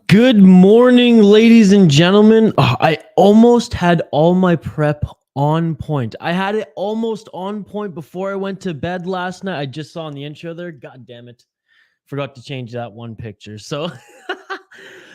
Good morning, ladies and gentlemen. I almost had all my prep on point. I had it almost on point before I went to bed last night. I just saw in the intro there. God damn it. Forgot to change that one picture. So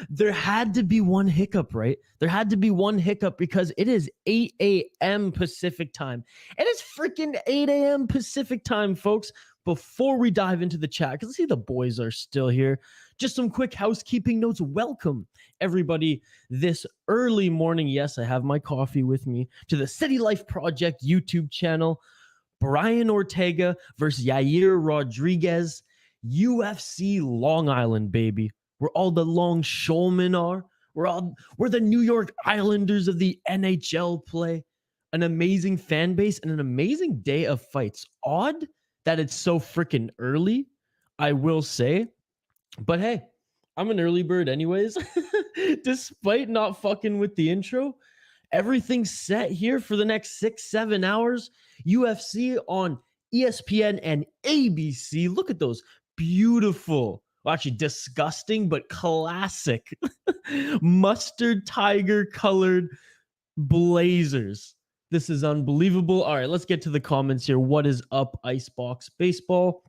there had to be one hiccup, right? There had to be one hiccup because it is 8 a.m. Pacific time. It is freaking 8 a.m. Pacific time, folks. Before we dive into the chat, because I see the boys are still here. Just some quick housekeeping notes. Welcome, everybody, this early morning. Yes, I have my coffee with me to the City Life Project YouTube channel. Brian Ortega versus Yair Rodriguez. UFC Long Island, baby. Where all the longshoremen are. Where the New York Islanders of the NHL play. An amazing fan base and an amazing day of fights. Odd that it's so freaking early, I will say. But hey, I'm an early bird anyways. Despite not fucking with the intro, everything's set here for the next 6-7 hours. UFC on ESPN and ABC. Look at those beautiful, well, actually disgusting, but classic mustard tiger colored blazers. This is unbelievable. All right, let's get to the comments here. What is up, Icebox Baseball?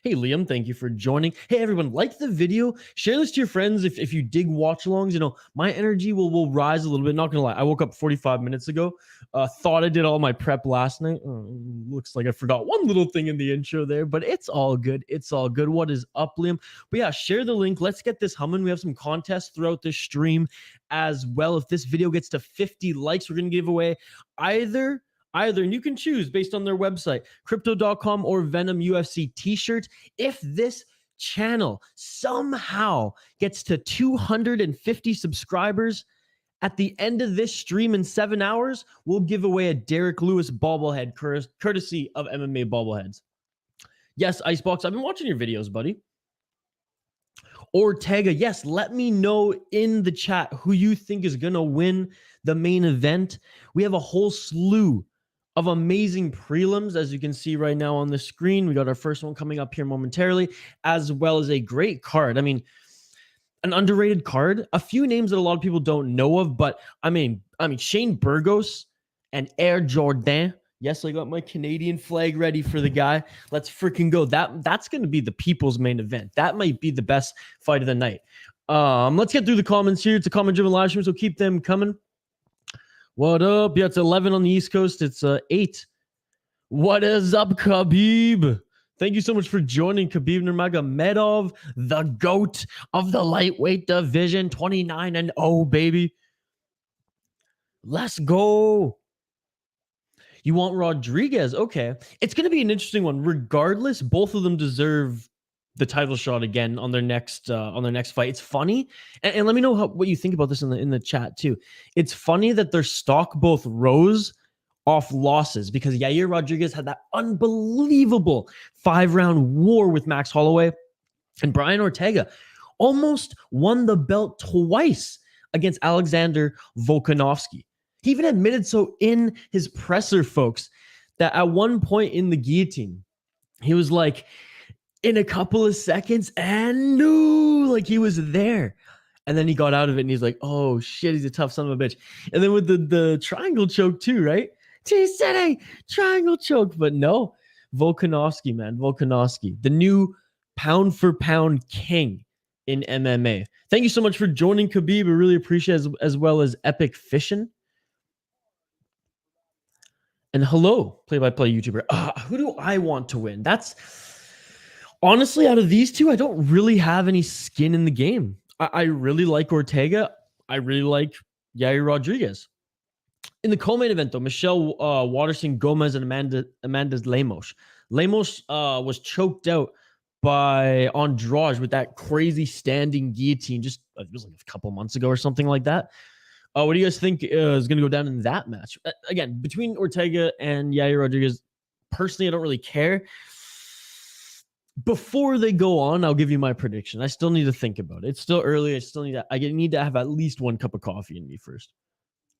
Hey, Liam, thank you for joining. Hey, everyone, like the video. Share this to your friends if you dig watch-alongs. You know, my energy will rise a little bit. Not going to lie. I woke up 45 minutes ago. Thought I did all my prep last night. Looks like I forgot one little thing in the intro there, but it's all good. It's all good. What is up, Liam? But yeah, share the link. Let's get this humming. We have some contests throughout this stream as well. If this video gets to 50 likes, we're going to give away either, and you can choose based on their website, crypto.com or Venom UFC t-shirt. If this channel somehow gets to 250 subscribers at the end of this stream in 7 hours, we'll give away a Derek Lewis bobblehead courtesy of MMA Bobbleheads. Yes, Icebox, I've been watching your videos, buddy. Ortega, yes, let me know in the chat who you think is going to win the main event. We have a whole slew of amazing prelims, as you can see right now on the screen. We got our first one coming up here momentarily, as well as a great card. I mean, an underrated card. A few names that a lot of people don't know of, but I mean, Shane Burgos and Jourdain. Yes, I got my Canadian flag ready for the guy. Let's freaking go. That's going to be the people's main event. That might be the best fight of the night. Let's get through the comments here. It's a comment-driven live stream, so keep them coming. What up? Yeah, it's 11 on the East Coast. It's 8. What is up, Khabib? Thank you so much for joining, Khabib Nurmagomedov, the GOAT of the lightweight division, 29-0, baby. Let's go. You want Rodriguez? Okay. It's going to be an interesting one. Regardless, both of them deserve the title shot again on their next fight. It's funny, and let me know what you think about this in the chat too. It's funny that their stock both rose off losses because Yair Rodriguez had that unbelievable 5-round war with Max Holloway, and Brian Ortega almost won the belt twice against Alexander Volkanovski. He even admitted so in his presser, folks, that at one point in the guillotine, he was like, in a couple of seconds, and no, like he was there. And then he got out of it and he's like, oh shit, he's a tough son of a bitch. And then with the triangle choke too, right? T-City, triangle choke. But no, Volkanovski, man, Volkanovski, the new pound for pound king in MMA. Thank you so much for joining, Khabib. I really appreciate it, as well as Epic Fishing. And hello, play-by-play YouTuber. Who do I want to win? That's... Honestly, out of these two, I don't really have any skin in the game. I really like Ortega. I really like Yair Rodriguez. In the co-main event, though, Michelle Waterson, Gomez, and Amanda's Lemos. Lemos was choked out by Andrade with that crazy standing guillotine. Just it was like a couple months ago or something like that. What do you guys think is going to go down in that match? Again, between Ortega and Yair Rodriguez, personally, I don't really care. Before they go on, I'll give you my prediction. I still need to think about it. It's still early. I need to have at least one cup of coffee in me first.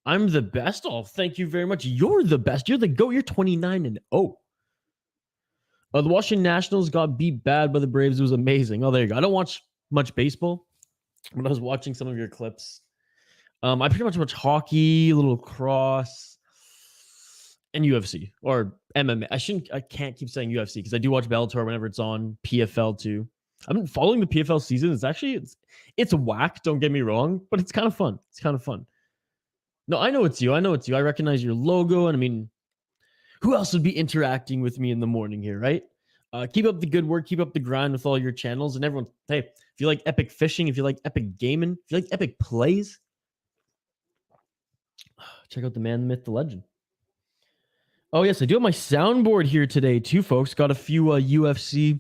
I'm the best. Oh, thank you very much. You're the best. You're the GOAT. You're 29-0. The Washington Nationals got beat bad by the Braves. It was amazing. Oh, there you go. I don't watch much baseball. when I was watching some of your clips. I pretty much watch hockey, a little cross, and UFC or MMA. I can't keep saying UFC because I do watch Bellator whenever it's on. PFL too. I've been following the PFL season. It's whack. Don't get me wrong, but it's kind of fun. It's kind of fun. No, I know it's you. I recognize your logo, and I mean, who else would be interacting with me in the morning here, right? Keep up the good work. Keep up the grind with all your channels, and everyone. Hey, if you like epic fishing, if you like epic gaming, if you like epic plays, check out the man, the myth, the legend. Oh, yes, I do have my soundboard here today, too, folks. Got a few UFC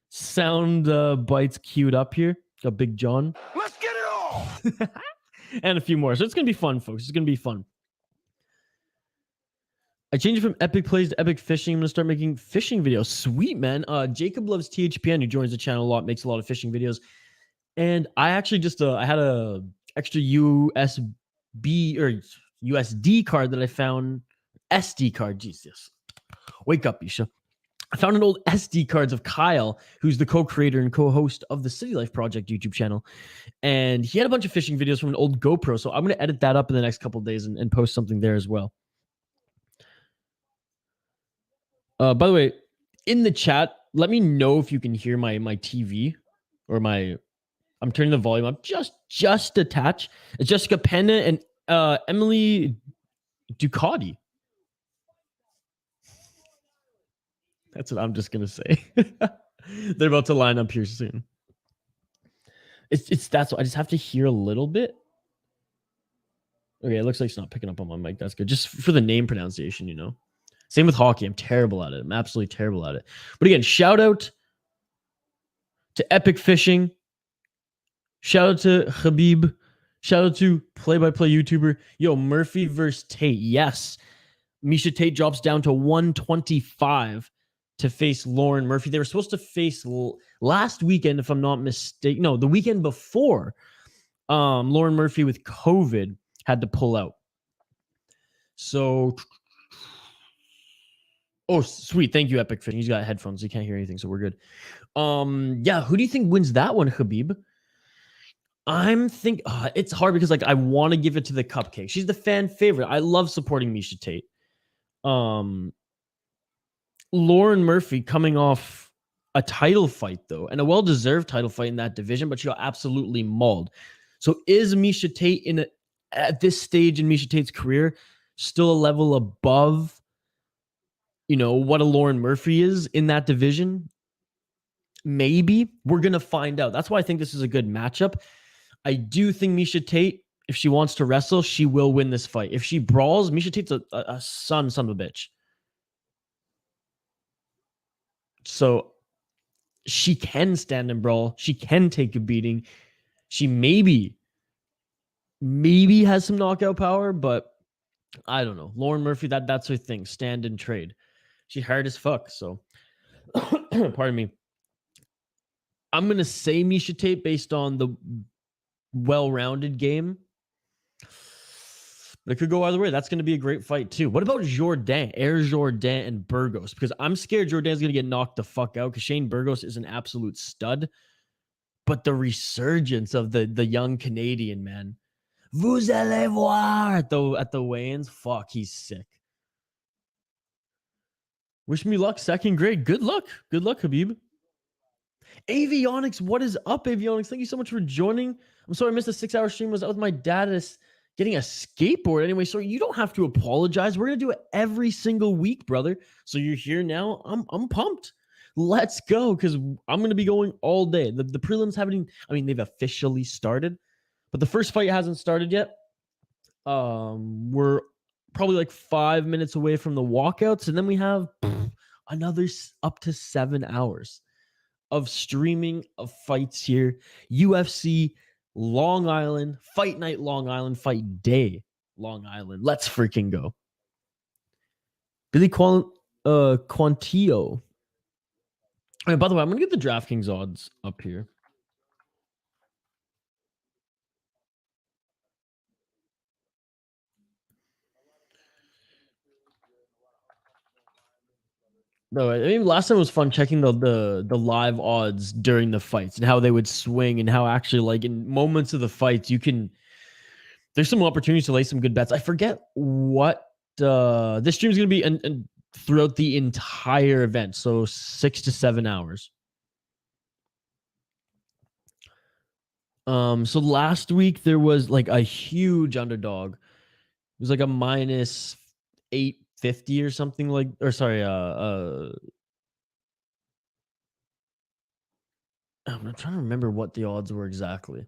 sound bites queued up here. Got Big John. Let's get it off! And a few more. So it's going to be fun, folks. It's going to be fun. I changed it from epic plays to epic fishing. I'm going to start making fishing videos. Sweet, man. Jacob loves THPN, who joins the channel a lot, makes a lot of fishing videos. And I actually just, I had a extra USB or USD card that I found. SD card, Jesus. Wake up, Miesha. I found an old SD cards of Kyle, who's the co-creator and co-host of the City Life Project YouTube channel. And he had a bunch of fishing videos from an old GoPro. So I'm going to edit that up in the next couple of days and post something there as well. By the way, in the chat, let me know if you can hear my TV or I'm turning the volume up just a touch. It's Jessica Penne and Emily Ducote. That's what I'm just gonna say. They're about to line up here soon. That's I just have to hear a little bit. Okay, it looks like it's not picking up on my mic. That's good. Just for the name pronunciation, you know. Same with hockey. I'm terrible at it. I'm absolutely terrible at it. But again, shout out to Epic Fishing. Shout out to Habib. Shout out to play-by-play YouTuber. Yo, Murphy versus Tate. Yes. Miesha Tate drops down to 125 to face Lauren Murphy. They were supposed to face last weekend, if I'm not mistaken. No, the weekend before. Lauren Murphy with COVID had to pull out. So, oh, sweet. Thank you, Epic Fishing. He's got headphones. He can't hear anything, so we're good. Yeah, who do you think wins that one, Habib? I'm thinking it's hard because like I want to give it to the Cupcake. She's the fan favorite. I love supporting Miesha Tate. Lauren Murphy coming off a title fight though, and a well-deserved title fight in that division, but she got absolutely mauled. So is Miesha Tate at this stage in Miesha Tate's career still a level above, you know, what a Lauren Murphy is in that division? Maybe. We're gonna find out. That's why I think this is a good matchup. I do think Miesha Tate, if she wants to wrestle, she will win this fight. If she brawls, Miesha Tate's a son of a bitch. So she can stand and brawl. She can take a beating. She maybe has some knockout power, but I don't know. Lauren Murphy, that's her thing. Stand and trade. She's hard as fuck. So, pardon me. I'm gonna say Miesha Tate based on the well-rounded game. But it could go either way. That's going to be a great fight, too. What about Jourdain, Jourdain and Burgos? Because I'm scared Jourdain's going to get knocked the fuck out because Shane Burgos is an absolute stud. But the resurgence of the young Canadian, man. Vous allez voir at the weigh-ins. Fuck, he's sick. Wish me luck, second grade. Good luck. Good luck, Habib. Avionics, what is up, Avionics? Thank you so much for joining. I'm sorry I missed a 6-hour stream. I was out with my dad getting a skateboard. Anyway, so you don't have to apologize. We're going to do it every single week, brother. So you're here now. I'm pumped. Let's go, because I'm going to be going all day. The prelims they've officially started, but the first fight hasn't started yet. We're probably like 5 minutes away from the walkouts, and then we have another up to 7 hours of streaming of fights here. UFC Long Island, Fight Night Long Island, Fight Day Long Island. Let's freaking go. Billy Quantillo. Right, by the way, I'm going to get the DraftKings odds up here. No, I mean last time was fun checking the live odds during the fights and how they would swing and how actually like in moments of the fights there's some opportunities to lay some good bets. I forget what this stream is going to be and throughout the entire event, so 6 to 7 hours. So last week there was like a huge underdog. It was like a minus 850 or something like, or sorry, I'm trying to remember what the odds were exactly.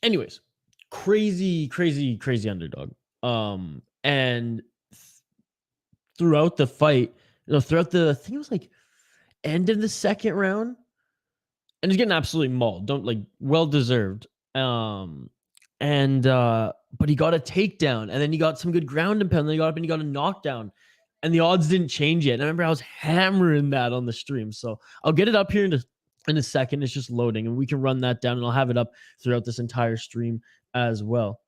Anyways, crazy underdog. And throughout the fight, throughout the, I think it was like end of the second round, and he's getting absolutely mauled. Don't like well deserved. But he got a takedown, and then he got some good ground and pound. And then he got up and he got a knockdown, and the odds didn't change yet. And I remember I was hammering that on the stream. So I'll get it up here in a second. It's just loading, and we can run that down, and I'll have it up throughout this entire stream as well.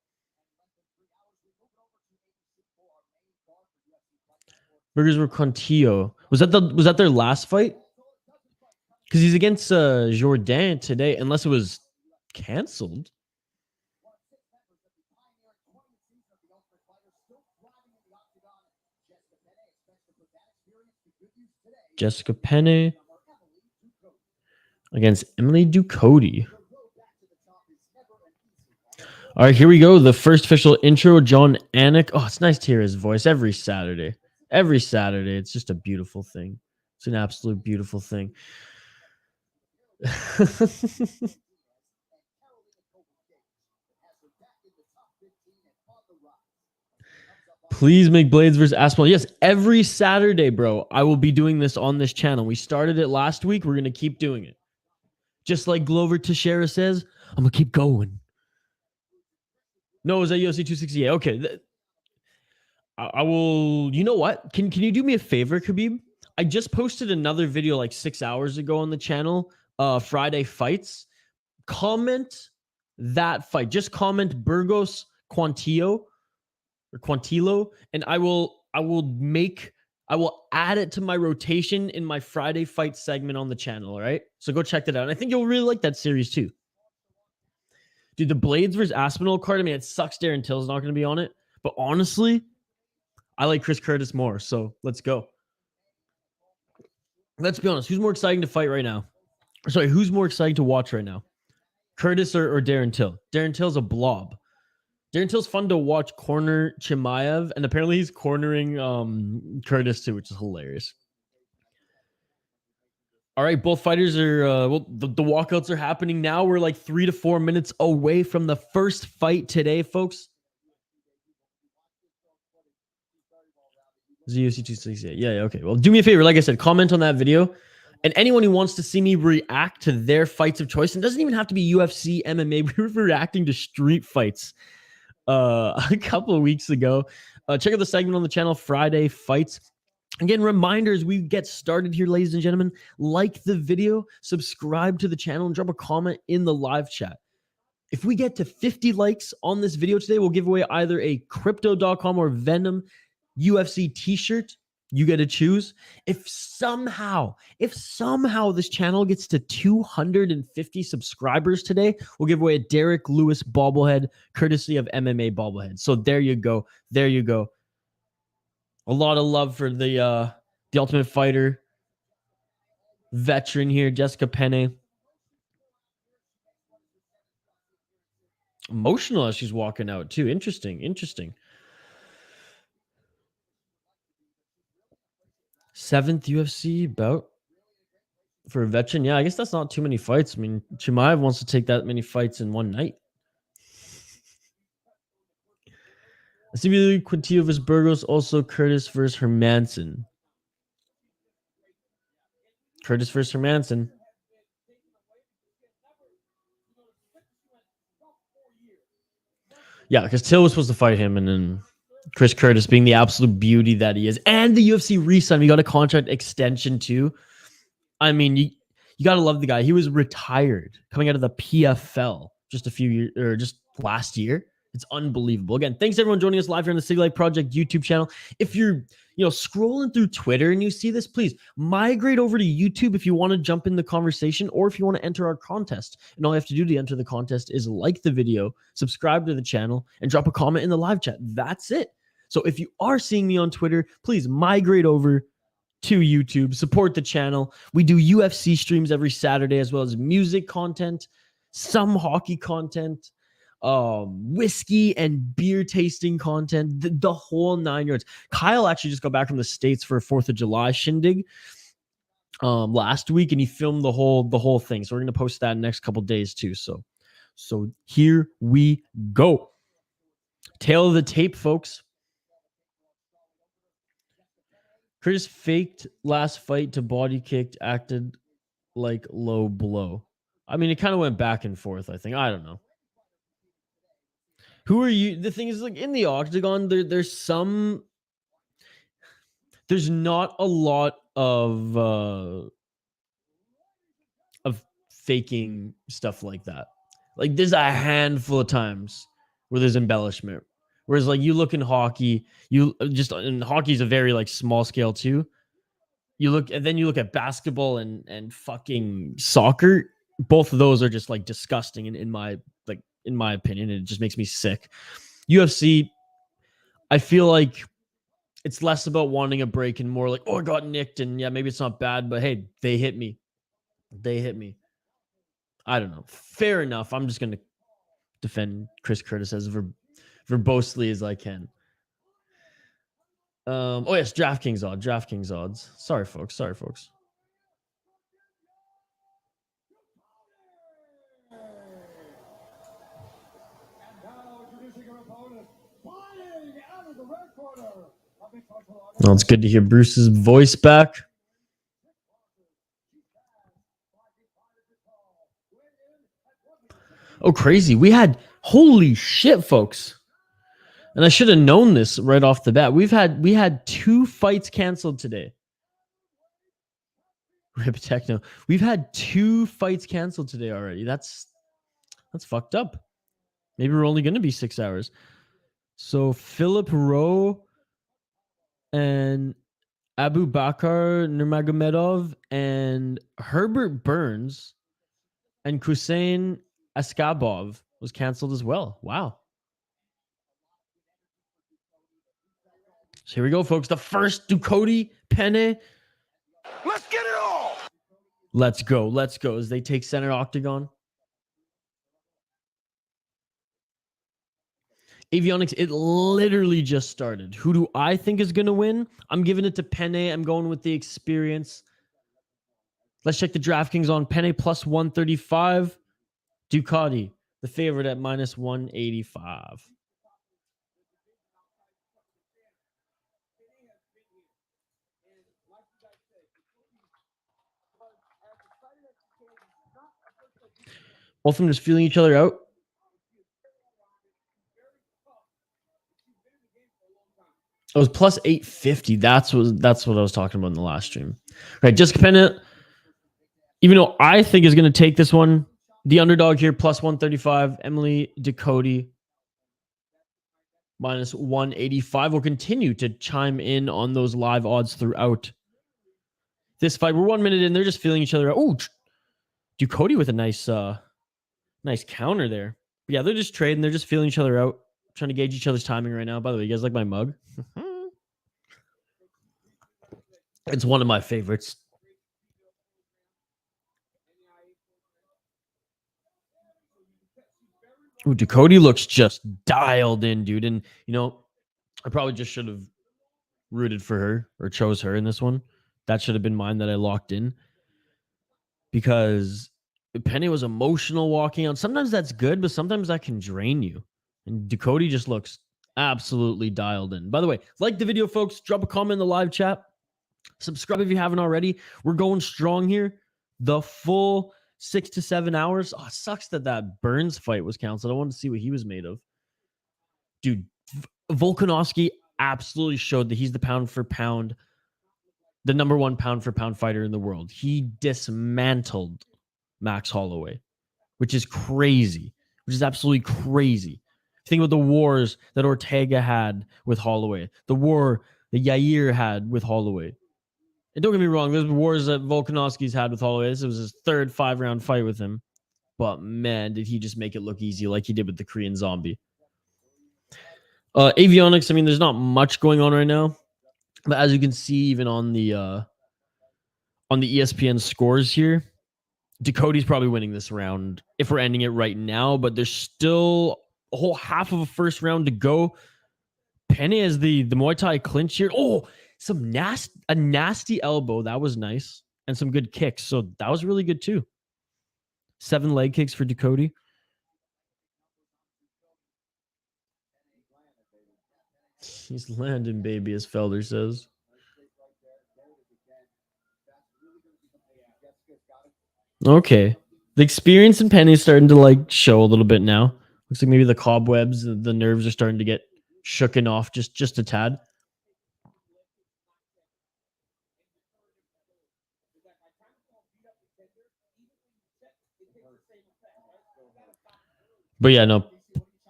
Burgos were Contillo. Was that their last fight? Because he's against Jourdain today, unless it was canceled. Jessica Penne against Emily Ducote. All right, here we go. The first official intro, John Anik. Oh, it's nice to hear his voice every Saturday. Every Saturday. It's just a beautiful thing. It's an absolute beautiful thing. Please make Blades versus Aspinall. Yes, every Saturday, bro. I will be doing this on this channel. We started it last week. We're going to keep doing it. Just like Glover Teixeira says, I'm going to keep going. No, it was at UFC 268. Okay. I will, you know what? Can you do me a favor, Khabib? I just posted another video like 6 hours ago on the channel, Friday fights. Comment that fight. Just comment Burgos Quantillo, and I will add it to my rotation in my Friday fight segment on the channel. All right. So go check that out. And I think you'll really like that series too. Dude, the Blades versus Aspinall card, I mean, it sucks Darren Till's not going to be on it. But honestly, I like Chris Curtis more. So let's go. Let's be honest. Who's more exciting to fight right now? Sorry, who's more exciting to watch right now? Curtis or Darren Till? Darren Till's a blob. Darren Till's fun to watch corner Chimaev, and apparently he's cornering Curtis too, which is hilarious. All right, both fighters are, the walkouts are happening now. We're like 3 to 4 minutes away from the first fight today, folks. UFC 268. Yeah, okay. Well, do me a favor. Like I said, comment on that video. And anyone who wants to see me react to their fights of choice, and it doesn't even have to be UFC, MMA. We were reacting to street fights a couple of weeks ago. Check out the segment on the channel, Friday Fights. Again, reminders, we get started here, ladies and gentlemen. Like the video, subscribe to the channel, and drop a comment in the live chat. If we get to 50 likes on this video today, we'll give away either a Crypto.com or Venom UFC t-shirt. You get to choose. If somehow this channel gets to 250 subscribers today, we'll give away a Derek Lewis bobblehead, courtesy of MMA bobblehead. So there you go. There you go. A lot of love for the Ultimate Fighter veteran here, Jessica Penne. Emotional as she's walking out too. Interesting. 7th UFC bout for a veteran. Yeah, I guess that's not too many fights. I mean, Chimaev wants to take that many fights in one night. CB Quintillo versus Burgos, also Curtis versus Hermanson. Curtis versus Hermanson. Yeah, because Till was supposed to fight him, and then Chris Curtis, being the absolute beauty that he is, and the UFC re-sign. We got a contract extension too. I mean, you got to love the guy. He was retired coming out of the PFL just a few years, or just last year. It's unbelievable. Again, thanks everyone joining us live here on the City Life Project YouTube channel. If you're scrolling through Twitter and you see this, please migrate over to YouTube if you want to jump in the conversation or if you want to enter our contest. And all you have to do to enter the contest is like the video, subscribe to the channel, and drop a comment in the live chat. That's it. So if you are seeing me on Twitter, please migrate over to YouTube, support the channel. We do UFC streams every Saturday, as well as music content, some hockey content, whiskey and beer tasting content, the whole 9 yards. Kyle actually just got back from the States for a 4th of July shindig last week, and he filmed the whole thing. So we're gonna post that in the next couple days too. So here we go. Tail of the tape, folks. Curtis faked last fight to body kicked, acted like low blow. I mean, it kind of went back and forth, I think. I don't know. Who are you? The thing is, like, in the octagon, there's not a lot of faking stuff like that. Like, there's a handful of times where there's embellishment. Whereas, like, you look in hockey, and hockey is a very, like, small scale too. You look at basketball and fucking soccer. Both of those are just, like, disgusting in my opinion. It just makes me sick. UFC, I feel like it's less about wanting a break and more like, oh, I got nicked, and yeah, maybe it's not bad, but hey, they hit me. I don't know. Fair enough. I'm just gonna defend Chris Curtis as verbosely as I can. Oh yes, DraftKings odds. Sorry, folks. Well, it's good to hear Bruce's voice back. Oh, crazy. Holy shit, folks. And I should have known this right off the bat. We had 2 fights canceled today. Rip Techno. We've had 2 fights canceled today already. That's fucked up. Maybe we're only going to be 6 hours. So Philip Rowe and Abu Bakar Nurmagomedov and Herbert Burns and Hussein Askabov was canceled as well. Wow. So here we go, folks. The first Ducote Penne. Let's get it all. Let's go as they take center octagon. Avionics, it literally just started. Who do I think is going to win? I'm giving it to Penne. I'm going with the experience. Let's check the DraftKings on Penne plus 135. Ducote, the favorite at minus 185. Both of them just feeling each other out. It was plus 850. That's what I was talking about in the last stream. Right, Jessica Penne, even though I think is going to take this one, the underdog here, plus 135. Emily Ducote, minus 185. Will continue to chime in on those live odds throughout this fight. We're 1 minute in. They're just feeling each other out. Oh, Ducote with a nice counter there. But yeah, they're just trading. They're just feeling each other out, trying to gauge each other's timing right now. By the way, you guys like my mug? It's one of my favorites. Ooh, Ducote looks just dialed in, dude. And, I probably just should have rooted for her or chose her in this one. That should have been mine that I locked in. Because Penne was emotional walking out. Sometimes that's good, but sometimes that can drain you. And Ducote just looks absolutely dialed in. By the way, like the video, folks. Drop a comment in the live chat. Subscribe if you haven't already. We're going strong here. The full 6 to 7 hours. Oh, it sucks that Burns fight was canceled. I wanted to see what he was made of. Dude, Volkanovski absolutely showed that he's the pound for pound, the number 1 pound for pound fighter in the world. He dismantled Max Holloway, which is crazy, which is absolutely crazy. Think about the wars that Ortega had with Holloway, the war that Yair had with Holloway. And don't get me wrong, there's wars that Volkanovski's had with Holloway. This was his third 5-round fight with him. But man, did he just make it look easy like he did with the Korean Zombie. Avionics, I mean, there's not much going on right now. But as you can see, even on the ESPN scores here, Ducote's probably winning this round if we're ending it right now. But there's still a whole half of a first round to go. Penne has the Muay Thai clinch here. Oh, a nasty elbow. That was nice. And some good kicks. So that was really good too. 7 leg kicks for Ducote. He's landing, baby, as Felder says. Okay. The experience in Penne is starting to like show a little bit now. Looks like maybe the cobwebs, the nerves are starting to get shooken off just a tad. But yeah, no.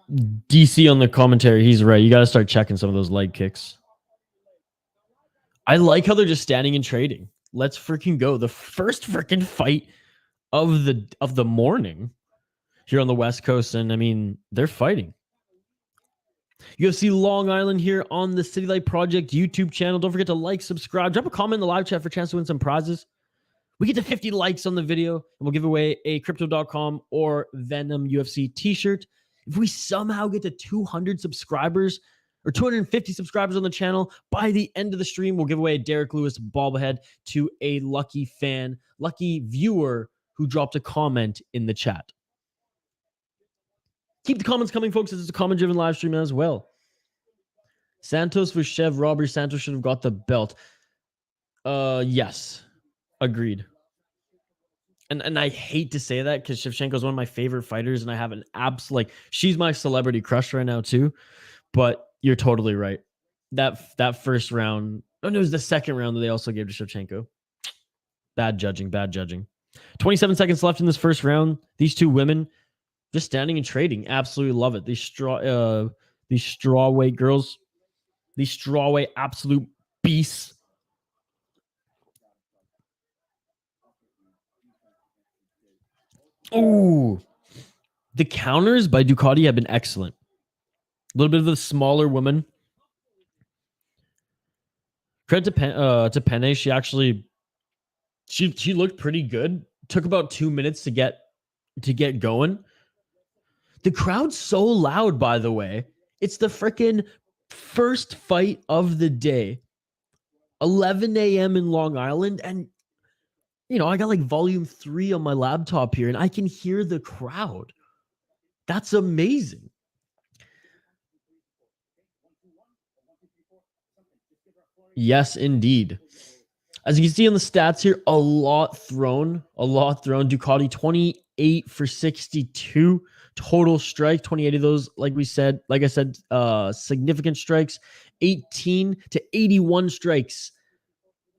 DC on the commentary, he's right. You got to start checking some of those leg kicks. I like how they're just standing and trading. Let's freaking go. The first freaking fight of the morning here on the West Coast. And I mean, they're fighting. UFC Long Island here on the City Light Project YouTube channel. Don't forget to like, subscribe, drop a comment in the live chat for a chance to win some prizes. We get to 50 likes on the video, and we'll give away a Crypto.com or Venom UFC t-shirt. If we somehow get to 200 subscribers or 250 subscribers on the channel, by the end of the stream, we'll give away a Derek Lewis bobblehead to a lucky fan, lucky viewer who dropped a comment in the chat. Keep the comments coming, folks, as it's a comment-driven live stream as well. Santos for Chev robbery. Santos should have got the belt. Yes. Agreed. And I hate to say that because Shevchenko is one of my favorite fighters, and I have an she's my celebrity crush right now too. But you're totally right. That first round, it was the second round that they also gave to Shevchenko. Bad judging. 27 seconds left in this first round. These two women just standing and trading. Absolutely love it. These strawweight girls, these strawweight absolute beasts. Oh, the counters by Ducote have been excellent. A little bit of the smaller woman. Credit to Penne. She actually she looked pretty good. Took about 2 minutes to get going. The crowd's so loud, by the way. It's the freaking first fight of the day. 11 a.m. in Long Island, and I got like volume 3 on my laptop here, and I can hear the crowd. That's amazing. Yes, indeed. As you can see on the stats here, a lot thrown. Ducote 28 for 62 total strike. 28 of those, like I said, significant strikes. 18 to 81 strikes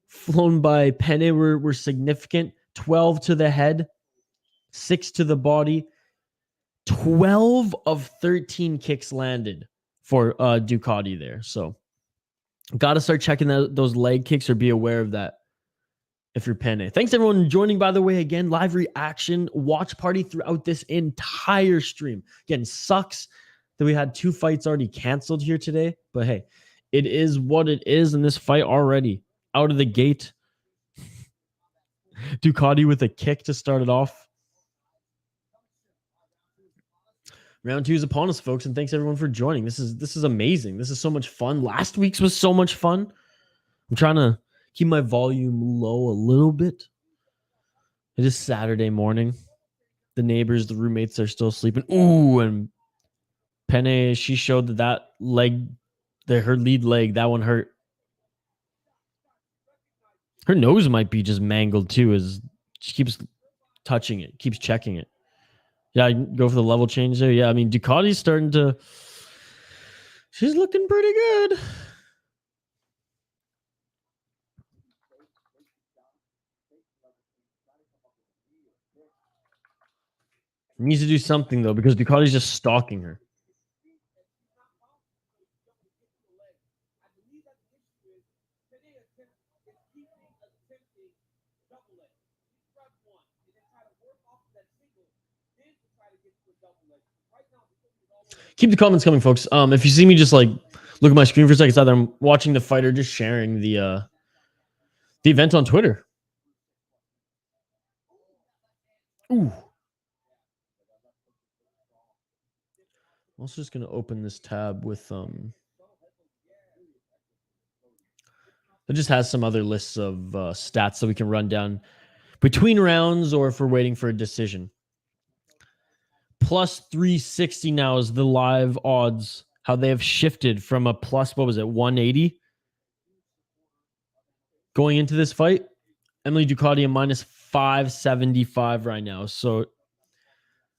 flown by Penne were significant. 12 to the head, 6 to the body. 12 of 13 kicks landed for Ducote there. So got to start checking those leg kicks, or be aware of that if you're Penne. Thanks everyone joining, by the way. Again, live reaction watch party throughout this entire stream. Again, sucks that we had 2 fights already canceled here today, but hey, it is what it is. In this fight already out of the gate, Ducote with a kick to start it off. Round 2 is upon us, folks, and thanks everyone for joining. This is amazing. This is so much fun. Last week's was so much fun. I'm trying to keep my volume low a little bit. It is Saturday morning. The neighbors, the roommates are still sleeping. Ooh, and Penne, she showed that leg, her lead leg, that one hurt. Her nose might be just mangled too, as she keeps touching it, keeps checking it. Yeah, I can go for the level change there. Yeah, I mean, Ducote's starting to... She's looking pretty good. Needs to do something, though, because Ducote's just stalking her. Keep the comments coming, folks. If you see me just like look at my screen for a second, it's either I'm watching the fight or just sharing the event on Twitter. Ooh. I'm also just gonna open this tab with it just has some other lists of stats that we can run down between rounds or if we're waiting for a decision. Plus 360 now is the live odds, how they have shifted from a plus, what was it, 180 going into this fight. Emily Ducote a minus 575 right now. So,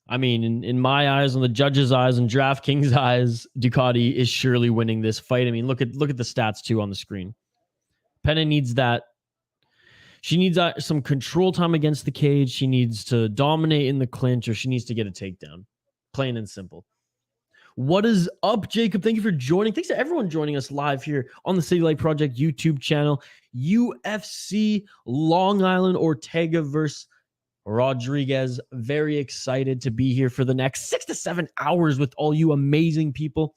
I mean, in my eyes, on the judges' eyes, and DraftKings' eyes, Ducote is surely winning this fight. I mean, look at the stats too on the screen. Penne needs that. She needs some control time against the cage. She needs to dominate in the clinch, or she needs to get a takedown. Plain and simple. What is up, Jacob? Thank you for joining. Thanks to everyone joining us live here on the City Light Project YouTube channel. UFC Long Island Ortega versus Rodriguez. Very excited to be here for the next 6 to 7 hours with all you amazing people.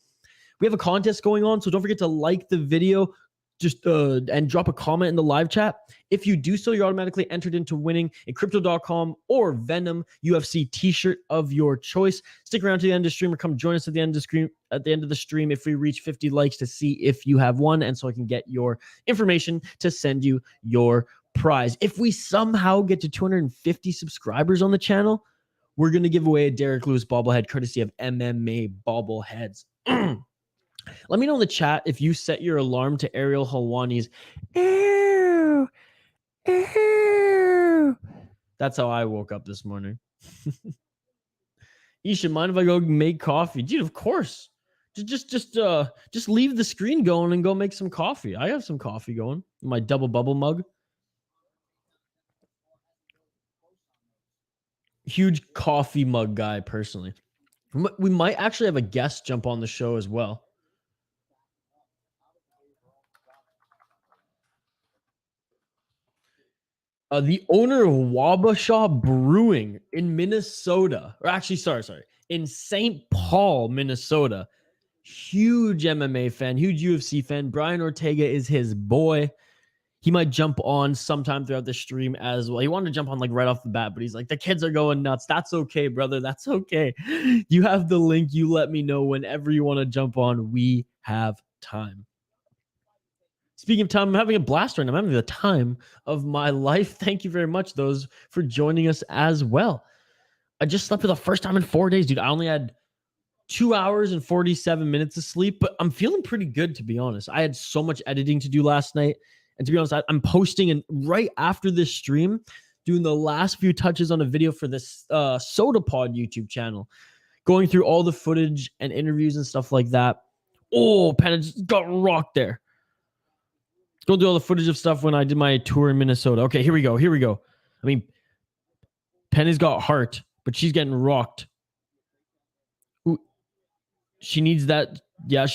We have a contest going on, so don't forget to like the video. Just and drop a comment in the live chat. If you do so, you're automatically entered into winning a Crypto.com or Venom UFC t-shirt of your choice. Stick around to the end of the stream or come join us at the end of the stream if we reach 50 likes to see if you have won, and so I can get your information to send you your prize. If we somehow get to 250 subscribers on the channel, we're going to give away a Derek Lewis bobblehead courtesy of MMA Bobbleheads. Let me know in the chat if you set your alarm to Ariel Helwani's. Ew, ew. That's how I woke up this morning. Isha, mind if I go make coffee? Dude, of course. Just leave the screen going and go make some coffee. I have some coffee going in my double bubble mug. Huge coffee mug guy, personally. We might actually have a guest jump on the show as well. The owner of Wabasha Brewing in Minnesota, or actually, sorry, in St. Paul, Minnesota. Huge MMA fan, huge UFC fan. Brian Ortega is his boy. He might jump on sometime throughout the stream as well. He wanted to jump on like right off the bat, but he's like, the kids are going nuts. That's okay, brother. That's okay. You have the link. You let me know whenever you want to jump on. We have time. Speaking of time, I'm having a blast right now. I'm having the time of my life. Thank you very much, those, for joining us as well. I just slept for the first time in 4 days, dude. I only had 2 hours and 47 minutes of sleep, but I'm feeling pretty good, to be honest. I had so much editing to do last night. And to be honest, I'm posting, and right after this stream, doing the last few touches on a video for this Soda Pod YouTube channel, going through all the footage and interviews and stuff like that. Oh, Penne just got rocked there. Go do all the footage of stuff when I did my tour in Minnesota. Okay, here we go. I mean, Penne's got heart, but she's getting rocked. Ooh, she needs that. Yeah,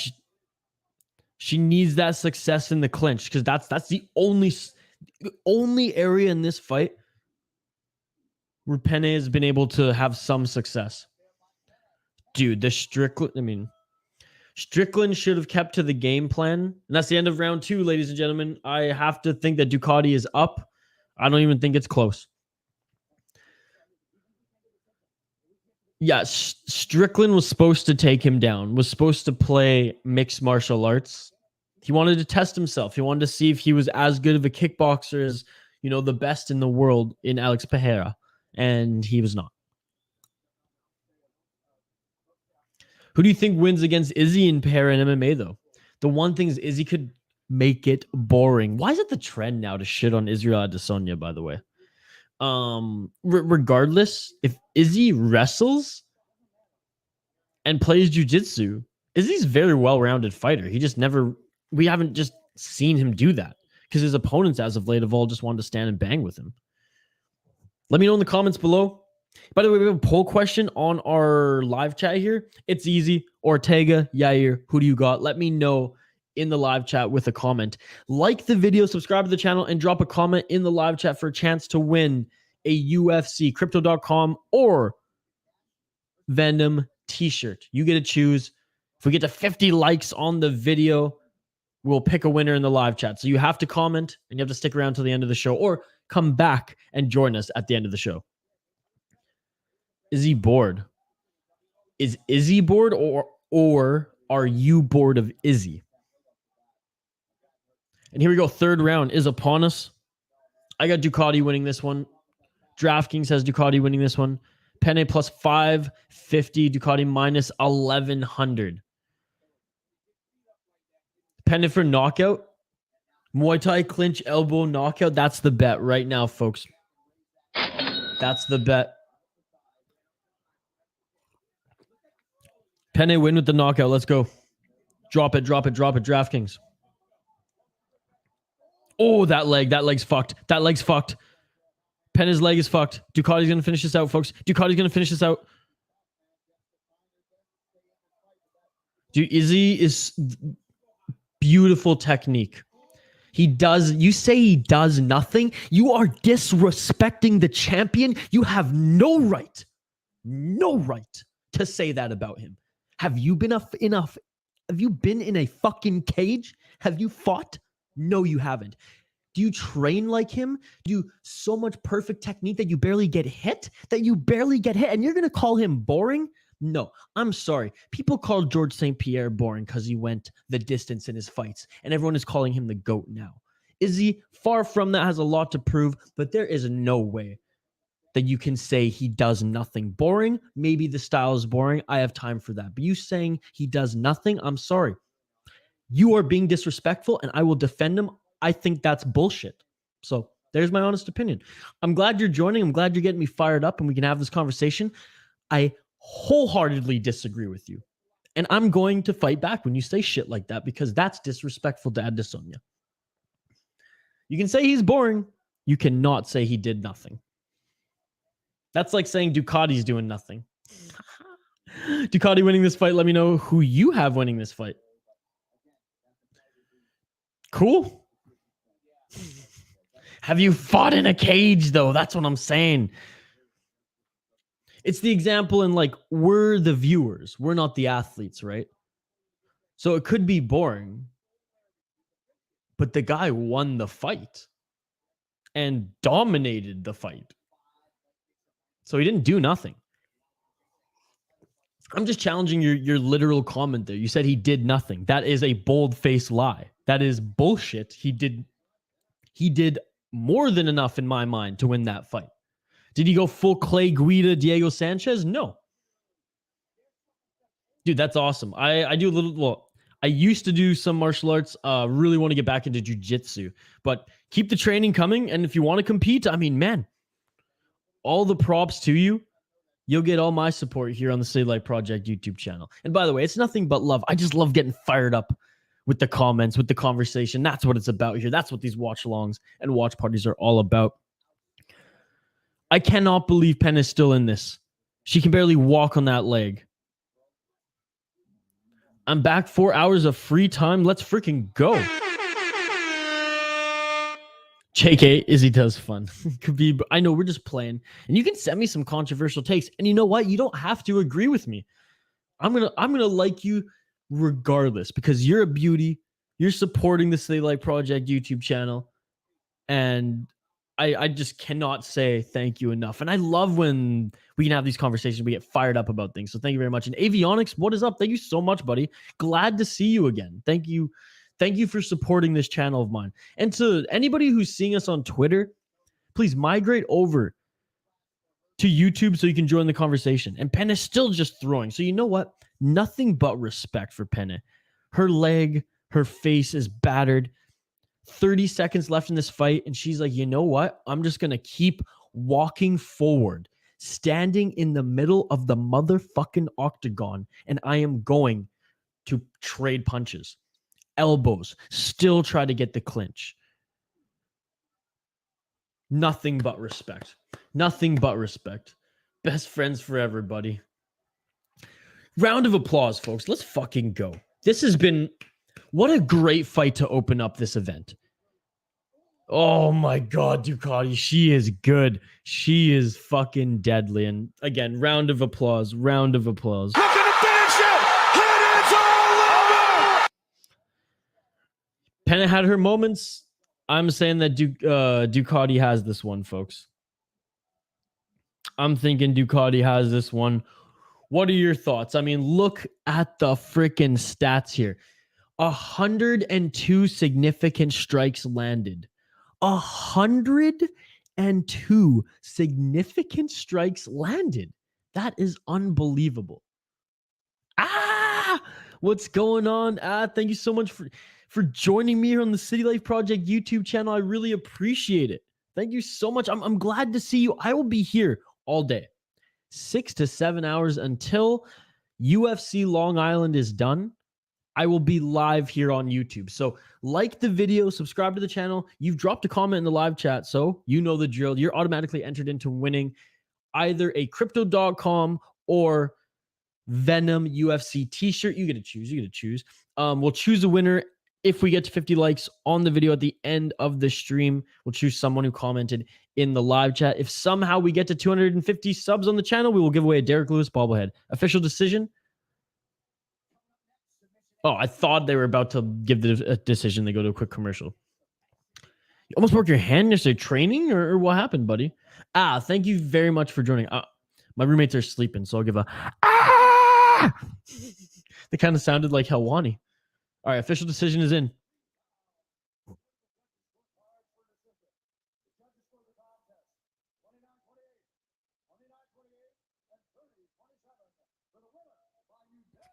she needs that success in the clinch, because that's the only area in this fight where Penne has been able to have some success. Dude, the Strickland should have kept to the game plan. And that's the end of round 2, ladies and gentlemen. I have to think that Ducote is up. I don't even think it's close. Yeah, Strickland was supposed to take him down, was supposed to play mixed martial arts. He wanted to test himself. He wanted to see if he was as good of a kickboxer as, the best in the world in Alex Pereira. And he was not. Who do you think wins against Izzy and Pereira in MMA, though? The one thing is Izzy could make it boring. Why is it the trend now to shit on Israel Adesanya, by the way? Regardless, if Izzy wrestles and plays jiu-jitsu, Izzy's a very well-rounded fighter. We haven't just seen him do that, because his opponents as of late have all just wanted to stand and bang with him. Let me know in the comments below. By the way, we have a poll question on our live chat here. It's easy. Ortega, Yair, who do you got? Let me know in the live chat with a comment. Like the video, subscribe to the channel, and drop a comment in the live chat for a chance to win a UFC, Crypto.com, or Venom t-shirt. You get to choose. If we get to 50 likes on the video, we'll pick a winner in the live chat. So you have to comment and you have to stick around till the end of the show or come back and join us at the end of the show. Is he bored? Is Izzy bored or are you bored of Izzy? And here we go. Third round is upon us. I got Ducote winning this one. DraftKings has Ducote winning this one. Penne plus 550. Ducote minus 1100. Penne for knockout. Muay Thai clinch elbow knockout. That's the bet right now, folks. That's the bet. Penne win with the knockout. Let's go. Drop it, drop it, drop it. DraftKings. Oh, that leg. That leg's fucked. That leg's fucked. Penne's leg is fucked. Ducote's going to finish this out, folks. Ducote's going to finish this out. Dude, Izzy is beautiful technique. You say he does nothing. You are disrespecting the champion. You have no right to say that about him. Have you been in a fucking cage? Have you fought? No, you haven't. Do you train like him? Do you so much perfect technique that you barely get hit? And you're going to call him boring? No, I'm sorry. People call George St. Pierre boring because he went the distance in his fights, and everyone is calling him the GOAT now. Izzy, far from that, has a lot to prove, but there is no way that you can say he does nothing. Boring? Maybe the style is boring. I have time for that. But you saying he does nothing? I'm sorry. You are being disrespectful, and I will defend him. I think that's bullshit. So there's my honest opinion. I'm glad you're joining. I'm glad you're getting me fired up and we can have this conversation. I wholeheartedly disagree with you. And I'm going to fight back when you say shit like that because that's disrespectful to Adesanya. You can say he's boring. You cannot say he did nothing. That's like saying Ducote's doing nothing. Ducote winning this fight. Let me know who you have winning this fight. Cool. Have you fought in a cage, though? That's what I'm saying. It's the example in like, we're the viewers. We're not the athletes, right? So it could be boring, but the guy won the fight and dominated the fight. So he didn't do nothing. I'm just challenging your literal comment there. You said he did nothing. That is a bold-faced lie. That is bullshit. He did more than enough in my mind to win that fight. Did he go full Clay Guida, Diego Sanchez? No. Dude, that's awesome. I do a little, well, I used to do some martial arts. Really want to get back into jiu-jitsu, but keep the training coming. And if you want to compete, I mean, man, all the props to you. You'll get all my support here on the City Light Project YouTube channel. And by the way, it's nothing but love. I just love getting fired up with the comments, with the conversation. That's what it's about here. That's what these watch-alongs and watch parties are all about. I cannot believe Penne is still in this. She can barely walk on that leg. I'm back. 4 hours of free time. Let's freaking go. JK, Izzy does fun. Could be, I know, we're just playing. And you can send me some controversial takes. And you know what? You don't have to agree with me. I'm gonna like you regardless because you're a beauty. You're supporting the City Light Project YouTube channel. And I just cannot say thank you enough. And I love when we can have these conversations. We get fired up about things. So thank you very much. And Avionics, what is up? Thank you so much, buddy. Glad to see you again. Thank you. Thank you for supporting this channel of mine. And to anybody who's seeing us on Twitter, please migrate over to YouTube so you can join the conversation. And Penne is still just throwing. So you know what? Nothing but respect for Penne. Her leg, her face is battered. 30 seconds left in this fight. And she's like, you know what? I'm just going to keep walking forward, standing in the middle of the motherfucking octagon. And I am going to trade punches. Elbows, still try to get the clinch. Nothing but respect. Nothing but respect. Best friends forever, buddy. Round of applause, folks. Let's fucking go. This has been What a great fight to open up this event. Oh my God, Ducote. She is good. She is fucking deadly. And again, round of applause. Round of applause. Looking to finish it. And it's all over. Penne had her moments. I'm saying that Ducote has this one, folks. I'm thinking Ducote has this one. What are your thoughts? I mean, look at the freaking stats here. 102 significant strikes landed. 102 significant strikes landed. That is unbelievable. What's going on? Thank you so much for joining me here on the City Life Project YouTube channel. I really appreciate it. Thank you so much. I'm glad to see you. I will be here all day, 6 to 7 hours until UFC Long Island is done. I will be live here on YouTube. So like the video, subscribe to the channel. You've dropped a comment in the live chat, so you know the drill. You're automatically entered into winning either a Crypto.com or Venom UFC t-shirt. You get to choose. You get to choose. We'll choose a winner if we get to 50 likes on the video at the end of the stream. We'll choose someone who commented in the live chat. If somehow we get to 250 subs on the channel, we will give away a Derek Lewis bobblehead. Official decision. Oh, I thought they were about to give the decision. They go to a quick commercial. You almost broke your hand yesterday training, or what happened, buddy? Thank you very much for joining. My roommates are sleeping, so I'll give a They kind of sounded like Helwani. All right, official decision is in.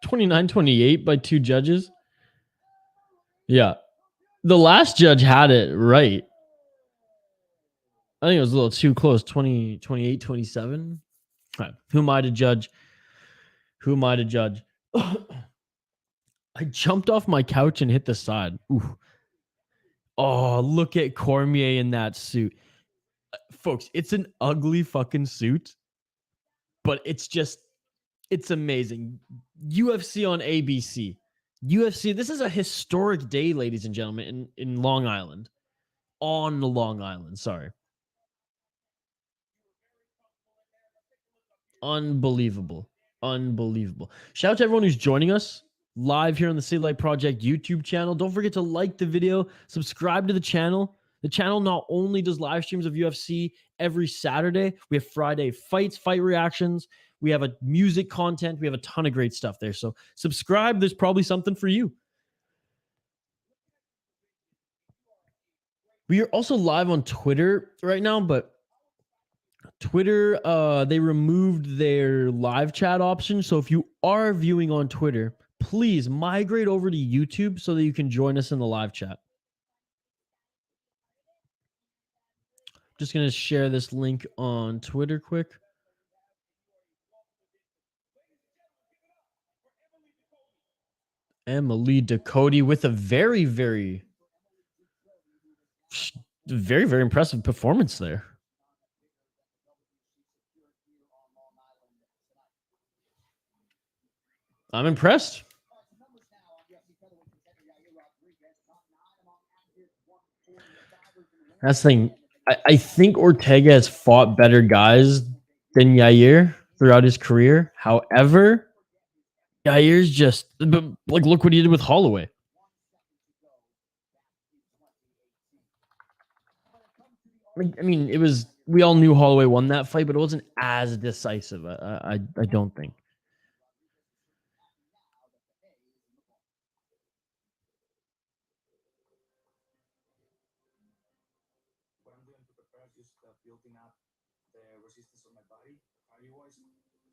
(29-28) by 2 judges. Yeah. The last judge had it right. I think it was a little too close. 28-27. All right. Who am I to judge? Who am I to judge? I jumped off my couch and hit the side. Ooh. Oh, look at Cormier in that suit. Folks, it's an ugly fucking suit, but it's amazing. UFC on ABC. UFC, this is a historic day, ladies and gentlemen, in Long Island. On Long Island, sorry. Unbelievable. Unbelievable. Shout out to everyone who's joining us live here on the City Light Project YouTube channel. Don't forget to like the video, subscribe to the channel. The channel not only does live streams of UFC every Saturday, we have Friday fights, fight reactions. We have a music content. We have a ton of great stuff there. So subscribe. There's probably something for you. We are also live on Twitter right now, but Twitter, they removed their live chat option. So if you are viewing on Twitter, please migrate over to YouTube so that you can join us in the live chat. Just going to share this link on Twitter quick. Emily Ducote with a very, very impressive performance there. I'm impressed. That's the thing. I think Ortega has fought better guys than Yair throughout his career. However, Yair's just like, look what he did with Holloway. I mean, it was, we all knew Holloway won that fight, but it wasn't as decisive. I don't think.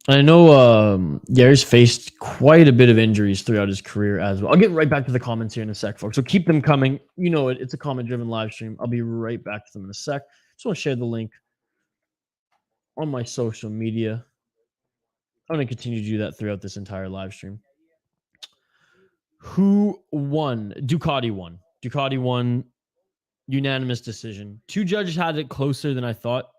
I know Yair's faced quite a bit of injuries throughout his career as well. I'll get right back to the comments here in a sec, folks. So keep them coming. You know it. It's a comment-driven live stream. I'll be right back to them in a sec. Just want to share the link on my social media. I'm going to continue to do that throughout this entire live stream. Who won? Ducote won. Ducote won. Unanimous decision. 2 judges had it closer than I thought.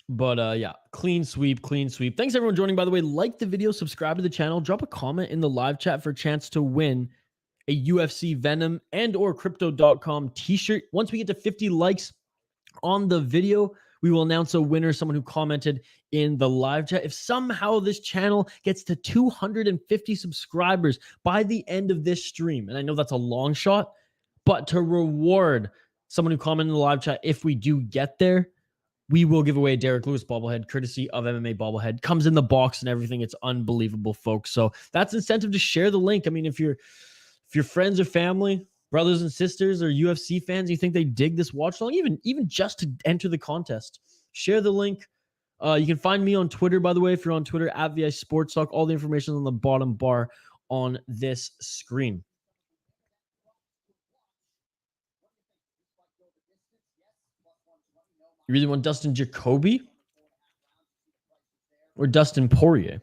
But yeah, clean sweep, clean sweep. Thanks everyone joining. By the way, like the video, subscribe to the channel, drop a comment in the live chat for a chance to win a UFC Venom and or Crypto.com t-shirt. Once we get to 50 likes on the video, we will announce a winner, someone who commented in the live chat. If somehow this channel gets to 250 subscribers by the end of this stream, and I know that's a long shot, but to reward someone who commented in the live chat, if we do get there, we will give away a Derek Lewis bobblehead, courtesy of MMA bobblehead. Comes in the box and everything. It's unbelievable, folks. So that's incentive to share the link. I mean, if your friends or family, brothers and sisters, or UFC fans, you think they dig this watch along, even just to enter the contest, share the link. You can find me on Twitter, by the way, if you're on Twitter, at VI Sports Talk. All the information is on the bottom bar on this screen. You really want Dustin Jacoby or Dustin Poirier?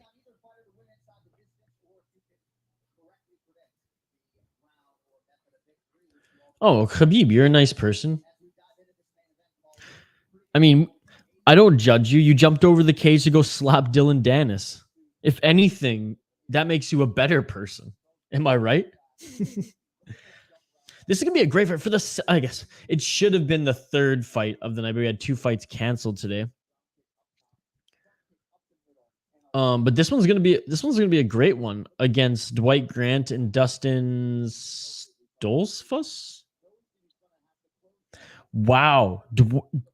Oh, Khabib, you're a nice person. I mean, I don't judge you. You jumped over the cage to go slap Dylan Dennis. If anything, that makes you a better person. Am I right? This is going to be a great fight for the, I guess it should have been the third fight of the night, but we had 2 fights canceled today. But this one's going to be a great one against Dwight Grant and Dustin Stoltzfus. Wow.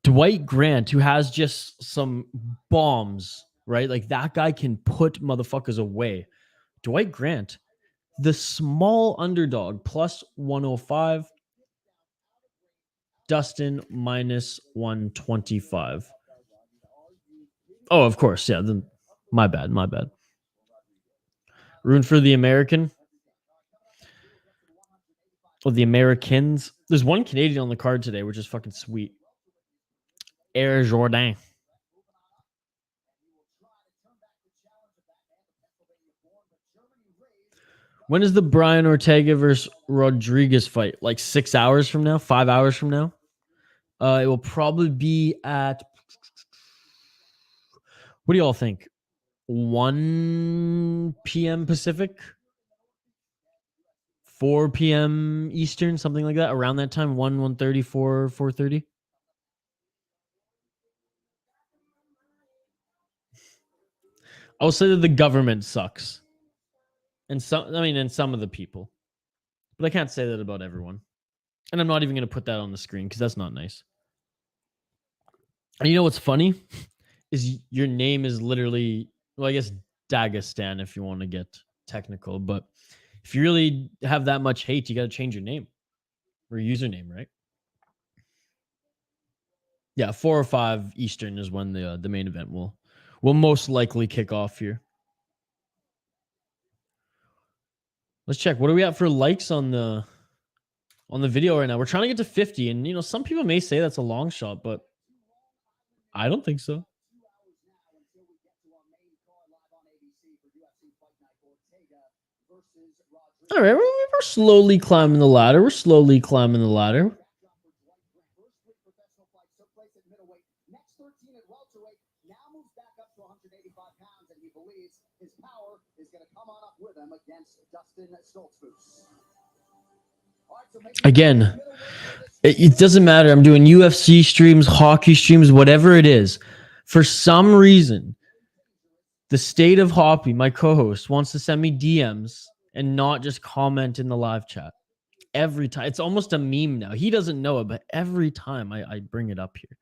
Dwight Grant, who has just some bombs, right? Like that guy can put motherfuckers away. Dwight Grant, the small underdog, plus 105. Dustin, minus 125. Oh, of course. Yeah. My bad. Room for the American. Well, the Americans. There's one Canadian on the card today, which is fucking sweet. Jourdain. When is the Brian Ortega versus Rodriguez fight? Like 6 hours from now? 5 hours from now? It will probably be at... What do y'all think? 1 p.m. Pacific? 4 p.m. Eastern, something like that, around that time, 1:30, 4:30. I will say that the government sucks. And some of the people. But I can't say that about everyone. And I'm not even going to put that on the screen because that's not nice. And you know what's funny? Is your name is literally, well, I guess Dagestan if you want to get technical, but if you really have that much hate, you got to change your name or username, right? Yeah, 4 or 5 Eastern is when the main event will most likely kick off here. Let's check. What are we at for likes on the video right now? We're trying to get to 50, and some people may say that's a long shot, but I don't think so. All right, we're slowly climbing the ladder. Again, it doesn't matter. I'm doing UFC streams, hockey streams, whatever it is. For some reason, the State of Hoppy, my co-host, wants to send me DMs and not just comment in the live chat. Every time. It's almost a meme now. He doesn't know it, but every time I bring it up here.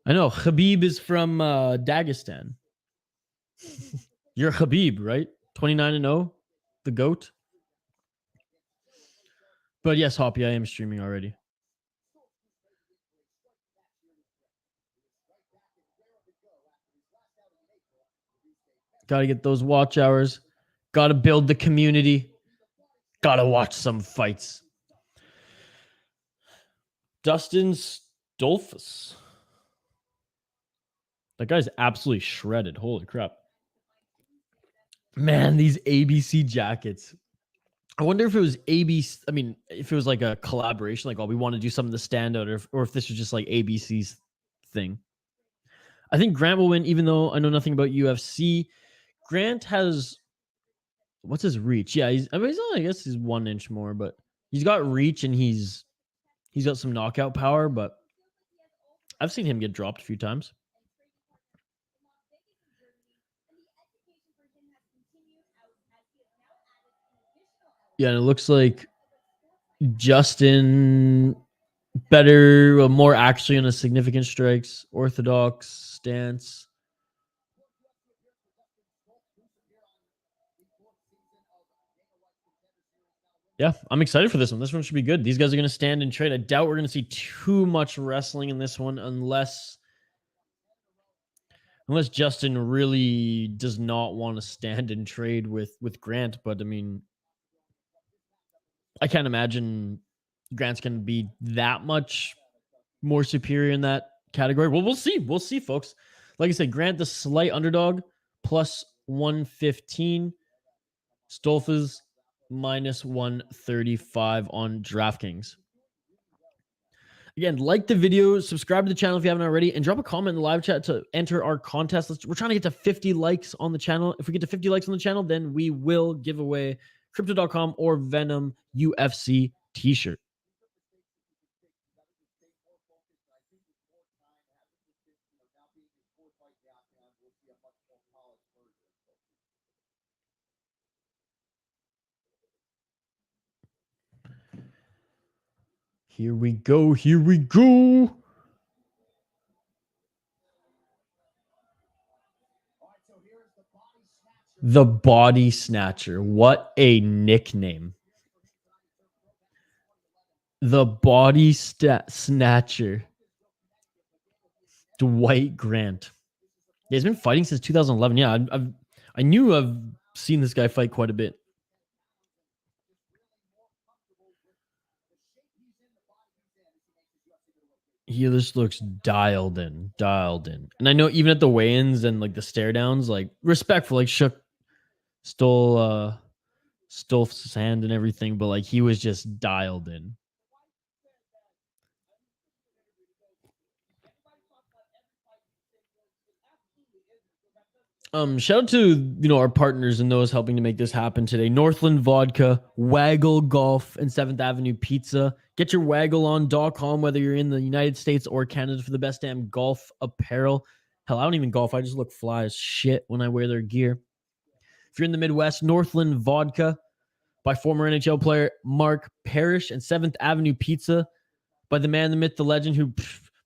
I know. Khabib is from Dagestan. You're Khabib, right? 29-0, the GOAT. But yes, Hoppy, I am streaming already. Got to get those watch hours. Got to build the community. Got to watch some fights. Dustin Stoltzfus. That guy's absolutely shredded. Holy crap. Man, these ABC jackets. I wonder if it was ABC. I mean, if it was like a collaboration, like, oh, we want to do something to stand out, or if this was just like ABC's thing. I think Grant will win, even though I know nothing about UFC. Grant has, what's his reach? Yeah, he's only, I guess he's 1 inch more, but he's got reach and he's got some knockout power, but I've seen him get dropped a few times. Yeah, and it looks like Justin better, more actually on the significant strikes, orthodox stance. Yeah, I'm excited for this one. This one should be good. These guys are going to stand and trade. I doubt we're going to see too much wrestling in this one unless Justin really does not want to stand and trade with Grant. But I mean, I can't imagine Grant's going to be that much more superior in that category. Well, we'll see. We'll see, folks. Like I said, Grant the slight underdog, plus 115. Stoltzfus minus 135 on DraftKings. Again, like the video, subscribe to the channel if you haven't already, and drop a comment in the live chat to enter our contest. We're trying to get to 50 likes on the channel. If we get to 50 likes on the channel, then we will give away Crypto.com or Venom UFC t-shirt. Here we go. Here we go. The Body Snatcher. What a nickname. The Body Snatcher. Dwight Grant. Yeah, he's been fighting since 2011. Yeah, I knew I've seen this guy fight quite a bit. He just looks dialed in. And I know even at the weigh-ins and like the stare downs, like respectful, like stole Stoltzfus' hand and everything, but like he was just dialed in. Shout out to our partners and those helping to make this happen today. Northland Vodka, Waggle Golf, and 7th Avenue Pizza. Get your waggleon.com whether you're in the United States or Canada for the best damn golf apparel. Hell, I don't even golf. I just look fly as shit when I wear their gear. If you're in the Midwest, Northland Vodka by former NHL player Mark Parrish, and 7th Avenue Pizza by the man, the myth, the legend who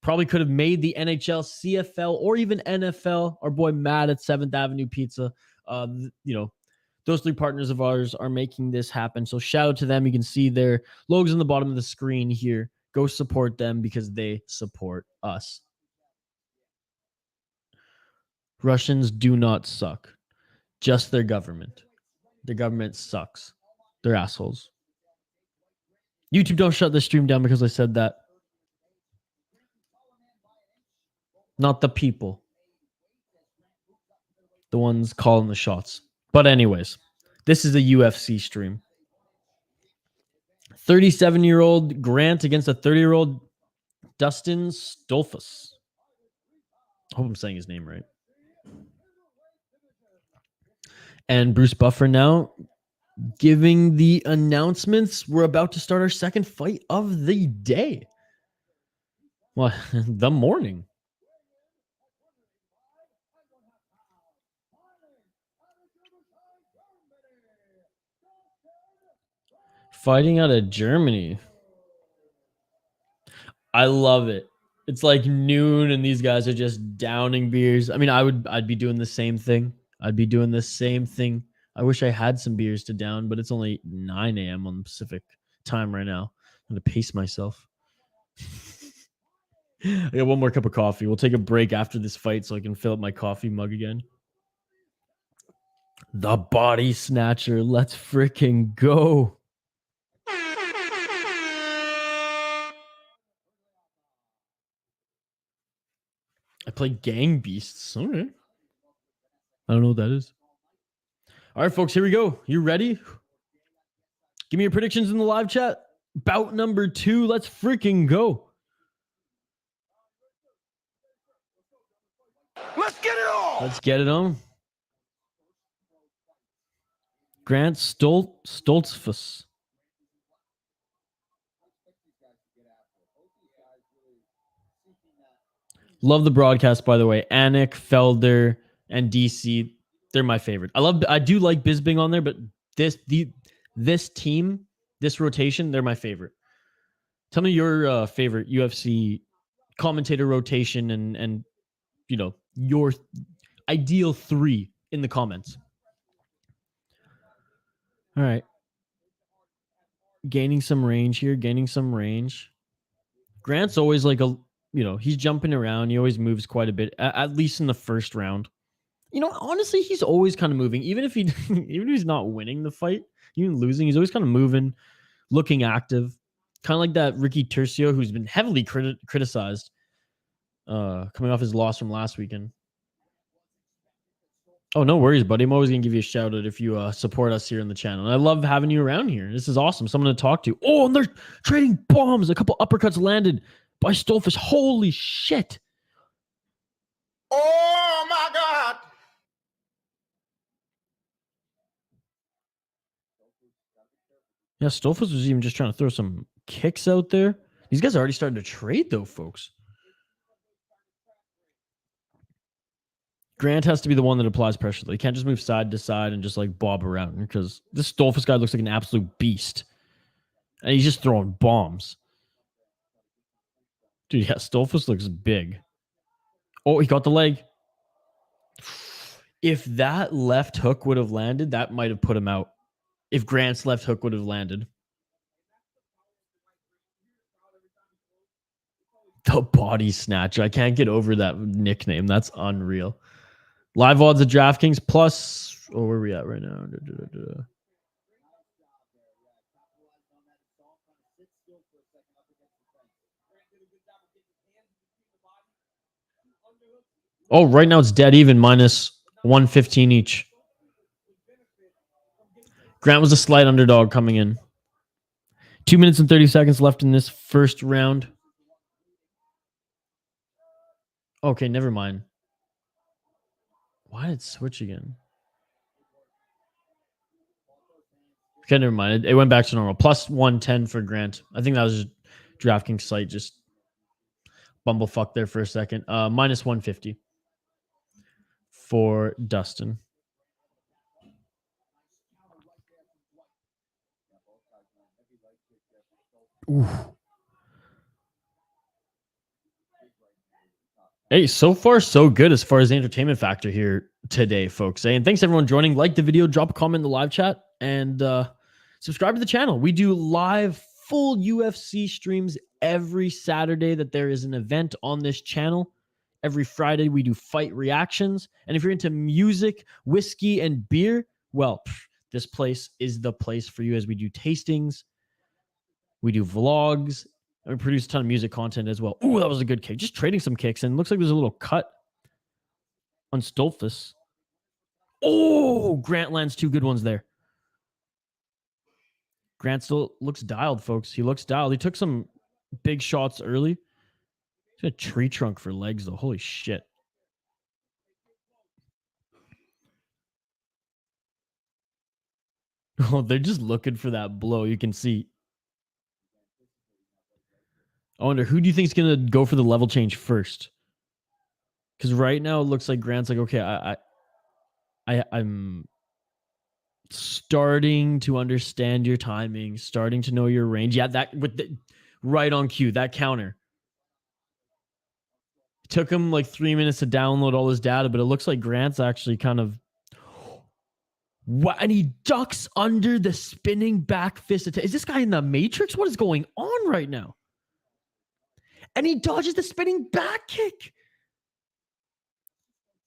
probably could have made the NHL, CFL, or even NFL. Our boy Matt at 7th Avenue Pizza. Those three partners of ours are making this happen. So shout out to them. You can see their logos on the bottom of the screen here. Go support them because they support us. Russians do not suck. Just their government. Their government sucks. They're assholes. YouTube, don't shut the stream down because I said that. Not the people. The ones calling the shots. But anyways, this is a UFC stream. 37-year-old Grant against a 30-year-old Dustin Stoltzfus. I hope I'm saying his name right. And Bruce Buffer now giving the announcements. We're about to start our second fight of the day. Well, the morning. Fighting out of Germany. I love it. It's like noon and these guys are just downing beers. I mean, I'd be doing the same thing. I wish I had some beers to down, but it's only 9 a.m. on Pacific time right now. I'm going to pace myself. I got one more cup of coffee. We'll take a break after this fight so I can fill up my coffee mug again. The Body Snatcher. Let's freaking go. I play Gang Beasts. Okay. I don't know what that is. All right, folks, here we go. You ready? Give me your predictions in the live chat. Bout number 2. Let's freaking go. Let's get it on. Let's get it on. Grant Stoltzfus. Love the broadcast, by the way. Anik, Felder, and DC, they're my favorite. I do like Bisbing on there, but this team, this rotation, they're my favorite. Tell me your favorite UFC commentator rotation and you know, your ideal 3 in the comments. All right. Gaining some range here, Grant's always like he's jumping around. He always moves quite a bit, at least in the first round. Honestly, he's always kind of moving. Even if he's not winning the fight, even losing, he's always kind of moving, looking active. Kind of like that Ricky Tercio, who's been heavily criticized coming off his loss from last weekend. Oh, no worries, buddy. I'm always going to give you a shout out if you support us here in the channel. And I love having you around here. This is awesome. Someone to talk to. Oh, and they're trading bombs. A couple uppercuts landed by Stoltzfus. Holy shit. Oh my God. Yeah, Stoltzfus was even just trying to throw some kicks out there. These guys are already starting to trade, though, folks. Grant has to be the one that applies pressure. He can't just move side to side and just like bob around, because this Stoltzfus guy looks like an absolute beast. And he's just throwing bombs. Dude, yeah, Stoltzfus looks big. Oh, he got the leg. If that left hook would have landed, that might have put him out. If Grant's left hook would have landed. The body snatcher. I can't get over that nickname. That's unreal. Live odds at DraftKings plus. Oh, where are we at right now? Oh, right now it's dead even, minus 115 each. Grant was a slight underdog coming in. 2 minutes and 30 seconds left in this first round. Okay, never mind. Why did it switch again? Okay, never mind. It went back to normal. Plus 110 for Grant. I think that was just DraftKings site just bumblefuck there for a second. Minus 150 for Dustin. Ooh. Hey, so far so good as far as the entertainment factor here today, folks. And thanks everyone joining. Like the video, drop a comment in the live chat, and subscribe to the channel. We do live full UFC streams every Saturday that there is an event on this channel. Every Friday we do fight reactions. And if you're into music, whiskey, and beer, well, this place is the place for you, as we do tastings. We do vlogs. And we produce a ton of music content as well. Ooh, that was a good kick. Just trading some kicks, and it looks like there's a little cut on Stoltzfus. Oh, Grant lands 2 good ones there. Grant still looks dialed, folks. He looks dialed. He took some big shots early. He's got a tree trunk for legs, though. Holy shit. Oh, they're just looking for that blow. You can see. I wonder, who do you think is going to go for the level change first? Because right now it looks like Grant's like, okay, I'm starting to understand your timing, starting to know your range. Yeah, that with the right on cue, that counter. It took him like 3 minutes to download all his data, but it looks like Grant's actually kind of. What? And he ducks under the spinning back fist attack. Is this guy in the Matrix? What is going on right now? And he dodges the spinning back kick.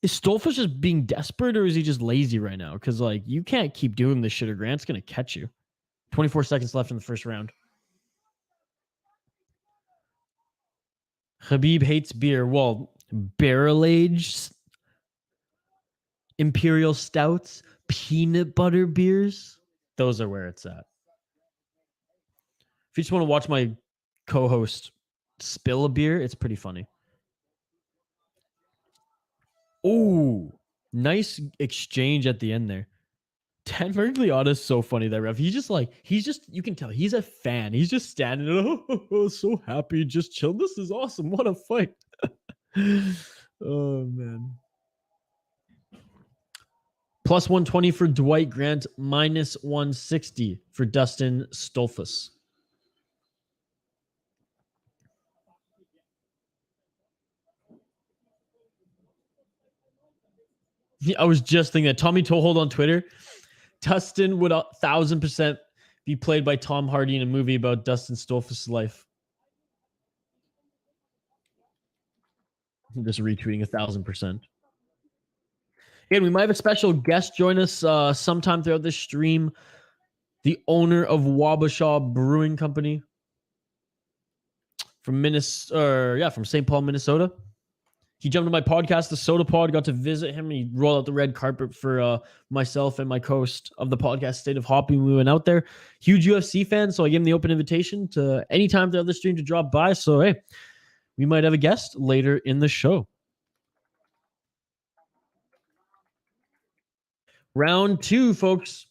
Is Stoltzfus just being desperate, or is he just lazy right now? Because, like, you can't keep doing this shit or Grant's going to catch you. 24 seconds left in the first round. Khabib hates beer. Well, barrel-aged imperial stouts, peanut butter beers. Those are where it's at. If you just want to watch my co-host spill a beer, it's pretty funny. Oh, nice exchange at the end there. Dan Mergliotta is so funny, that ref. He's just, you can tell he's a fan. He's just standing there, oh, so happy, just chill. This is awesome. What a fight. Oh, man. Plus 120 for Dwight Grant, minus 160 for Dustin Stoltzfus. I was just thinking that Tommy Tohold on Twitter, Dustin would 1,000% be played by Tom Hardy in a movie about Dustin Stoltzfus' life. I'm just retweeting 1,000%. Again, we might have a special guest join us sometime throughout this stream. The owner of Wabasha Brewing Company from from St. Paul, Minnesota. He jumped on my podcast, the Soda Pod, got to visit him. He rolled out the red carpet for myself and my co-host of the podcast, State of Hoppy. We went out there. Huge UFC fan, so I gave him the open invitation to anytime throughout the stream to drop by. So, hey, we might have a guest later in the show. Round 2, folks.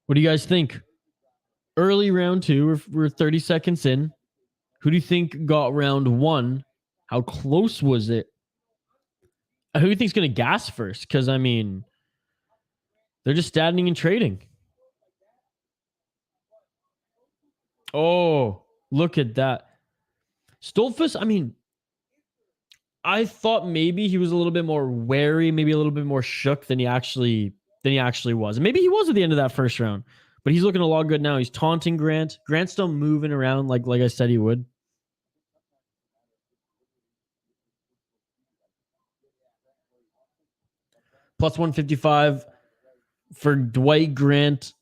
What do you guys think? Early round 2, we're 30 seconds in. Who do you think got round 1? How close was it? Who do you think's going to gas first? Because, I mean, they're just standing and trading. Oh, look at that. Stoltzfus, I mean, I thought maybe he was a little bit more wary, maybe a little bit more shook than he actually was. And maybe he was at the end of that first round. But he's looking a lot good now. He's taunting Grant. Grant's still moving around like I said he would. Plus 155 for Dwight Grant.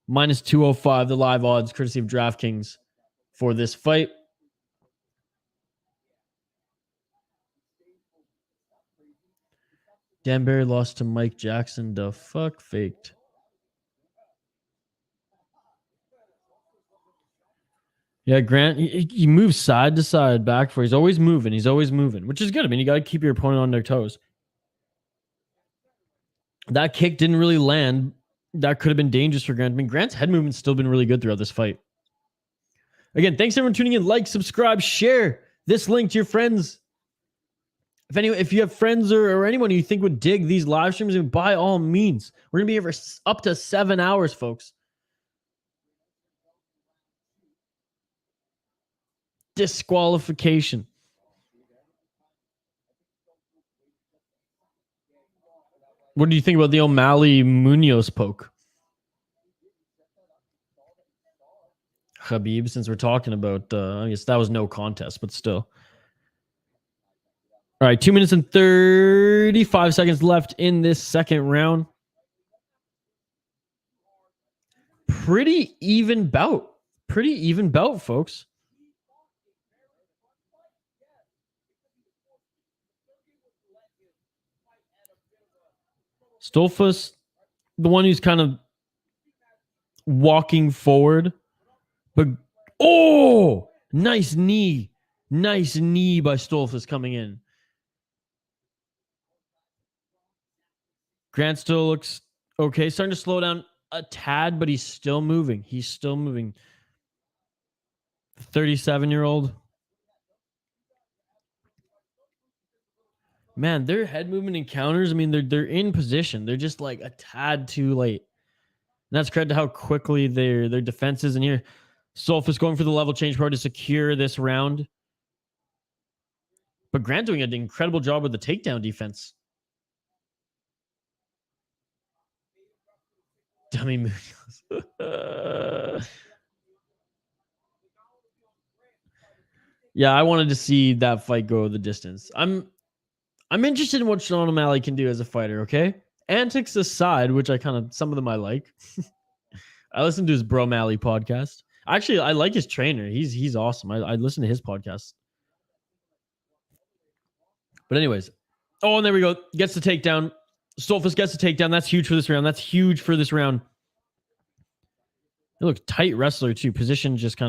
Minus 205, the live odds, courtesy of DraftKings for this fight. Danbury lost to Mike Jackson. The fuck faked. Yeah, Grant, he moves side to side, back for. He's always moving, which is good. I mean, you got to keep your opponent on their toes. That kick didn't really land. That could have been dangerous for Grant. I mean, Grant's head movement's still been really good throughout this fight. Again, thanks everyone tuning in. Like, subscribe, share this link to your friends. If you have friends or anyone you think would dig these live streams, by all means. We're going to be here for up to 7 hours, folks. Disqualification. What do you think about the O'Malley Munoz poke? Khabib, since we're talking about, I guess that was no contest, but still. All right, 2 minutes and 35 seconds left in this second round. Pretty even bout. Folks. Stoltzfus, the one who's kind of walking forward. But, oh, nice knee. Nice knee by Stoltzfus coming in. Grant still looks okay. Starting to slow down a tad, but he's still moving. 37-year-old. Man, their head movement encounters, I mean, they're in position. They're just like a tad too late. And that's credit to how quickly their defense is in here. Stoltzfus going for the level change part to secure this round. But Grant doing an incredible job with the takedown defense. Dummy Munoz. Yeah, I wanted to see that fight go the distance. I'm I'm interested in what Sean O'Malley can do as a fighter, okay? Antics aside, which some of them I like. I listen to his Bro Malley podcast. Actually, I like his trainer. He's awesome. I listen to his podcast. But anyways. Oh, and there we go. Gets the takedown. Stoltzfus gets the takedown. That's huge for this round. That's huge for this round. He looks tight wrestler too. Position just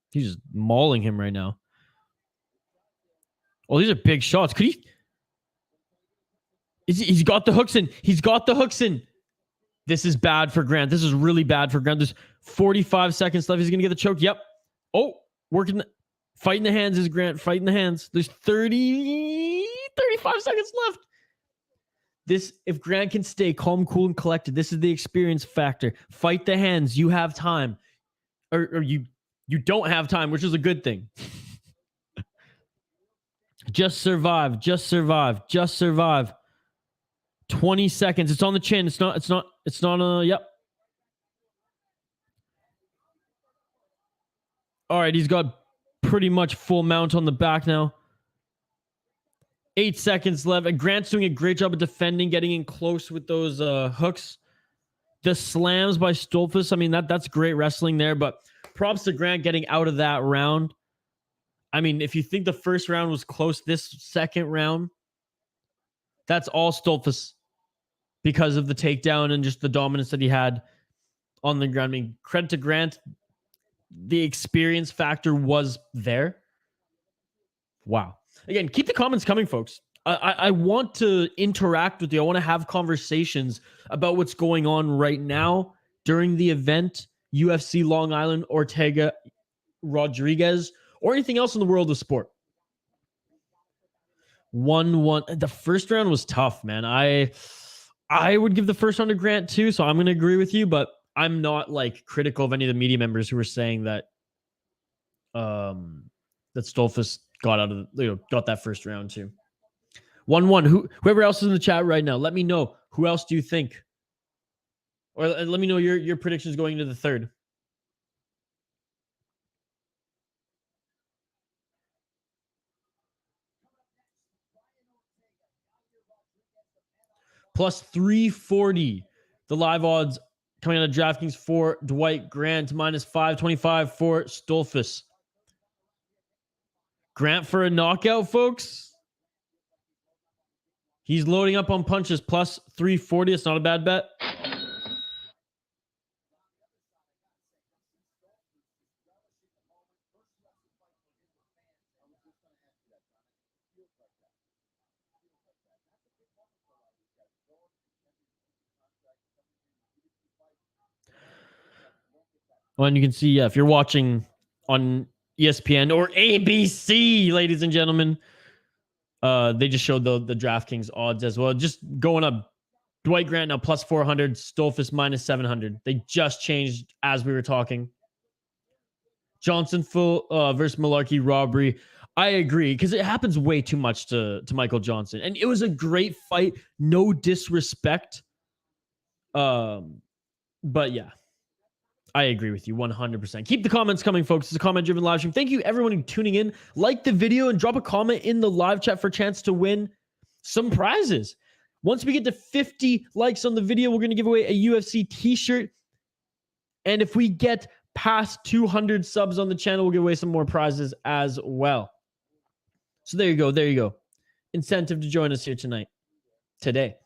he's just mauling him right now. Oh, these are big shots. Could he? He's got the hooks in. He's got the hooks in. This is bad for Grant. This is really bad for Grant. There's 45 seconds left. He's going to get the choke. Yep. Oh, fighting the hands is Grant. Fighting the hands. There's 35 seconds left. If Grant can stay calm, cool, and collected, this is the experience factor. Fight the hands. You have time. Or you don't have time, which is a good thing. Just survive. Just survive. Just survive. 20 seconds. It's on the chin. It's not yep. All right, he's got pretty much full mount on the back now. 8 seconds left. And Grant's doing a great job of defending, getting in close with those hooks. The slams by Stoltzfus. I mean, that's great wrestling there, but props to Grant getting out of that round. I mean, if you think the first round was close, this second round, that's all Stoltzfus because of the takedown and just the dominance that he had on the ground. I mean, credit to Grant. The experience factor was there. Wow. Again, keep the comments coming, folks. I want to interact with you. I want to have conversations about what's going on right now during the event, UFC Long Island, Ortega, Rodriguez, or anything else in the world of sport. 1-1. The first round was tough, man. I would give the first round to Grant too, so I'm going to agree with you, but I'm not critical of any of the media members who were saying that that Stoltzfus got got that first round too. 1-1. Whoever else is in the chat right now, let me know. Who else do you think? Or let me know your predictions going into the third. Plus 340. The live odds coming out of DraftKings for Dwight. Grant minus 525 for Stoltzfus. Grant for a knockout, folks. He's loading up on punches. Plus 340. It's not a bad bet. Well, and you can see, if you're watching on ESPN or ABC, ladies and gentlemen, they just showed the DraftKings odds as well. Just going up. Dwight Grant now plus 400, Stoltzfus minus 700. They just changed as we were talking. Johnson versus Malarkey robbery. I agree, because it happens way too much to Michael Johnson. And it was a great fight. No disrespect. But yeah. I agree with you 100%. Keep the comments coming, folks. It's a comment-driven live stream. Thank you, everyone who's tuning in. Like the video and drop a comment in the live chat for a chance to win some prizes. Once we get to 50 likes on the video, we're going to give away a UFC t-shirt. And if we get past 200 subs on the channel, we'll give away some more prizes as well. So there you go. There you go. Incentive to join us here today.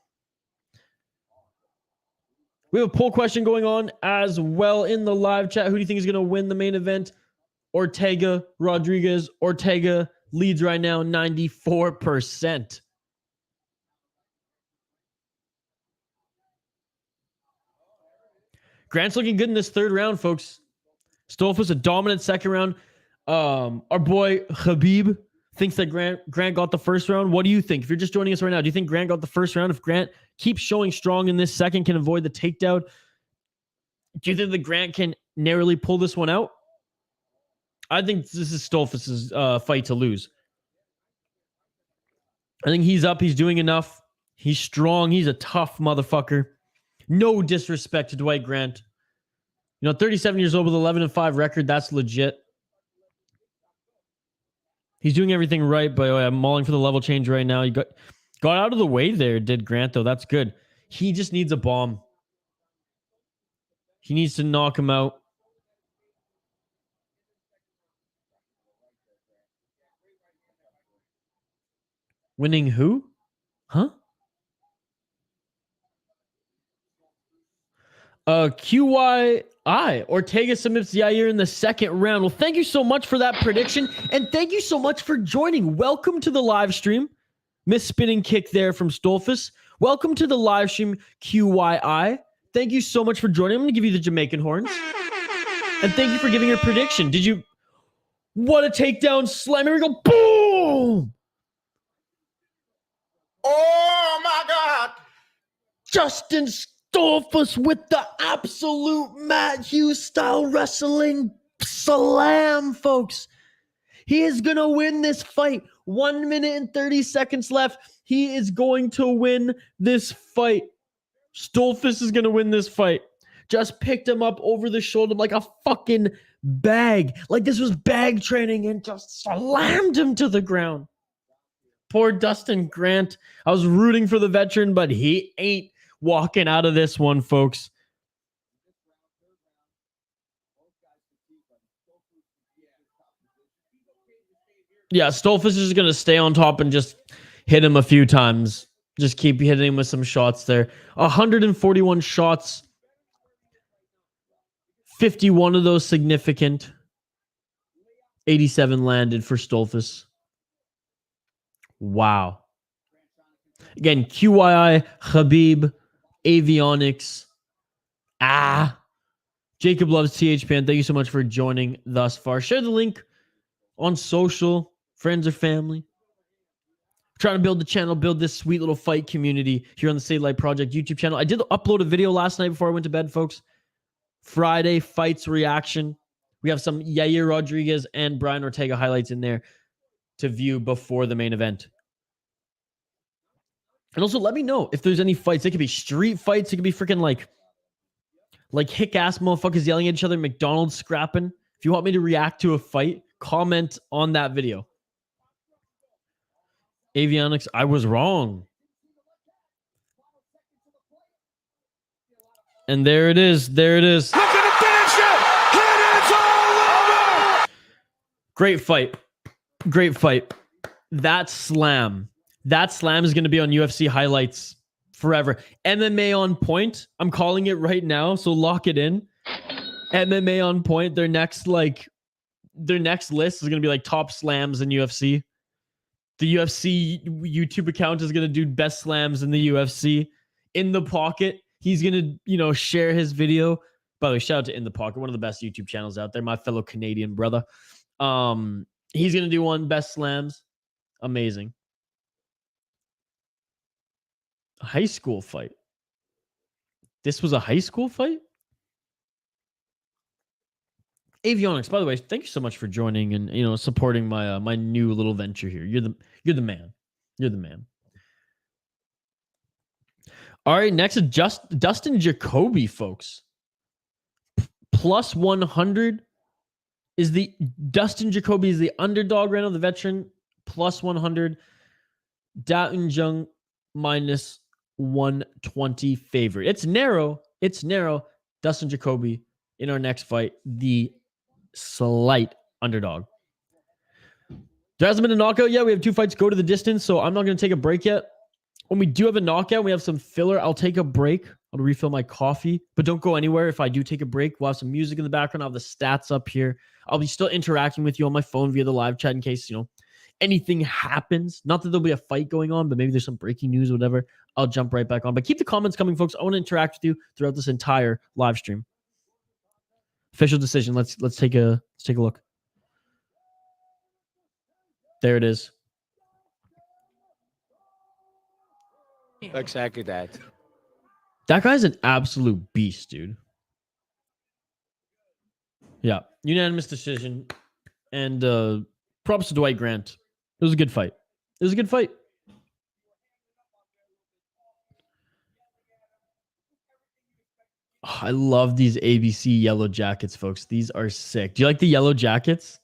We have a poll question going on as well in the live chat. Who do you think is going to win the main event? Ortega, Rodriguez. Ortega leads right now 94%. Grant's looking good in this third round, folks. Stoltzfus a dominant second round. Our boy Khabib thinks that Grant got the first round. What do you think? If you're just joining us right now, do you think Grant got the first round? If Grant keeps showing strong in this second, can avoid the takedown, do you think that Grant can narrowly pull this one out? I think this is Stoltzfus' fight to lose. I think he's up. He's doing enough. He's strong. He's a tough motherfucker. No disrespect to Dwight Grant. 37 years old with 11-5 record. That's legit. He's doing everything right, but I'm mauling for the level change right now. Got out of the way there, did Grant, though. That's good. He just needs a bomb. He needs to knock him out. Winning who? Huh? QYI. Ortega submits Yair in the second round. Well, thank you so much for that prediction. And thank you so much for joining. Welcome to the live stream. Miss spinning kick there from Stoltzfus. Welcome to the live stream, QYI. Thank you so much for joining. I'm going to give you the Jamaican horns. And thank you for giving your prediction. Did you... What a takedown slam. Here we go. Boom! Oh my God! Dustin Stoltzfus with the absolute Matt Hughes style wrestling slam, folks. He is going to win this fight. 1 minute and 30 seconds left. He is going to win this fight. Stoltzfus is going to win this fight. Just picked him up over the shoulder like a fucking bag. Like this was bag training and just slammed him to the ground. Poor Dustin Grant. I was rooting for the veteran, but he ain't walking out of this one, folks. Yeah, Stoltzfus is just going to stay on top and just hit him a few times. Just keep hitting him with some shots there. 141 shots. 51 of those significant. 87 landed for Stoltzfus. Wow. Again, QYI, Khabib, Avionics. Jacob loves THPN. Thank you so much for joining thus far. Share the link on social, friends or family. Trying to build the channel, build this sweet little fight community here on the Save Light Project YouTube channel. I did upload a video last night before I went to bed, folks. Friday fights reaction. We have some Yair Rodriguez and Brian Ortega highlights in there to view before the main event. And also let me know if there's any fights. It could be street fights. It could be freaking like hick-ass motherfuckers yelling at each other, McDonald's scrapping. If you want me to react to a fight, comment on that video. Avionics, I was wrong. And there it is. There it is. Look at the finish it! It is all over! Great fight. Great fight. That slam is going to be on UFC highlights forever. MMA on point. I'm calling it right now, so lock it in. MMA on point. Their next list is going to be like top slams in UFC. The UFC YouTube account is going to do best slams in the UFC. In the Pocket, he's going to, share his video. By the way, shout out to In the Pocket, one of the best YouTube channels out there, my fellow Canadian brother. He's going to do one best slams. Amazing. A high school fight. This was a high school fight? Avionics, by the way, thank you so much for joining and supporting my my new little venture here. You're the man. You're the man. All right, next is Dustin Jacoby, folks. Plus 100 is the Dustin Jacoby is the underdog right now, the veteran. Plus 100. Jung minus 120 favorite. It's narrow. It's narrow. Dustin Jacoby in our next fight, the slight underdog. There hasn't been a knockout yet. We have 2 fights go to the distance, so I'm not going to take a break yet. When we do have a knockout, we have some filler. I'll take a break. I'll refill my coffee, but don't go anywhere. If I do take a break, we'll have some music in the background. I'll have the stats up here. I'll be still interacting with you on my phone via the live chat in case, anything happens. Not that there'll be a fight going on, but maybe there's some breaking news or whatever. I'll jump right back on. But keep the comments coming, folks. I want to interact with you throughout this entire live stream. Official decision. Let's take a look. There it is. Exactly that. That guy's an absolute beast, dude. Yeah. Unanimous decision. And props to Dwight Grant. It was a good fight. It was a good fight. Oh, I love these ABC yellow jackets, folks. These are sick. Do you like the yellow jackets?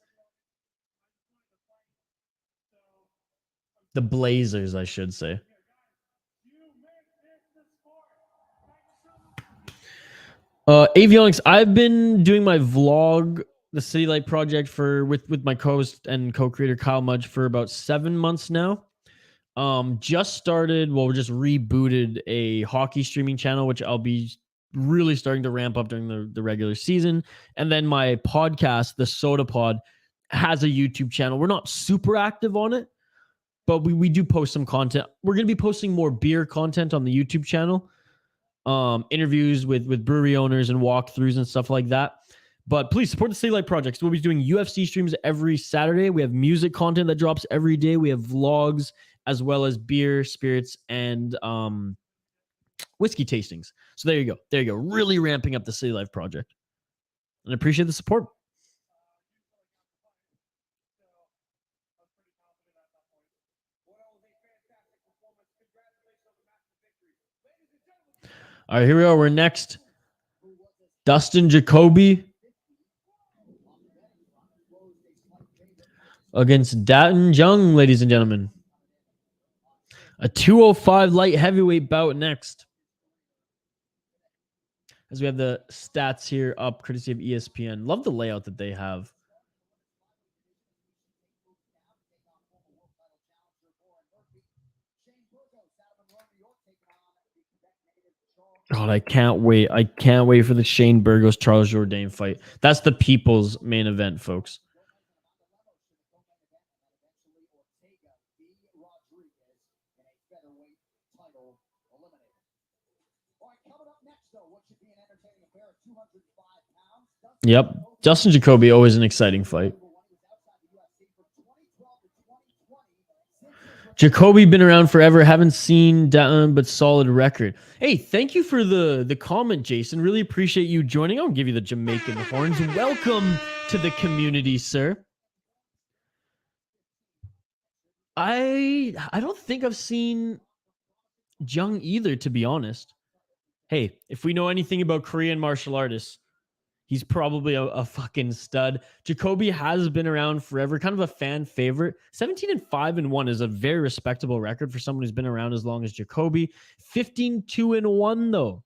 The Blazers, I should say. Avionics, I've been doing my vlog, the City Light project with my co-host and co-creator Kyle Mudge for about 7 months now. Just started, well, we just rebooted a hockey streaming channel, which I'll be really starting to ramp up during the regular season. And then my podcast, the Soda Pod, has a YouTube channel. We're not super active on it, but we do post some content. We're going to be posting more beer content on the YouTube channel. Interviews with brewery owners and walkthroughs and stuff like that. But please support the City Light projects. We'll be doing UFC streams every Saturday. We have music content that drops every day. We have vlogs as well as beer, spirits, and whiskey tastings. So there you go. There you go. Really ramping up the City Life project. And I appreciate the support. All right, here we are. We're next. Dustin Jacoby against Jung, ladies and gentlemen. A 205 light heavyweight bout next. As we have the stats here up, courtesy of ESPN. Love the layout that they have. God, I can't wait. I can't wait for the Shane Burgos Charles Jourdain fight. That's the people's main event, folks. Yep. Dustin Jacoby, always an exciting fight. Jacoby been around forever. Haven't seen Dutton, but solid record. Hey, thank you for the comment, Jason. Really appreciate you joining. I'll give you the Jamaican horns. Welcome to the community, sir. I don't think I've seen Jung either, to be honest. Hey, if we know anything about Korean martial artists, he's probably a fucking stud. Jacoby has been around forever, kind of a fan favorite. 17-5-1 is a very respectable record for someone who's been around as long as Jacoby. 15-2-1 though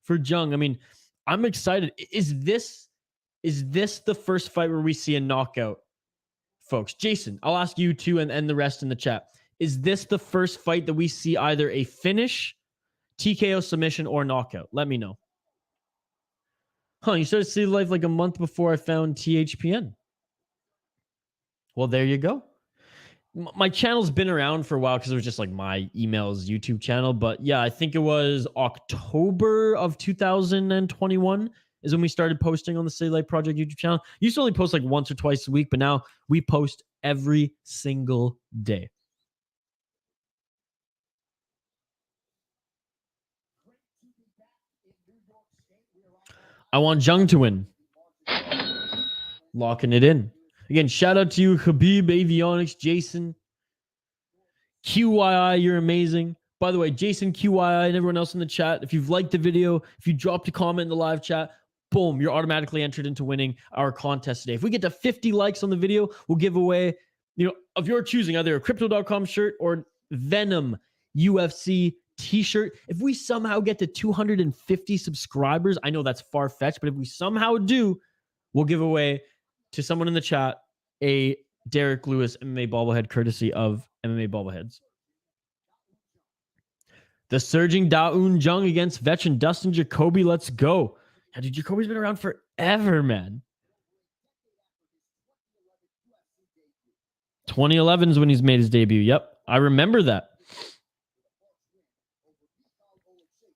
for Jung. I mean, I'm excited. Is this the first fight where we see a knockout, folks? Jason, I'll ask you too, and the rest in the chat. Is this the first fight that we see either a finish, TKO submission, or knockout? Let me know. Huh, you started City Life like a month before I found THPN. Well, there you go. My channel's been around for a while because it was just like my emails YouTube channel. But yeah, I think it was October of 2021 is when we started posting on the City Life Project YouTube channel. Used to only post like once or twice a week, but now we post every single day. I want Jung to win. Locking it in. Again, shout out to you, Habib, Avionics, Jason, QYI, you're amazing. By the way, Jason, QYI, and everyone else in the chat, if you've liked the video, if you dropped a comment in the live chat, boom, you're automatically entered into winning our contest today. If we get to 50 likes on the video, we'll give away, of your choosing, either a Crypto.com shirt or Venom UFC t-shirt. If we somehow get to 250 subscribers, I know that's far-fetched, but if we somehow do, we'll give away to someone in the chat a Derek Lewis MMA bobblehead courtesy of MMA Bobbleheads. The surging Daun Jung against veteran Dustin Jacoby. Let's go. Yeah, dude, Jacoby's been around forever, man. 2011 is when he's made his debut. Yep, I remember that.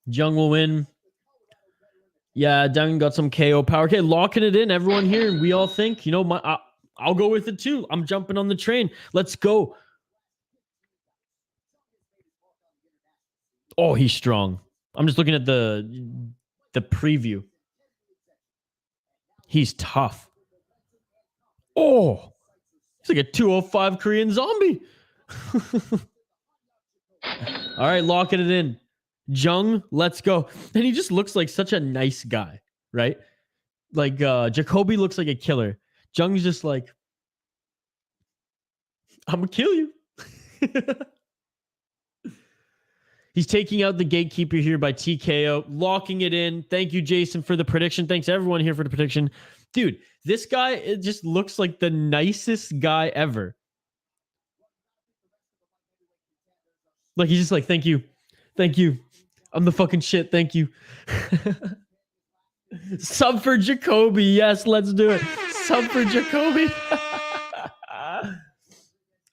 Jung will win. Yeah, Dung got some KO power. Okay, locking it in, everyone here. And we all think, I'll go with it too. I'm jumping on the train. Let's go. Oh, he's strong. I'm just looking at the preview. He's tough. Oh, he's like a 205 Korean zombie. All right, locking it in. Jung, let's go. And he just looks like such a nice guy, right? Like Jacoby looks like a killer. Jung's just like, I'm gonna kill you. He's taking out the gatekeeper here by TKO, locking it in. Thank you, Jason, for the prediction. Thanks everyone here for the prediction. Dude, this guy, it just looks like the nicest guy ever. Like, he's just like, thank you. Thank you. I'm the fucking shit. Thank you. Sub for Jacoby. Yes, let's do it. Sub for Jacoby.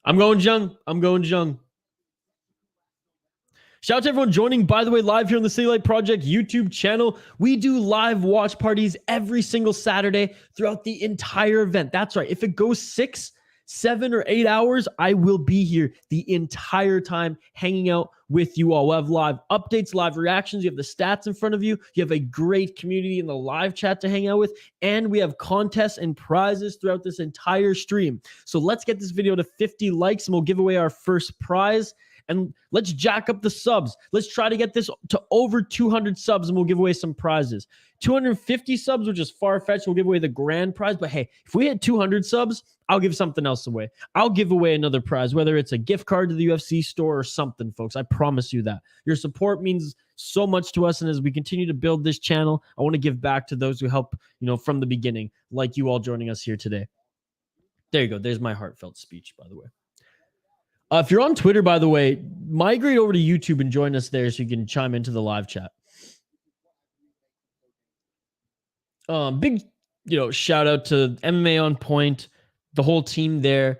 I'm going Jung. I'm going Jung. Shout out to everyone joining, by the way, live here on the City Light Project YouTube channel. We do live watch parties every single Saturday throughout the entire event. That's right. If it goes 6, 7, or 8 hours, I will be here the entire time hanging out with you all. We'll have live updates, live reactions. You have the stats in front of you. You have a great community in the live chat to hang out with. And we have contests and prizes throughout this entire stream. So let's get this video to 50 likes and we'll give away our first prize. And let's jack up the subs. Let's try to get this to over 200 subs and we'll give away some prizes. 250 subs, which is far-fetched, we'll give away the grand prize. But hey, if we hit 200 subs, I'll give something else away. I'll give away another prize, whether it's a gift card to the UFC store or something, folks. I promise you that. Your support means so much to us. And as we continue to build this channel, I want to give back to those who help, from the beginning, like you all joining us here today. There you go. There's my heartfelt speech, by the way. If you're on Twitter, by the way, migrate over to YouTube and join us there so you can chime into the live chat. Big, shout out to MMA On Point, the whole team there,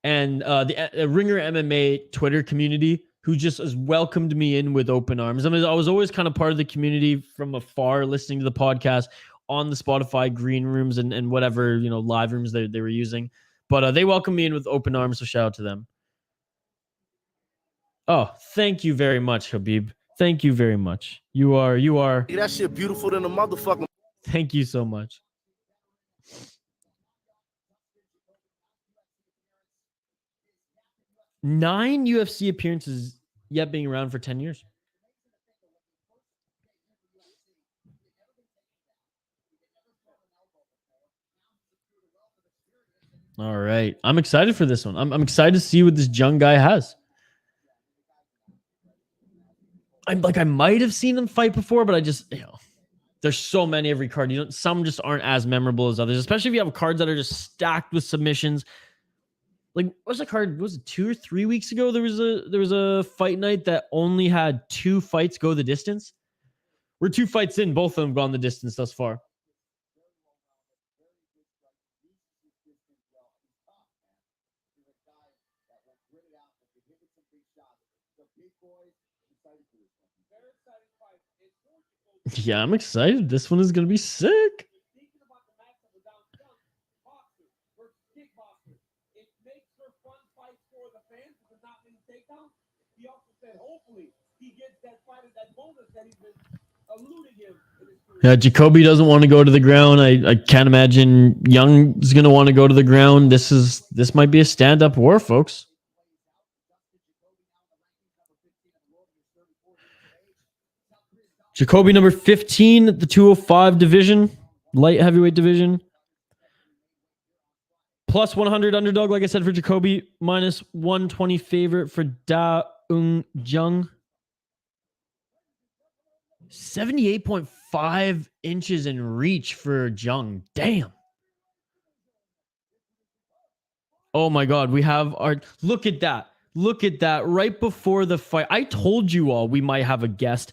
and the Ringer MMA Twitter community who just has welcomed me in with open arms. I was always kind of part of the community from afar, listening to the podcast on the Spotify green rooms and whatever, live rooms they were using. But they welcomed me in with open arms, so shout out to them. Oh, thank you very much, Habib. Thank you very much. You are. That shit beautiful than a motherfucker. Thank you so much. Nine UFC appearances, yet being around for 10 years. All right. I'm excited for this one. I'm excited to see what this Jung guy has. I might have seen him fight before, but I just, there's so many every card. Some just aren't as memorable as others, especially if you have cards that are just stacked with submissions. Like, what's the card? Was it 2 or 3 weeks ago? There was a fight night that only had 2 fights go the distance. We're 2 fights in, both of them gone the distance thus far. Yeah, I'm excited. This one is going to be sick. Yeah, Jacoby doesn't want to go to the ground. I can't imagine Jung's going to want to go to the ground. This might be a stand-up war, folks. Jacoby number 15, the 205 division, light heavyweight division. Plus 100 underdog, like I said, for Jacoby. Minus 120 favorite for Jung. 78.5 inches in reach for Jung. Damn. Oh my God. We have our... Look at that. Look at that right before the fight. I told you all we might have a guest.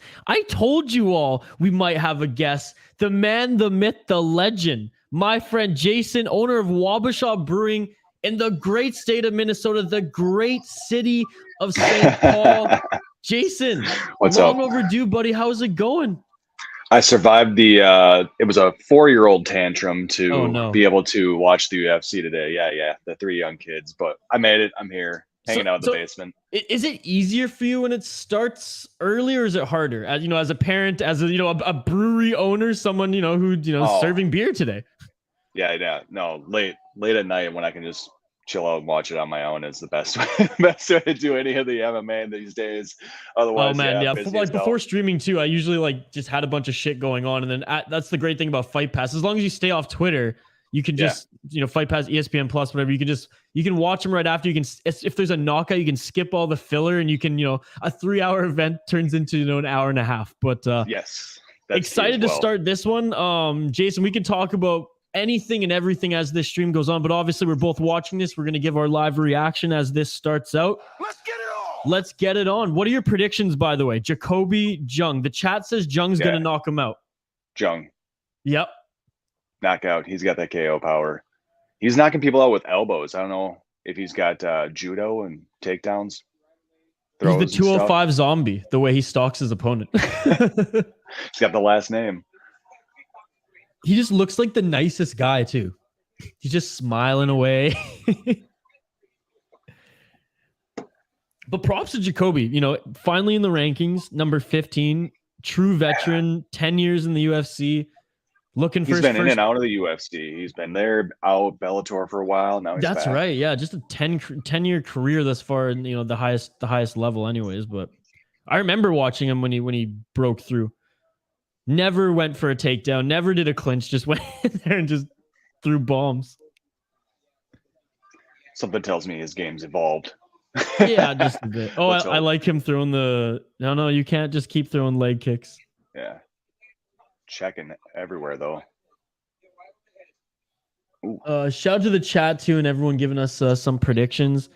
The man, the myth, the legend. My friend Jason, owner of Wabasha Brewing in the great state of Minnesota, the great city of St. Paul. Jason, what's up? Long overdue, buddy. How's it going? I survived it was a 4-year-old tantrum to be able to watch the UFC today. Yeah. The 3 young kids, but I made it. I'm here. Hanging out in the basement. Is it easier for you when it starts early, or is it harder? As a parent, as a brewery owner, someone who serving beer today. Yeah. No, late at night when I can just chill out and watch it on my own is the best way to do any of the MMA these days. Otherwise, before streaming too, I usually just had a bunch of shit going on, and then that's the great thing about Fight Pass. As long as you stay off Twitter, You can just, Fight Pass, ESPN Plus, whatever. You can watch them right after. You can, if there's a knockout, you can skip all the filler, and you can, a 3-hour event turns into, an hour and a half. But yes, excited to start this one. Jason, we can talk about anything and everything as this stream goes on, but obviously we're both watching this. We're going to give our live reaction as this starts out. Let's get it on. What are your predictions, by the way? Jacoby, Jung. The chat says Jung's going to knock him out. Jung. Yep. Knockout. He's got that KO power. He's knocking people out with elbows. I don't know if he's got judo and takedowns. He's the 205 zombie, the way he stalks his opponent. He's got the last name. He just looks like the nicest guy, too. He's just smiling away. But props to Jacoby. Finally in the rankings, number 15, true veteran, 10 years in the UFC. Looking for He's been in and out of the UFC. He's been there, out Bellator for a while. Now he's That's back. right. Yeah, just a 10-year career thus far, and the highest level, anyways. But I remember watching him when he broke through. Never went for a takedown. Never did a clinch. Just went in there and just threw bombs. Something tells me his game's evolved. Yeah, just a bit. Oh, I like him throwing the. No, you can't just keep throwing leg kicks. Yeah. Checking everywhere though. Shout out to the chat too, and everyone giving us some predictions.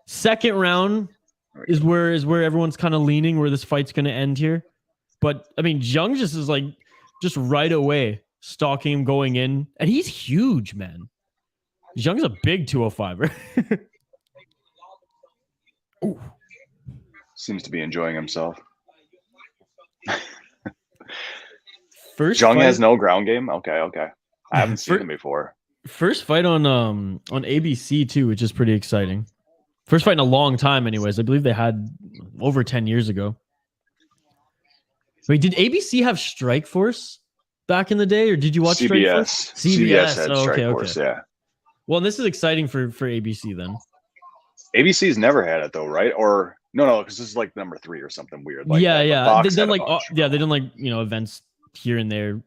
Second round is where everyone's kind of leaning where this fight's going to end here. But I mean, Jung just is just right away stalking him going in, and he's huge, man. Jung's a big 205er. Seems to be enjoying himself. Jung has no ground game. Okay. I haven't seen him before. First fight on ABC too, which is pretty exciting. First fight in a long time, anyways. I believe they had over 10 years ago. Wait, did ABC have Strikeforce back in the day, or did you watch CBS? CBS had Strikeforce, yeah. Well, this is exciting for ABC then. ABC's never had it though, right? Or no, because this is like number 3 or something weird. Like yeah. They done they done events here and there,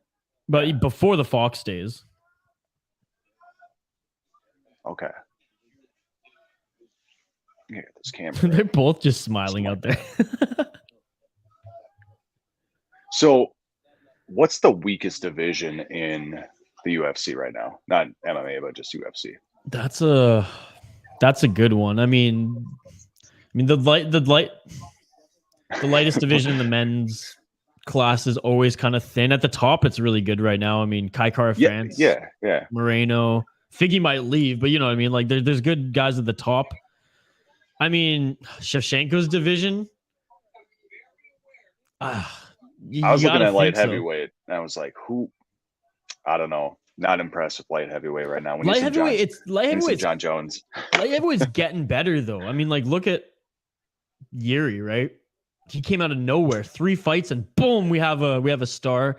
but before the Fox days. Okay. Yeah, this camera. They're both just smiling out there. So, what's the weakest division in the UFC right now? Not MMA, but just UFC. That's a good one. I mean, the lightest division in the men's class is always kind of thin. At the top, it's really good right now. I mean, Kai France, yeah, Moreno, Figgy might leave, but you know what I mean. Like there's good guys at the top. I mean, Shevchenko's division. I was looking at light heavyweight, and I was like, who? I don't know. Not impressed with light heavyweight right now. Light heavyweight, John Jones. Light heavyweight's getting better though. I mean, look at Yair, right? He came out of nowhere, 3 fights, and boom, we have a star.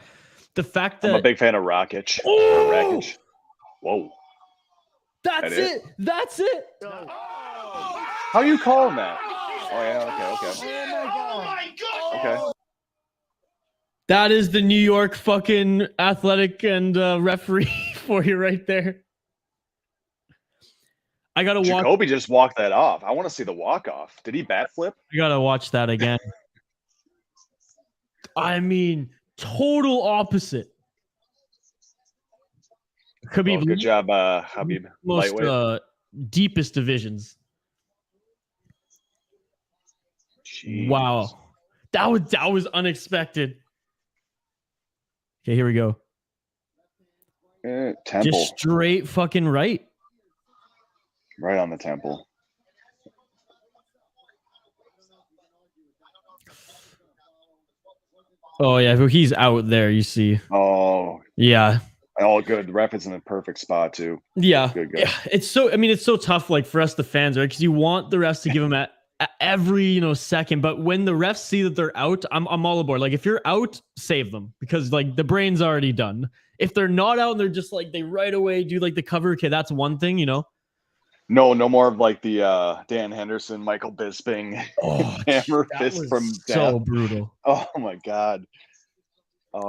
The fact that I'm a big fan of Rakic. Rakic. Whoa. That's it. That's it. How you calling that? Oh yeah. Okay. Oh my God. Okay. That is the New York fucking athletic and referee for you right there. I gotta watch. Jacoby just walked that off. I want to see the walk off. Did he bat flip? I gotta watch that again. I mean, total opposite. Khabib, good job, Khabib. Most deepest divisions. Jeez. Wow, that was unexpected. Okay, here we go. Temple. Just straight fucking right. Right on the temple. Oh yeah, he's out there. You see. Oh yeah. Oh, good. The ref is in the perfect spot too. Yeah. Good. Yeah. It's so tough, like for us the fans, right? Because you want the refs to give them at every second, but when the refs see that they're out, I'm all aboard. Like if you're out, save them because like the brain's already done. If they're not out and they're just like they right away do like the cover, okay, that's one thing, No more of like the Dan Henderson, Michael Bisping hammer fist from so death. brutal. Oh my God. I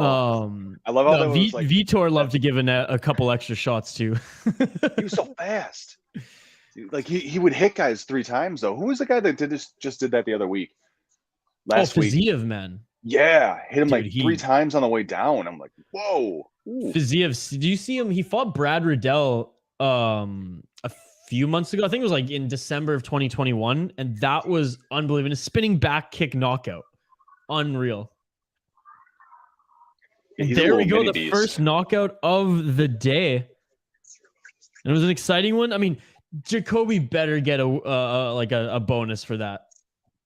love how no, that was like Vitor loved to give in a couple extra shots too. he was so fast. Like he would hit guys 3 times though. Who was the guy that just did that the other week? Last week. Fiziev, man. Yeah, hit him Dude, like 3 times on the way down. I'm like, whoa. Fiziev, do you see him? He fought Brad Riddell a few months ago. I think it was like in December of 2021, and that was unbelievable. A spinning back kick knockout. Unreal. And there we go, the first knockout of the day. And it was an exciting one. I mean, Jacoby better get a bonus for that.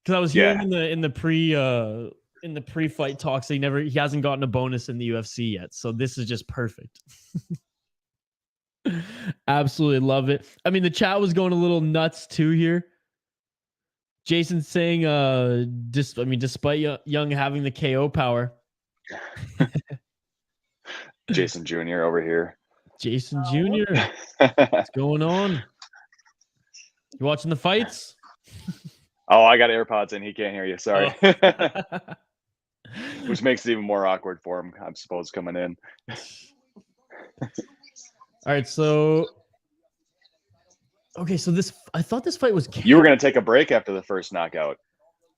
Because I was hearing in the pre-fight talks, he hasn't gotten a bonus in the UFC yet. So this is just perfect. Absolutely love it. I mean, the chat was going a little nuts too here. Jason saying, despite Jung having the KO power. Jason Jr. over here. Jason Jr. What's going on? You watching the fights? Oh, I got AirPods in. He can't hear you. Sorry. Which makes it even more awkward for him, I suppose, coming in. All right, so I thought this fight was You were going to take a break after the first knockout.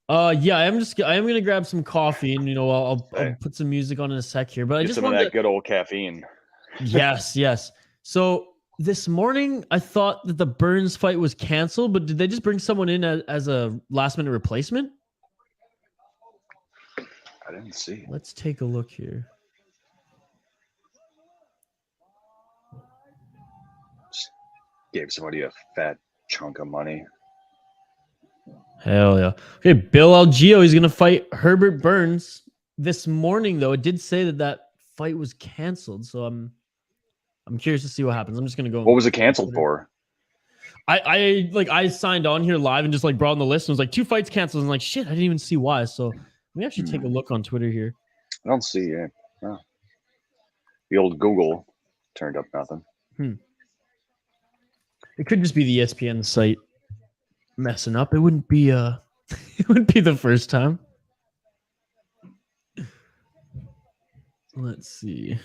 Yeah, I am going to grab some coffee and I'll put some music on in a sec here, but I just some of that good old caffeine. Yes. So this morning I thought that the Burns fight was canceled, but did they just bring someone in as a last minute replacement? I didn't see. Let's take a look here. Just gave somebody a fat chunk of money. Hell yeah. Okay, Bill Algeo, he's going to fight Herbert Burns this morning, though. It did say that fight was canceled, so I'm curious to see what happens. I'm just going to go. What was it canceled for? I signed on here live and just brought on the list and was like 2 fights canceled. And shit, I didn't even see why. So let me actually take a look on Twitter here. I don't see it. Oh. The old Google turned up nothing. It could just be the ESPN site messing up. It wouldn't be it wouldn't be the first time. Let's see.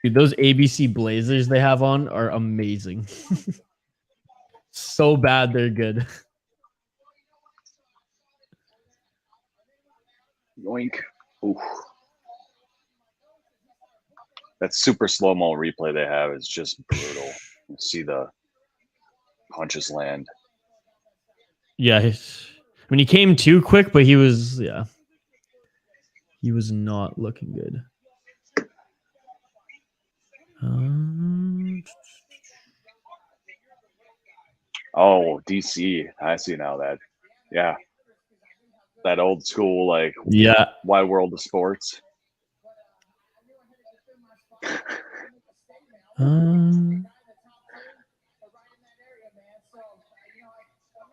Dude, those ABC Blazers they have on are amazing. So bad they're good. Yoink. Ooh. That super slow-mo replay they have is just brutal. You see the punches land. Yeah. I mean, he came too quick, but he was not looking good. Oh, DC. I see now that. Yeah. That old school, wide world of sports.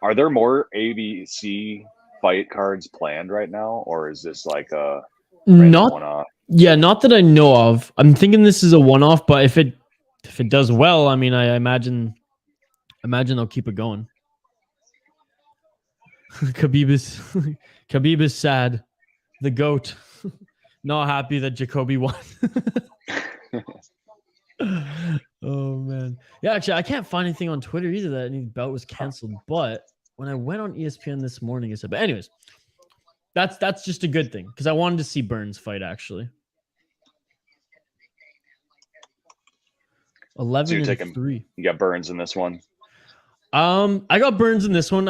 Are there more ABC fight cards planned right now, or is this like a one-off? Yeah, not that I know of. I'm thinking this is a one-off, but if it does well, I mean, I imagine they'll keep it going. Khabib is sad. The GOAT. Not happy that Jacoby won. Oh man. Yeah, actually I can't find anything on Twitter either that any bout was canceled, but when I went on ESPN this morning it said, but anyways, that's just a good thing because I wanted to see Burns fight actually. 11-3. You got Burns in this one. I got Burns in this one.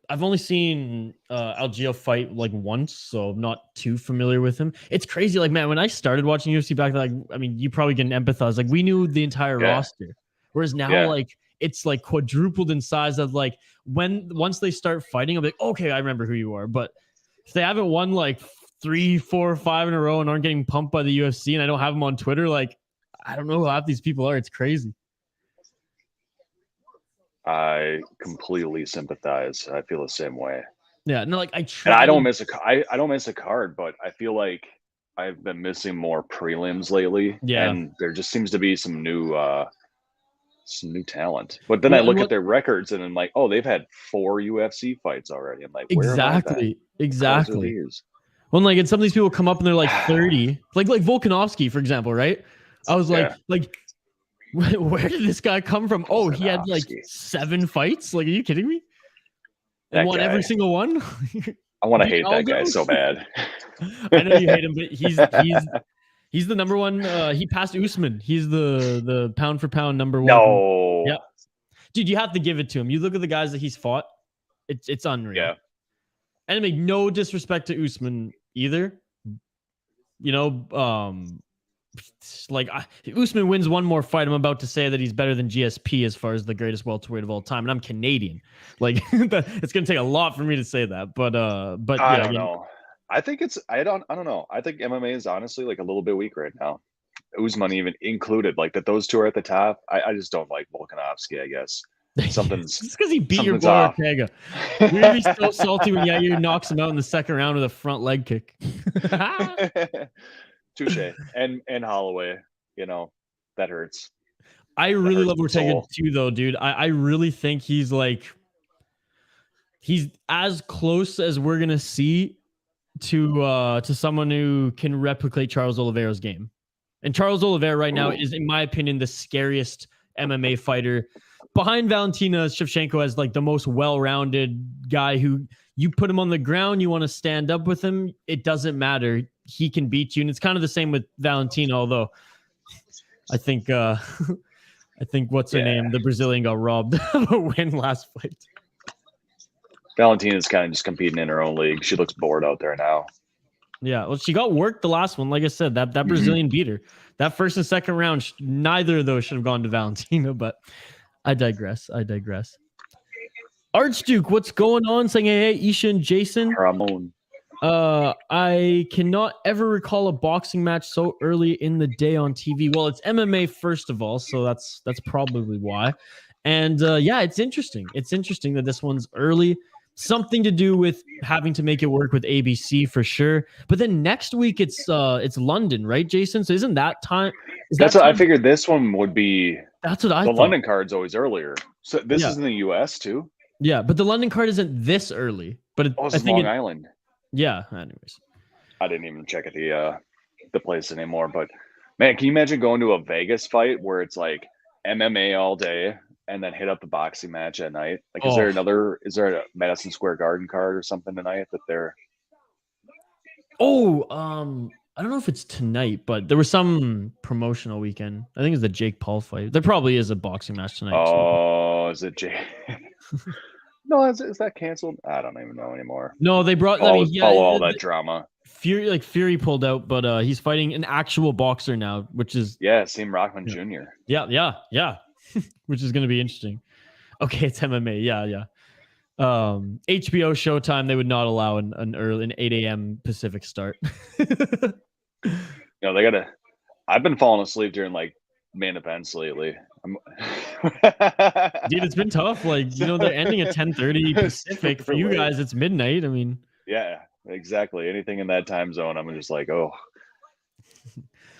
I've only seen Algeo fight once, so I'm not too familiar with him. It's crazy, man, when I started watching UFC back then, I mean, you probably can empathize. We knew the entire roster. Whereas now, it's quadrupled in size of once they start fighting, I'm like, okay, I remember who you are. But if they haven't won 3, 4, 5 in a row and aren't getting pumped by the UFC and I don't have them on Twitter, I don't know who half these people are. It's crazy. I completely sympathize. I feel the same way. Yeah, no, I try. And I don't miss a card, but I feel like I've been missing more prelims lately. Yeah, and there just seems to be some new talent. But then I look at their records and I'm like, oh, they've had 4 UFC fights already. I'm like, exactly. When like some of these people come up and they're like 30, like Volkanovski, for example, right? I was like, where did this guy come from? Oh, he had like 7 fights. Like, are you kidding me? And won every single one. I want to hate that guy so bad. I know you hate him, but he's the number one. He passed Usman. He's the pound for pound number 1. No. Yeah. Dude, you have to give it to him. You look at the guys that he's fought. It's unreal. Yeah. And I make no disrespect to Usman either. You know, like Usman wins one more fight, I'm about to say that he's better than GSP as far as the greatest welterweight of all time, and I'm Canadian. Like, it's gonna take a lot for me to say that, but I don't know. I think I don't know. I think MMA is honestly like a little bit weak right now. Usman even included, like that those two are at the top. I just don't like Volkanovski, I guess. Something's just because he beat your boy Ortega. You're gonna be so salty when Yair knocks him out in the second round with a front leg kick. Touche. And Holloway, you know, that hurts. I really love Ortega too, though, dude. I really think he's as close as we're gonna see to someone who can replicate Charles Oliveira's game. And Charles Oliveira right now is, in my opinion, the scariest MMA fighter. Behind Valentina Shevchenko as like the most well-rounded guy who you put him on the ground, you want to stand up with him, it doesn't matter. He can beat you. And it's kind of the same with Valentina, although I think what's her name? The Brazilian got robbed of a win last fight. Valentina's kind of just competing in her own league. She looks bored out there now. Yeah, well, she got worked the last one. Like I said, that Brazilian beat her. That first and second round, neither of those should have gone to Valentina, but I digress. Archduke, what's going on? Saying, hey, Isha and Jason. Ramon. I cannot ever recall a boxing match so early in the day on TV. Well, it's MMA first of all, so that's probably why. And yeah, it's interesting. It's interesting that this one's early. Something to do with having to make it work with ABC for sure. But then next week it's London, right, Jason? So isn't that time? That's what I figured. This one would be. That's what I thought. The London card's always earlier. So this is in the US too. Yeah, but the London card isn't this early. But I think Long Island. Yeah. Anyways, I didn't even check at the place anymore. But man, can you imagine going to a Vegas fight where it's like MMA all day and then hit up the boxing match at night? Like, is there a Madison Square Garden card or something tonight that they're? I don't know if it's tonight, but there was some promotional weekend. I think it's the Jake Paul fight. There probably is a boxing match tonight. Oh, is it Jake? No, is that canceled? I don't even know anymore. No, they brought. Follow all that drama. Fury pulled out, but he's fighting an actual boxer now, which is Sam Rockman Jr. Yeah, which is going to be interesting. Okay, it's MMA. Yeah. HBO Showtime, they would not allow an 8 a.m. Pacific start. No, they gotta. I've been falling asleep during like main events lately. Dude, it's been tough. Like, they're ending at 10:30 Pacific. For you guys, it's midnight. I mean, yeah, exactly. Anything in that time zone, I'm just like, oh,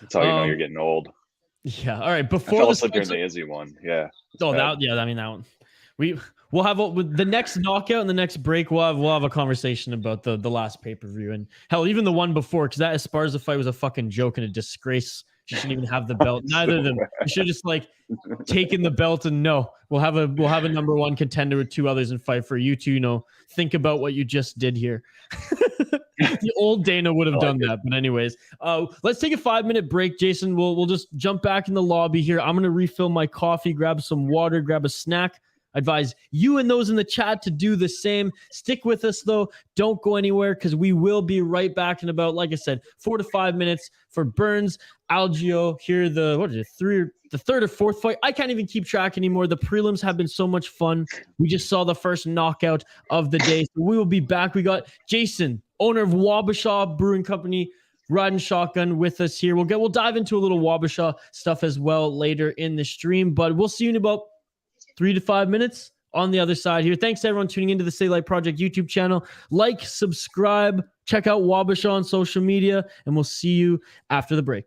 that's how you know you're getting old. Yeah. All right. Before I fell asleep during the Izzy one. Yeah. That one. We'll have the next knockout and the next break. We'll have a conversation about the last pay-per-view, and hell, even the one before, because that Esparza fight was a fucking joke and a disgrace. She shouldn't even have the belt. Neither of them. You should have just like taken the belt and no, we'll have a number one contender with 2 others and fight for you to think about what you just did here. The old Dana would have done that, but anyways, let's take a 5-minute break, Jason. We'll just jump back in the lobby here. I'm gonna refill my coffee, grab some water, grab a snack. I advise you and those in the chat to do the same. Stick with us, though. Don't go anywhere because we will be right back in about, like I said, 4 to 5 minutes for Burns, Algeo. Here, the third or fourth fight. I can't even keep track anymore. The prelims have been so much fun. We just saw the first knockout of the day. So we will be back. We got Jason, owner of Wabasha Brewing Company, riding shotgun with us here. We'll dive into a little Wabasha stuff as well later in the stream, but we'll see you in about 3 to 5 minutes on the other side here. Thanks to everyone tuning into the Stay Light Project YouTube channel. Like, subscribe, check out Wabasha on social media, and we'll see you after the break.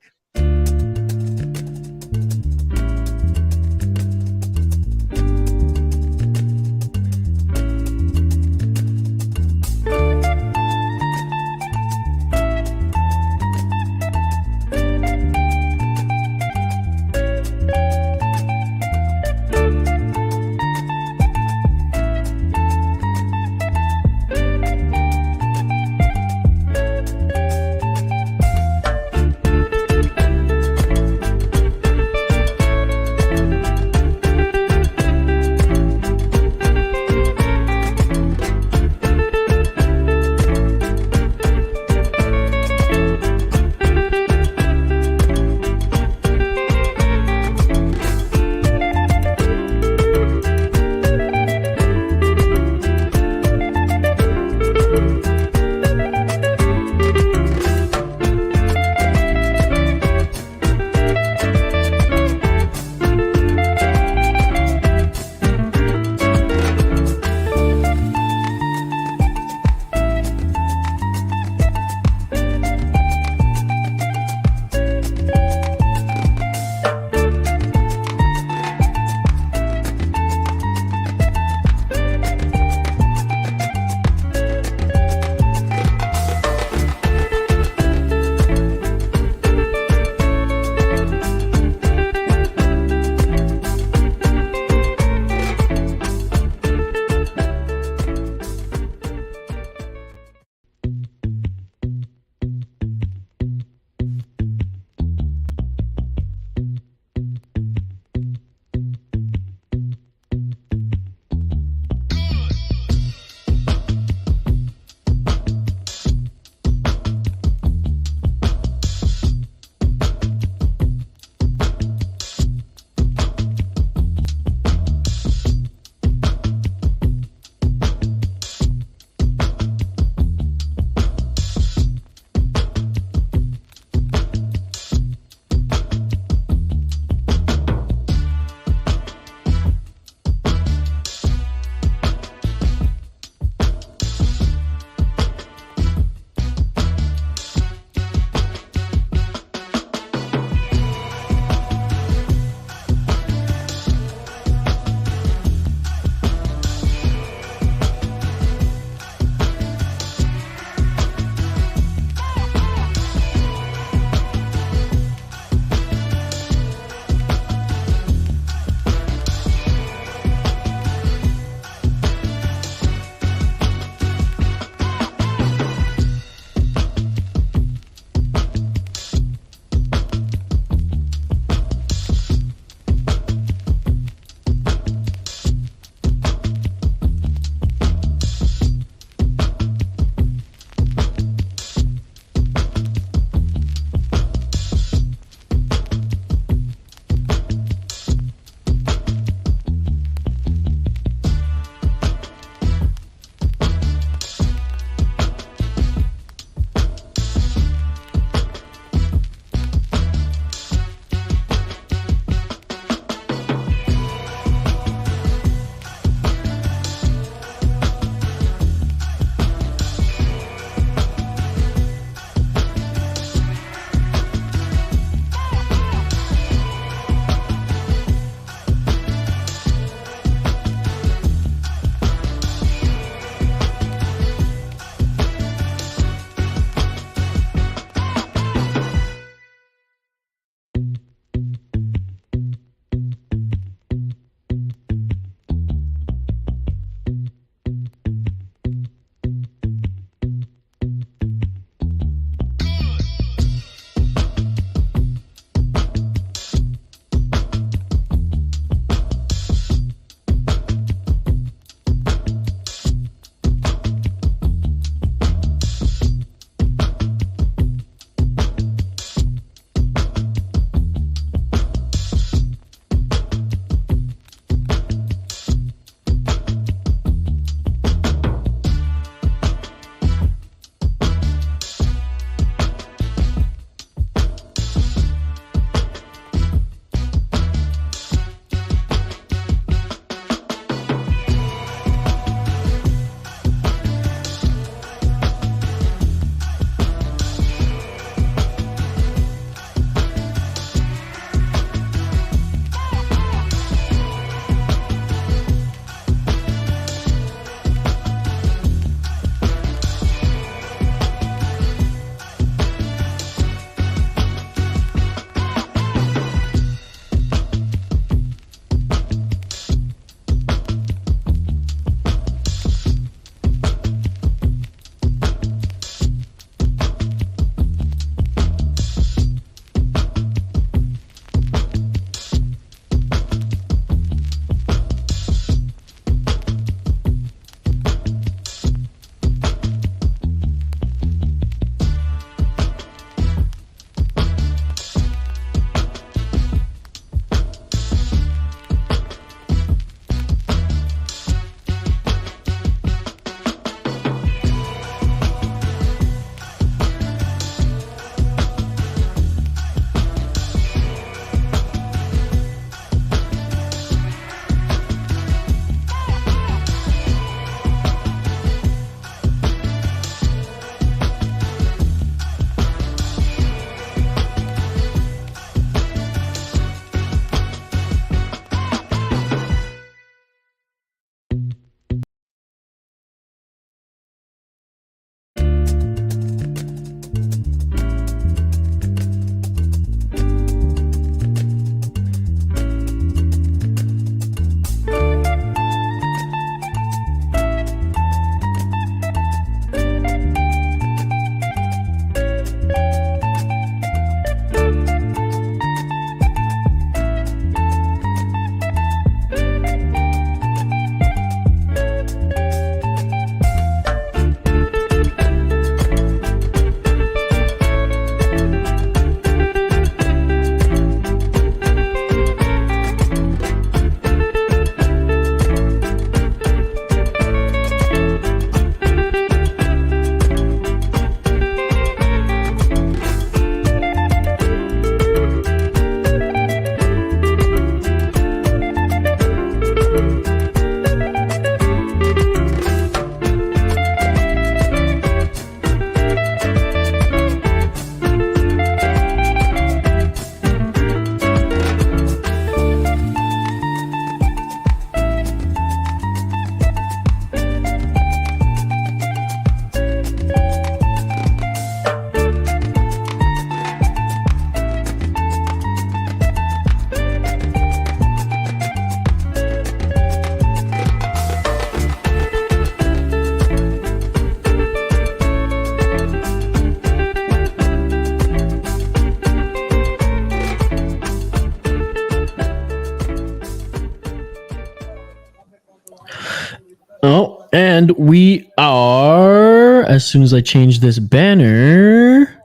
as soon as I change this banner.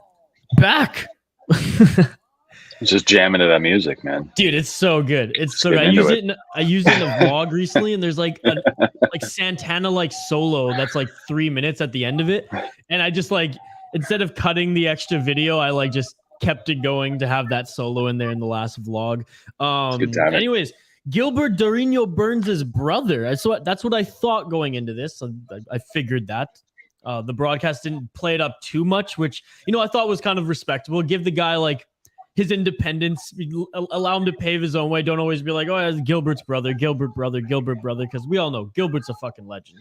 Back. Just jamming to that music, man. Dude, it's so good. It's so good. getting into I used it in a vlog recently, and there's like a Santana like solo that's like 3 minutes at the end of it. And I just like, instead of cutting the extra video, I like just kept it going to have that solo in there in the last vlog. Anyways, Gilbert Dorino Burns' brother. That's what I thought going into this. I figured that. The broadcast didn't play it up too much, which, I thought was kind of respectable. Give the guy like his independence, allow him to pave his own way. Don't always be like, oh, it's Gilbert's brother, Gilbert brother, because we all know Gilbert's a fucking legend.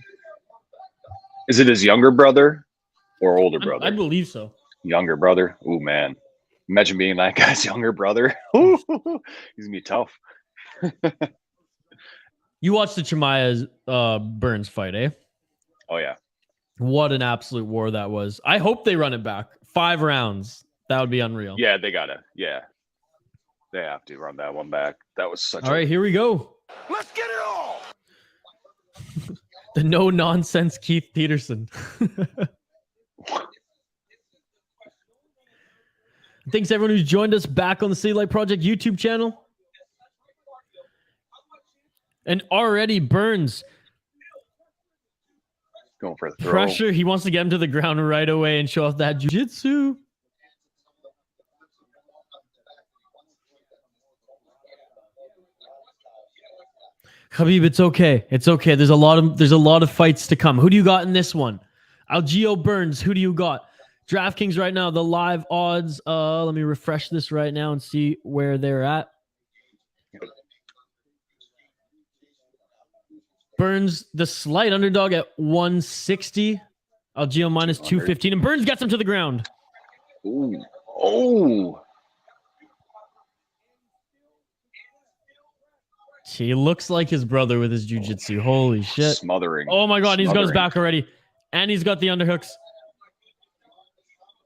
Is it his younger brother or older brother? I believe so. Younger brother? Ooh, man. Imagine being that guy's younger brother. He's going to be tough. You watched the Chimaev Burns fight, eh? Oh, yeah. What an absolute war that was. I hope they run it back. 5 rounds. That would be unreal. Yeah, they got to. Yeah. They have to run that one back. That was such All right, here we go. Let's get it all. The no-nonsense Keith Peterson. Thanks, everyone who's joined us back on the City Light Project YouTube channel. And already Burns going for a throw. Pressure. He wants to get him to the ground right away and show off that jiu-jitsu. Khabib, it's okay. It's okay. There's a lot of fights to come. Who do you got in this one? Algeo Burns. Who do you got? DraftKings right now, the live odds. Let me refresh this right now and see where they're at. Burns, the slight underdog at 160. Algeo minus 215. And Burns gets him to the ground. Ooh. Oh. He looks like his brother with his jiu-jitsu. Holy shit. Smothering. Oh my God. He's got his back already. And he's got the underhooks.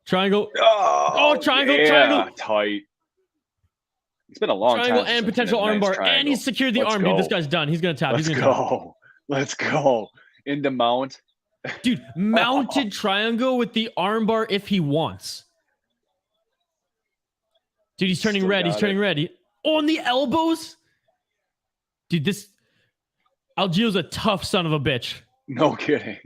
Triangle. Oh, triangle. Yeah, Triangle. Tight. It's been a long Triangle time. And potential armbar. Nice and he's secured the arm. Dude, this guy's done. He's going to tap. Let's go. Let's go. Into mount. Dude, mounted triangle with the armbar if he wants. Dude, he's turning red. He's turning red. On the elbows. Dude, this Algeo's a tough son of a bitch. No kidding.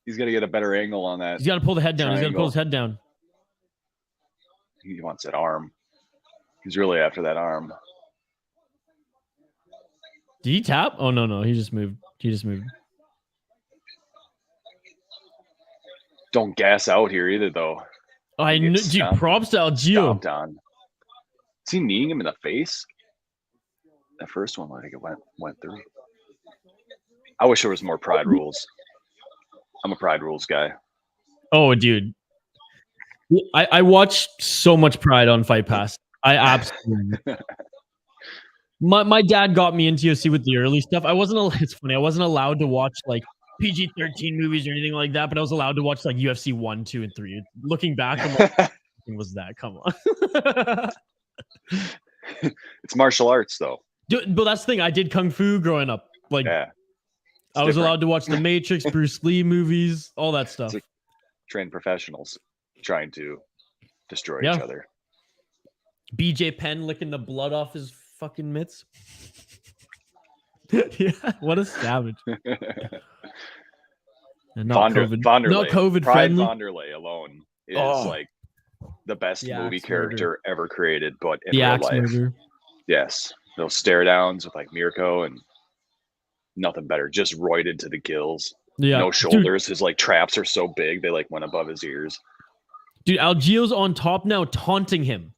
He's got to get a better angle on that. He's got to pull the head down. He's got to pull his head down. He wants that arm. He's really after that arm. Did he tap? Oh, no. He just moved. Don't gas out here either, though. I know. Dude, props to Algeo. Is he kneeing him in the face? That first one, I think it went through. I wish there was more Pride rules. I'm a Pride rules guy. Oh, dude. I watch so much Pride on Fight Pass. I absolutely. My dad got me into UFC with the early stuff. It's funny. I wasn't allowed to watch like PG-13 movies or anything like that, but I was allowed to watch like UFC 1, 2, and 3. Looking back, I'm like, what was that? Come on. It's martial arts, though. Dude, but that's the thing. I did Kung Fu growing up. Like, yeah, I was allowed to watch The Matrix, Bruce Lee movies, all that stuff. Like trained professionals trying to destroy each other. BJ Penn licking the blood off his fucking mitts. Yeah, what a savage. And not COVID. Not COVID Pride friendly. Vanderlei alone is like the best movie character ever created, but in real life. Murder. Yes. Those stare downs with like Mirko and nothing better. Just roided to the gills. Yeah. No shoulders. Dude. His like traps are so big they like went above his ears. Dude, Algeo's on top now, taunting him.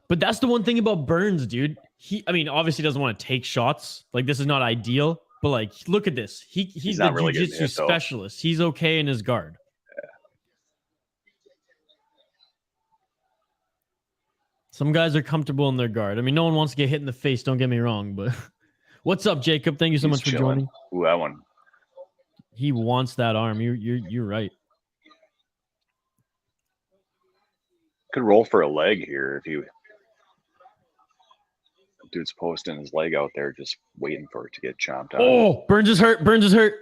But that's the one thing about Burns, dude. He obviously doesn't want to take shots. Like, this is not ideal. But like, look at this. He's the really jiu-jitsu specialist. He's okay in his guard. Some guys are comfortable in their guard. I mean, no one wants to get hit in the face. Don't get me wrong, but what's up, Jacob? Thank you so much for joining. Ooh, that one. He wants that arm. You're right. Could roll for a leg here if you dude's posting his leg out there, just waiting for it to get chomped on. Oh, Burns is hurt. Burns is hurt.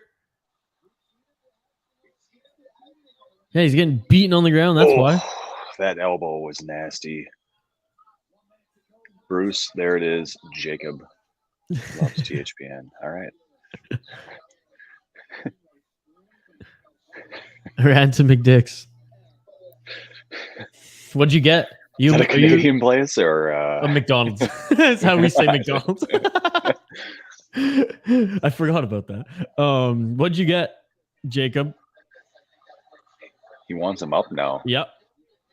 Yeah, he's getting beaten on the ground. That's why. That elbow was nasty. Bruce, there it is. Jacob loves THPN. All right. Ran to McDick's. What'd you get? Is that a Canadian place or a McDonald's? That's how we say McDonald's. I forgot about that. What'd you get, Jacob? He wants him up now. Yep.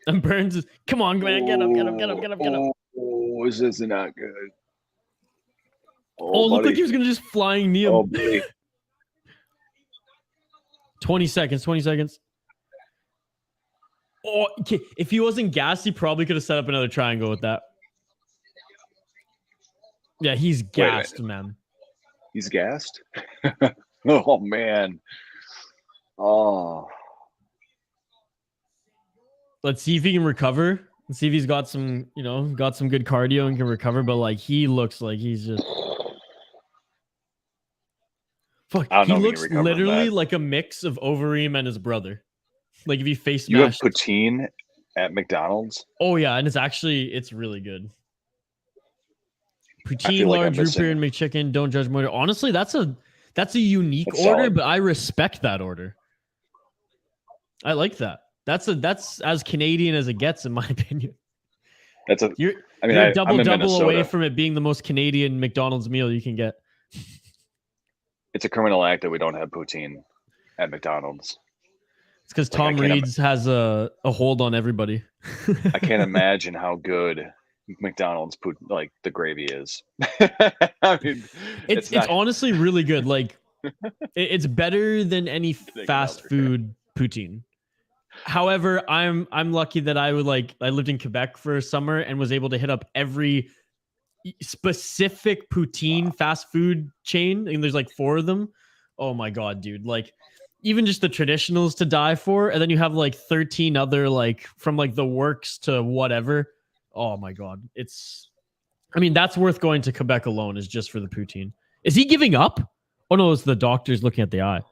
And Burns is, come on, man, get up, get up, get up, get up, get up. Oh, this is not good. Oh, looked like he was gonna just flying knee him. Oh, buddy. 20 seconds, 20 seconds. Oh, okay. If he wasn't gassed, he probably could have set up another triangle with that. Yeah, he's gassed, man. He's gassed? Oh, man. Oh. Let's see if he can recover. Let's see if he's got some, got some good cardio and can recover. But like, he looks like he's just. Fuck, he looks literally like a mix of Overeem and his brother. Like if he face smashed. You have poutine at McDonald's? Oh yeah, and it's really good. Poutine, large root beer, and McChicken. Don't judge my order. Honestly, that's a unique order, solid. But I respect that order. I like that. That's as Canadian as it gets, in my opinion. You're double away from it being the most Canadian McDonald's meal you can get. It's a criminal act that we don't have poutine at McDonald's. It's because Tom Reed's has a hold on everybody. I can't imagine how good McDonald's the gravy is. I mean, it's honestly really good. Like, it's better than any fast food poutine. However, I'm lucky that I lived in Quebec for a summer and was able to hit up every specific poutine fast food chain, and there's like 4 of them. Oh my god, dude! Like, even just the traditionals to die for, and then you have like 13 other, like from like the works to whatever. Oh my god, that's worth going to Quebec alone, is just for the poutine. Is he giving up? Oh no, it's the doctor's looking at the eye.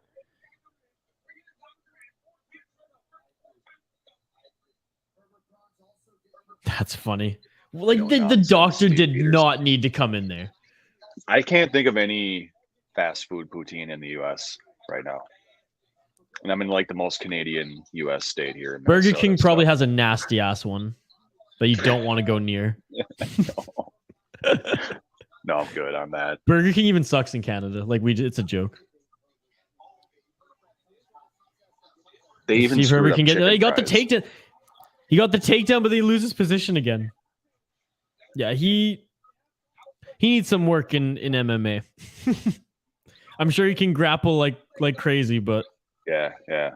That's funny. Like the doctor did not need to come in there. I can't think of any fast food poutine in the U.S. right now. And I'm in like the most Canadian U.S. state here. Burger King probably has a nasty ass one that you don't want to go near. No, I'm good on that. Burger King even sucks in Canada. Like it's a joke. They even Herbert can get. He got the takedown. He got the takedown, but he loses position again. Yeah, he needs some work in MMA. I'm sure he can grapple like crazy, but yeah.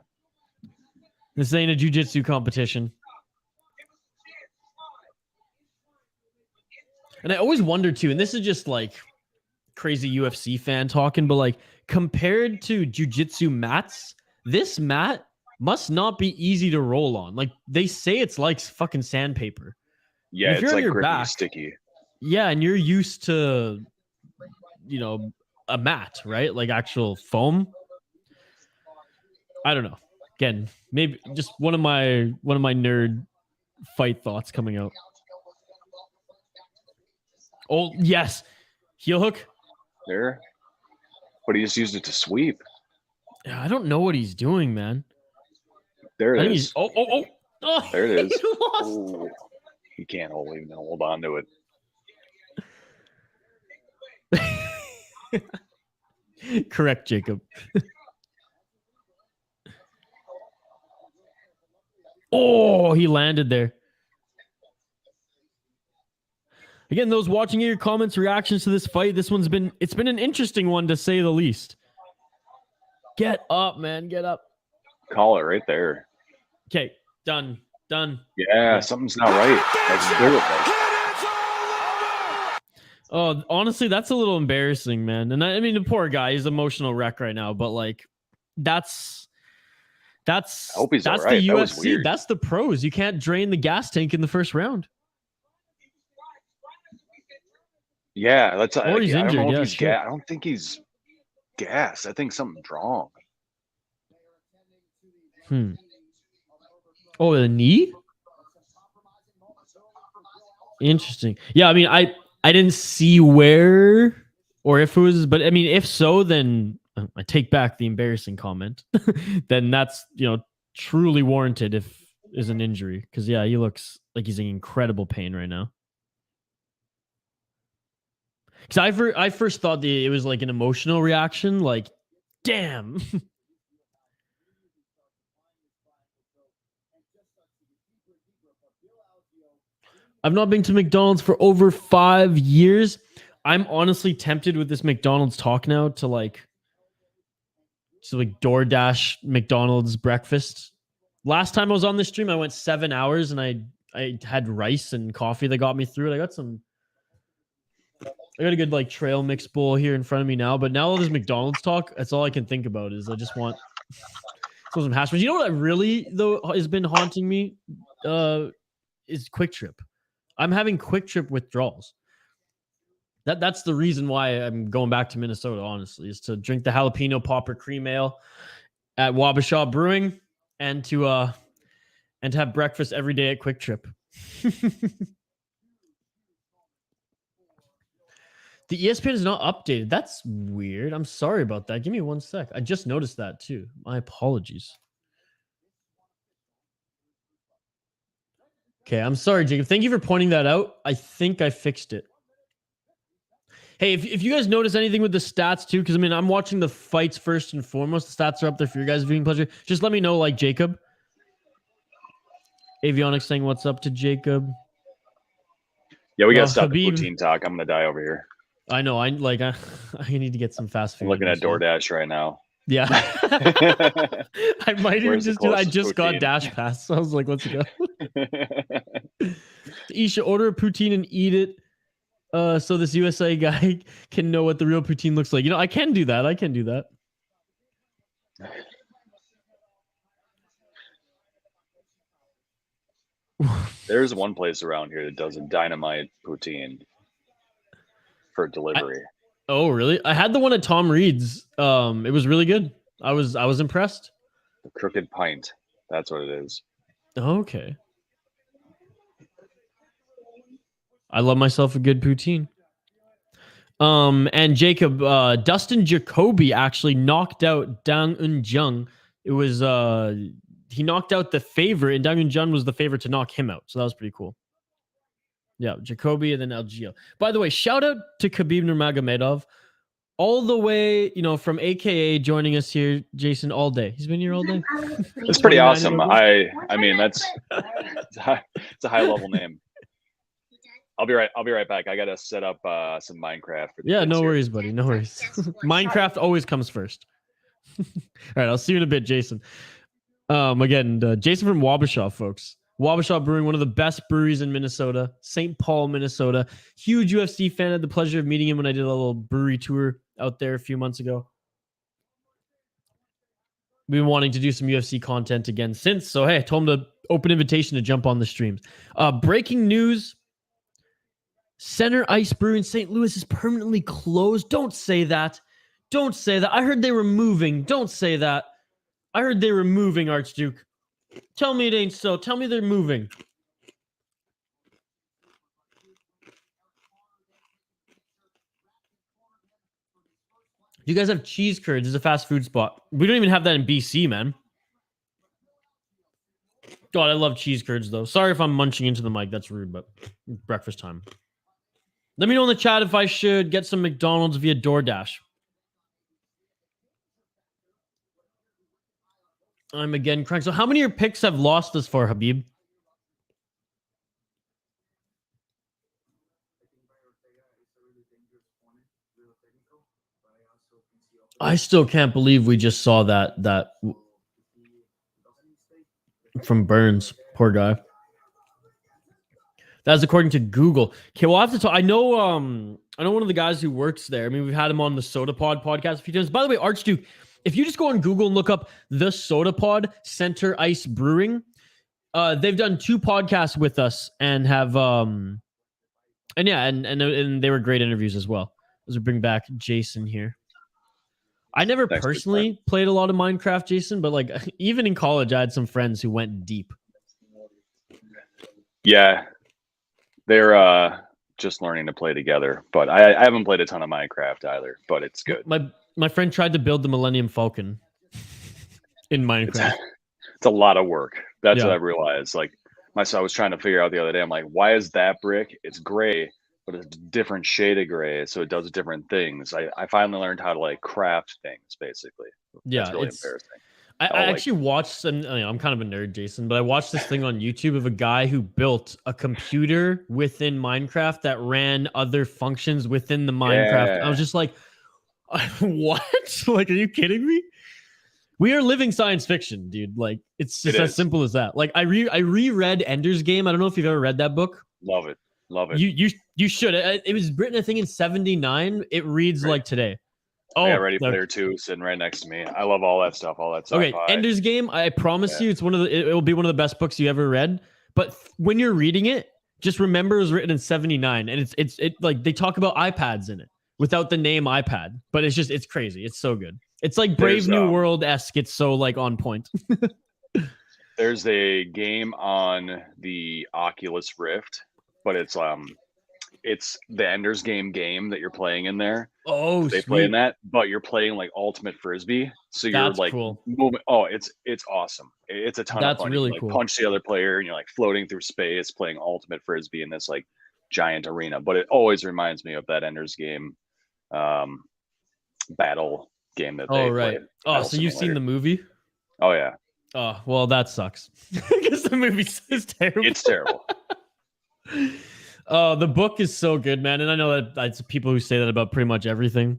This ain't a jiu-jitsu competition. And I always wonder too, and this is just like crazy UFC fan talking, but like compared to jiu-jitsu mats, this mat must not be easy to roll on. Like they say it's like fucking sandpaper. Yeah, it's like grippy, sticky. Yeah, and you're used to, a mat, right? Like actual foam. I don't know. Again, maybe just one of my nerd fight thoughts coming out. Oh yes, heel hook there, but he just used it to sweep. Yeah, I don't know what he's doing, man. There it is. Oh! There it is. He can't hold on to it. Correct, Jacob. Oh, he landed there. Again, those watching your comments, reactions to this fight, it's been an interesting one to say the least. Get up, man. Get up. Call it right there. Okay, done. Yeah, something's not right. Let's do it. Oh, honestly, that's a little embarrassing, man. And I mean, the poor guy, he's an emotional wreck right now. But like, that's I hope he's all right. The UFC. That's the pros. You can't drain the gas tank in the first round. Yeah, that's. Or he's I don't injured. know if Yeah, he's shit. gas. I don't think he's gas. I think something's wrong. Oh, the knee? Interesting. Yeah, I mean, I didn't see where or if it was, but I mean, if so, then I take back the embarrassing comment. Then that's, truly warranted if is an injury. Because yeah, he looks like he's in incredible pain right now. Because I first thought it was like an emotional reaction, like, damn. I've not been to McDonald's for over 5 years. I'm honestly tempted with this McDonald's talk now to like DoorDash McDonald's breakfast. Last time I was on this stream, I went 7 hours and I had rice and coffee that got me through it. I got a good like trail mix bowl here in front of me now. But now all this McDonald's talk, that's all I can think about is I just want some hash browns. You know what really though has been haunting me? Is Quick Trip. I'm having Quick Trip withdrawals. That's the reason why I'm going back to Minnesota, honestly, is to drink the jalapeno popper cream ale at Wabasha Brewing and to have breakfast every day at Quick Trip. The ESPN is not updated. That's weird. I'm sorry about that. Give me 1 sec. I just noticed that too. My apologies. Okay, I'm sorry, Jacob. Thank you for pointing that out. I think I fixed it. Hey, if you guys notice anything with the stats too, because I mean, I'm watching the fights first and foremost. The stats are up there for your guys' viewing pleasure. Just let me know, like Jacob. Avionics saying what's up to Jacob. Yeah, we got to stop the poutine talk. I'm going to die over here. I know. I need to get some fast food. I'm looking at DoorDash right now. Yeah. I might even just do. I just got Dash Pass, so I was like, let's go. Isha, order a poutine and eat it. So this USA guy can know what the real poutine looks like. I can do that. There's one place around here that does a dynamite poutine for delivery. Oh, really? I had the one at Tom Reed's. It was really good. I was impressed. The Crooked Pint. That's what it is. Okay. I love myself a good poutine. And Jacob, Dustin Jacoby actually knocked out Dang Jung. It was he knocked out the favorite, and Dang Jung was the favorite to knock him out. So that was pretty cool. Yeah, Jacoby and then Algeo. By the way, shout out to Khabib Nurmagomedov, all the way, from AKA joining us here, Jason, all day. He's been here all day. It's pretty awesome. I mean, it's a high level name. I'll be right back. I gotta set up some Minecraft. For the no here. worries, buddy. No worries. Minecraft always comes first. All right, I'll see you in a bit, Jason. Again, Jason from Wabasha, folks. Wabasha Brewing, one of the best breweries in Minnesota, St. Paul, Minnesota. Huge UFC fan. I had the pleasure of meeting him when I did a little brewery tour out there a few months ago. We've been wanting to do some UFC content again since. So, hey, I told him to open invitation to jump on the streams. Breaking news. Center Ice Brew in St. Louis is permanently closed. Don't say that. Don't say that. I heard they were moving. Don't say that. I heard they were moving, Archduke. Tell me it ain't so. Tell me they're moving. You guys have cheese curds. It's a fast food spot. We don't even have that in BC, man. God, I love cheese curds, though. Sorry if I'm munching into the mic. That's rude, but breakfast time. Let me know in the chat if I should get some McDonald's via DoorDash. I'm again crying. So how many of your picks have lost this far, Habib? I still can't believe we just saw that from Burns. Poor guy. That's according to Google. Okay, well, I have to talk. I know one of the guys who works there. I mean, we've had him on the Soda Pod podcast a few times. By the way, Archduke, if you just go on Google and look up the Soda Pod Center Ice Brewing, they've done 2 podcasts with us and have And yeah, and they were great interviews as well. As we bring back Jason here. I never Thanks, personally played a lot of Minecraft, Jason, but like even in college, I had some friends who went deep. Yeah, they're just learning to play together, but I haven't played a ton of Minecraft either, but it's good. My friend tried to build the Millennium Falcon in Minecraft. It's a lot of work. That's Yeah. what I realized. Like I was trying to figure out the other day. I'm like, why is that brick? It's gray, but it's a different shade of gray, so it does different things. I finally learned how to like craft things, basically. Yeah, it's really it's embarrassing. I actually watched, and I'm kind of a nerd, Jason, but I watched this thing on YouTube of a guy who built a computer within Minecraft that ran other functions within the Minecraft. Yeah. I was just like, what? Like, are you kidding me? We are living science fiction, dude. Like, it's just as simple as that. Like, I reread Ender's Game. I don't know if you've ever read that book. Love it. Love it. You should. It was written, I think, in '79. It reads like today. Oh, yeah, Ready Player 2 sitting right next to me. I love all that stuff. All that stuff. Okay, Ender's Game. I promise you, it's it will be one of the best books you ever read. But when you're reading it, just remember it was written in '79, and it's like they talk about iPads in it without the name iPad. But it's crazy. It's so good. It's like Brave New World-esque. It's so like on point. There's a game on the Oculus Rift, but it's the Ender's Game that you're playing in there. Oh, they play in that, but you're playing like ultimate frisbee, so you're like moving. Oh, it's awesome. It's a ton of fun. Really you, cool. Punch the other player, and you're like floating through space, playing ultimate frisbee in this like giant arena. But it always reminds me of that Ender's Game battle game that they right. played. Oh, so you've seen the movie? Oh yeah. Oh well, that sucks because the movie is terrible. It's terrible. The book is so good, man. And I know that that's people who say that about pretty much everything,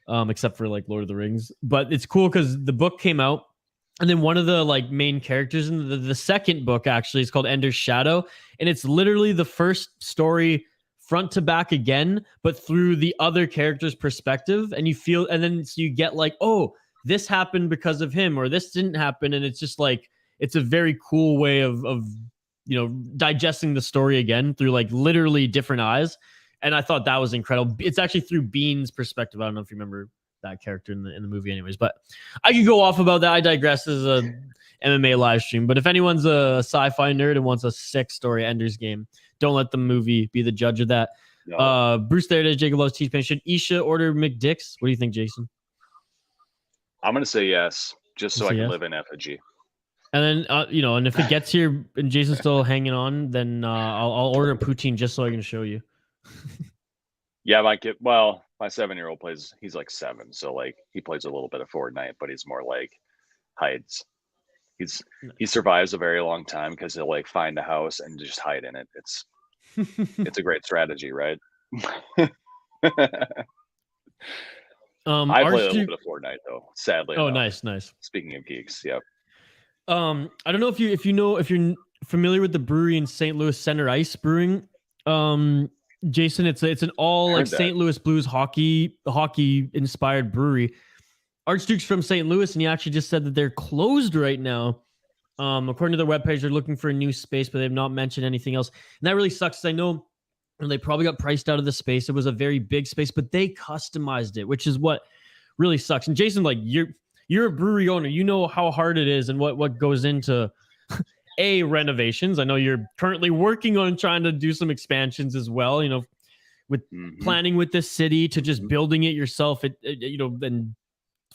except for like Lord of the Rings. But it's cool because the book came out, and then one of the like main characters in the second book actually is called Ender's Shadow, and it's literally the first story front to back again, but through the other character's perspective. And you feel, and then so you get like, oh, this happened because of him, or this didn't happen, and it's just like it's a very cool way of digesting the story again through like literally different eyes. And I thought that was incredible. It's actually through Bean's perspective. I don't know if you remember that character in the movie anyways, but I could go off about that. I digress. As a MMA live stream, but if anyone's a sci-fi nerd and wants a sick story, Ender's Game, don't let the movie be the judge of that. No. Bruce there it is. Jacob loves T-Pain. Should Isha order McDicks? What do you think, Jason? I'm going to say yes, just so I can live in effigy. And then, and if it gets here and Jason's still hanging on, then I'll order a poutine just so I can show you. Yeah, my 7-year-old plays, he's like 7. So like he plays a little bit of Fortnite, but he's more like hides. He survives a very long time because he'll like find a house and just hide in it. It's a great strategy, right? I play a little bit of Fortnite though, sadly. Oh, nice. Speaking of geeks, yep. I don't know if you're familiar with the brewery in St. Louis, Center Ice Brewing. Jason, it's an all like St. Louis Blues hockey inspired brewery. Archduke's from St. Louis, and he actually just said that they're closed right now. According to their webpage, they're looking for a new space, but they've not mentioned anything else. And that really sucks because I know they probably got priced out of the space. It was a very big space, but they customized it, which is what really sucks. And Jason, like you're a brewery owner, you know how hard it is and what goes into renovations. I know you're currently working on trying to do some expansions as well, with planning with this city to just building it yourself, and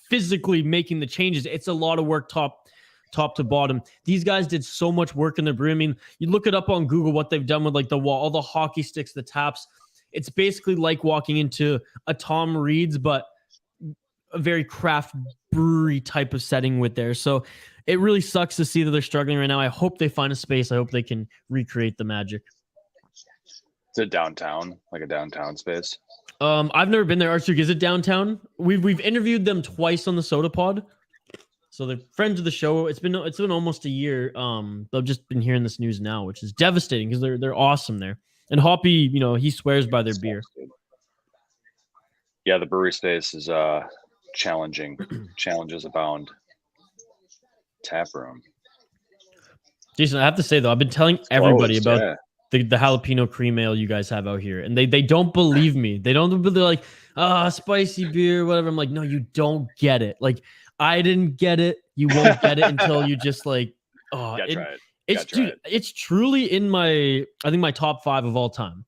physically making the changes. It's a lot of work top to bottom. These guys did so much work in their brew. I mean, you look it up on Google, what they've done with like the wall, all the hockey sticks, the taps. It's basically like walking into a Tom Reed's, but a very craft brewery type of setting with there. So it really sucks to see that they're struggling right now. I hope they find a space. I hope they can recreate the magic. Is it downtown, like a downtown space? I've never been there. Archduke, is it downtown? We've interviewed them twice on the Soda Pod, so they're friends of the show. It's been almost a year. I've just been hearing this news now, which is devastating because they're awesome there. And Hoppy, he swears by their beer. Yeah, the brewery space is challenging. Challenges abound. Tap room. Jason, I have to say though, I've been telling everybody about the jalapeno cream ale you guys have out here, and they don't believe me. They're like, spicy beer, whatever. I'm like, no, you don't get it. Like, I didn't get it. You won't get it until you just like, Try it. It's truly in my top 5 of all time.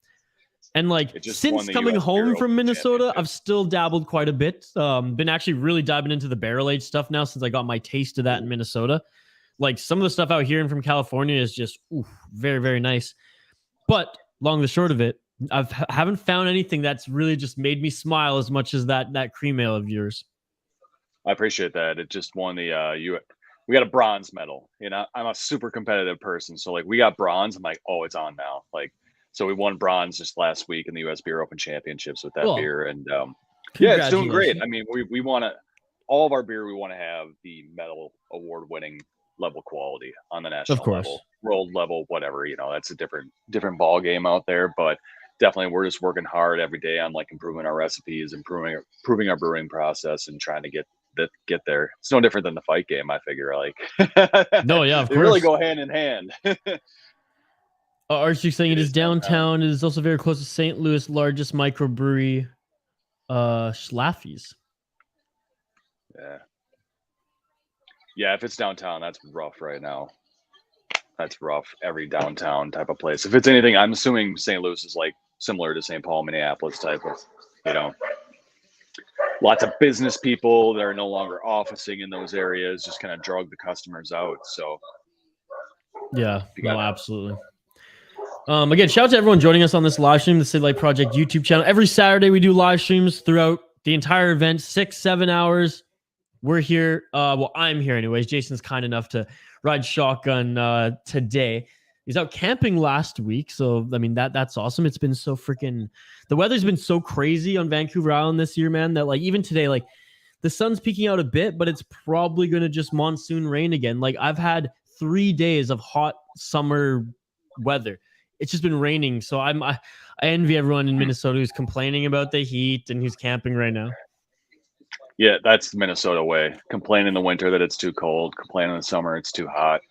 And like since coming home from Minnesota, I've still dabbled quite a bit. Been actually really diving into the barrel aged stuff now since I got my taste of that in Minnesota. Like some of the stuff out here and from California is just very, very nice. But long the short of it, haven't found anything that's really just made me smile as much as that cream ale of yours. I appreciate that. It just won the we got a bronze medal. You know, I'm a super competitive person, so like we got bronze. I'm like, oh, it's on now. Like, so we won bronze just last week in the U.S. Beer Open Championships with that beer, and yeah, it's doing great. I mean, we want to all of our beer. We want to have the medal award winning level quality on the national level, world level, whatever. You know, that's a different ball game out there, but definitely we're just working hard every day on like improving our recipes, improving our brewing process, and trying to get there. It's no different than the fight game, I figure. Like, no, yeah, of they course. really go hand in hand. Archie saying it is downtown. It is also very close to St. Louis' largest microbrewery, Schlaffy's. Yeah, if it's downtown, that's rough right now. That's rough. Every downtown type of place. If it's anything, I'm assuming St. Louis is like similar to St. Paul, Minneapolis type of, you know, lots of business people that are no longer officing in those areas, just kind of drug the customers out. So yeah, no, absolutely. Again, shout out to everyone joining us on this live stream, the City Light Project YouTube channel. Every Saturday we do live streams throughout the entire event, 6-7 hours. We're here. Well, I'm here anyways. Jason's kind enough to ride shotgun today. He's out camping last week, so I mean that's awesome. It's been so freaking, the weather's been so crazy on Vancouver Island this year, man, that like even today, like the sun's peeking out a bit, but it's probably gonna just monsoon rain again. Like I've had 3 days of hot summer weather. It's just been raining, so I envy everyone in Minnesota who's complaining about the heat and who's camping right now. Yeah, that's the Minnesota way. Complain in the winter that it's too cold. Complain in the summer it's too hot.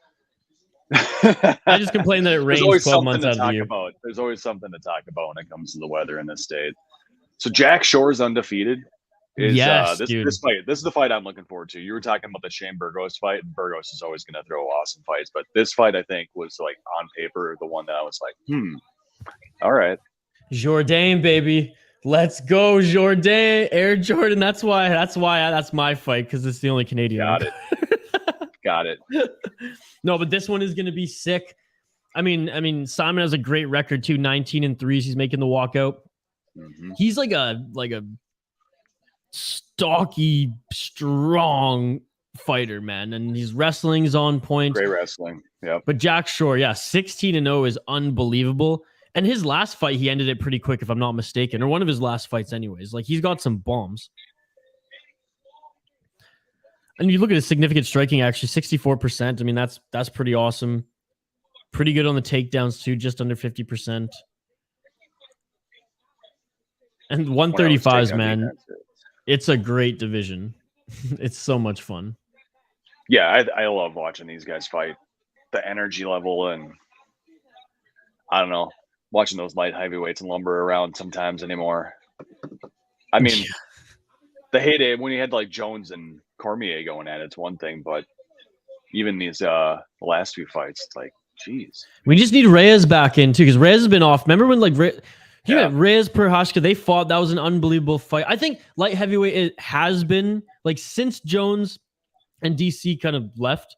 I just complain that it rains 12 months out of the year. There's always something to talk about when it comes to the weather in this state. So Jack Shore's undefeated. Yes, dude. This fight. This is the fight I'm looking forward to. You were talking about the Shane Burgos fight, and Burgos is always going to throw awesome fights. But this fight, I think, was like on paper the one that I was like, all right. Jourdain, baby. Let's go, Jourdain. Air Jordan. That's my fight, because it's the only Canadian. Got it. No, but this one is going to be sick. I mean, Simon has a great record too, 19-3. He's making the walkout. Mm-hmm. He's like a stocky, strong fighter, man, and his wrestling is on point. Great wrestling, yeah. But Jack Shore, 16-0 is unbelievable. And his last fight, he ended it pretty quick, if I'm not mistaken, or one of his last fights, anyways. Like he's got some bombs. And you look at his significant striking, actually 64%. I mean, that's pretty awesome. Pretty good on the takedowns too, just under 50%. And 135s, man. It's a great division. It's so much fun. Yeah, I love watching these guys fight. The energy level, and I don't know, watching those light heavyweights and lumber around sometimes anymore. I mean, the heyday when you had like Jones and Cormier going at it's one thing, but even these the last few fights, it's like, geez. We just need Reyes back in too, because Reyes has been off. Remember when like Reyes Prochazka, they fought. That was an unbelievable fight. I think light heavyweight, it has been like since Jones and DC kind of left,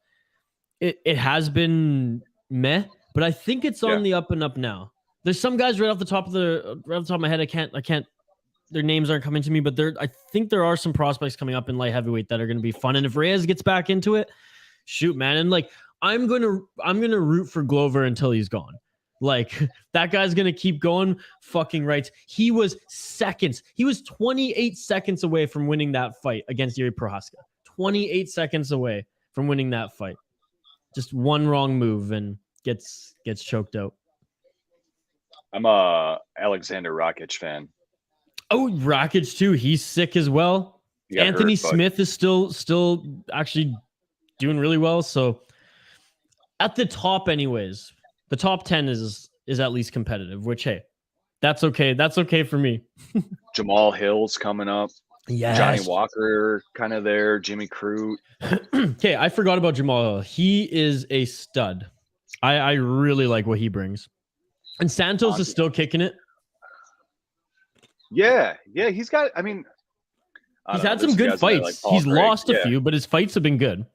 it has been meh, but I think it's on the up and up now. There's some guys right off the top of my head. I can't their names aren't coming to me, but I think there are some prospects coming up in light heavyweight that are going to be fun. And if Reyes gets back into it, shoot, man. And like I'm gonna root for Glover until he's gone. Like that guy's gonna keep going fucking right. He was 28 seconds away from winning that fight against Yair Prochazka. 28 seconds away from winning that fight. Just one wrong move and gets choked out. I'm a Alexander Rakic fan. Oh, Rakic too. He's sick as well. Anthony Smith is still actually doing really well. So at the top, anyways, the top 10 is is at least competitive, which, hey, that's okay. That's okay for me. Jamal Hill's coming up. Yes. Johnny Walker kind of there. Jimmy Crute. Okay, I forgot about Jamal Hill. He is a stud. I really like what he brings. And Santos is still kicking it. Yeah. He's got, I mean, he's had some good fights. He's lost a few, but his fights have been good.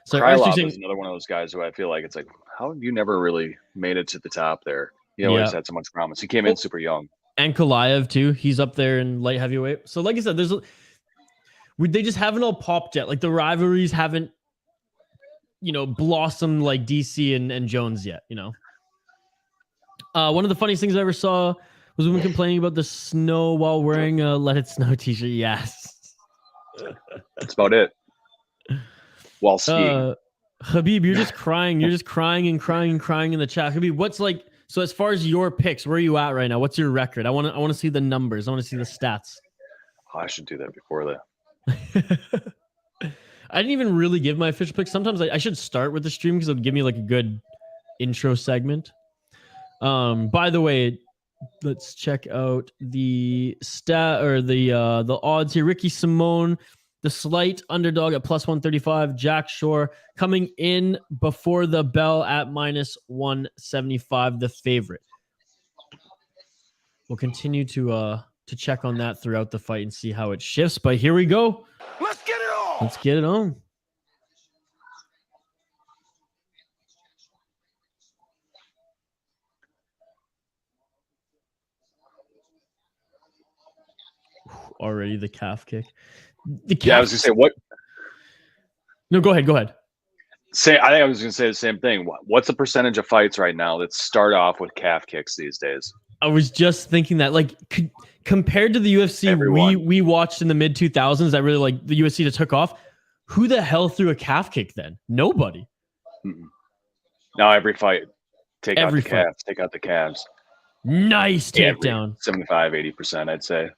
So Krylov is another one of those guys who I feel like it's like, how have you never really made it to the top there? He always had so much promise. He came in super young. And Kalaev too. He's up there in light heavyweight. So like I said, they just haven't all popped yet. Like the rivalries haven't, blossomed like DC and Jones yet, One of the funniest things I ever saw was women complaining about the snow while wearing a Let It Snow t-shirt. Yes. That's about it. While skiing. Habib, you're just crying. You're just crying and crying and crying in the chat. Habib, so as far as your picks, where are you at right now? What's your record? I want to see the numbers. I want to see the stats. Oh, I should do that before that. I didn't even really give my official pick. Sometimes I should start with the stream because it'll give me like a good intro segment. By the way, let's check out the stat or the odds here. Ricky Simone, the slight underdog at plus 135. Jack Shore coming in before the bell at minus 175, the favorite. We'll continue to check on that throughout the fight and see how it shifts. But here we go. Let's get it on. Let's get it on. Already the calf kick. Yeah, I was gonna say what? No, go ahead. Go ahead. I think I was gonna say the same thing. What's the percentage of fights right now that start off with calf kicks these days? I was just thinking that, like, compared to the UFC we watched in the mid 2000s, that really like the UFC that took off. Who the hell threw a calf kick then? Nobody. Mm-mm. Now every fight, take out the calves. Nice takedown. 75-80%, I'd say.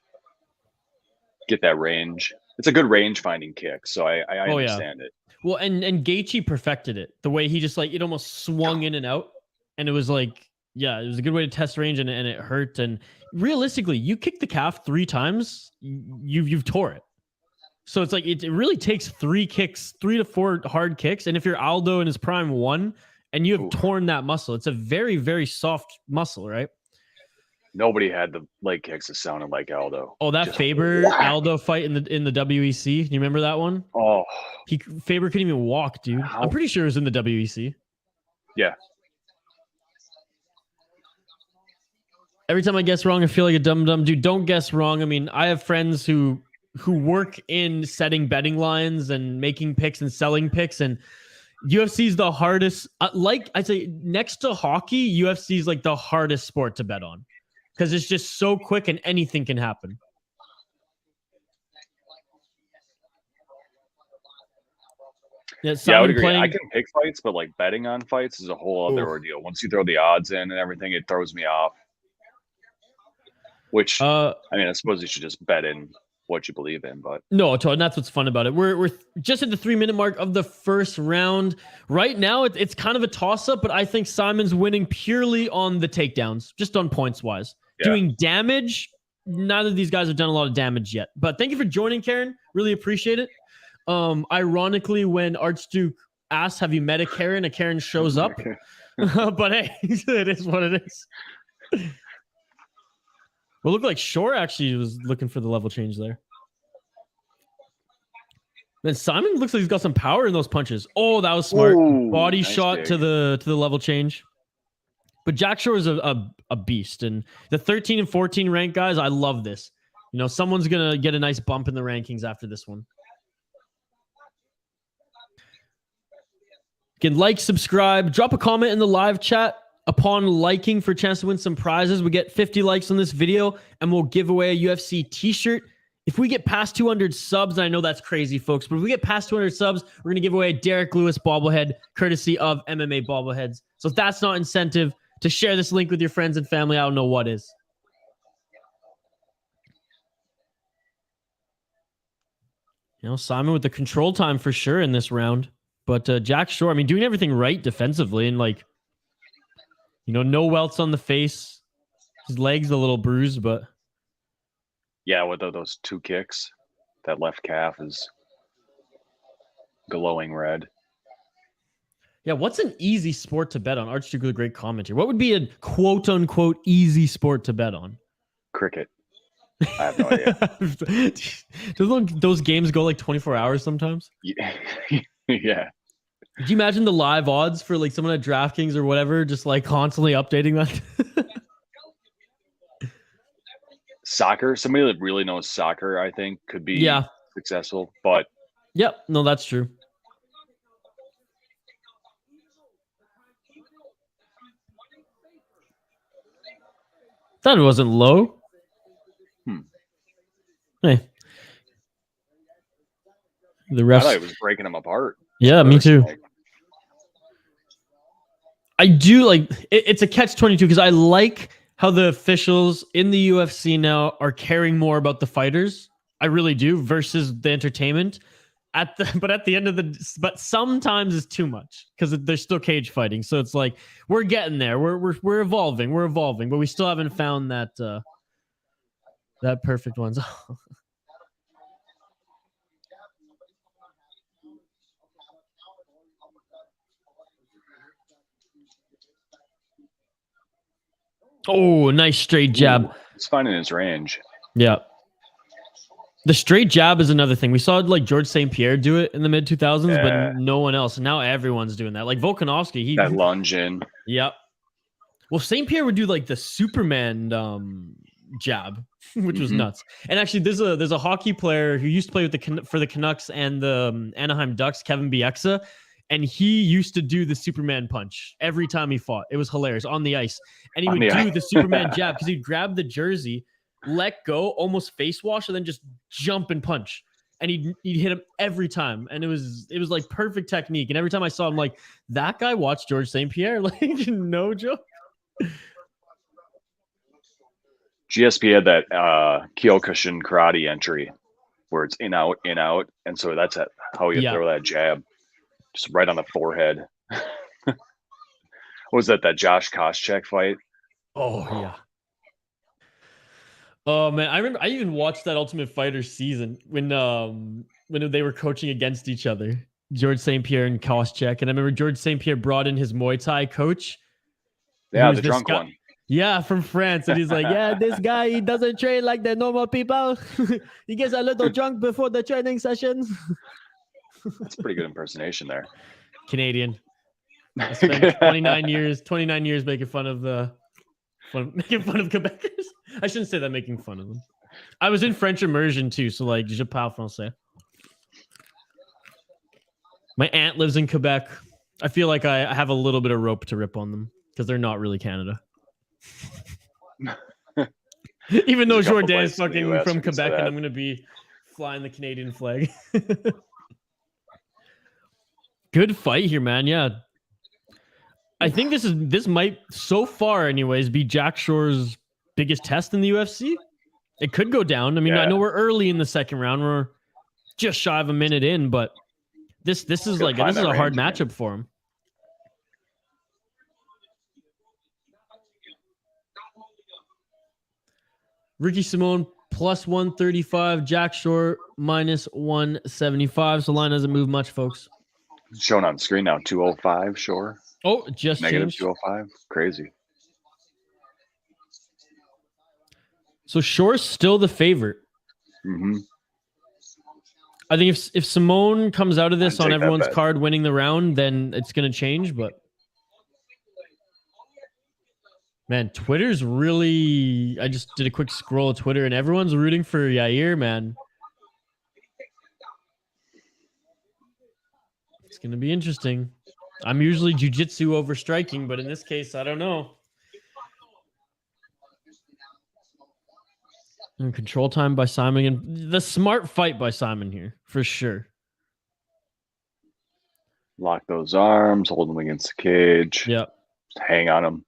Get that range. It's a good range finding kick, so I understand it. Well, and Gaethje perfected it. The way he just like it almost swung in and out, and it was like, yeah, it was a good way to test range, and it hurt. And realistically, you kick the calf 3 times, you've tore it. So it's like it really takes 3 to 4 hard kicks, and if you're Aldo in his prime 1, and you have torn that muscle, it's a very, very soft muscle, right? Nobody had the leg kicks that sounded like Aldo. Oh, that Faber Aldo fight in the WEC. You remember that one? Oh, Faber couldn't even walk, dude. I'm pretty sure it was in the WEC. Yeah. Every time I guess wrong, I feel like a dumb dude. Don't guess wrong. I mean, I have friends who work in setting betting lines and making picks and selling picks, and UFC is the hardest. Like I'd say, next to hockey, UFC is like the hardest sport to bet on. Because it's just so quick and anything can happen. Yeah, I would agree. I can pick fights, but like betting on fights is a whole other ordeal. Once you throw the odds in and everything, it throws me off. Which, I mean, I suppose you should just bet in what you believe in, but no, and that's what's fun about it. We're just at the 3-minute mark of the first round. Right now, it's kind of a toss-up, but I think Simon's winning purely on the takedowns, just on points wise. Yeah. Doing damage, neither of these guys have done a lot of damage yet. But thank you for joining, Karen. Really appreciate it. Ironically, when Archduke asks, "Have you met a Karen shows up." But hey, it is what it is. Well, look like Shore actually was looking for the level change there. Then Simon looks like he's got some power in those punches. Oh, that was smart. Ooh, body nice shot dig. to the level change. But Jack Shore is a beast. And the 13 and 14 ranked guys, I love this. Someone's going to get a nice bump in the rankings after this one. You can like, subscribe, drop a comment in the live chat. Upon liking for a chance to win some prizes, we get 50 likes on this video, and we'll give away a UFC t-shirt. If we get past 200 subs, and I know that's crazy, folks, but if we get past 200 subs, we're going to give away a Derek Lewis bobblehead, courtesy of MMA Bobbleheads. So if that's not incentive to share this link with your friends and family, I don't know what is. Simon with the control time for sure in this round. But Jack Shore, I mean, doing everything right defensively, and like No welts on the face. His leg's a little bruised, but Yeah, with those 2 kicks, that left calf is glowing red. yeah, what's an easy sport to bet on? Archduke with a great comment here. What would be a quote unquote easy sport to bet on? Cricket. I have no idea. Those games go like 24 hours sometimes? Yeah. Yeah. Could you imagine the live odds for like someone at DraftKings or whatever, just like constantly updating that? Soccer, somebody that really knows soccer, I think, could be successful. But yep, no, that's true. Thought it wasn't low. Hey, the refs. I thought it was breaking them apart. Yeah, me too. I do like it's a catch-22 because I like how the officials in the UFC now are caring more about the fighters. I really do versus the entertainment. But at the end of but sometimes it's too much because they're still cage fighting. So it's like we're getting there. We're evolving. We're evolving, but we still haven't found that perfect one. Oh, nice straight jab. He's finding his range. Yeah. The straight jab is another thing. We saw like George St. Pierre do it in the mid 2000s, but no one else. And now everyone's doing that. Like Volkanovski, that lunge in. Yep. Well, St. Pierre would do like the Superman jab, which was nuts. And actually, there's a hockey player who used to play with for the Canucks and the Anaheim Ducks, Kevin Bieksa, and he used to do the Superman punch every time he fought. It was hilarious on the ice, and he would do the Superman jab because he'd grab the jersey, let go, almost face wash, and then just jump and punch. And he'd hit him every time, and it was like perfect technique. And every time I saw him, like that guy watched George St. Pierre, like no joke. GSP had that Kyokushin karate entry where it's in out, and so that's how you throw that jab, just right on the forehead. What was that Josh Koscheck fight? Oh yeah. Oh man, I remember I even watched that Ultimate Fighter season when they were coaching against each other, George St. Pierre and Koscheck, and I remember George St. Pierre brought in his Muay Thai coach. Yeah, the drunk one. Yeah, from France. And he's like, yeah, this guy, he doesn't train like the normal people. He gets a little drunk before the training sessions. That's a pretty good impersonation there. Canadian. I spent 29 years making fun of Quebecers. I shouldn't say that, making fun of them. I was in French immersion too, so like, je parle français. My aunt lives in Quebec. I feel like I have a little bit of rope to rip on them because they're not really Canada. Even though Jourdain is fucking from Quebec and I'm going to be flying the Canadian flag. Good fight here, man. Yeah. I think this might, so far anyways, be Jack Shore's biggest test in the UFC. It could go down. I mean, I know we're early in the second round. We're just shy of a minute in, but this is like, this is a hard matchup for him. Ricky Simone plus 135, Jack Shore minus 175. So line doesn't move much, folks. Shown on screen now, 205 Shore. Oh, just negative changed. 205. Crazy. So Shore's still the favorite. Mm-hmm. I think if Simone comes out of this on everyone's card winning the round, then it's going to change. But man, Twitter's really... I just did a quick scroll of Twitter and everyone's rooting for Yair, man. It's going to be interesting. I'm usually jiu-jitsu over striking, but in this case, I don't know. And control time by Simon. And the smart fight by Simon here, for sure. Lock those arms, hold them against the cage. Yep. Just hang on them.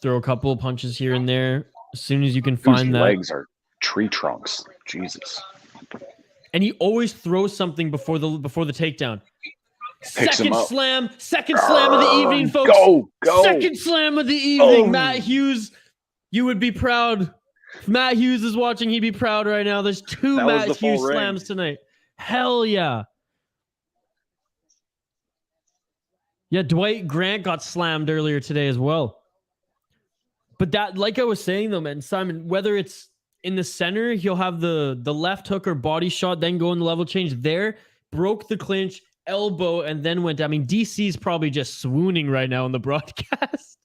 Throw a couple of punches here and there. As soon as you can find that. Legs are tree trunks. Jesus. And he always throws something before the takedown. Second slam of the evening, folks. Go. Second slam of the evening. Matt Hughes, you would be proud. If Matt Hughes is watching, he'd be proud right now. There's two Matt Hughes slams tonight. Hell yeah. Yeah, Dwight Grant got slammed earlier today as well. But that, like I was saying though, man, Simon, whether it's in the center, he'll have the left hook or body shot, then go in the level change there, broke the clinch, elbow, and then went down. I mean, DC's probably just swooning right now in the broadcast.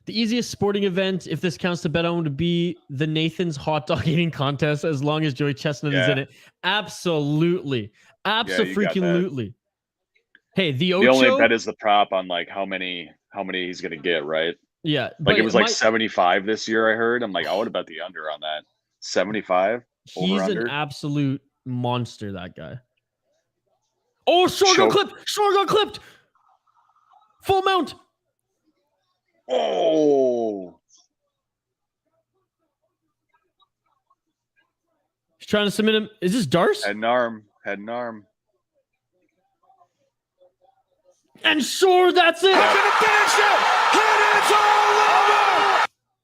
The easiest sporting event, if this counts to bet on, would be the Nathan's hot dog eating contest, as long as Joey Chestnut is in it. Absolutely. Absolutely. Hey, the Ocho, only bet is the prop on like how many he's gonna get, right? Yeah. Like it was like 75 this year, I heard. I'm like, I would have bet the under on that. 75. He's an absolute monster, that guy. Oh, Shore got clipped. Full mount. Oh. He's trying to submit him. Is this Darce? Head and arm. And Shore, that's it.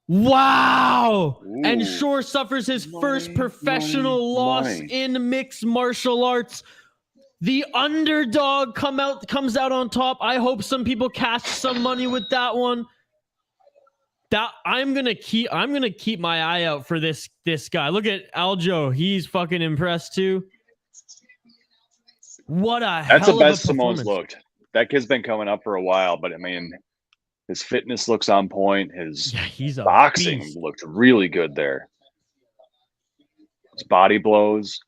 Wow. Ooh. And Shore suffers his first professional loss in mixed martial arts. The underdog comes out on top. I hope some people cash some money with that one. I'm gonna keep my eye out for this guy. Look at Algeo. He's fucking impressed too. What a That's hell the of best a Simone's looked. That kid's been coming up for a while, but I mean, his fitness looks on point. His boxing looked really good there. His body blows.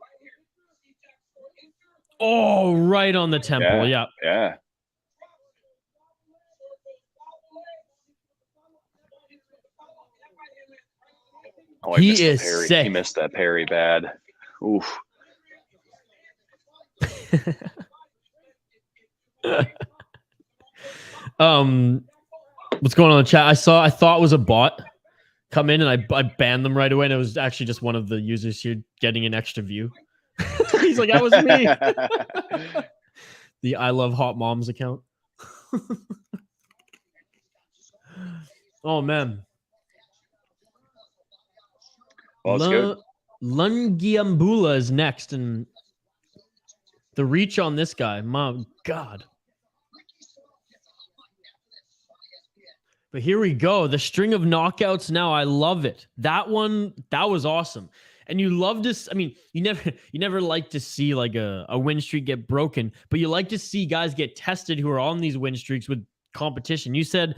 Oh, right on the temple. Yeah. Oh, he is sick. He missed that parry bad. Oof. What's going on in the chat? I thought it was a bot come in, and I banned them right away, and it was actually just one of the users here getting an extra view. He's like, that was me. The I Love Hot Moms account. Oh man. Well, it's good. Lungiambula is next, and the reach on this guy, my God. But here we go. The string of knockouts now. I love it. That one, that was awesome. And you love this. I mean, you never like to see like a win streak get broken, but you like to see guys get tested who are on these win streaks with competition. You said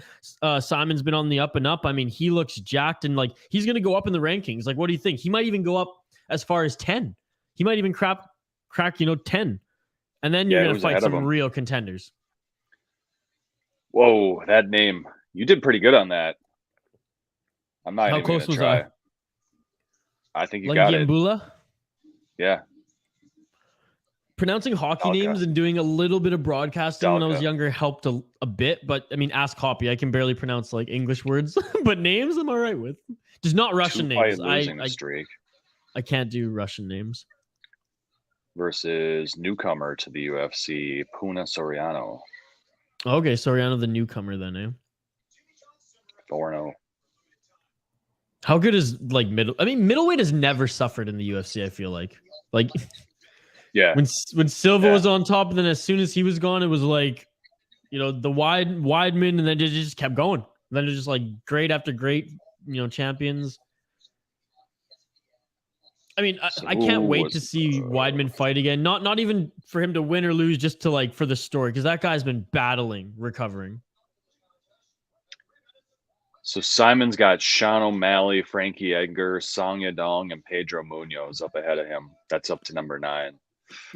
Simon's been on the up and up. I mean, he looks jacked, and like he's going to go up in the rankings. Like, what do you think? He might even go up as far as 10. He might even crack 10. And then you're going to fight some real contenders. Whoa, that name. You did pretty good on that. I'm not How even close was try. I think you got it. Lungiambula? Yeah. Pronouncing hockey names and doing a little bit of broadcasting when I was younger helped a bit. But I mean, ask Hoppy. I can barely pronounce like English words, but names I'm all right with. Just not Russian names. I can't do Russian names. Versus newcomer to the UFC, Puna Soriano. Okay, Soriano, the newcomer then, eh? 4-0. How good is like middleweight has never suffered in the UFC, I feel like. Yeah. When Silva was on top, and then as soon as he was gone, it was like, the Weidman, and then it just kept going. Then it's just like great after great, champions. I mean, I can't wait to see Weidman fight again. Not even for him to win or lose, just to for the story, because that guy's been battling, recovering. So Simon's got Sean O'Malley, Frankie Edgar, Song Yadong, and Pedro Munoz up ahead of him. That's up to number 9.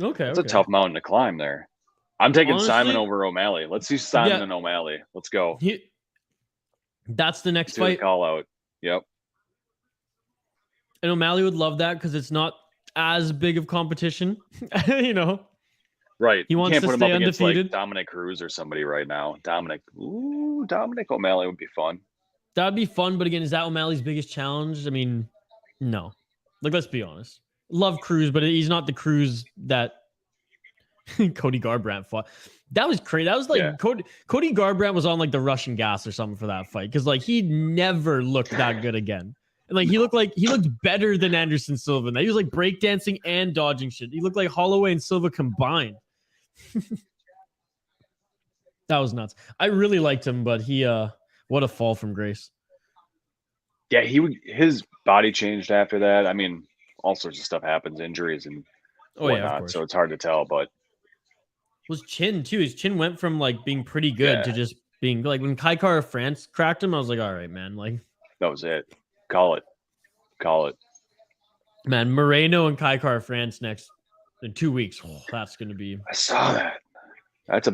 Okay. That's a tough mountain to climb there. I'm taking Simon over O'Malley. Let's see Simon and O'Malley. Let's go. That's the next fight. Call out. Yep. And O'Malley would love that because it's not as big of competition, Right. He wants to stay undefeated. Like Dominic Cruz or somebody right now. Dominic O'Malley would be fun. That'd be fun, but again, is that O'Malley's biggest challenge? I mean, no. Let's be honest. Love Cruz, but he's not the Cruz that Cody Garbrandt fought. That was crazy. That was like Cody Garbrandt was on like the Russian gas or something for that fight because like he never looked that good again. And like he looked better than Anderson Silva. He was like breakdancing and dodging shit. He looked like Holloway and Silva combined. That was nuts. I really liked him, but he what a fall from grace. Yeah, his body changed after that. I mean, all sorts of stuff happens, injuries and whatnot, so it's hard to tell. But was chin too. His chin went from like being pretty good to just being like when Kai Kara France cracked him. I was like, all right, man, like that was it. Call it. Man, Moreno and Kai Kara France next in 2 weeks. Oh, that's gonna be. I saw that.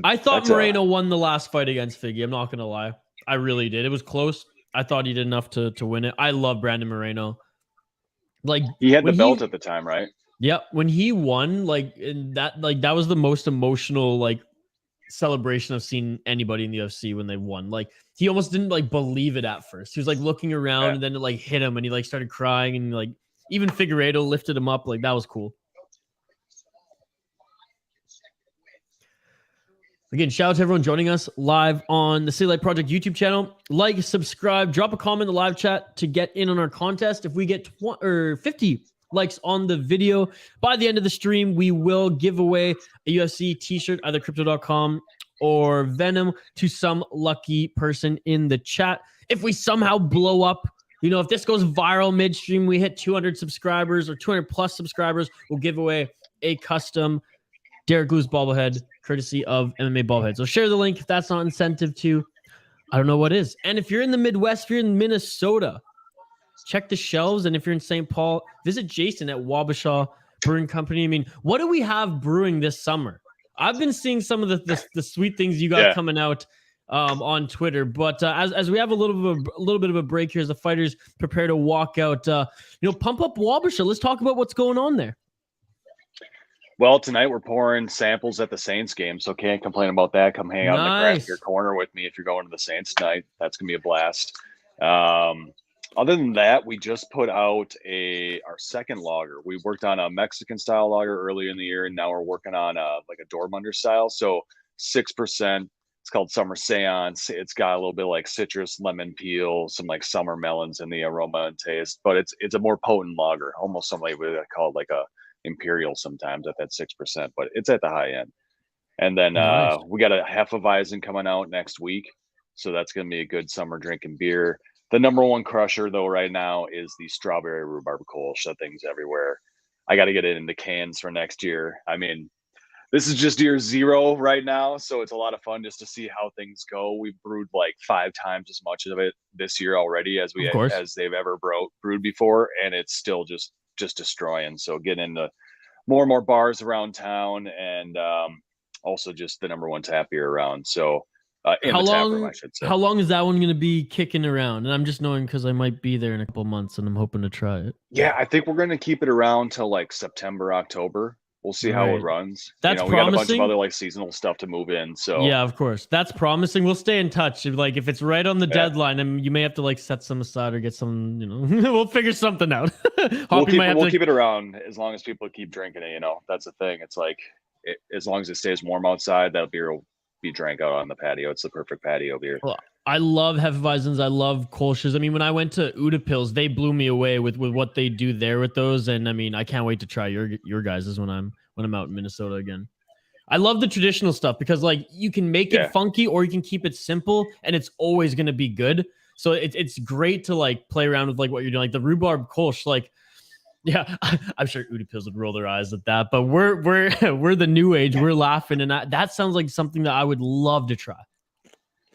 I thought Moreno won the last fight against Figgy. I'm not gonna lie, I really did. It was close. I thought he did enough to win it. I love Brandon Moreno. Like he had the belt at the time, right? Yep. When he won, that was the most emotional like celebration I've seen anybody in the UFC when they won. Like he almost didn't like believe it at first. He was like looking around and then it like hit him and he like started crying and like even Figueiredo lifted him up. Like that was cool. Again, shout out to everyone joining us live on the City Light Project YouTube channel. Like, subscribe, drop a comment in the live chat to get in on our contest. If we get 50 likes on the video by the end of the stream, we will give away a UFC t-shirt, either crypto.com or Venom, to some lucky person in the chat. If we somehow blow up, if this goes viral midstream, we hit 200 subscribers or 200 plus subscribers, we'll give away a custom Derek Lewis bobblehead, courtesy of MMA Bobblehead. So share the link if that's not incentive to. I don't know what is. And if you're in the Midwest, if you're in Minnesota, check the shelves. And if you're in St. Paul, visit Jason at Wabasha Brewing Company. I mean, what do we have brewing this summer? I've been seeing some of the sweet things you got coming out on Twitter. But as we have a little bit of a break here as the fighters prepare to walk out, pump up Wabasha. Let's talk about what's going on there. Well, tonight we're pouring samples at the Saints game, so can't complain about that. Come hang out in the grass beer corner with me if you're going to the Saints tonight. That's gonna be a blast. Other than that, we just put out our second lager. We worked on a Mexican style lager earlier in the year, and now we're working on like a Dortmunder style. So 6%. It's called Summer Seance. It's got a little bit like citrus, lemon peel, some like summer melons in the aroma and taste, but it's a more potent lager, almost something we would call it like a Imperial sometimes at that 6%, but it's at the high end. And then we got a Hefeweizen coming out next week, so that's going to be a good summer drinking beer. The number one crusher though right now is the strawberry rhubarb Kolsch. That thing's everywhere. I got to get it into cans for next year. I mean, this is just year 0 right now, so it's a lot of fun just to see how things go. We've brewed like 5 times as much of it this year already as they've ever brewed before, and it's still just destroying. So getting into more and more bars around town, and also just the number one tap beer around. So how long is that one going to be kicking around? And I'm just knowing because I might be there in a couple months and I'm hoping to try it. Yeah, I think we're going to keep it around till like September, October. We'll see how it runs. That's promising. We got a bunch of other like seasonal stuff to move in. So yeah, of course, that's promising. We'll stay in touch. Like if it's right on the deadline, and you may have to like set some aside or get some. We'll figure something out. We'll keep it around as long as people keep drinking it. That's the thing. It's like as long as it stays warm outside, that beer will be drank out on the patio. It's the perfect patio beer. Well, I love Hefeweizens. I love Kolsch's. I mean, when I went to Udapils, they blew me away with what they do there with those. And I mean, I can't wait to try your guys's when I'm out in Minnesota again. I love the traditional stuff because like you can make it funky or you can keep it simple and it's always going to be good. So it's great to like play around with like what you're doing. Like the rhubarb Kolsch, like, yeah, I'm sure Udapils would roll their eyes at that, but we're the new age. We're laughing. And that sounds like something that I would love to try.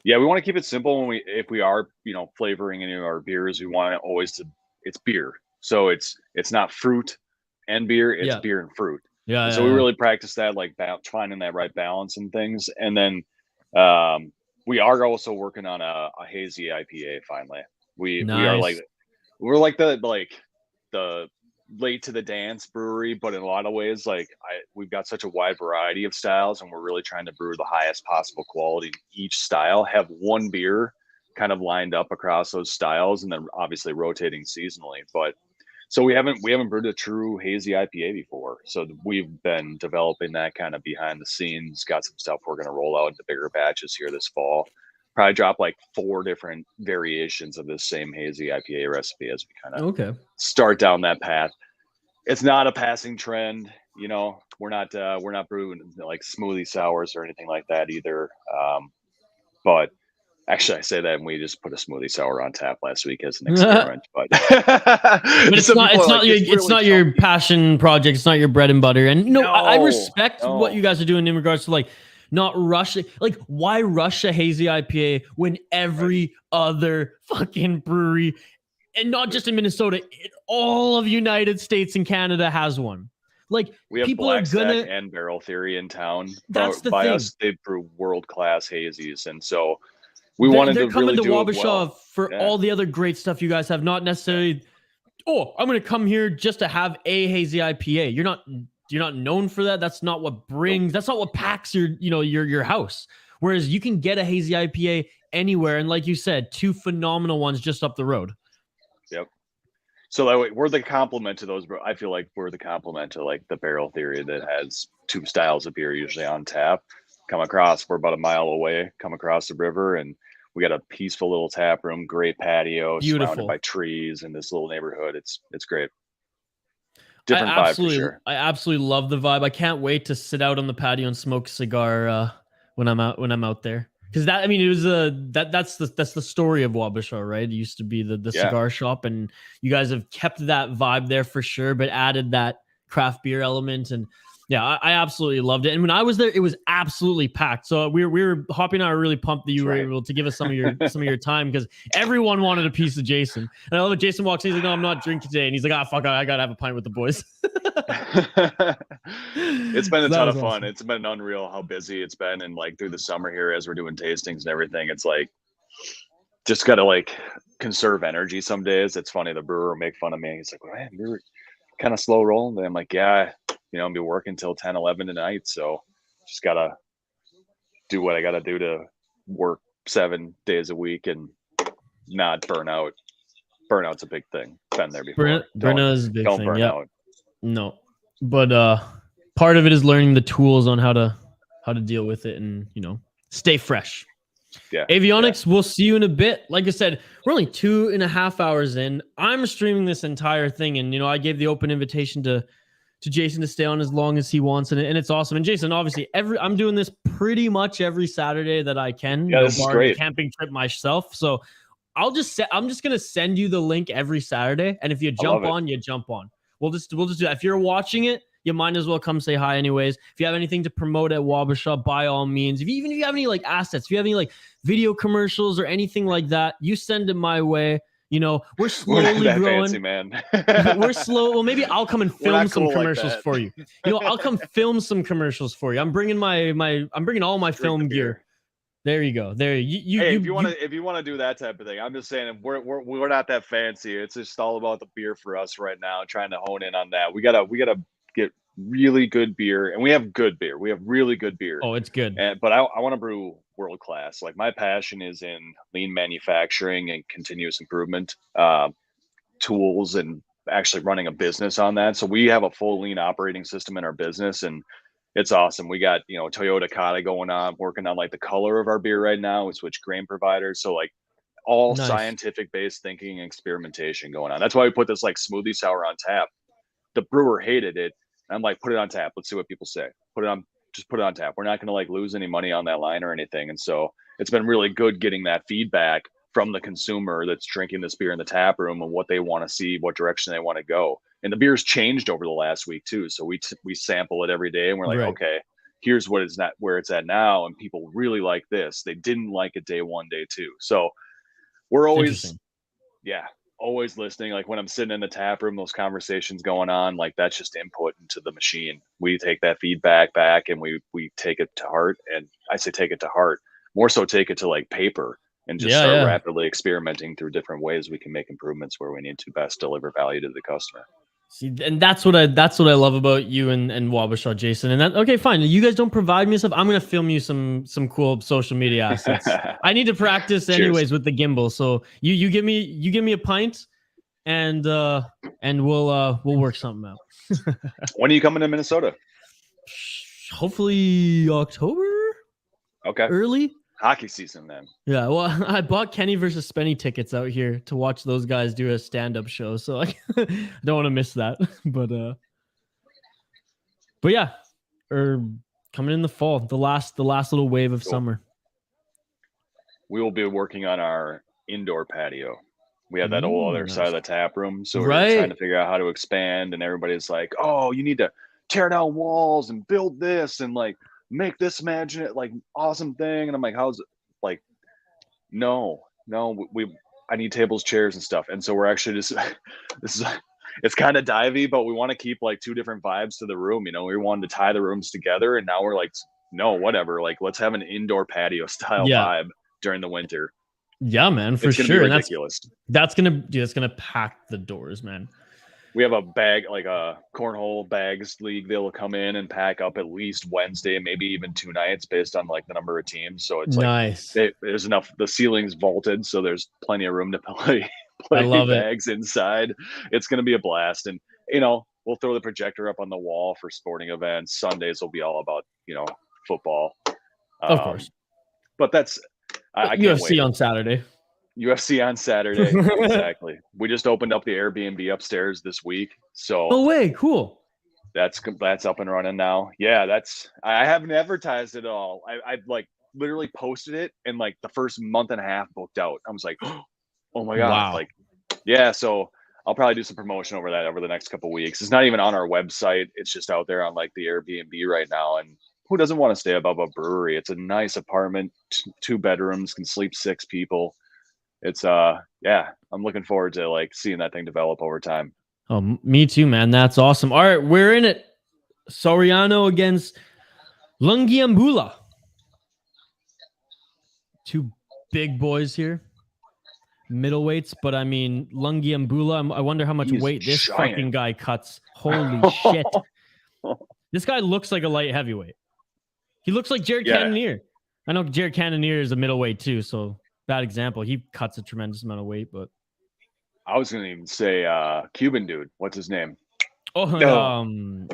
Yeah, we want to keep it simple if we are, flavoring any of our beers, we want it it's beer. So it's not fruit and beer, it's beer and fruit. Yeah. So we really practice that, like finding that right balance and things. And then we are also working on a hazy IPA finally. We are we're like the late to the dance brewery, but in a lot of ways, we've got such a wide variety of styles, and we're really trying to brew the highest possible quality in each style, have one beer kind of lined up across those styles, and then obviously rotating seasonally. But So we haven't brewed a true hazy IPA before. So we've been developing that kind of behind the scenes. Got some stuff we're going to roll out into bigger batches here this fall. Probably drop like 4 different variations of this same hazy IPA recipe as we kind of start down that path. It's not a passing trend, you know. We're not brewing like smoothie sours or anything like that either. But actually, I say that, and we just put a smoothie sour on tap last week as an experiment. But it's not your passion project. It's not your bread and butter. And you know, I respect what you guys are doing in regards to like not rushing. Like, why rush a hazy IPA when every other fucking brewery, and not just in Minnesota, in all of United States and Canada has one? Like, we have people Black are gonna Stack and Barrel Theory in town. That's the by thing. us, they brew world-class hazies, and so we wanted to really do it well. For all the other great stuff you guys have, not necessarily. Oh, I'm gonna come here just to have a hazy IPA. You're not known for that. That's not what brings. That's not what packs your house. Whereas you can get a hazy IPA anywhere, and like you said, 2 phenomenal ones just up the road. Yep. So that way, we're the complement to those. I feel like we're the complement to like the Barrel Theory that has 2 styles of beer usually on tap. Come across, we're about a mile away. Come across the river, and we got a peaceful little tap room, great patio, surrounded by trees in this little neighborhood. It's great. Different vibe for sure. I absolutely love the vibe. I can't wait to sit out on the patio and smoke a cigar when I'm out there. Because that, I mean, it was that's the story of Wabasha, right? It used to be the cigar shop, and you guys have kept that vibe there for sure, but added that craft beer element. And yeah, I absolutely loved it. And when I was there, it was absolutely packed. So we were Hoppy and I were really pumped that you were able to give us some of your time, because everyone wanted a piece of Jason. And I love it. Jason walks in, he's like, "No, I'm not drinking today." And he's like, fuck, I gotta have a pint with the boys. It's been a ton of fun. Awesome. It's been unreal how busy it's been, and like through the summer here as we're doing tastings and everything, it's like just gotta like conserve energy some days. It's funny, the brewer will make fun of me. He's like, "Well, man, you're kind of slow rolling." And I'm like, "Yeah, I'll be working till 10, 11 tonight. So just gotta do what I gotta do to work 7 days a week and not burn out. Burnout's a big thing. Been there before. Burnout is a big thing. Don't burn out. No, but part of it is learning the tools on how to deal with it, and stay fresh. Yeah. Avionics, we'll see you in a bit. Like I said, we're only 2.5 hours in. I'm streaming this entire thing, and I gave the open invitation to Jason to stay on as long as he wants, and it's awesome. And Jason, obviously, I'm doing this pretty much every Saturday that I can. Yeah, this is great. Camping trip myself, so I'm just gonna send you the link every Saturday, and if you jump on, you jump on. We'll just do that. If you're watching it, you might as well come say hi anyways. If you have anything to promote at Wabasha, by all means. If you have any like assets, if you have any like video commercials or anything like that, you send it my way. We're slowly growing. Fancy, man. We're slow. Well, maybe I'll come and film some commercials for you. I'll come film some commercials for you. I'm bringing I'm bringing all my film gear. There you go. There if you want to do that type of thing, I'm just saying we're not that fancy. It's just all about the beer for us right now. Trying to hone in on that. We gotta get really good beer, and we have good beer. We have really good beer. Oh, it's good. But I want to brew world class. Like, my passion is in lean manufacturing and continuous improvement tools, and actually running a business on that. So we have a full lean operating system in our business, and it's awesome. We got, Toyota Tate going on, working on like the color of our beer right now. We switch grain providers. So like all scientific based thinking and experimentation going on. That's why we put this like smoothie sour on tap. The brewer hated it. And I'm like, put it on tap. Let's see what people say. Just put it on tap. We're not going to like lose any money on that line or anything. And so it's been really good getting that feedback from the consumer that's drinking this beer in the tap room, and what they want to see, what direction they want to go. And the beer's changed over the last week too. So we sample it every day, and we're like, okay, here's what it's not, where it's at now. And people really like this. They didn't like it day 1, day 2. So we're always, always listening. Like when I'm sitting in the tap room, those conversations going on, like that's just input into the machine. We take that feedback back, and we take it to heart. And I say take it to heart, more so take it to like paper, and just start rapidly experimenting through different ways we can make improvements where we need to best deliver value to the customer. See, and that's what I love about you and Wabasha, Jason. And that, okay, fine. You guys don't provide me stuff. I'm gonna film you some cool social media assets. I need to practice anyways with the gimbal. So you give me a pint, and we'll work something out. When are you coming to Minnesota? Hopefully October, Okay. early. Hockey season then. Yeah, well, I bought Kenny versus Spenny tickets out here to watch those guys do a stand-up show, so I don't want to miss that. But yeah, coming in the fall, the last little wave of summer. We will be working on our indoor patio. We have that whole other side of the tap room, so we're trying to figure out how to expand. And everybody's like, "Oh, you need to tear down walls and build this and like make this imagine it like awesome thing." And I'm like, "How's it?" Like, no, I need tables, chairs, and stuff. And so we're actually just it's kind of divey, but we want to keep like two different vibes to the room. You know, we wanted to tie the rooms together, and now we're like, no, whatever. Like, let's have an indoor patio style vibe during the winter. Yeah, man, for sure. Be ridiculous. That's gonna pack the doors, man. We have a bag, like a cornhole bags league. They'll come in and pack up at least Wednesday, maybe even 2 nights based on like the number of teams. So it's nice. Like there's enough. The ceiling's vaulted, so there's plenty of room to play I love bags inside. It's going to be a blast. And, you know, we'll throw the projector up on the wall for sporting events. Sundays will be all about, you know, football. Of course. But that's, I can't UFC wait. on Saturday. UFC on Saturday. Exactly. We just opened up the Airbnb upstairs this week. So no way. Cool. That's up and running now. Yeah, I haven't advertised it at all. I've like literally posted it, and like the first month and a half booked out. I was like, oh my God. Wow. Like, yeah. So I'll probably do some promotion over that over the next couple of weeks. It's not even on our website. It's just out there on like the Airbnb right now. And who doesn't want to stay above a brewery? It's a nice apartment, 2 bedrooms, can sleep 6 people. It's yeah, I'm looking forward to like seeing that thing develop over time. Oh, me too, man. That's awesome. All right, we're in it. Soriano against Lungiambula. 2 big boys here. Middleweights, but I mean, Lungiambula, I wonder how much weight this fucking guy cuts. Holy shit. This guy looks like a light heavyweight. He looks like Jared Cannonier. I know Jared Cannonier is a middleweight too, so bad example. He cuts a tremendous amount of weight, but I was going to even say Cuban dude. What's his name? Oh, no.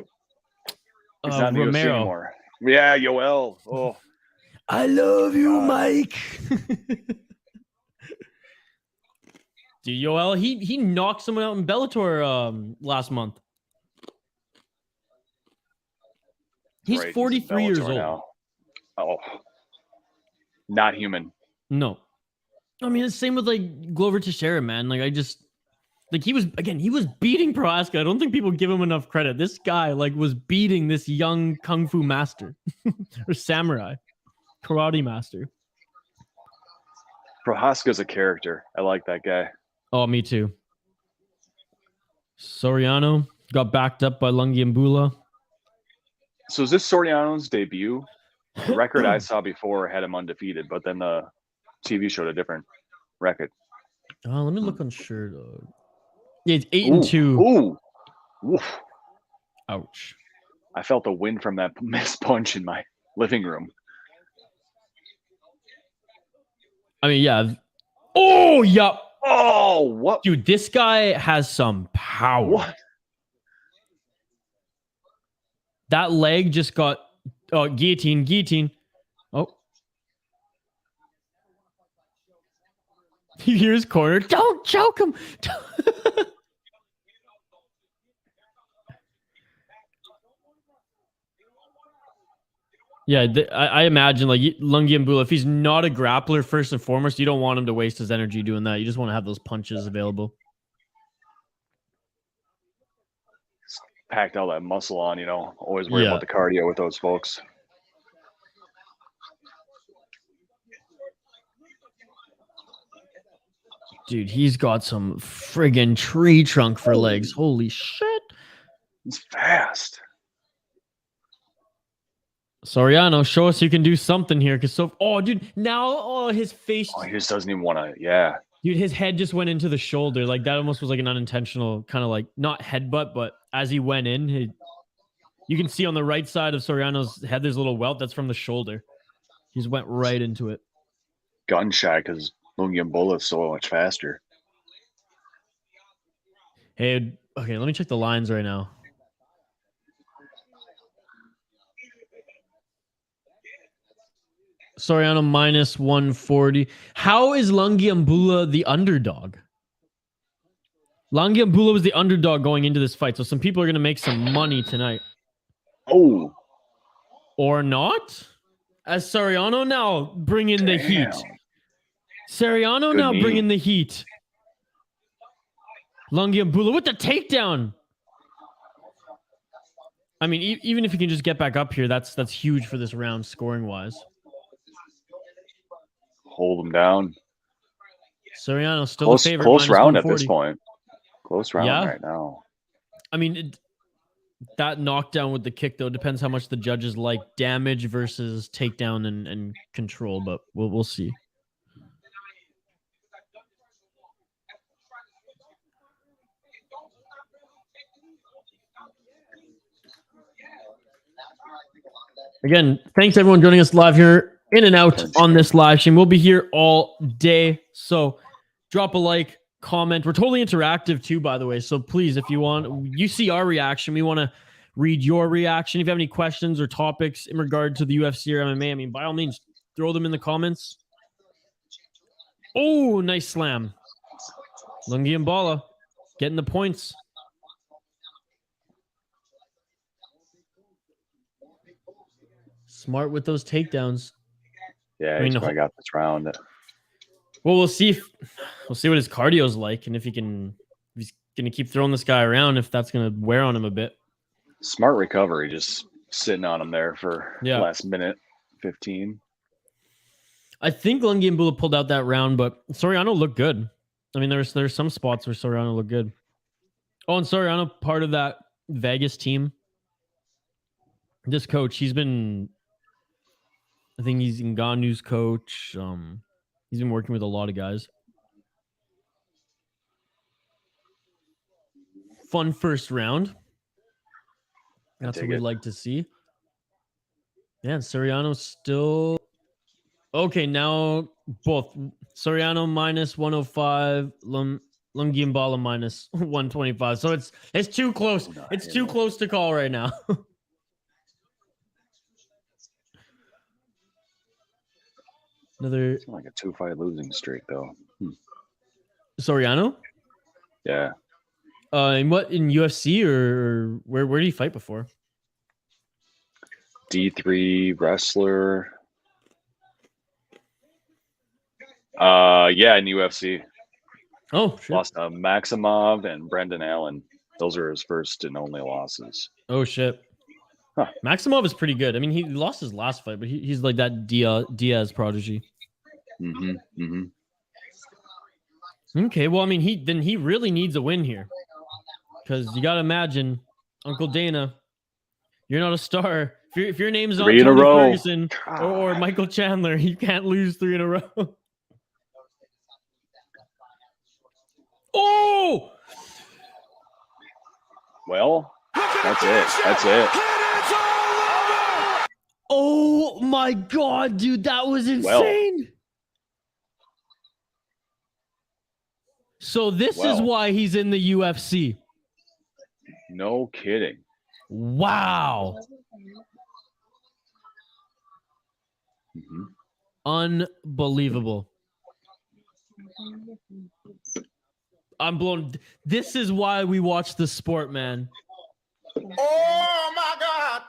He's not in the UFC anymore. Yeah, Yoel. Oh, I love you, Mike. Dude, Yoel, he knocked someone out in Bellator last month. He's 43 years old. Now. Oh, not human. No. I mean, it's the same with like Glover Teixeira, man. Like he was beating Prohaska. I don't think people give him enough credit. This guy like was beating this young kung fu master or samurai karate master. Prohaska's a character. I like that guy. Oh, me too. Soriano got backed up by Lungiambula. So is this Soriano's debut? The record I saw before had him undefeated, but then the TV showed a different record. Oh, let me look on Sure Dog. Yeah, it's 8-2. Ooh. Oof. Ouch. I felt the wind from that missed punch in my living room. I mean, yeah. Oh, yeah. Oh, what? Dude, this guy has some power. What? That leg just got guillotine. Oh. Here's corner. Don't choke him. Yeah, I imagine like Lungiambula, if he's not a grappler first and foremost, you don't want him to waste his energy doing that. You just want to have those punches available. Packed all that muscle on, you know. Always worry about the cardio with those folks. Dude, he's got some friggin' tree trunk for legs. Holy shit. He's fast. Soriano, show us you can do something here. Dude, now his face. Oh, he just doesn't even want to, Dude, his head just went into the shoulder. Like that almost was like an unintentional kind of like, not headbutt, but as he went in, you can see on the right side of Soriano's head, there's a little welt. That's from the shoulder. He just went right into it. Gun shy because Lungiambula is so much faster. Hey, okay, let me check the lines right now. Soriano minus 140. How is Lungiambula the underdog? Lungiambula was the underdog going into this fight, so some people are going to make some money tonight. Oh. Or not? As Soriano now bring in the heat. Soriano now bring in the heat. Lungiambula with the takedown. I mean, even if he can just get back up here, that's huge for this round scoring-wise. Hold him down. Soriano still the favorite. Close round at this point. Close round Yeah. right now. I mean, that knockdown with the kick, though, depends how much the judges like damage versus takedown and control, but we'll see. Again, thanks everyone joining us live here, in and out on this live stream. We'll be here all day, so drop a like, comment. We're totally interactive too, by the way, so please, if you want, you see our reaction, we want to read your reaction. If you have any questions or topics in regard to the UFC or MMA, I mean, by all means, throw them in the comments. Oh, nice slam. Lungiambula getting the points. Smart with those takedowns. Yeah, I mean, I got this round. Well, we'll see what his cardio's like, and if he's gonna keep throwing this guy around, if that's gonna wear on him a bit. Smart recovery, just sitting on him there for last minute 15. I think Lungiambula pulled out that round, but Soriano looked good. I mean, there's some spots where Soriano looked good. Oh, and Soriano, part of that Vegas team. This coach, I think he's Ngannou's coach. He's been working with a lot of guys. Fun first round. That's what we'd like to see. Yeah, and Soriano's still... Okay, now both. Soriano minus 105, Lungiambula minus 125. So it's too close. It's too close to call right now. Another like a 2-fight losing streak, though. Soriano? Yeah. In UFC or where did he fight before? D3 wrestler. Yeah, in UFC. Oh, shit. Lost to Maximov and Brendan Allen. Those are his first and only losses. Oh, shit. Huh. Maximov is pretty good. I mean, he lost his last fight, but he's like that Diaz prodigy. Okay, well, I mean, he really needs a win here, because you got to imagine, Uncle Dana, you're not a star. If your name's not Tony Ferguson or Michael Chandler, you can't lose 3 in a row. Oh! Well, that's it. That's it. Oh my God, dude, that was insane. Well, so this is why he's in the UFC. No kidding. Wow. Unbelievable. I'm blown. This is why we watch the sport, man. Oh my God.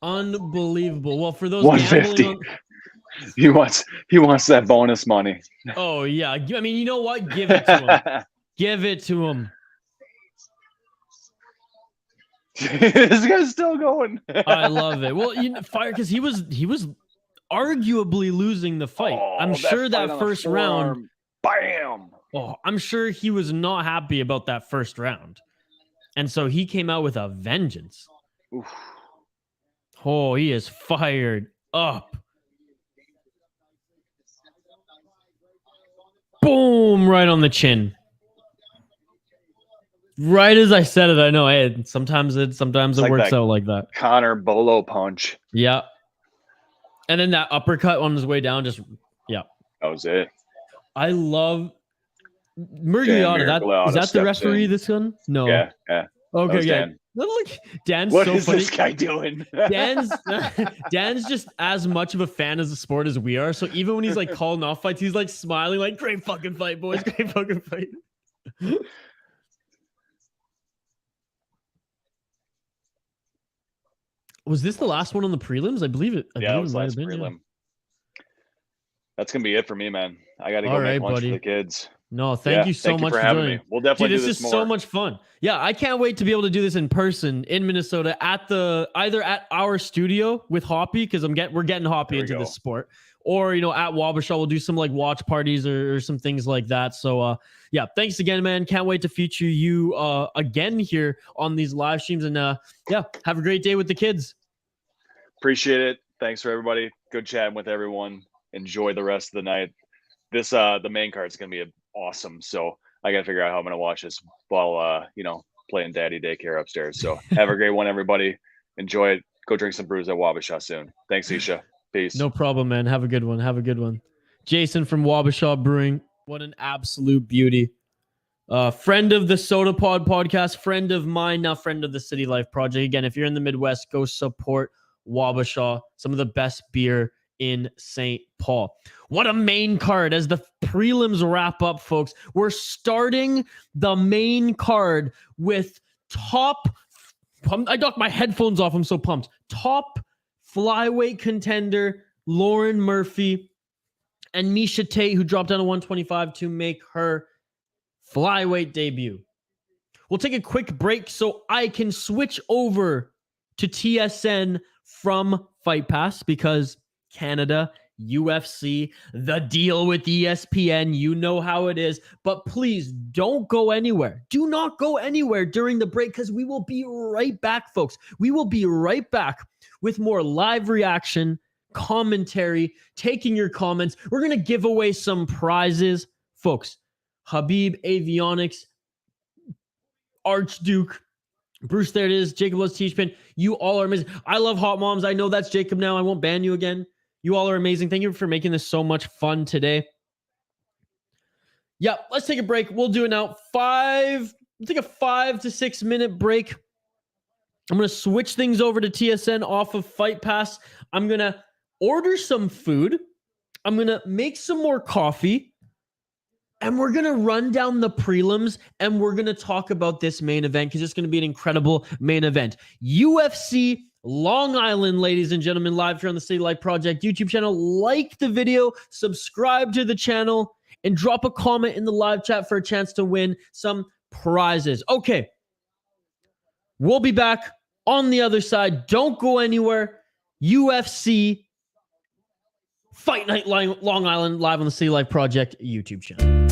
Unbelievable. Well, for those 150. He wants that bonus money. Oh yeah. I mean, you know what? Give it to him. Give it to him. This guy's still going. I love it. Well, fire, because he was arguably losing the fight. I'm sure that first round. Bam. Oh, I'm sure he was not happy about that first round, and so he came out with a vengeance. Oof. Oh, he is fired up. Boom! Right on the chin. Right as I said it, I know. Hey, sometimes it works out like that. Connor Bolo punch. Yeah. And then that uppercut on his way down, just That was it. I love Murgiata, is that the referee this one? No. Yeah. Okay, yeah. Dan. Look, Dan's What so is funny. this guy doing? Dan's just as much of a fan of the sport as we are. So even when he's like calling off fights, he's like smiling, like, great fucking fight, boys. Great fucking fight. Was this the last one on the prelims? I believe it. Yeah, it was last prelim. That's gonna be it for me, man. I gotta go make lunch for the kids. No, thank you so much for having joining me. We'll definitely do this more. is so much fun. Yeah, I can't wait to be able to do this in person in Minnesota at either at our studio with Hoppy, because we're getting Hoppy into this sport, or at Wabasha we'll do some like watch parties or some things like that. So yeah, thanks again, man. Can't wait to feature you again here on these live streams, and yeah, have a great day with the kids. Appreciate it. Thanks for everybody. Good chatting with everyone. Enjoy the rest of the night. This the main card is gonna be awesome. So I gotta figure out how I'm gonna watch this while playing daddy daycare upstairs. So have a great one, everybody. Enjoy it. Go drink some brews at Wabasha soon. Thanks, Isha. Peace. No problem, man. Have a good one. Have a good one. Jason from Wabasha Brewing. What an absolute beauty. Friend of the Soda Pod podcast, friend of mine, now friend of the City Life Project. Again, if you're in the Midwest, go support Wabasha. Some of the best beer in St. Paul. What a main card as the prelims wrap up, folks. We're starting the main card with I knocked my headphones off. I'm so pumped. Top flyweight contender Lauren Murphy and Miesha Tate, who dropped down to 125 to make her flyweight debut. We'll take a quick break so I can switch over to TSN from Fight Pass, because Canada, UFC, the deal with ESPN, you know how it is. But please don't go anywhere. Do not go anywhere during the break, because we will be right back, folks. We will be right back with more live reaction, commentary, taking your comments. We're going to give away some prizes, folks. Habib Avionics, Archduke, Bruce, there it is. Jacob loves Teach Pin. You all are amazing. I love Hot Moms. I know that's Jacob now. I won't ban you again. You all are amazing. Thank you for making this so much fun today. Yeah, let's take a break. We'll do it now. We'll take a 5 to 6 minute break. I'm going to switch things over to TSN off of Fight Pass. I'm going to order some food. I'm going to make some more coffee. And we're going to run down the prelims, and we're going to talk about this main event, because it's going to be an incredible main event. UFC Long Island, ladies and gentlemen, live here on the City Life Project YouTube channel. Like the video, subscribe to the channel, and drop a comment in the live chat for a chance to win some prizes. Okay. We'll be back on the other side. Don't go anywhere. UFC Fight Night Long Island, live on the City Life Project YouTube channel.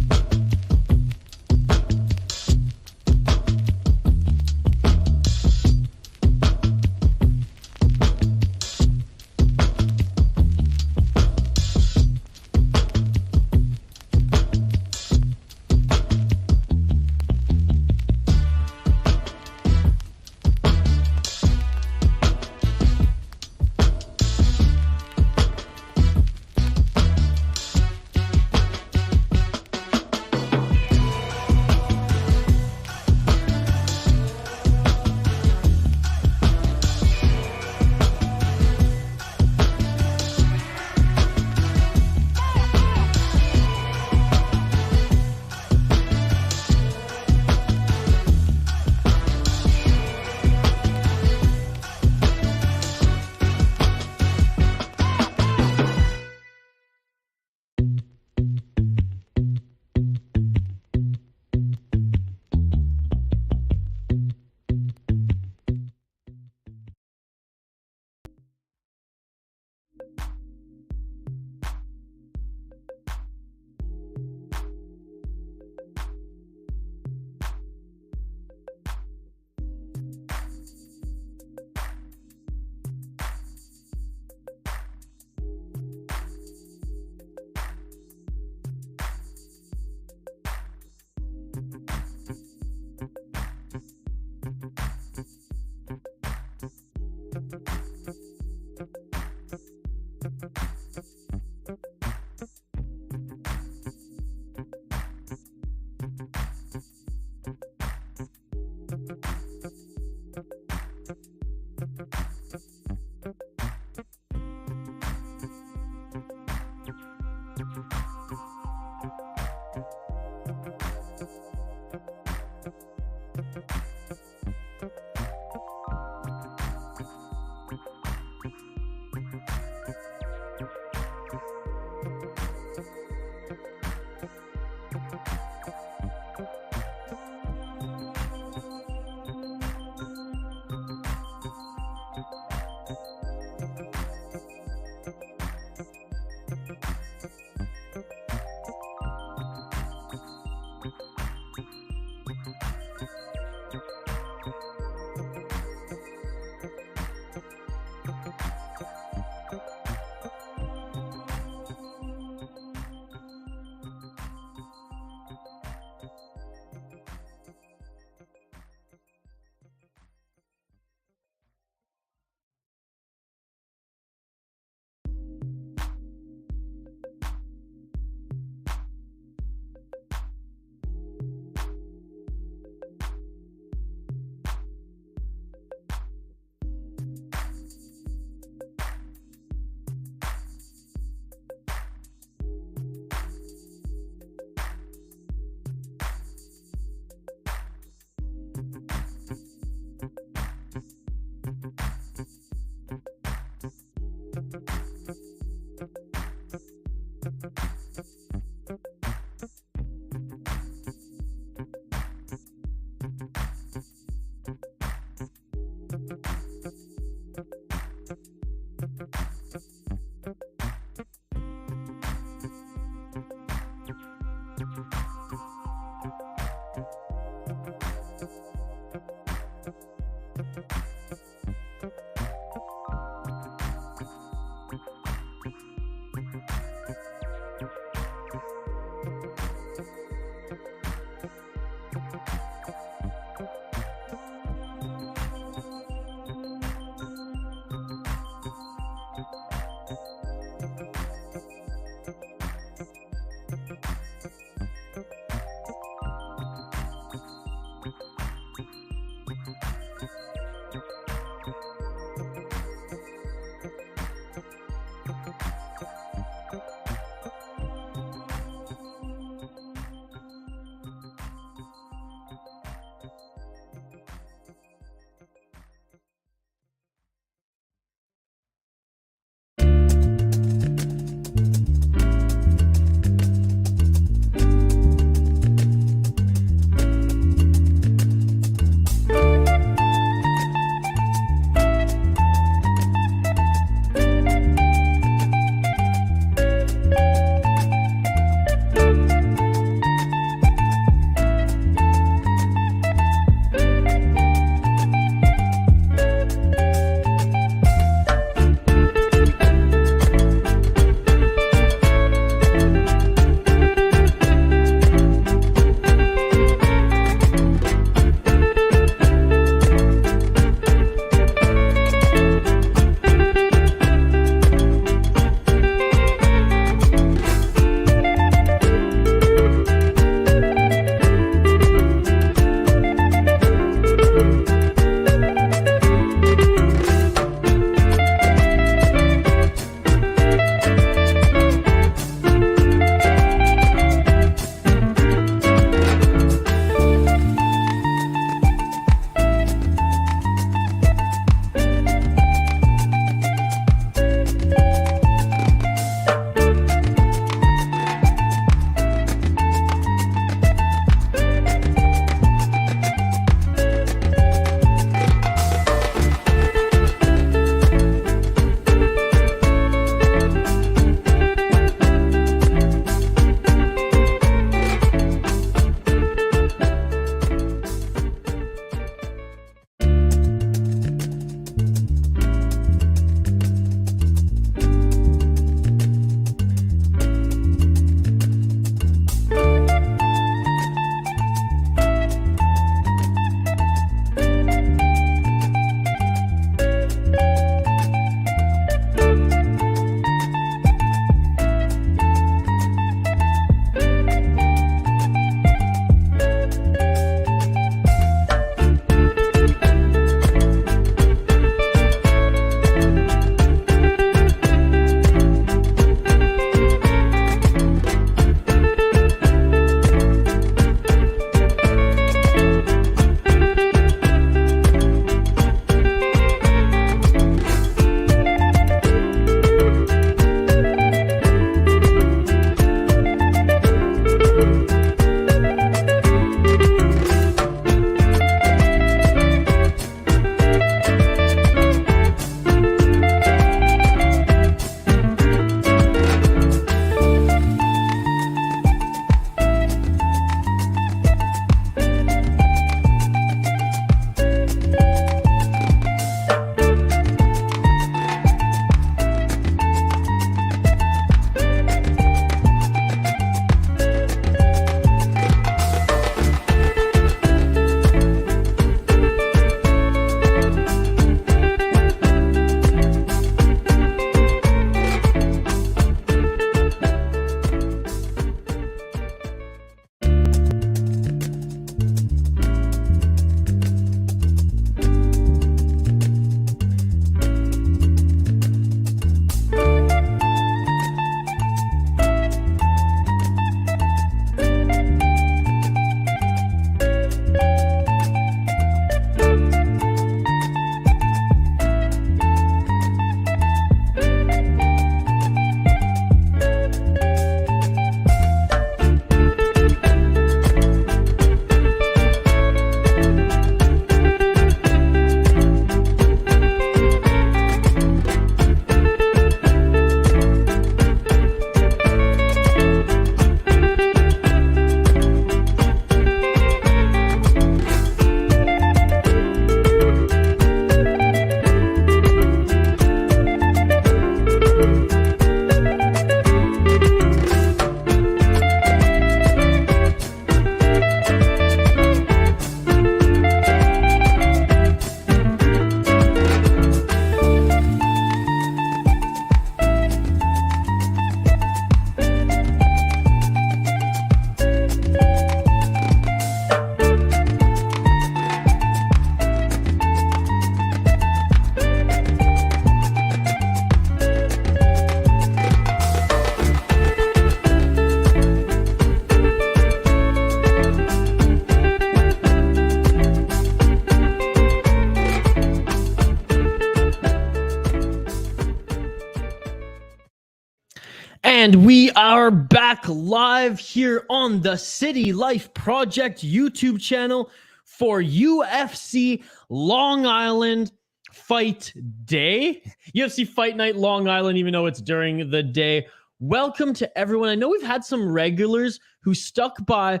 And we are back live here on the City Life Project YouTube channel for UFC Long Island Fight Day. UFC Fight Night Long Island, even though it's during the day. Welcome to everyone. I know we've had some regulars who stuck by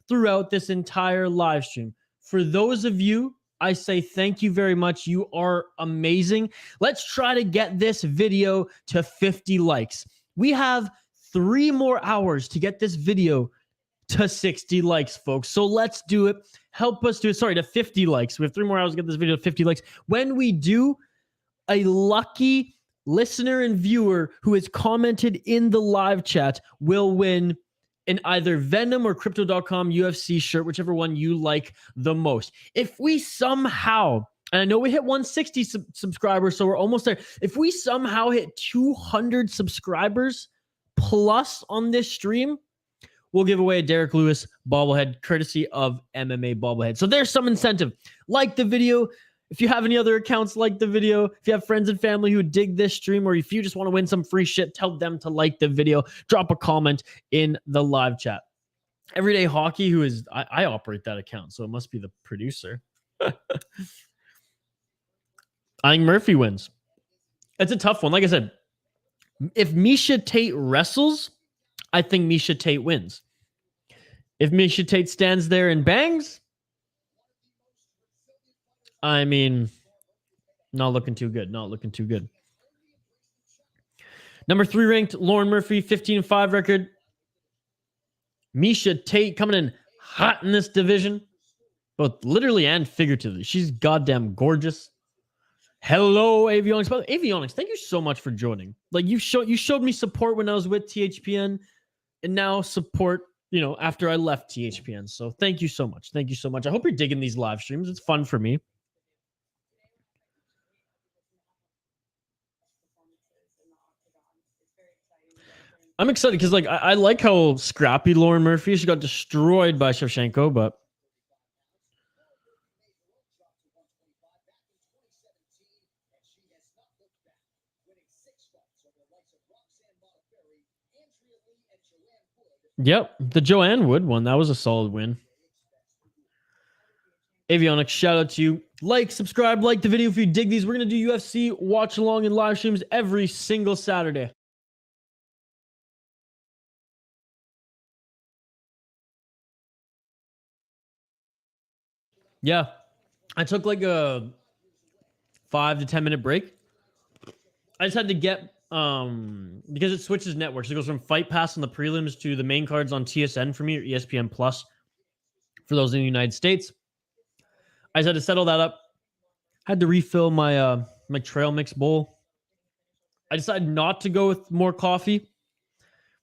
throughout this entire live stream. For those of you, I say thank you very much. You are amazing. Let's try to get this video to 50 likes. We have 3 more hours to get this video to 60 likes, folks. So let's do it. Help us do it. Sorry, to 50 likes. We have 3 more hours to get this video to 50 likes. When we do, a lucky listener and viewer who has commented in the live chat will win an either Venom or Crypto.com UFC shirt, whichever one you like the most. If we somehow, and I know we hit 160 subscribers, so we're almost there. If we somehow hit 200 subscribers plus on this stream, we'll give away a Derek Lewis bobblehead courtesy of MMA bobblehead. So there's some incentive. Like the video. If you have any other accounts, like the video. If you have friends and family who dig this stream, or if you just want to win some free shit, tell them to like the video. Drop a comment in the live chat. Everyday Hockey, who is, I operate that account, so it must be the producer. I think Murphy wins. It's a tough one. Like I said, if Miesha Tate wrestles, I think Miesha Tate wins. If Miesha Tate stands there and bangs, I mean, not looking too good. Not looking too good. Number 3 ranked, Lauren Murphy, 15-5 record. Miesha Tate coming in hot in this division, both literally and figuratively. She's goddamn gorgeous. Hello, Avionics. By the way, Avionics, thank you so much for joining. Like, you showed me support when I was with THPN, and now support, after I left THPN. So thank you so much. Thank you so much. I hope you're digging these live streams. It's fun for me. I'm excited because, I like how scrappy Lauren Murphy is. She got destroyed by Shevchenko, but yep, the Joanne Wood one. That was a solid win. Avionics, shout out to you. Like, subscribe, like the video if you dig these. We're going to do UFC watch along and live streams every single Saturday. Yeah, I took like a 5 to 10 minute break. I just had to get, because it switches networks. It goes from Fight Pass on the prelims to the main cards on TSN for me, or ESPN Plus for those in the United States. I just had to settle that up. Had to refill my my trail mix bowl. I decided not to go with more coffee.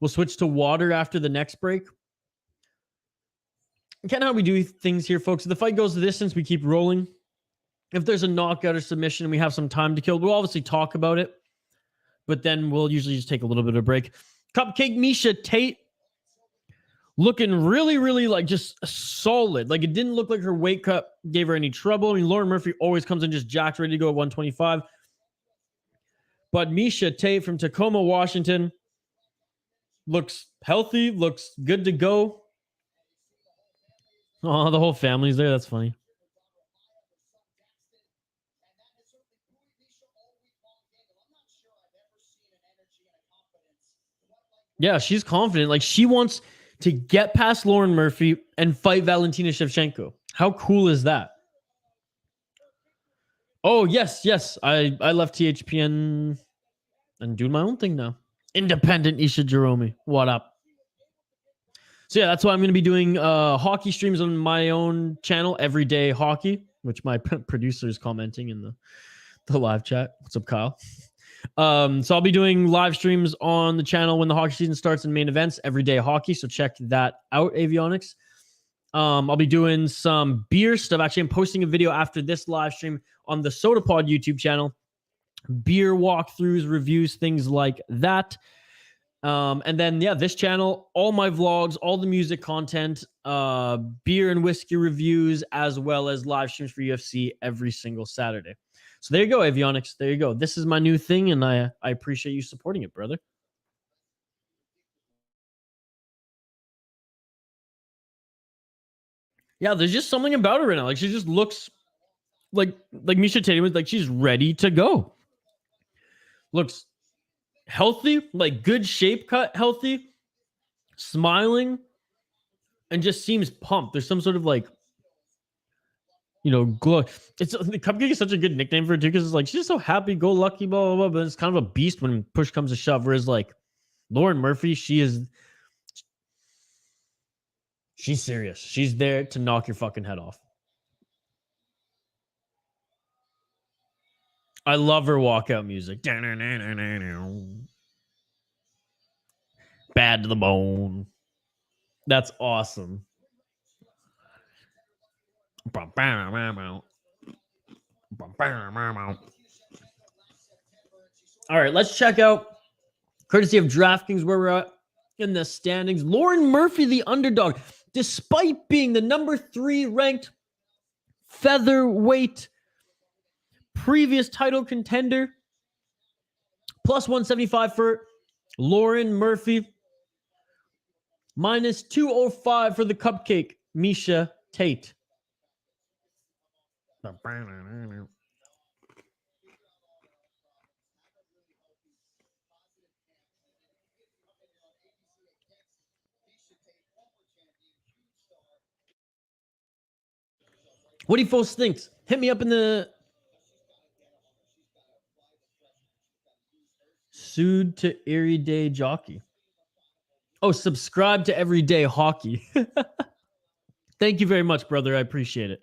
We'll switch to water after the next break. Kind of how we do things here, folks. If the fight goes the distance, we keep rolling. If there's a knockout or submission and we have some time to kill, we'll obviously talk about it. But then we'll usually just take a little bit of a break. Cupcake Miesha Tate looking really, really just solid. Like, it didn't look like her weight cut gave her any trouble. I mean, Lauren Murphy always comes in just jacked, ready to go at 125. But Miesha Tate from Tacoma, Washington looks healthy, looks good to go. Oh, the whole family's there. That's funny. Yeah, she's confident. Like, she wants to get past Lauren Murphy and fight Valentina Shevchenko. How cool is that? Oh, yes. I left THPN and doing my own thing now. Independent Isha Jerome. What up? So yeah, that's why I'm going to be doing hockey streams on my own channel, Everyday Hockey, which my producer is commenting in the live chat. What's up, Kyle? So I'll be doing live streams on the channel when the hockey season starts and main events, Everyday Hockey. So check that out, Avionics. I'll be doing some beer stuff. Actually, I'm posting a video after this live stream on the SodaPod YouTube channel. Beer walkthroughs, reviews, things like that. And then, yeah, this channel, all my vlogs, all the music content, beer and whiskey reviews, as well as live streams for UFC every single Saturday. So there you go, Avionics. There you go. This is my new thing, and I appreciate you supporting it, brother. Yeah, there's just something about her right now. Like, she just looks like Miesha Tate was like, she's ready to go. Looks healthy, like good shape cut, healthy, smiling, and just seems pumped. There's some sort of like, glow. It's the Cupcake is such a good nickname for her too, because it's like she's so happy, go lucky, blah blah blah. But it's kind of a beast when push comes to shove. Whereas like Lauren Murphy, she's serious. She's there to knock your fucking head off. I love her walkout music. Bad to the bone. That's awesome. All right, let's check out, courtesy of DraftKings, where we're at in the standings. Lauren Murphy, the underdog, despite being the number 3 ranked featherweight previous title contender, plus 175 for Lauren Murphy, minus 205 for the Cupcake, Miesha Tate. What do you folks think? Hit me up in the sued to everyday jockey. Oh, subscribe to Everyday Hockey. Thank you very much, brother. I appreciate it.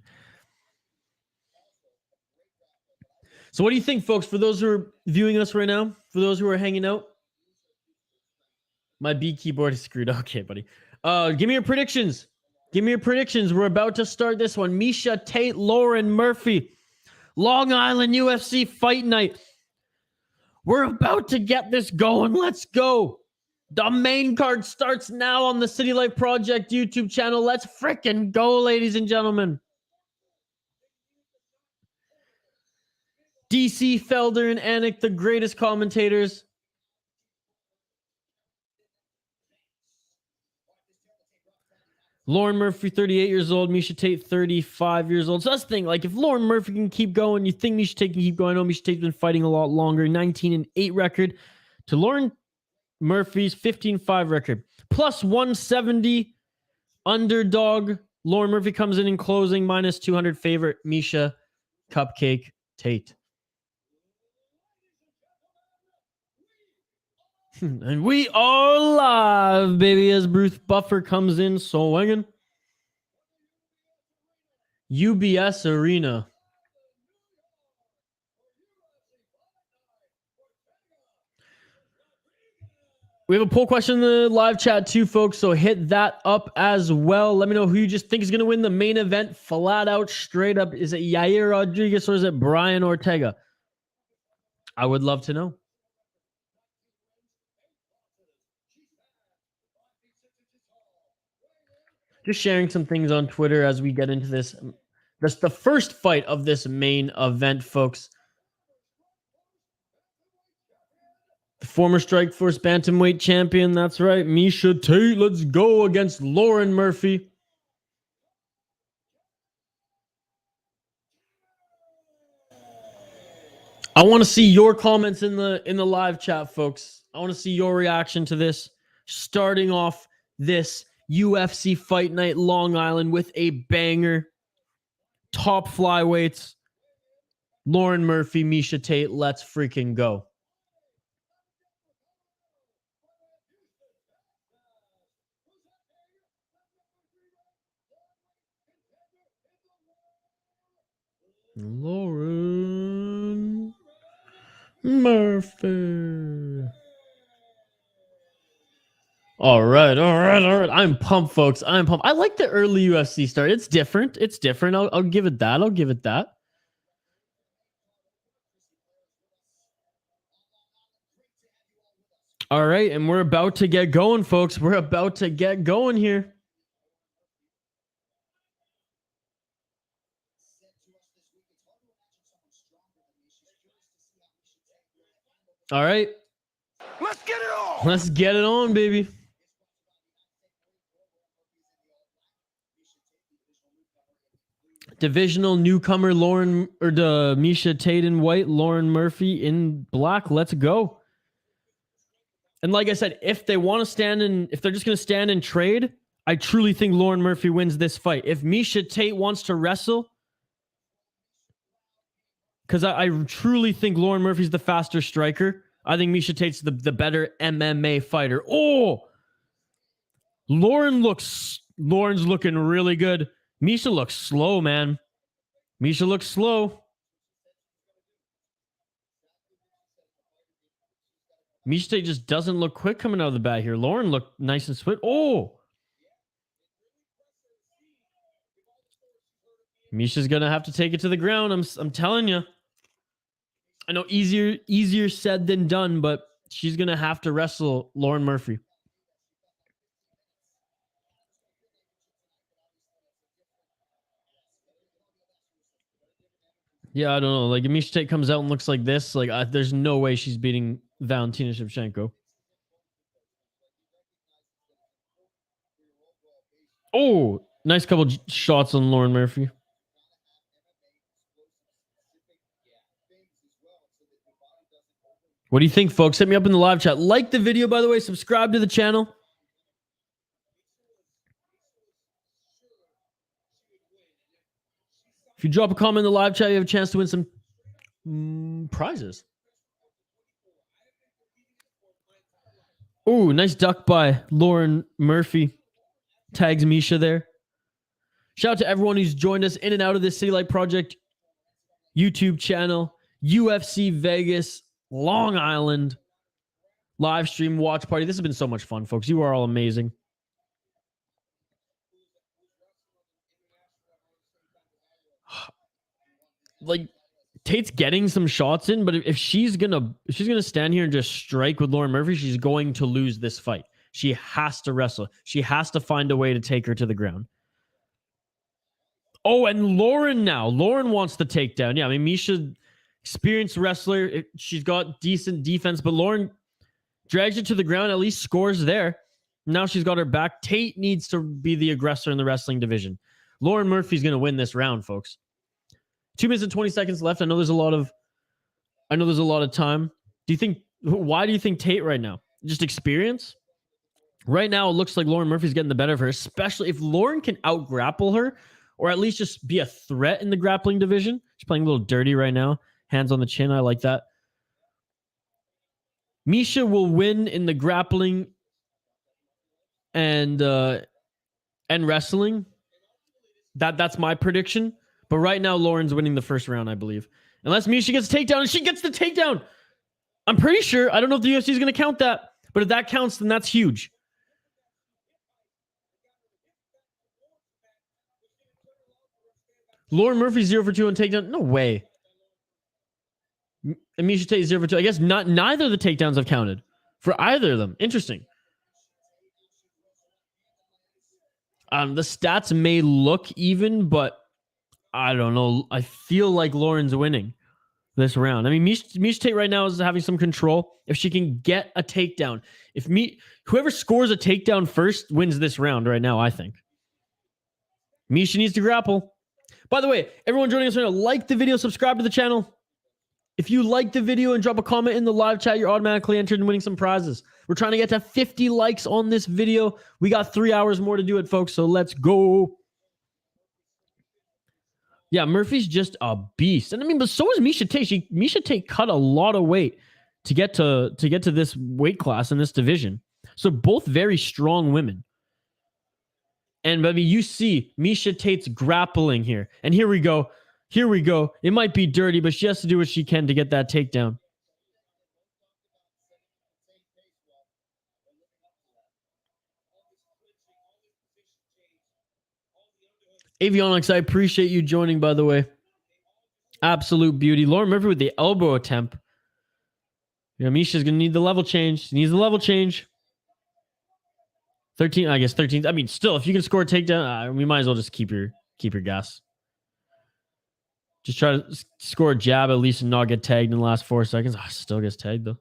So what do you think, folks? For those who are viewing us right now, for those who are hanging out, my B keyboard is screwed. Okay, buddy. Give me your predictions. Give me your predictions. We're about to start this one. Miesha Tate, Lauren Murphy, Long Island UFC Fight Night. We're about to get this going. Let's go. The main card starts now on the City Life Project YouTube channel. Let's frickin' go, ladies and gentlemen. DC, Felder, and Anik, the greatest commentators. Lauren Murphy, 38 years old. Miesha Tate, 35 years old. So that's the thing. Like, if Lauren Murphy can keep going, you think Miesha Tate can keep going. I know Miesha Tate's been fighting a lot longer. 19-8 record to Lauren Murphy's 15-5 record. Plus 170 underdog. Lauren Murphy comes in closing. Minus 200 favorite Miesha Cupcake Tate. And we are live, baby, as Bruce Buffer comes in swinging. UBS Arena. We have a poll question in the live chat too, folks, so hit that up as well. Let me know who you just think is going to win the main event flat out, straight up. Is it Yair Rodriguez or is it Brian Ortega? I would love to know. Just sharing some things on Twitter as we get into this. That's the first fight of this main event, folks. The former Strikeforce Bantamweight champion, that's right, Miesha Tate, let's go, against Lauren Murphy. I want to see your comments in the live chat, folks. I want to see your reaction to this. Starting off this UFC Fight Night Long Island with a banger. Top flyweights. Lauren Murphy, Miesha Tate, let's freaking go. Lauren Murphy. All right. I'm pumped, folks. I'm pumped. I like the early UFC start. It's different. I'll give it that. All right, and we're about to get going, folks. We're about to get going here. All right. Let's get it on. Let's get it on, baby. Divisional newcomer Lauren or the Miesha Tate in white, Lauren Murphy in black. Let's go. And like I said, if they want to stand in, if they're just going to stand and trade, I truly think Lauren Murphy wins this fight. If Miesha Tate wants to wrestle, because I truly think Lauren Murphy's the faster striker. I think Miesha Tate's the better MMA fighter. Oh, Lauren's looking really good. Miesha looks slow, man. Miesha looks slow. Miesha Tate just doesn't look quick coming out of the bat here. Lauren looked nice and swift. Oh, Miesha's gonna have to take it to the ground. I'm telling you. I know easier said than done, but she's going to have to wrestle Lauren Murphy. Yeah, I don't know. Like, if Miesha Tate comes out and looks like this, like, there's no way she's beating Valentina Shevchenko. Oh, nice couple shots on Lauren Murphy. What do you think, folks? Hit me up in the live chat. Like the video, by the way. Subscribe to the channel. If you drop a comment in the live chat, you have a chance to win some prizes. Oh, nice duck by Lauren Murphy. Tags Miesha there. Shout out to everyone who's joined us in and out of this City Light Project YouTube channel, UFC Vegas, Long Island, live stream watch party. This has been so much fun, folks. You are all amazing. Like, Tate's getting some shots in, but if she's gonna stand here and just strike with Lauren Murphy, she's going to lose this fight. She has to wrestle. She has to find a way to take her to the ground. Oh, and Lauren now. Lauren wants the takedown. Yeah, I mean, Miesha, experienced wrestler. She's got decent defense, but Lauren drags it to the ground, at least scores there. Now she's got her back. Tate needs to be the aggressor in the wrestling division. Lauren Murphy's going to win this round, folks. 2 minutes and 20 seconds left. I know there's a lot of time. Why do you think Tate right now? Just experience? Right now, it looks like Lauren Murphy's getting the better of her, especially if Lauren can out-grapple her, or at least just be a threat in the grappling division. She's playing a little dirty right now. Hands on the chin. I like that. Miesha will win in the grappling and wrestling. That's my prediction. But right now, Lauren's winning the first round, I believe. Unless Miesha gets a takedown, and she gets the takedown. I'm pretty sure. I don't know if the UFC is going to count that. But if that counts, then that's huge. Lauren Murphy 0 for 2 on takedown. No way. And Miesha Tate 0 for 2. I guess neither of the takedowns have counted for either of them. Interesting. The stats may look even, but I don't know. I feel like Lauren's winning this round. I mean, Miesha Tate right now is having some control. If she can get a takedown, whoever scores a takedown first wins this round right now, I think. Miesha needs to grapple. By the way, everyone joining us right now, like the video, subscribe to the channel. If you like the video and drop a comment in the live chat, you're automatically entered in winning some prizes. We're trying to get to 50 likes on this video. We got 3 hours more to do it, folks, so let's go. Yeah, Murphy's just a beast. And I mean, but so is Miesha Tate. Miesha Tate cut a lot of weight to get to this weight class in this division. So both very strong women. And I mean, you see Miesha Tate's grappling here. And here we go. Here we go. It might be dirty, but she has to do what she can to get that takedown. Avionics, I appreciate you joining, by the way. Absolute beauty. Lauren Murphy with the elbow attempt. You know, Miesha's going to need the level change. She needs the level change. 13, I guess 13. I mean, still, if you can score a takedown, we might as well just keep your gas. Just try to score a jab at least and not get tagged in the last 4 seconds. Still gets tagged, though.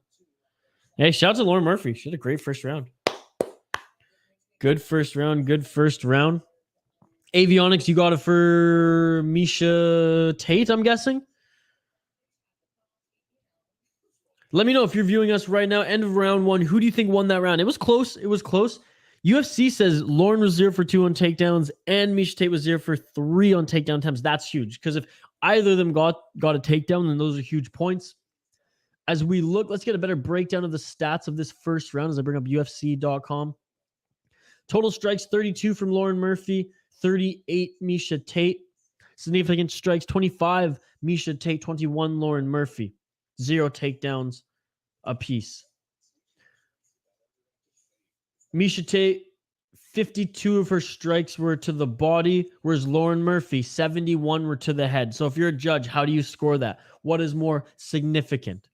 Hey, shout out to Lauren Murphy. She had a great first round. Good first round. Good first round. Avionics, you got it for Miesha Tate, I'm guessing. Let me know if you're viewing us right now. End of round 1. Who do you think won that round? It was close. It was close. UFC says Lauren was 0 for 2 on takedowns and Miesha Tate was 0 for 3 on takedown attempts. That's huge because if either of them got a takedown, then those are huge points. As we look, let's get a better breakdown of the stats of this first round as I bring up UFC.com. Total strikes 32 from Lauren Murphy, 38 Miesha Tate. Significant strikes 25 Miesha Tate, 21 Lauren Murphy. 0 takedowns apiece. Miesha Tate, 52 of her strikes were to the body, whereas Lauren Murphy, 71 were to the head. So if you're a judge, how do you score that? What is more significant?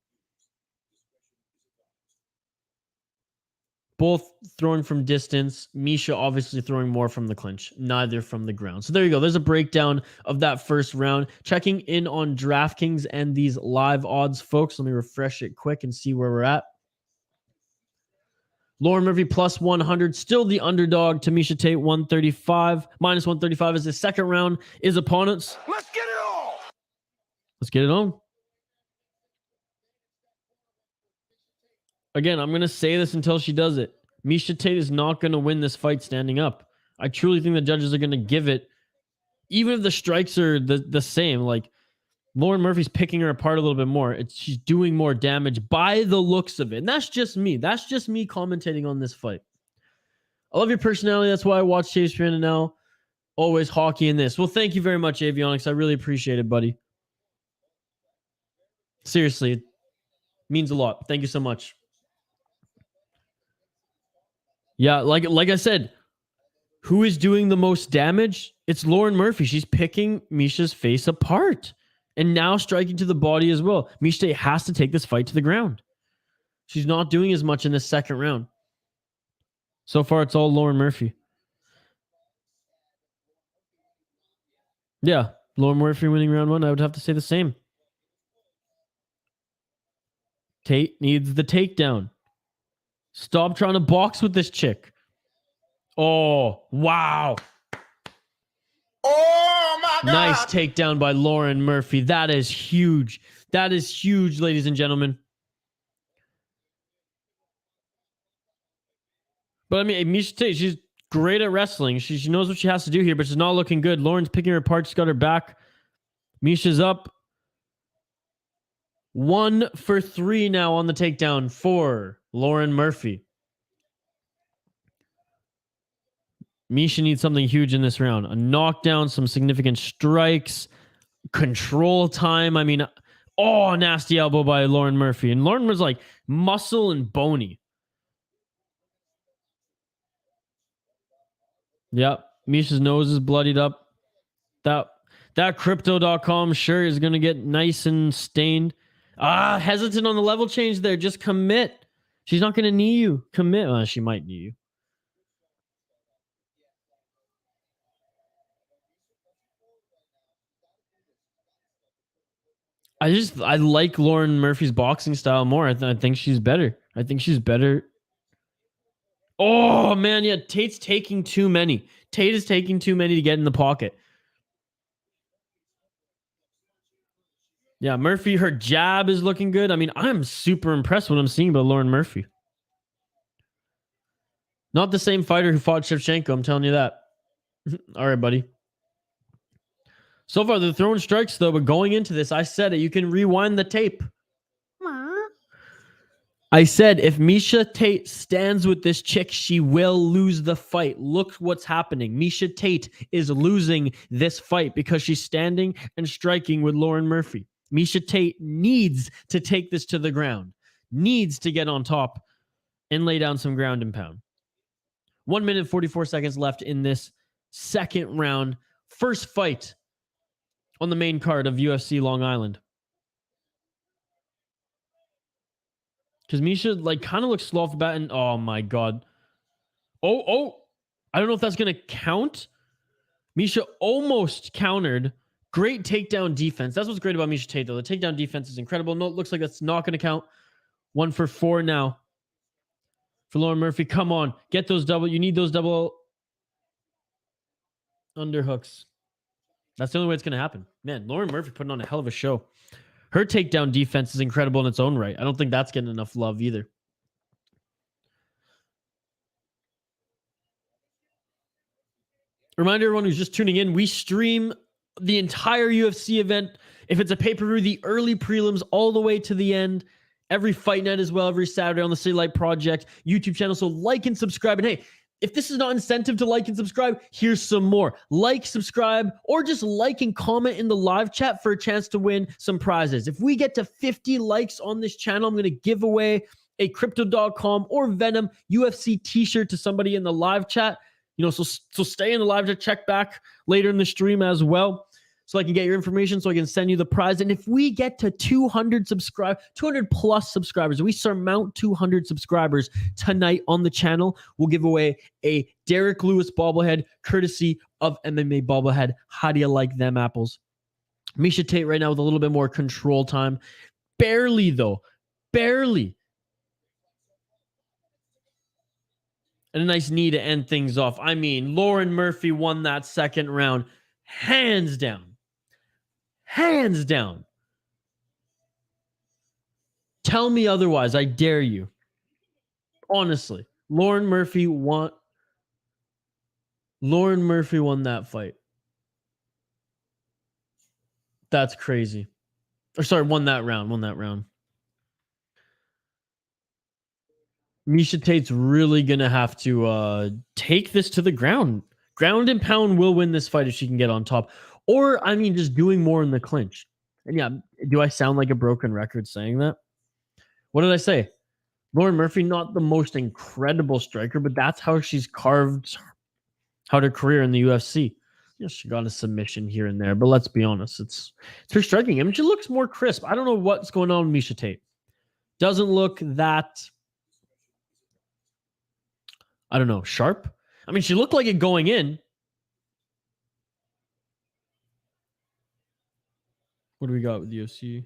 Both throwing from distance. Miesha obviously throwing more from the clinch, neither from the ground. So there you go. There's a breakdown of that first round. Checking in on DraftKings and these live odds, folks. Let me refresh it quick and see where we're at. Lauren Murphy plus 100, still the underdog to Miesha Tate 135. Minus 135 as the second round is upon us. Let's get it on. Let's get it on. Again, I'm going to say this until she does it. Miesha Tate is not going to win this fight standing up. I truly think the judges are going to give it, even if the strikes are the same. Like, Lauren Murphy's picking her apart a little bit more. She's doing more damage by the looks of it. And that's just me. That's just me commentating on this fight. I love your personality. That's why I watch ESPN and now always hockey in this. Well, thank you very much, Avionics. I really appreciate it, buddy. Seriously, it means a lot. Thank you so much. Yeah, like I said, who is doing the most damage? It's Lauren Murphy. She's picking Miesha's face apart and now striking to the body as well. Miesha Tate has to take this fight to the ground. She's not doing as much in this second round. So far, it's all Lauren Murphy. Yeah, Lauren Murphy winning round 1. I would have to say the same. Tate needs the takedown. Stop trying to box with this chick. Oh, wow. Oh, my God. Nice takedown by Lauren Murphy. That is huge. That is huge, ladies and gentlemen. But I mean, Miesha Tate, she's great at wrestling. She knows what she has to do here, but she's not looking good. Lauren's picking her apart. She's got her back. Miesha's up. 1 for 3 now on the takedown for Lauren Murphy. Miesha needs something huge in this round. A knockdown, some significant strikes, control time. I mean, oh, nasty elbow by Lauren Murphy. And Lauren was like muscle and bony. Yep. Miesha's nose is bloodied up. That crypto.com shirt is going to get nice and stained. Hesitant on the level change there. Just commit. She's not going to knee you. Commit. Well, she might knee you. I like Lauren Murphy's boxing style more. I think she's better. I think she's better. Oh, man. Yeah, Tate's taking too many. Tate is taking too many to get in the pocket. Yeah, Murphy, her jab is looking good. I mean, I'm super impressed with what I'm seeing about Lauren Murphy. Not the same fighter who fought Shevchenko, I'm telling you that. All right, buddy. So far, they're throwing strikes, though, but going into this, I said it. You can rewind the tape. I said, if Miesha Tate stands with this chick, she will lose the fight. Look what's happening. Miesha Tate is losing this fight because she's standing and striking with Lauren Murphy. Miesha Tate needs to take this to the ground, needs to get on top and lay down some ground and pound. 1 minute, 44 seconds left in this second round. First fight on the main card of UFC Long Island. Because Miesha kind of looks slow off the bat and oh my God. Oh. I don't know if that's going to count. Miesha almost countered. Great takedown defense. That's what's great about Miesha Tate, though. The takedown defense is incredible. No, it looks like that's not going to count. 1 for 4 now. For Lauren Murphy, come on. Get those double. You need those double. Underhooks. That's the only way it's going to happen. Man, Lauren Murphy putting on a hell of a show. Her takedown defense is incredible in its own right. I don't think that's getting enough love either. Reminder everyone who's just tuning in, we stream the entire UFC event. If it's a pay-per-view, the early prelims all the way to the end. Every fight night as well, every Saturday on the City Light Project YouTube channel. So like and subscribe. And hey, if this is not incentive to like and subscribe, here's some more. Like, subscribe, or just like and comment in the live chat for a chance to win some prizes. If we get to 50 likes on this channel, I'm going to give away a Crypto.com or Venom UFC t-shirt to somebody in the live chat. You know, so stay in the live to check back later in the stream as well, so I can get your information, so I can send you the prize. And if we get to 200 plus subscribers, we surmount 200 subscribers tonight on the channel, we'll give away a Derek Lewis bobblehead, courtesy of MMA Bobblehead. How do you like them apples? Miesha Tate right now with a little bit more control time. Barely, though. Barely. And a nice knee to end things off. I mean, Lauren Murphy won that second round. Hands down. Hands down. Tell me otherwise. I dare you. Honestly. Lauren Murphy won that fight. That's crazy. Or sorry, won that round. Miesha Tate's really going to have to take this to the ground. Ground and pound will win this fight if she can get on top. Or, I mean, just doing more in the clinch. And yeah, do I sound like a broken record saying that? What did I say? Lauren Murphy, not the most incredible striker, but that's how she's carved out her career in the UFC. Yes, she got a submission here and there, but let's be honest, it's her striking. I mean, she looks more crisp. I don't know what's going on with Miesha Tate. Doesn't look that... I don't know, sharp? I mean, she looked like it going in. What do we got with the UFC?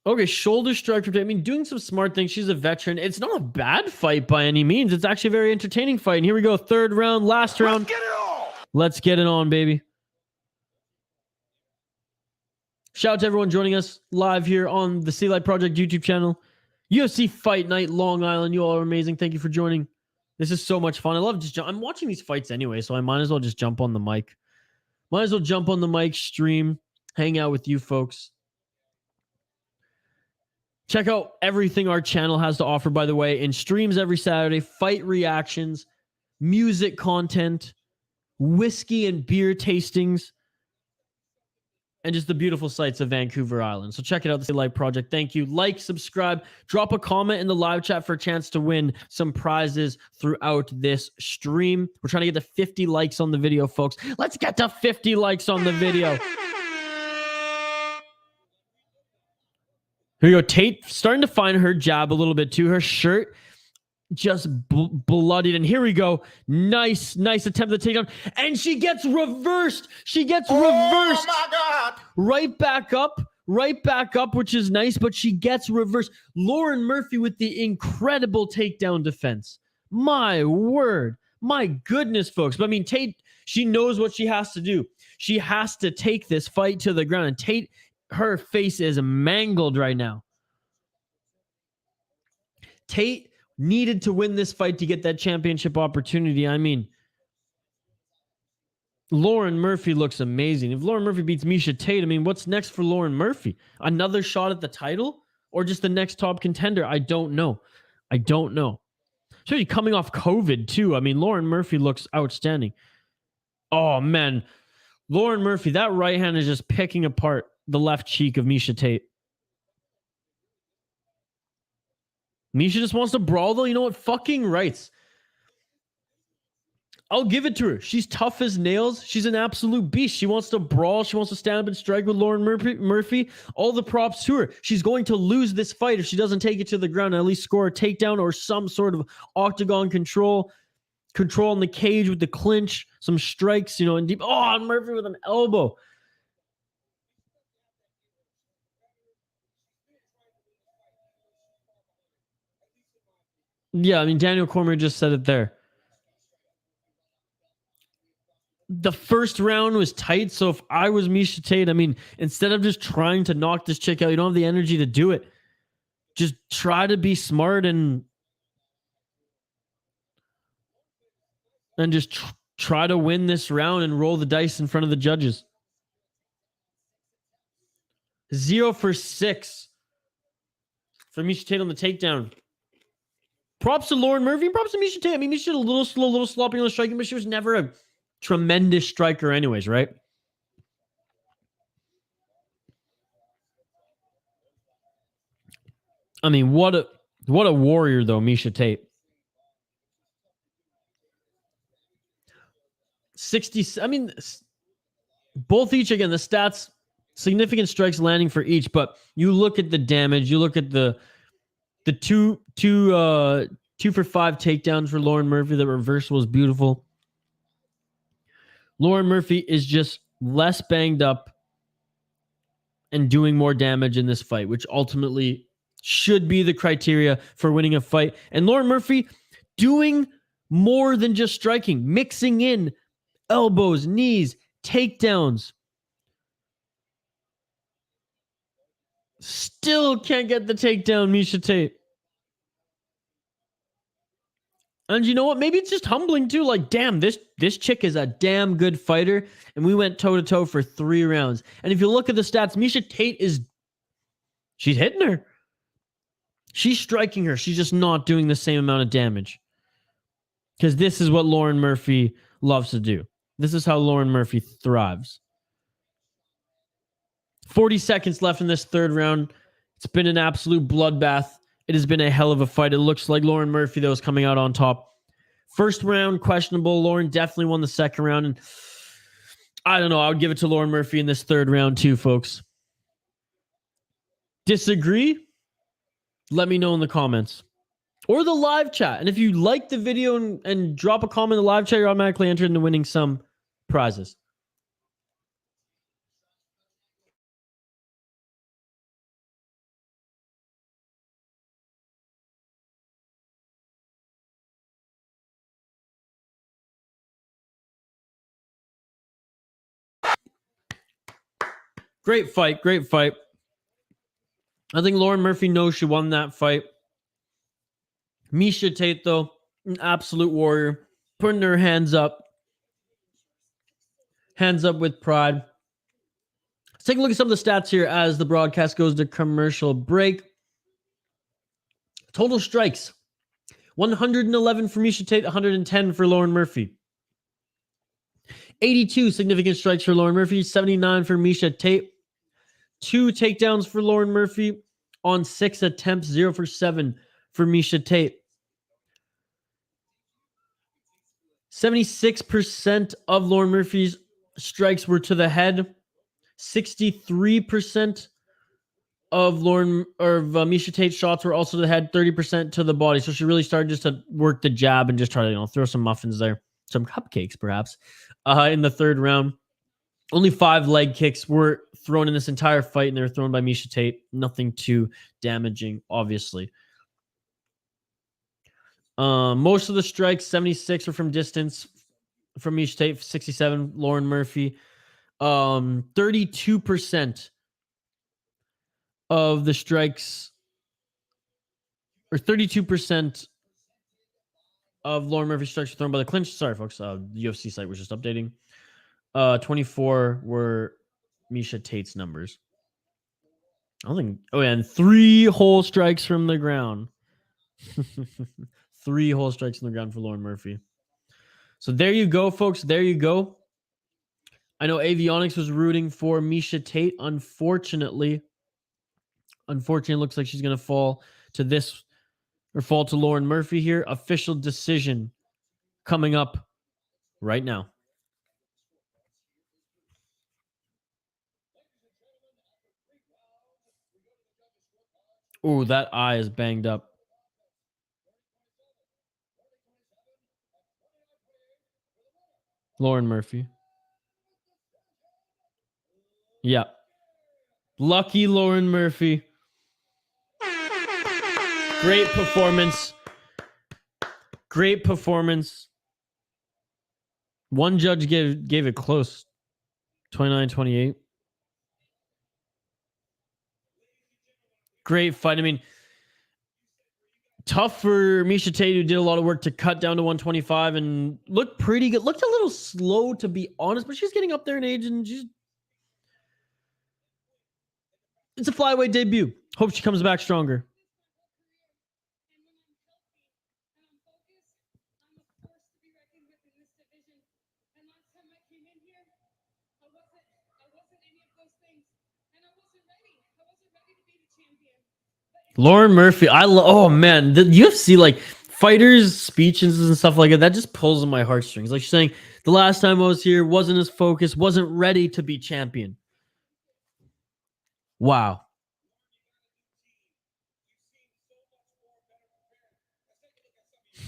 Okay, shoulder strike. I mean, doing some smart things. She's a veteran. It's not a bad fight by any means. It's actually a very entertaining fight. And here we go. Third round, last round. Let's get it on. Let's get it on, baby. Shout out to everyone joining us live here on the Sea Light Project YouTube channel. UFC Fight Night, Long Island. You all are amazing. Thank you for joining. This is so much fun. I love just I'm watching these fights anyway, so I might as well just jump on the mic. Might as well jump on the mic, stream, hang out with you folks. Check out everything our channel has to offer, by the way, in streams every Saturday, fight reactions, music content, whiskey and beer tastings, and just the beautiful sights of Vancouver Island. So check it out, the City Light Project. Thank you. Like, subscribe, drop a comment in the live chat for a chance to win some prizes throughout this stream. We're trying to get to 50 likes on the video, folks. Let's get to 50 likes on the video. Here we go. Tate starting to find her jab a little bit too. Her shirt just bloodied. And here we go. Nice attempt at the takedown. And she gets reversed. Reversed. Oh my God. Right back up, which is nice, but she gets reversed. Lauren Murphy with the incredible takedown defense. My word. My goodness, folks. But I mean, Tate, she knows what she has to do. She has to take this fight to the ground. And Tate, her face is mangled right now. Tate needed to win this fight to get that championship opportunity. I mean, Lauren Murphy looks amazing. If Lauren Murphy beats Miesha Tate, I mean, what's next for Lauren Murphy? Another shot at the title? Or just the next top contender? I don't know. Especially coming off COVID, too. I mean, Lauren Murphy looks outstanding. Oh, man. Lauren Murphy, that right hand is just picking apart the left cheek of Miesha Tate. Miesha just wants to brawl, though. You know what? Fucking rights. I'll give it to her. She's tough as nails. She's an absolute beast. She wants to brawl. She wants to stand up and strike with Lauren Murphy. All the props to her. She's going to lose this fight if she doesn't take it to the ground and at least score a takedown or some sort of octagon control in the cage with the clinch, some strikes, and deep. Oh, Murphy with an elbow. Yeah, I mean, Daniel Cormier just said it there. the first round was tight. So if I was Miesha Tate, I mean, instead of just trying to knock this chick out, you don't have the energy to do it. Just try to be smart and just try to win this round and roll the dice in front of the judges. 0 for 6 for Miesha Tate on the takedown. Props to Lauren Murphy and props to Miesha Tate. I mean, Miesha a little slow, a little sloppy on the striking, but she was never a tremendous striker anyways, right? I mean, what a warrior though, Miesha Tate. 60, I mean, both each, again, the stats, significant strikes landing for each, but you look at the damage, you look at the two for 5 takedowns for Lauren Murphy. The reversal was beautiful. Lauren Murphy is just less banged up and doing more damage in this fight, which ultimately should be the criteria for winning a fight. And Lauren Murphy doing more than just striking, mixing in elbows, knees, takedowns. Still can't get the takedown, Miesha Tate. And you know what? Maybe it's just humbling too. Like, damn, this chick is a damn good fighter. And we went toe-to-toe for 3 rounds. And if you look at the stats, Miesha Tate she's hitting her. She's striking her. She's just not doing the same amount of damage. Because this is what Lauren Murphy loves to do. This is how Lauren Murphy thrives. 40 seconds left in this third round. It's been an absolute bloodbath. It has been a hell of a fight. It looks like Lauren Murphy, though, is coming out on top. First round, questionable. Lauren definitely won the second round. And I don't know. I would give it to Lauren Murphy in this third round, too, folks. Disagree? Let me know in the comments. Or the live chat. And if you like the video and drop a comment in the live chat, you're automatically entered into winning some prizes. Great fight. Great fight. I think Lauren Murphy knows she won that fight. Miesha Tate, though, an absolute warrior. Putting her hands up. Hands up with pride. Let's take a look at some of the stats here as the broadcast goes to commercial break. Total strikes. 111 for Miesha Tate, 110 for Lauren Murphy. 82 significant strikes for Lauren Murphy, 79 for Miesha Tate. 2 takedowns for Lauren Murphy on 6 attempts, 0 for 7 for Miesha Tate. 76% of Lauren Murphy's strikes were to the head. 63% of Miesha Tate's shots were also to the head, 30% to the body. So she really started just to work the jab and just try to, throw some muffins there. Some cupcakes, perhaps, in the third round. Only 5 leg kicks were thrown in this entire fight, and they were thrown by Miesha Tate. Nothing too damaging, obviously. Most of the strikes, 76, were from distance from Miesha Tate, 67, Lauren Murphy. 32% of the strikes, or 32% of Lauren Murphy's strikes were thrown by the clinch. Sorry, folks. The UFC site was just updating. 24 were Miesha Tate's numbers. I don't think. Oh, yeah, and 3 whole strikes from the ground. 3 whole strikes from the ground for Lauren Murphy. So there you go, folks. There you go. I know Avionics was rooting for Miesha Tate. Unfortunately, it looks like she's going to fall to Lauren Murphy here. Official decision coming up right now. Oh, that eye is banged up. Lauren Murphy. Yeah. Lucky Lauren Murphy. Great performance. Great performance. One judge gave it close. 29-28. Great fight. I mean, tough for Miesha Tate, who did a lot of work to cut down to 125 and looked pretty good. Looked a little slow, to be honest, but she's getting up there in age and it's a flyweight debut. Hope she comes back stronger. Lauren Murphy, oh man, the UFC, like fighters' speeches and stuff like that just pulls on my heartstrings. Like she's saying, the last time I was here, wasn't as focused, wasn't ready to be champion. Wow.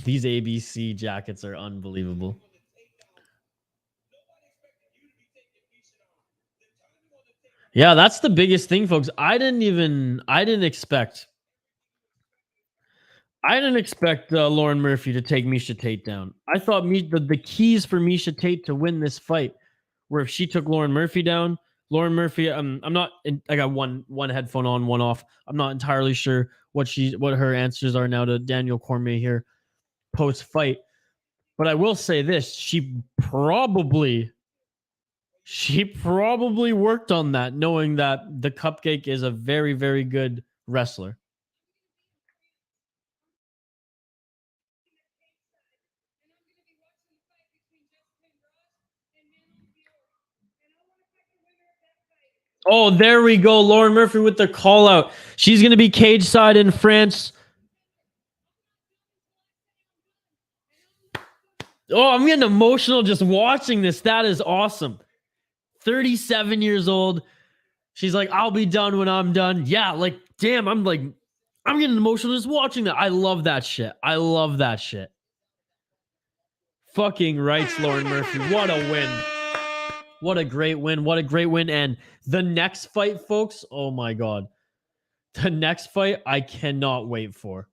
These ABC jackets are unbelievable. Yeah, that's the biggest thing, folks. I didn't expect Lauren Murphy to take Miesha Tate down. I thought the keys for Miesha Tate to win this fight were if she took Lauren Murphy down. Lauren Murphy, I got one headphone on, one off. I'm not entirely sure what her answers are now to Daniel Cormier here post fight. But I will say this, she probably worked on that, knowing that the Cupcake is a very, very good wrestler. Oh, there we go. Lauren Murphy with the call out. She's going to be cage side in France. Oh, I'm getting emotional just watching this. That is awesome. 37 years old. She's like, I'll be done when I'm done. Yeah, like, damn, I'm getting emotional just watching that. I love that shit. I love that shit. Fucking rights, Lauren Murphy. What a win. What a great win. What a great win. And the next fight, folks, oh my God. The next fight, I cannot wait for.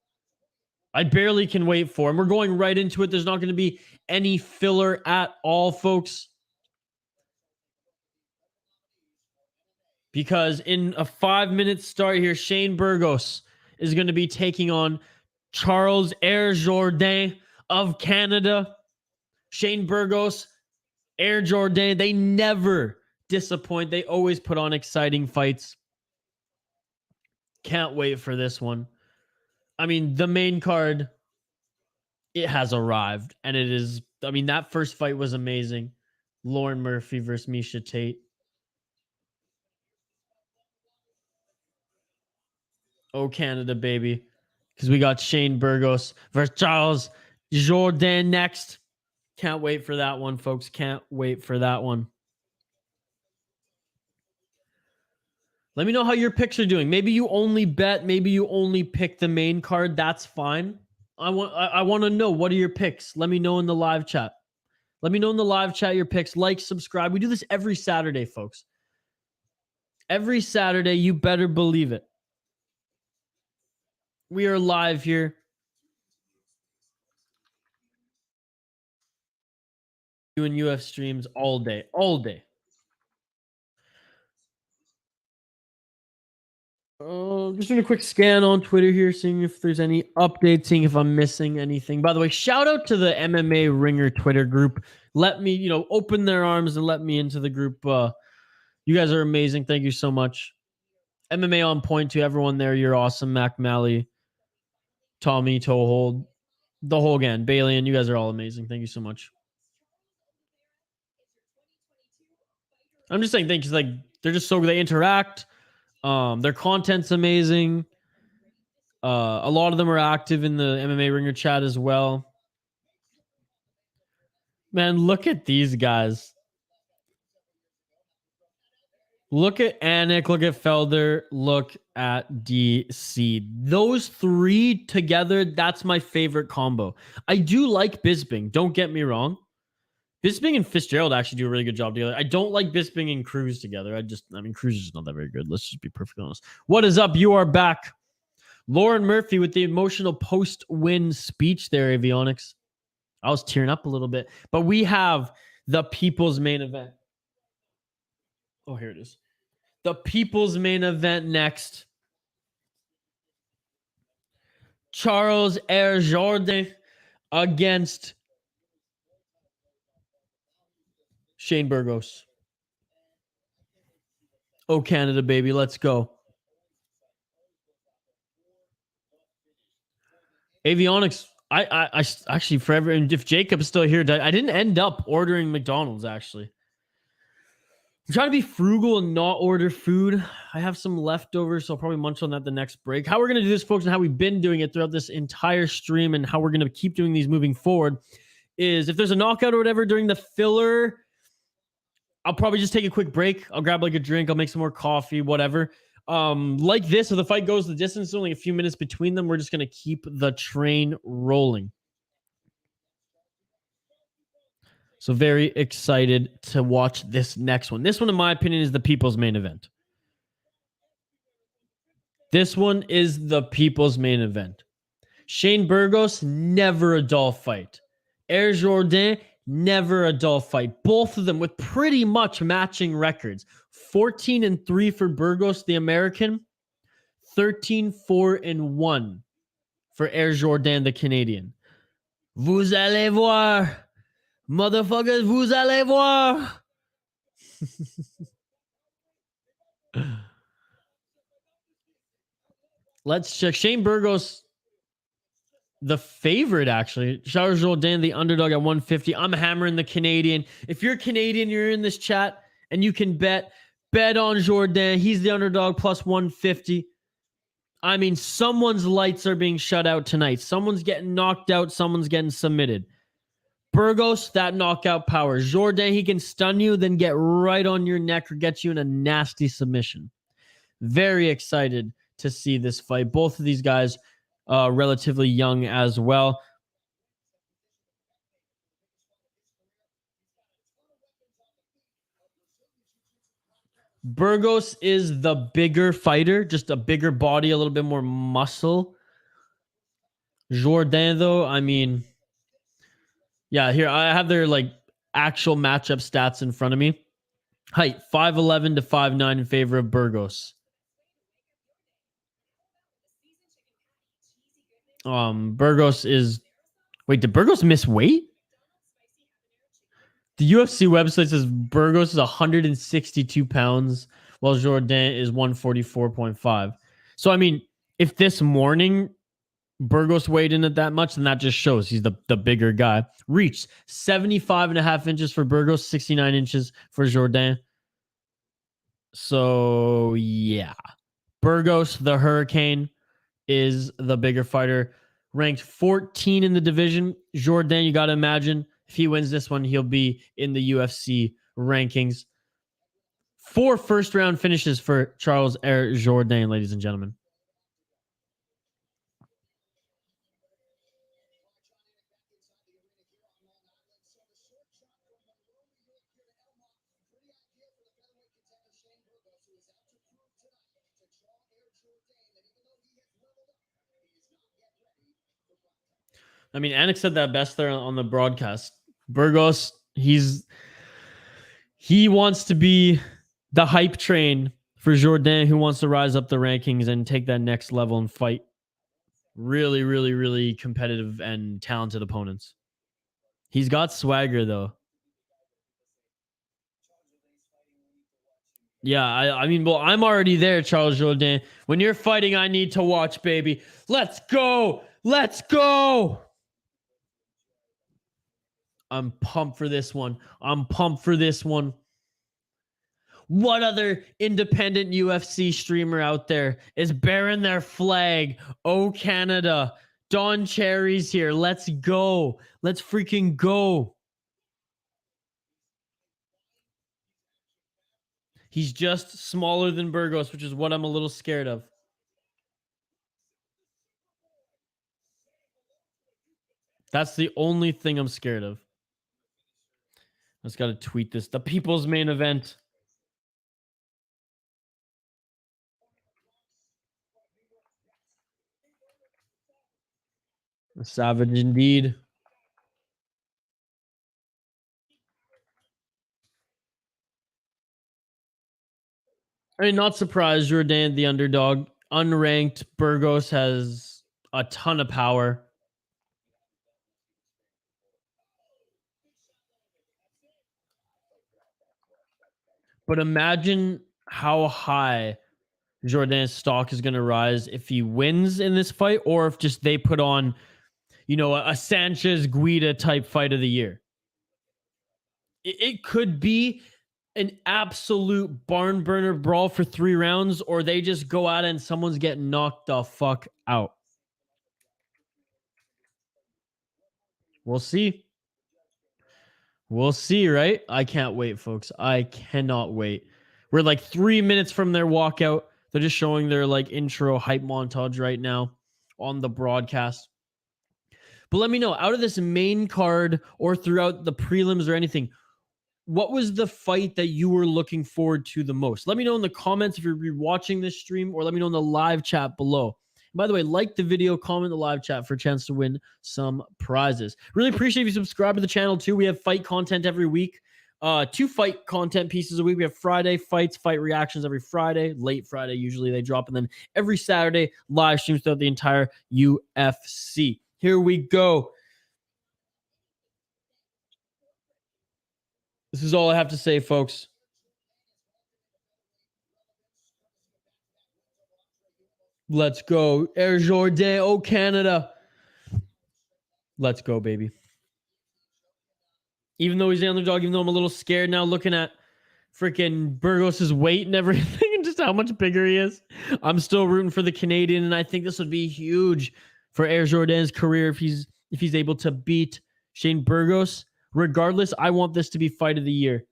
I barely can wait for. And we're going right into it. There's not going to be any filler at all, folks. Because in a 5-minute start here, Shane Burgos is going to be taking on Charles Jourdain of Canada. Shane Burgos, Jourdain, they never disappoint. They always put on exciting fights. Can't wait for this one. I mean, the main card, it has arrived. And it is, I mean, that first fight was amazing. Lauren Murphy versus Miesha Tate. Oh, Canada, baby. Because we got Shane Burgos versus Charles Jourdain next. Can't wait for that one, folks. Can't wait for that one. Let me know how your picks are doing. Maybe you only bet. Maybe you only pick the main card. That's fine. I want to know, what are your picks? Let me know in the live chat. Let me know in the live chat your picks. Like, subscribe. We do this every Saturday, folks. Every Saturday, you better believe it. We are live here. Doing UFC streams all day. All day. Just doing a quick scan on Twitter here, seeing if there's any updates, seeing if I'm missing anything. By the way, shout out to the MMA Ringer Twitter group. Let me, open their arms and let me into the group. You guys are amazing. Thank you so much. MMA on point to everyone there. You're awesome. Mac Malley, Tommy, Toehold, the whole gang, Bailey, and you guys are all amazing. Thank you so much. I'm just saying thank you. Like, they're just so good. They interact. Their content's amazing. A lot of them are active in the MMA Ringer chat as well. Man, look at these guys. Look at Anik, look at Felder, look at DC. Those three together, that's my favorite combo. I do like Bisping, don't get me wrong. Bisping and Fitzgerald actually do a really good job together. I don't like Bisping and Cruz together. Cruz is not that very good. Let's just be perfectly honest. What is up? You are back. Lauren Murphy with the emotional post-win speech there, Avionics. I was tearing up a little bit. But we have The people's main event. Oh, here it is. The people's main event next. Charles Jourdain against Shane Burgos. Oh, Canada, baby. Let's go. Avionics. I actually forever. And if Jacob's still here, I didn't end up ordering McDonald's, actually. I'm trying to be frugal and not order food. I have some leftovers, so I'll probably munch on that the next break. How we're going to do this, folks, and how we've been doing it throughout this entire stream and how we're going to keep doing these moving forward is if there's a knockout or whatever during the filler, I'll probably just take a quick break. I'll grab like a drink. I'll make some more coffee, whatever. Like this, if the fight goes the distance, only a few minutes between them, we're just going to keep the train rolling. So very excited to watch this next one. This one, in my opinion, is the people's main event. This one is the people's main event. Shane Burgos, never a dull fight. Jourdain, never a dull fight. Both of them with pretty much matching records. 14-3 for Burgos, the American. 13-4-1 for Jourdain, the Canadian. Vous allez voir. Motherfuckers, vous allez voir. Let's check. Shane Burgos, the favorite, actually. Charles Jourdain, the underdog at 150. I'm hammering the Canadian. If you're Canadian, you're in this chat, and you can bet on Jourdain. He's the underdog plus 150. I mean, someone's lights are being shut out tonight. Someone's getting knocked out. Someone's getting submitted. Burgos, that knockout power. Jourdain, he can stun you, then get right on your neck or get you in a nasty submission. Very excited to see this fight. Both of these guys relatively young as well. Burgos is the bigger fighter, just a bigger body, a little bit more muscle. Jourdain, though, I mean... Yeah, here I have their like actual matchup stats in front of me. Height 5'11 to 5'9 in favor of Burgos. Burgos is did Burgos miss weight? The UFC website says Burgos is 162 pounds, while Jourdain is 144.5. So I mean, if this morning Burgos weighed in at that much, then that just shows he's the bigger guy. Reach 75.5 inches for Burgos, 69 inches for Jourdain. So yeah, Burgos, the Hurricane, is the bigger fighter. Ranked 14 in the division. Jourdain, you got to imagine if he wins this one, he'll be in the UFC rankings. 4 first-round finishes for Charles Jourdain, ladies and gentlemen. I mean, Anik said that best there on the broadcast. Burgos, he wants to be the hype train for Jourdain, who wants to rise up the rankings and take that next level and fight really, really, really competitive and talented opponents. He's got swagger, though. Yeah, I mean, well, I'm already there, Charles Jourdain. When you're fighting, I need to watch, baby. Let's go! Let's go! I'm pumped for this one. I'm pumped for this one. What other independent UFC streamer out there is bearing their flag? Oh, Canada. Don Cherry's here. Let's go. Let's freaking go. He's just smaller than Burgos, which is what I'm a little scared of. That's the only thing I'm scared of. I just got to tweet this. The people's main event. Savage indeed. I mean, not surprised. Jourdain, the underdog, unranked. Burgos has a ton of power. But imagine how high Jourdain's stock is going to rise if he wins in this fight, or if just they put on, you know, a Sanchez Guida type fight of the year. It could be an absolute barn burner brawl for 3 rounds, or they just go out and someone's getting knocked the fuck out. We'll see. We'll see, right? I can't wait, folks. I cannot wait. We're like 3 minutes from their walkout. They're just showing their like intro hype montage right now on the broadcast. But let me know, out of this main card or throughout the prelims or anything, what was the fight that you were looking forward to the most? Let me know in the comments if you're watching this stream, or let me know in the live chat below. By the way, like the video, comment in the live chat for a chance to win some prizes. Really appreciate if you subscribe to the channel too. We have fight content every week. 2 fight content pieces a week. We have Friday fights, fight reactions every Friday, late Friday usually they drop, and then every Saturday live streams throughout the entire UFC. Here we go. This is all I have to say, folks. Let's go. Air Jourdain, oh Canada. Let's go, baby. Even though he's the underdog, even though I'm a little scared now looking at freaking Burgos' weight and everything and just how much bigger he is, I'm still rooting for the Canadian, and I think this would be huge for Air Jourdain's career if he's able to beat Shane Burgos. Regardless, I want this to be fight of the year.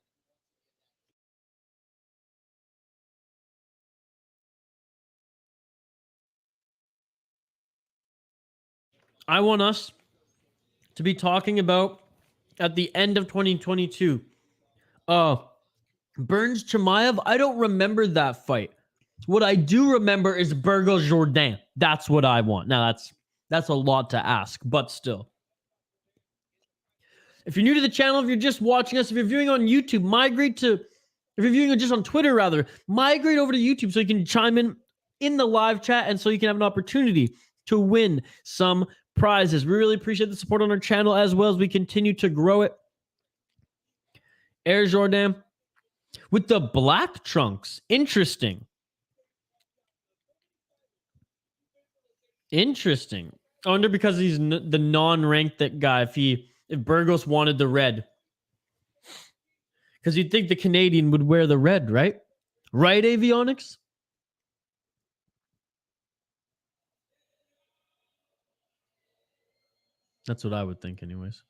I want us to be talking about at the end of 2022. Burns Chimaev, I don't remember that fight. What I do remember is Burgos Jourdain. That's what I want. Now that's a lot to ask, but still. If you're new to the channel, if you're just watching us, if you're viewing on YouTube, if you're viewing just on Twitter rather, migrate over to YouTube so you can chime in the live chat, and so you can have an opportunity to win some prizes. We really appreciate the support on our channel as well as we continue to grow it. Air Jourdain with the black trunks. Interesting. I wonder because he's the non-ranked that guy, if Burgos wanted the red. Because you'd think the Canadian would wear the red, right? Right, Avionics? That's what I would think anyways.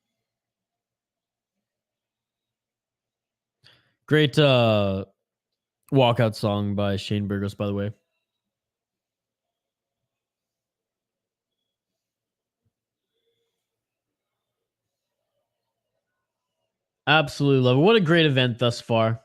Great walkout song by Shane Burgos, by the way. Absolutely love it. What a great event thus far.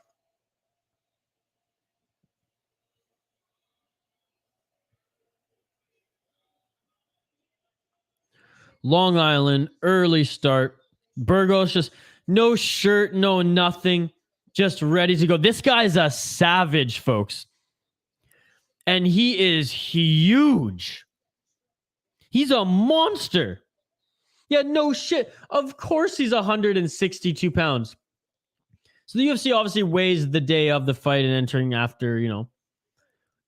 Long Island, early start. Burgos just no shirt, no nothing, just ready to go. This guy's a savage, folks. And he is huge. He's a monster. Yeah, no shit. Of course he's 162 pounds. So the UFC obviously weighs the day of the fight and entering after,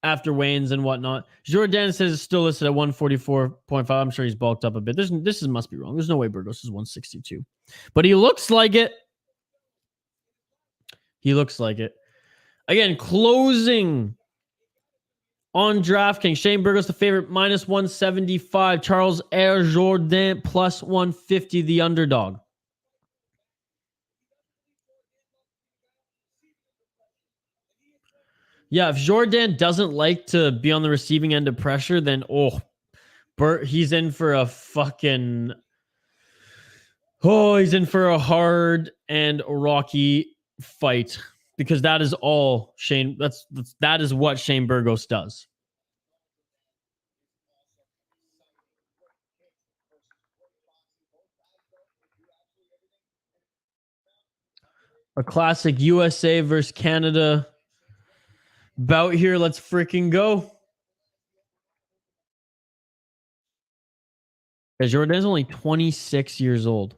after weigh-ins and whatnot. Jourdain says it's still listed at 144.5. I'm sure he's bulked up a bit. This must be wrong. There's no way Burgos is 162. But he looks like it. He looks like it. Again, closing on DraftKings. Shane Burgos, the favorite, minus 175. Charles Air Jourdain, plus 150, the underdog. Yeah, if Jourdain doesn't like to be on the receiving end of pressure, then he's in for a fucking he's in for a hard and rocky fight, because that is all Shane. That is what Shane Burgos does. A classic USA versus Canada bout here. Let's freaking go. Jourdain's only 26 years old.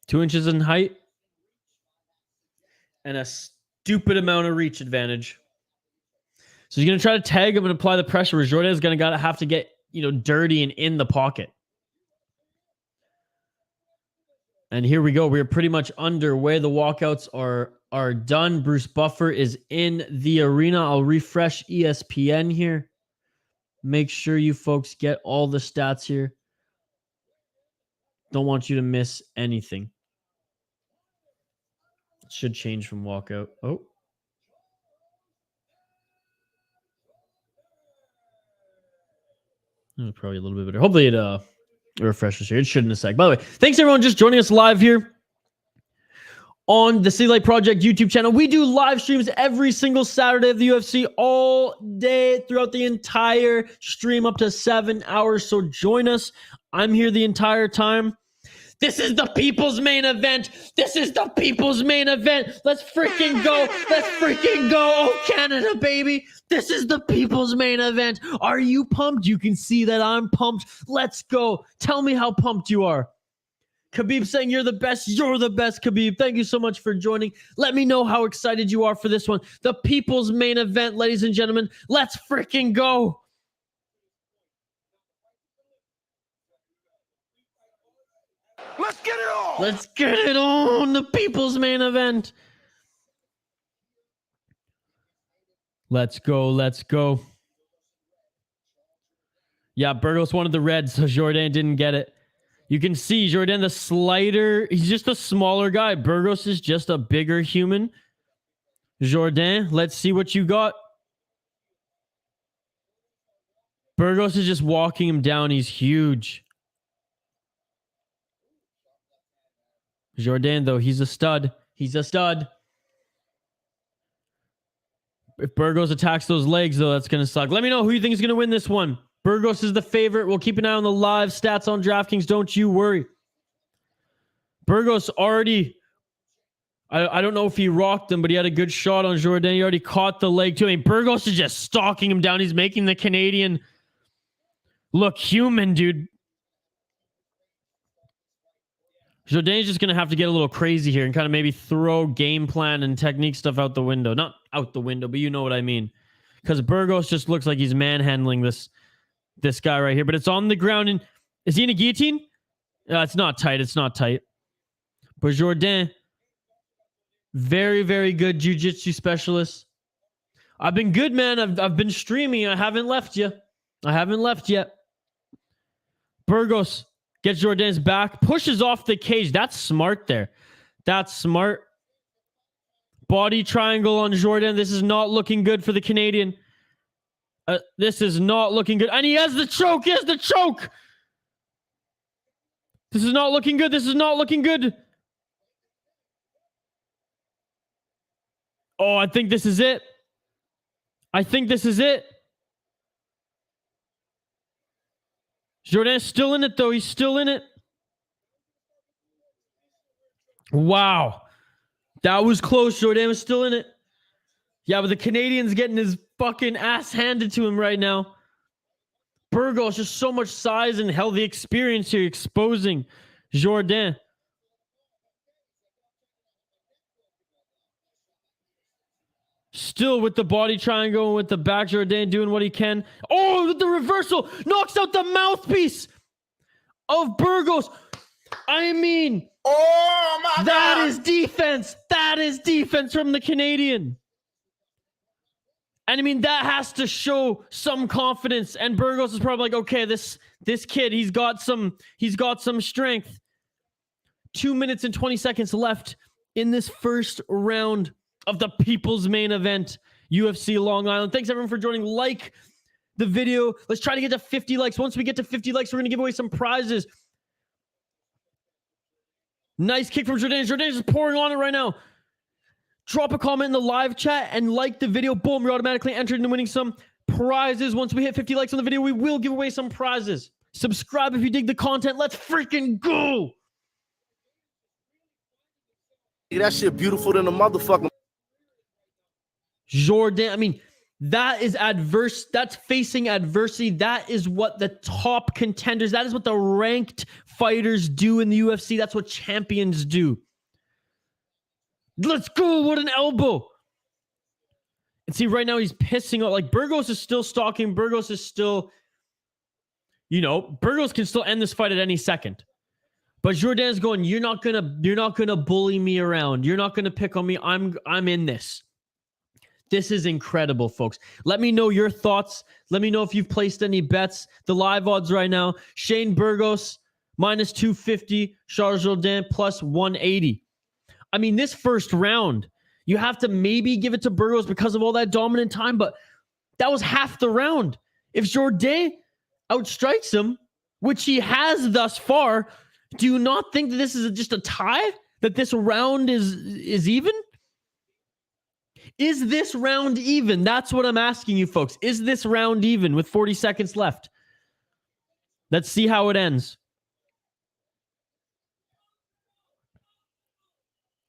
2 inches in height. And a stupid amount of reach advantage. So he's going to try to tag him and apply the pressure. Where Jourdain's going to have to get, dirty and in the pocket. And here we go. We're pretty much underway. The walkouts are done. Bruce Buffer is in the arena. I'll refresh ESPN here. Make sure you folks get all the stats here. Don't want you to miss anything. It should change from walkout. Oh. Probably a little bit better. Hopefully it refreshes here. It should in a sec. By the way, thanks everyone just joining us live here on the City Light Project YouTube channel. We do live streams every single Saturday of the UFC all day throughout the entire stream, up to 7 hours. So join us. I'm here the entire time. This is the people's main event. This is the people's main event. Let's freaking go. Let's freaking go. Oh, Canada, baby. This is the people's main event. Are you pumped? You can see that I'm pumped. Let's go. Tell me how pumped you are. Khabib saying you're the best. You're the best, Khabib. Thank you so much for joining. Let me know how excited you are for this one. The people's main event, ladies and gentlemen. Let's freaking go. Let's get it on. Let's get it on. The people's main event. Let's go. Let's go. Yeah, Burgos wanted the red, so Jourdain didn't get it. You can see Jourdain, the slider. He's just a smaller guy. Burgos is just a bigger human. Jourdain, let's see what you got. Burgos is just walking him down. He's huge. Jourdain, though, he's a stud. He's a stud. If Burgos attacks those legs, though, that's going to suck. Let me know who you think is going to win this one. Burgos is the favorite. We'll keep an eye on the live stats on DraftKings. Don't you worry. Burgos already... I don't know if he rocked him, but he had a good shot on Jourdain. He already caught the leg, too. I mean, Burgos is just stalking him down. He's making the Canadian look human, dude. Jourdain's just going to have to get a little crazy here and kind of maybe throw game plan and technique stuff out the window. Not out the window, but you know what I mean. Because Burgos just looks like he's manhandling this guy right here. But it's on the ground. And is he in a guillotine? It's not tight. It's not tight. But Jourdain, very, very good jiu-jitsu specialist. I've been good, man. I've been streaming. I haven't left you. I haven't left yet. Burgos gets Jourdain's back, pushes off the cage. That's smart there. That's smart. Body triangle on Jourdain. This is not looking good for the Canadian. This is not looking good. And he has the choke. He has the choke. This is not looking good. This is not looking good. Oh, I think this is it. I think this is it. Jourdain's still in it, though. He's still in it. Wow. That was close. Jourdain was still in it. Yeah, but the Canadian's getting his fucking ass handed to him right now. Burgos, just so much size and healthy experience here, exposing Jourdain. Still with the body triangle and with the back, Jourdain doing what he can. Oh, the reversal knocks out the mouthpiece of Burgos. I mean, Oh my that God. is defense. That is defense from the Canadian. And I mean, that has to show some confidence. And Burgos is probably like, okay, this kid, he's got some strength. 2 minutes and 20 seconds left in this first round of the people's main event, UFC Long Island. Thanks everyone for joining. Like the video. Let's try to get to 50 likes. Once we get to 50 likes, we're going to give away some prizes. Nice kick from Jourdain. Jourdain is pouring on it right now. Drop a comment in the live chat and like the video. Boom, you're automatically entered into winning some prizes. Once we hit 50 likes on the video, we will give away some prizes. Subscribe if you dig the content. Let's freaking go. That shit beautiful than a motherfucking. Jourdain, I mean, that is adverse. That's facing adversity. That is what the top contenders, that is what the ranked fighters do in the UFC. That's what champions do. Let's go. What an elbow. And see, right now he's pissing off. Like, Burgos is still stalking. Burgos is still, Burgos can still end this fight at any second. But Jourdain's going, you're not gonna bully me around. You're not gonna pick on me. I'm in this. This is incredible, folks. Let me know your thoughts. Let me know if you've placed any bets. The live odds right now: Shane Burgos minus 250, Charles Jourdain plus 180. I mean, this first round, you have to maybe give it to Burgos because of all that dominant time, but that was half the round. If Jourdain outstrikes him, which he has thus far, do you not think that this is just a tie? That this round is even? Is this round even? That's what I'm asking you, folks. Is this round even with 40 seconds left? Let's see how it ends.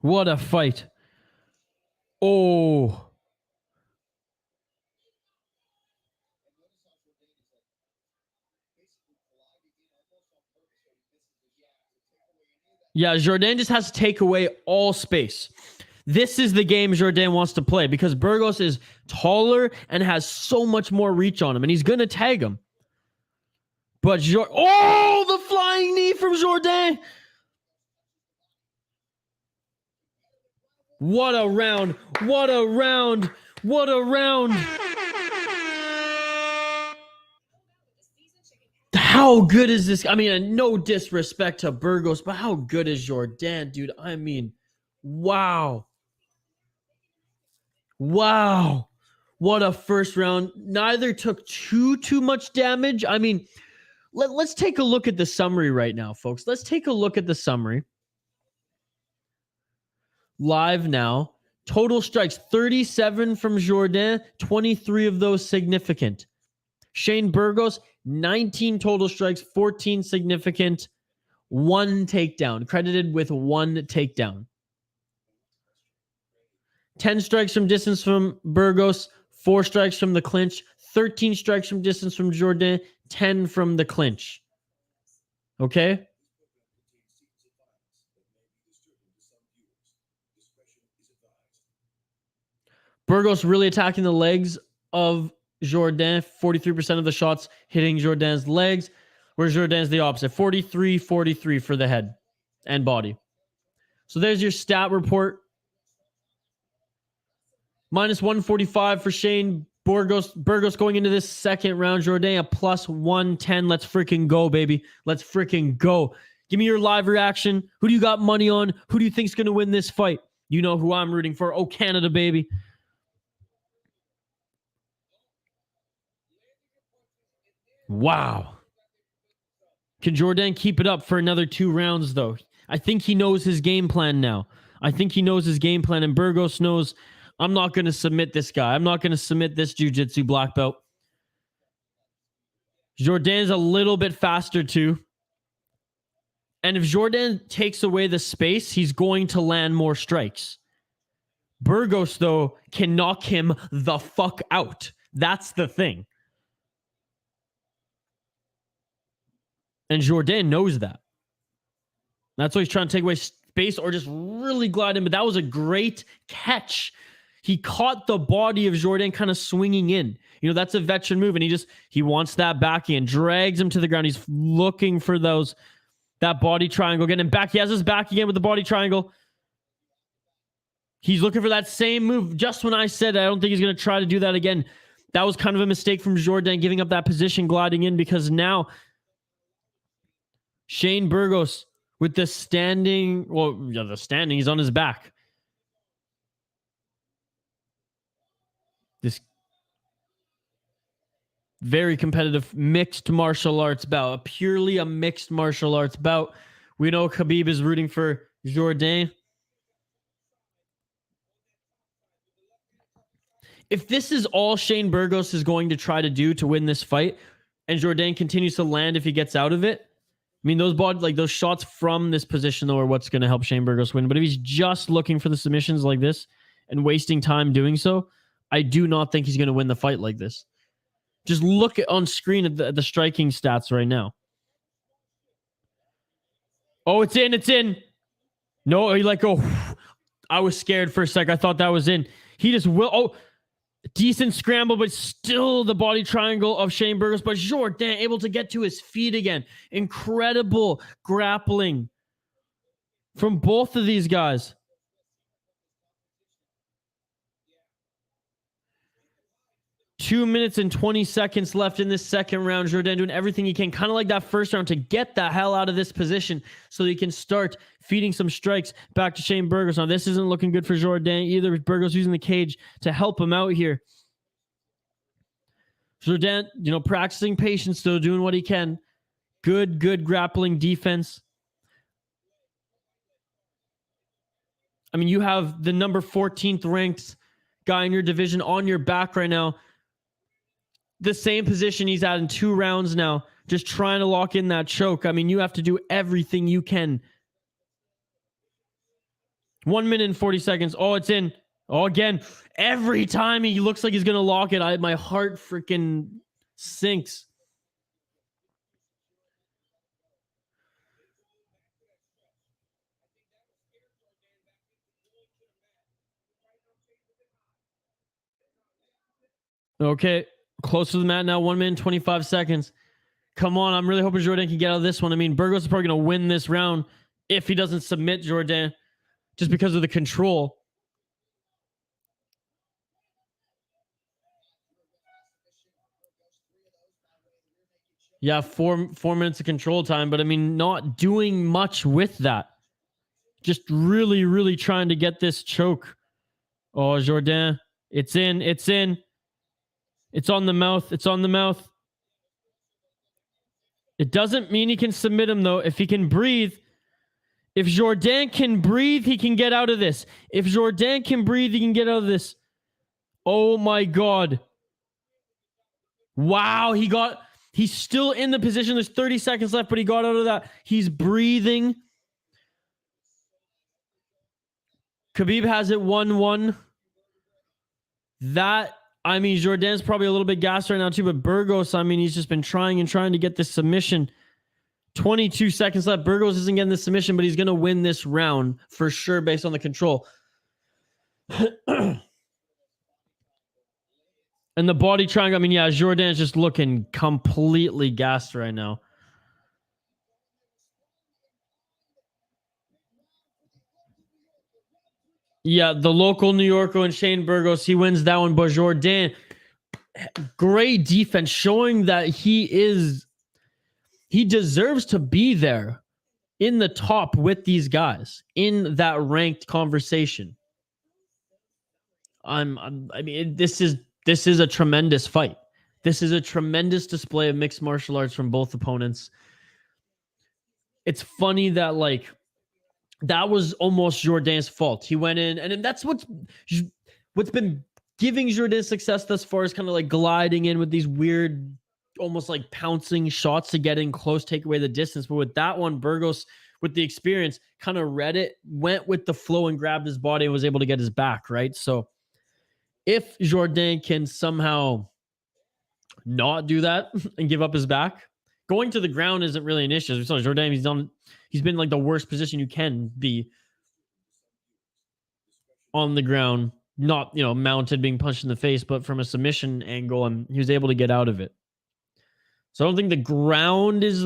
What a fight. Oh. Yeah, Jourdain just has to take away all space. This is the game Jourdain wants to play because Burgos is taller and has so much more reach on him, and he's going to tag him. But the flying knee from Jourdain. What a round. What a round. What a round. How good is this? I mean, no disrespect to Burgos, but how good is Jourdain, dude? I mean, wow. Wow. What a first round. Neither took too much damage. I mean, let's take a look at the summary right now, folks. Let's take a look at the summary. Live now. Total strikes, 37 from Jourdain, 23 of those significant. Shane Burgos, 19 total strikes, 14 significant, 1 takedown, credited with 1 takedown. 10 strikes from distance from Burgos, 4 strikes from the clinch, 13 strikes from distance from Jourdain, 10 from the clinch. Okay? Burgos really attacking the legs of Jourdain, 43% of the shots hitting Jourdain's legs, whereas Jourdain's the opposite, 43-43 for the head and body. So there's your stat report. Minus 145 for Shane Burgos. Burgos going into this second round. Jourdain a plus 110. Let's freaking go, baby. Let's freaking go. Give me your live reaction. Who do you got money on? Who do you think's going to win this fight? You know who I'm rooting for. Oh, Canada, baby. Wow. Can Jourdain keep it up for another 2 rounds, though? I think he knows his game plan now. I think he knows his game plan, and Burgos knows, I'm not going to submit this guy. I'm not going to submit this jiu-jitsu black belt. Jourdain's a little bit faster, too. And if Jourdain takes away the space, he's going to land more strikes. Burgos, though, can knock him the fuck out. That's the thing. And Jourdain knows that. That's why he's trying to take away space or just really glide in. But that was a great catch. He caught the body of Jourdain kind of swinging in. You know, that's a veteran move. And he wants that back in. Drags him to the ground. He's looking for that body triangle. Getting him back. He has his back again with the body triangle. He's looking for that same move. Just when I said I don't think he's going to try to do that again. That was kind of a mistake from Jourdain giving up that position, gliding in, because now Shane Burgos with the standing, he's on his back. This very competitive mixed martial arts bout, purely a mixed martial arts bout. We know Khabib is rooting for Jourdain. If this is all Shane Burgos is going to try to do to win this fight, and Jourdain continues to land if he gets out of it, mean, those shots from this position though are what's going to help Shane Burgos win. But if he's just looking for the submissions like this and wasting time doing so, I do not think he's going to win the fight like this. Just look on screen at the striking stats right now. Oh, it's in. It's in. No, he let go. I was scared for a sec. I thought that was in. He just will. Oh, decent scramble, but still the body triangle of Shane Burgos. But Jourdain able to get to his feet again. Incredible grappling from both of these guys. Two minutes and 20 seconds left in this second round. Jourdain doing everything he can, kind of like that first round, to get the hell out of this position so he can start feeding some strikes back to Shane Burgos. Now, this isn't looking good for Jourdain either. Burgos using the cage to help him out here. Jourdain, practicing patience, still doing what he can. Good grappling defense. I mean, you have the number 14th ranked guy in your division on your back right now. The same position he's at in 2 rounds now, just trying to lock in that choke. I mean, you have to do everything you can. 1 minute and 40 seconds. Oh, it's in. Oh, again, every time he looks like he's going to lock it, my heart freaking sinks. Okay. Close to the mat now, 1 minute and 25 seconds. Come on, I'm really hoping Jourdain can get out of this one. I mean, Burgos is probably going to win this round if he doesn't submit Jourdain, just because of the control. Yeah, four minutes of control time, but I mean, not doing much with that. Just really, really trying to get this choke. Oh, Jourdain, it's in. It's on the mouth. It's on the mouth. It doesn't mean he can submit him, though. If he can breathe, if Jourdain can breathe, he can get out of this. If Jourdain can breathe, he can get out of this. Oh, my God. Wow, he's still in the position. There's 30 seconds left, but he got out of that. He's breathing. Khabib has it 1-1. Jourdain's probably a little bit gassed right now too, but Burgos, he's just been trying to get this submission. 22 seconds left. Burgos isn't getting the submission, but he's going to win this round for sure based on the control. And the body triangle, Jourdain's just looking completely gassed right now. Yeah, the local New Yorker and Shane Burgos, he wins that one. But Jourdain, great defense, showing that he deserves to be there in the top with these guys in that ranked conversation. This is a tremendous fight. This is a tremendous display of mixed martial arts from both opponents. It's funny that that was almost Jourdain's fault. He went in, and that's what's been giving Jourdain success thus far, is kind of gliding in with these weird, almost pouncing shots to get in close, take away the distance. But with that one, Burgos, with the experience, kind of read it, went with the flow and grabbed his body and was able to get his back, right? So if Jourdain can somehow not do that and give up his back, going to the ground isn't really an issue. We saw Jourdain, he's been the worst position you can be on the ground, not, mounted, being punched in the face, but from a submission angle, and he was able to get out of it. So I don't think the ground is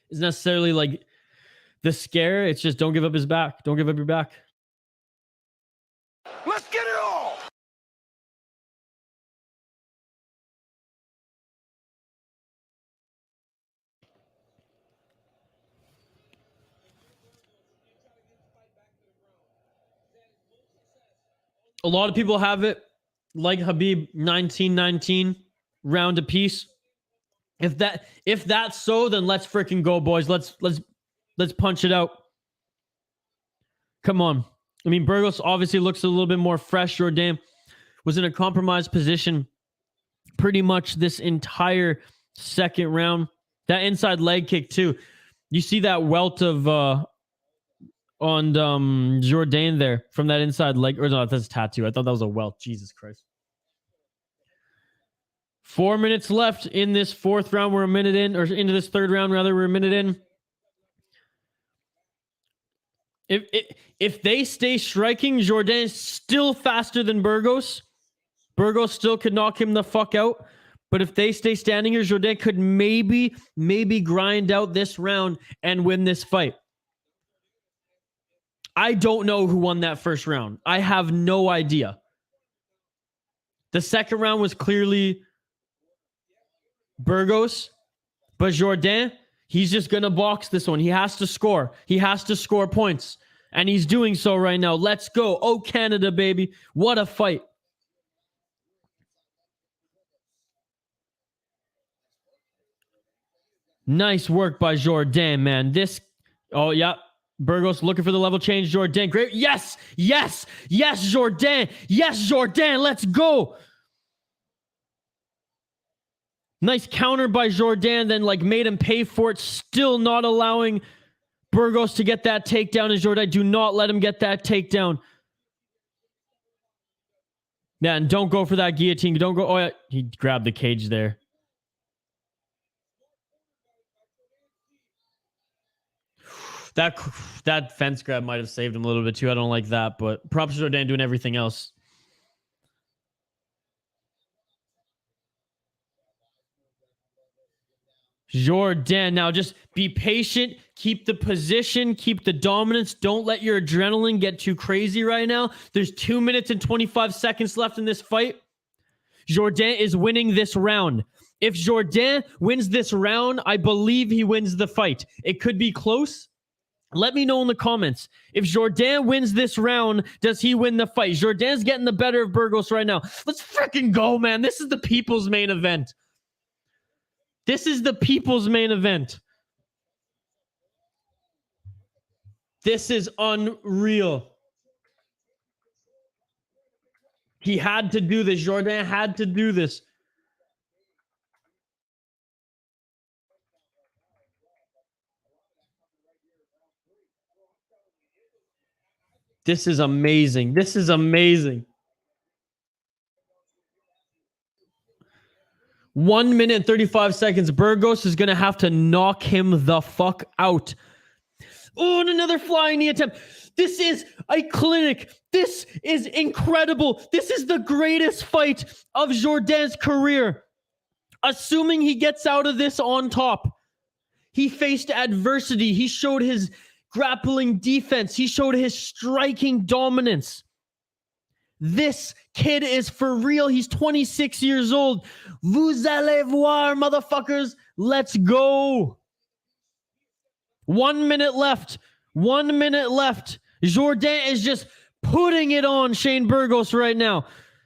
necessarily the scare. It's just don't give up his back. Don't give up your back. Let's get it all! A lot of people have it like Khabib, 19-19 round apiece. If that's so, then let's freaking go, boys. Let's punch it out. Come on. Burgos obviously looks a little bit more fresh. Jourdain was in a compromised position pretty much this entire second round. That inside leg kick too. You see that welt of on Jourdain there from that inside leg. Or no, that's a tattoo. I thought that was a welt. Jesus Christ. 4 minutes left in this fourth round. We're a minute in, or into this third round rather. We're a minute in. If they stay striking, Jourdain is still faster than Burgos. Burgos still could knock him the fuck out. But if they stay standing here, Jourdain could maybe grind out this round and win this fight. I don't know who won that first round. I have no idea. The second round was clearly Burgos, but Jourdain, he's just going to box this one. He has to score. He has to score points, and he's doing so right now. Let's go. Oh, Canada, baby. What a fight. Nice work by Jourdain, man. Oh, yeah. Burgos looking for the level change. Jourdain, great. Yes, Jourdain. Yes, Jourdain. Let's go. Nice counter by Jourdain, then made him pay for it. Still not allowing Burgos to get that takedown. And Jourdain, do not let him get that takedown. Yeah, and don't go for that guillotine. Don't go. Oh, yeah. He grabbed the cage there. That fence grab might have saved him a little bit too. I don't like that, but props to Jourdain doing everything else. Jourdain, now just be patient, keep the position, keep the dominance. Don't let your adrenaline get too crazy right now. There's 2 minutes and 25 seconds left in this fight. Jourdain is winning this round. If Jourdain wins this round, I believe he wins the fight. It could be close. Let me know in the comments. If Jourdain wins this round, does he win the fight? Jourdain's getting the better of Burgos right now. Let's freaking go, man. This is the people's main event. This is the people's main event. This is unreal. He had to do this. Jourdain had to do this. This is amazing. This is amazing. 1 minute and 35 seconds. Burgos is going to have to knock him the fuck out. Oh, and another flying knee attempt. This is a clinic. This is incredible. This is the greatest fight of Jourdain's career. Assuming he gets out of this on top. He faced adversity. He showed his grappling defense. He showed his striking dominance. This kid is for real. He's 26 years old. Vous allez voir, motherfuckers. Let's go. 1 minute left. 1 minute left. Jourdain is just putting it on Shane Burgos right now.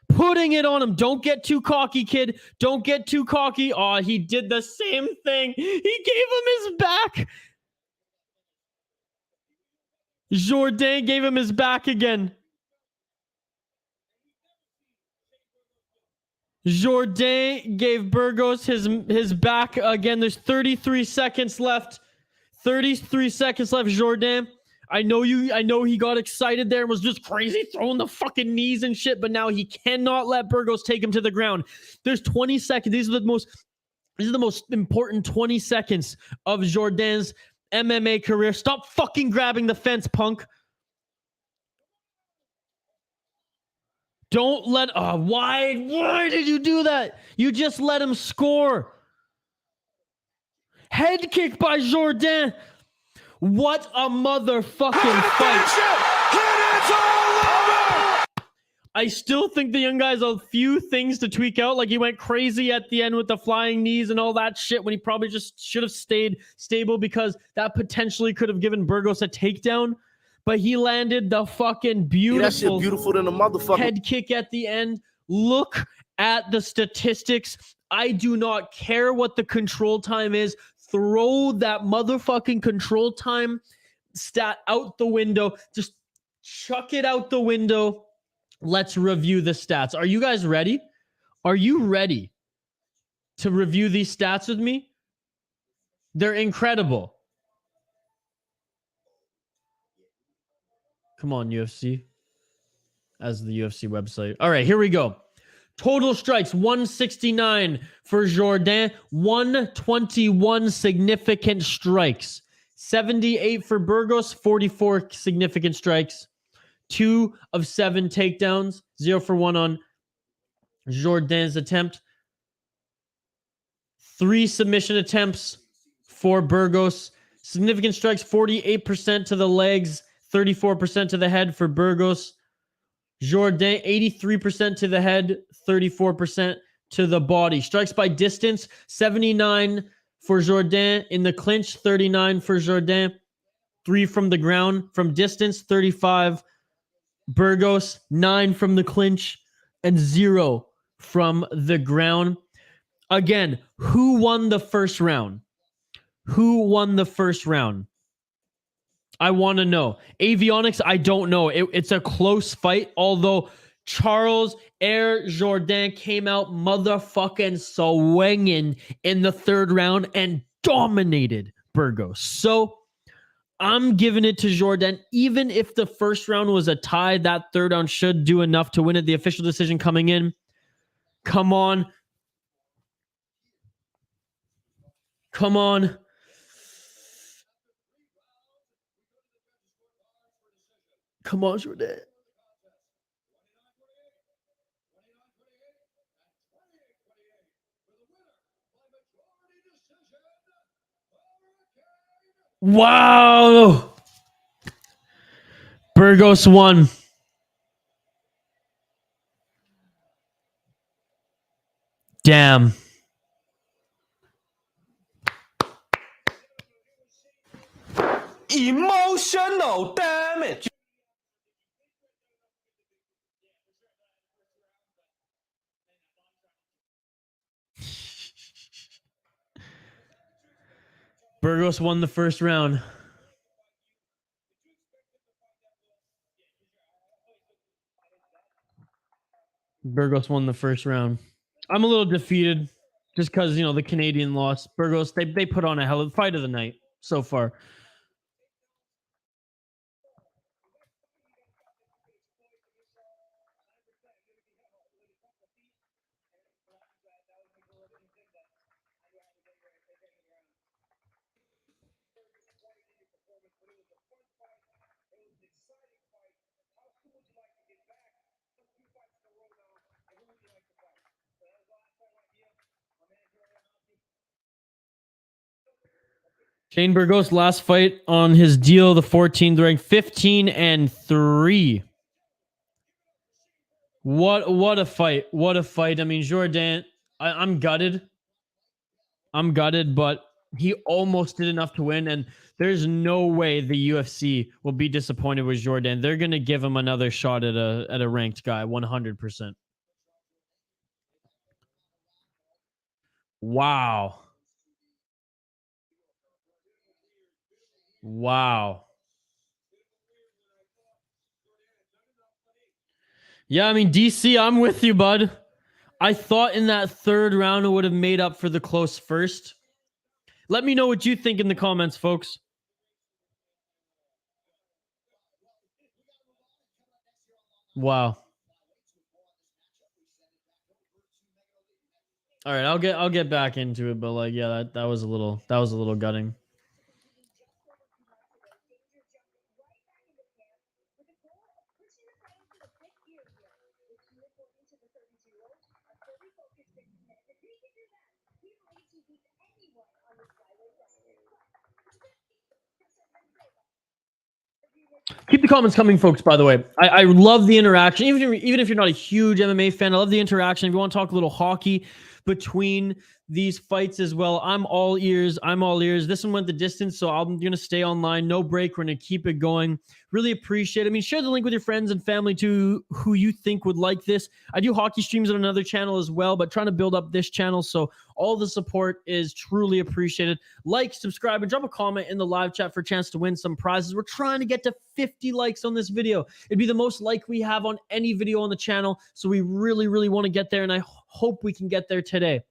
Putting it on him. Don't get too cocky, kid. Don't get too cocky. Oh, he did the same thing. He gave him his back. Jourdain gave him his back again. Jourdain gave Burgos his back again. There's 33 seconds left. 33 seconds left, Jourdain. I know he got excited there and was just crazy throwing the fucking knees and shit, but now he cannot let Burgos take him to the ground. There's 20 seconds. These are the most important 20 seconds of Jourdain's MMA career. Stop fucking grabbing the fence, punk. Don't let... why did you do that? You just let him score. Head kick by Jourdain. What a motherfucking fight. I still think the young guy has a few things to tweak out. Like he went crazy at the end with the flying knees and all that shit when he probably just should have stayed stable because that potentially could have given Burgos a takedown. But he landed the fucking beautiful, that shit beautiful than a motherfucker. Head kick at the end. Look at the statistics. I do not care what the control time is. Throw that motherfucking control time stat out the window. Just chuck it out the window. Let's review the stats. Are you guys ready? Are you ready to review these stats with me? They're incredible. Come on, UFC. As the UFC website. All right, here we go. Total strikes 169 for Jourdain, 121 significant strikes, 78 for Burgos, 44 significant strikes, 2 of 7 takedowns, 0 for 1 on Jourdain's attempt, 3 submission attempts for Burgos, significant strikes 48% to the legs, 34% to the head for Burgos. Jourdain, 83% to the head, 34% to the body. Strikes by distance, 79 for Jourdain. In the clinch, 39 for Jourdain. 3 from the ground. From distance, 35 Burgos. 9 from the clinch. And 0 from the ground. Again, who won the first round? Who won the first round? I want to know. Avionics, I don't know. It's a close fight, although Charles Air Jourdain came out motherfucking swinging in the third round and dominated Burgos. So I'm giving it to Jourdain. Even if the first round was a tie, that third round should do enough to win it. The official decision coming in. Come on. Come on. Come on, Jourdain. Wow. Burgos won. Damn. Emotional damage. Burgos won the first round. Burgos won the first round. I'm a little defeated just because, the Canadian lost. Burgos, they put on a hell of a fight of the night so far. Shane Burgos last fight on his deal, the 14th ranked, 15-3. What a fight. What a fight. I mean, Jourdain, I'm gutted. But he almost did enough to win, and there's no way the UFC will be disappointed with Jourdain. They're going to give him another shot at a ranked guy, 100%. Wow. Yeah, I mean, DC, I'm with you, bud. I thought in that third round it would have made up for the close first. Let me know what you think in the comments, folks. Wow. All right, I'll get back into it, but yeah, that was a little gutting. Keep the comments coming, folks, by the way. I love the interaction. Even if you're not a huge MMA fan, I love the interaction. If you want to talk a little hockey between these fights as well, I'm all ears. This one went the distance, so I'm going to stay online. No break. We're going to keep it going. Really appreciate it. I mean, share the link with your friends and family too, who you think would like this. I do hockey streams on another channel as well, but trying to build up this channel, so all the support is truly appreciated. Like, subscribe, and drop a comment in the live chat for a chance to win some prizes. We're trying to get to 50 likes on this video. It'd be the most like we have on any video on the channel, so we really, really want to get there, and I hope we can get there today.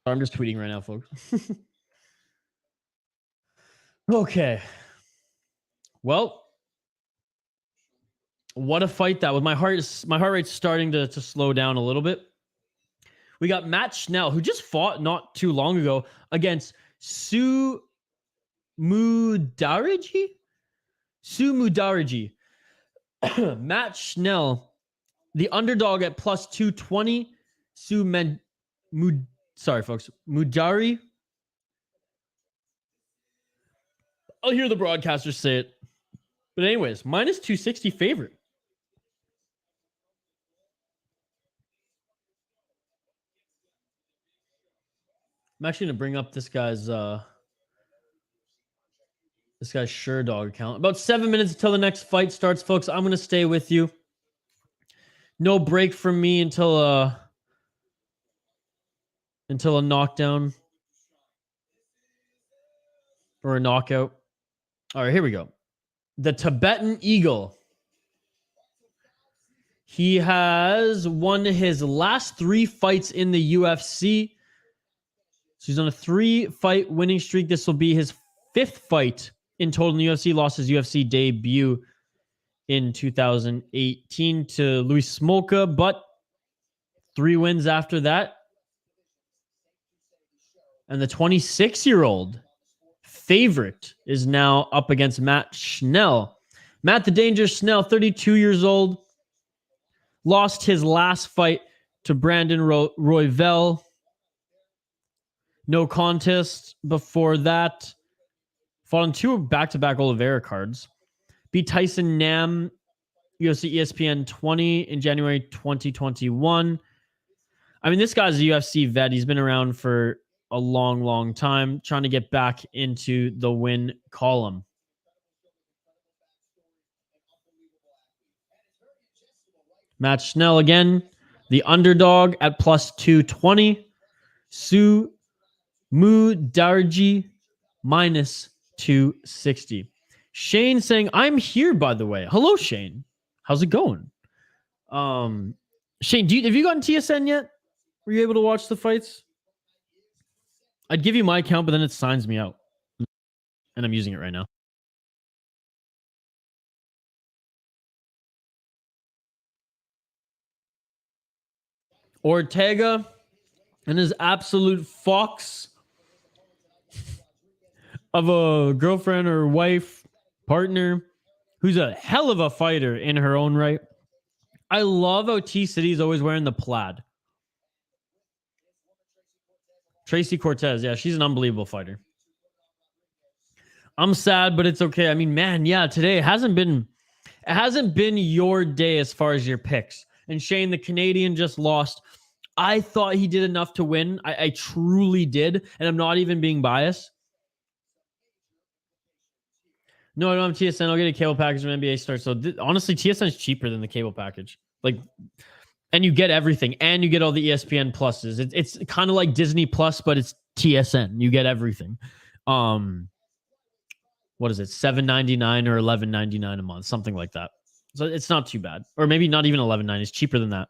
I'm just tweeting right now, folks. Okay. Well, what a fight that was. My heart rate's starting to slow down a little bit. We got Matt Schnell, who just fought not too long ago against Mudaerji. Matt Schnell, the underdog at plus 220. Sorry, folks. Mudaerji. I'll hear the broadcasters say it. But anyways, minus 260 favorite. I'm actually going to bring up this guy's SureDog account. About 7 minutes until the next fight starts, folks. I'm going to stay with you. No break from me until a knockdown or a knockout. All right, here we go. The Tibetan Eagle. He has won his last 3 fights in the UFC. So he's on a 3-fight winning streak. This will be his 5th fight in total in the UFC. Lost his UFC debut in 2018 to Luis Smolka, but 3 wins after that. And the 26-year-old favorite is now up against Matt Schnell. Matt the Danger Schnell, 32 years old. Lost his last fight to Brandon Royval. No contest before that. Fought on 2 back-to-back Oliveira cards. Beat Tyson Nam, UFC ESPN 20 in January 2021. I mean, this guy's a UFC vet. He's been around for a long, long time, trying to get back into the win column. Matt Schnell again, the underdog at plus 220. Mudaerji minus 260. Shane saying, I'm here, by the way. Hello, Shane. How's it going? Shane, have you gotten TSN yet? Were you able to watch the fights? I'd give you my account, but then it signs me out. And I'm using it right now. Ortega and his absolute fox of a girlfriend or wife, partner, who's a hell of a fighter in her own right. I love how T-City's always wearing the plaid. Tracy Cortez, yeah, she's an unbelievable fighter. I'm sad, but it's okay. I mean, man, yeah, today it hasn't been your day as far as your picks. And Shane, the Canadian, just lost. I thought he did enough to win. I truly did, and I'm not even being biased. No, I don't have TSN. I'll get a cable package when NBA starts. So honestly, TSN is cheaper than the cable package. Like, and you get everything, and you get all the ESPN pluses. It's kind of like Disney Plus, but it's TSN. You get everything. What is it? $7.99 or $11.99 a month, something like that. So it's not too bad, or maybe not even $11.99. It's cheaper than that.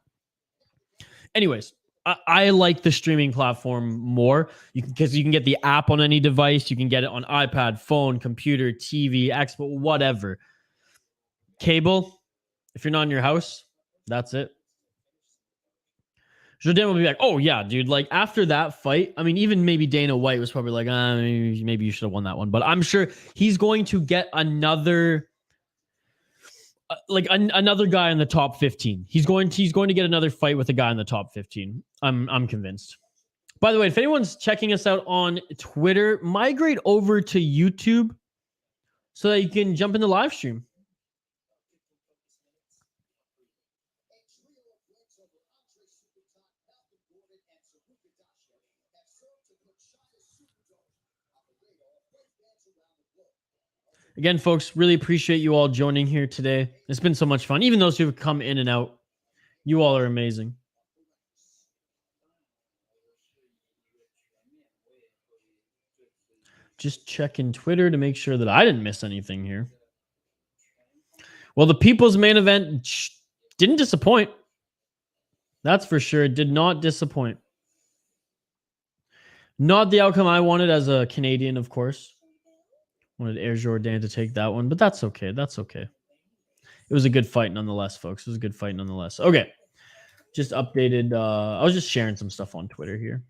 Anyways, I like the streaming platform more because you can get the app on any device. You can get it on iPad, phone, computer, TV, Xbox, whatever. Cable, if you're not in your house, that's it. Jourdain will be like, oh, yeah, dude. Like, after that fight, I mean, even maybe Dana White was probably like, maybe you should have won that one. But I'm sure he's going to get another... another guy in the top 15. He's going to get another fight with a guy in the top 15. I'm convinced. By the way, if anyone's checking us out on Twitter, migrate over to YouTube so that you can jump in the live stream. Again, folks, really appreciate you all joining here today. It's been so much fun. Even those who have come in and out, you all are amazing. Just checking Twitter to make sure that I didn't miss anything here. Well, the People's Main Event didn't disappoint. That's for sure. It did not disappoint. Not the outcome I wanted as a Canadian, of course. Wanted Air Jourdain to take that one, but that's okay. That's okay. It was a good fight nonetheless, folks. It was a good fight nonetheless. Okay. Just updated. I was just sharing some stuff on Twitter here.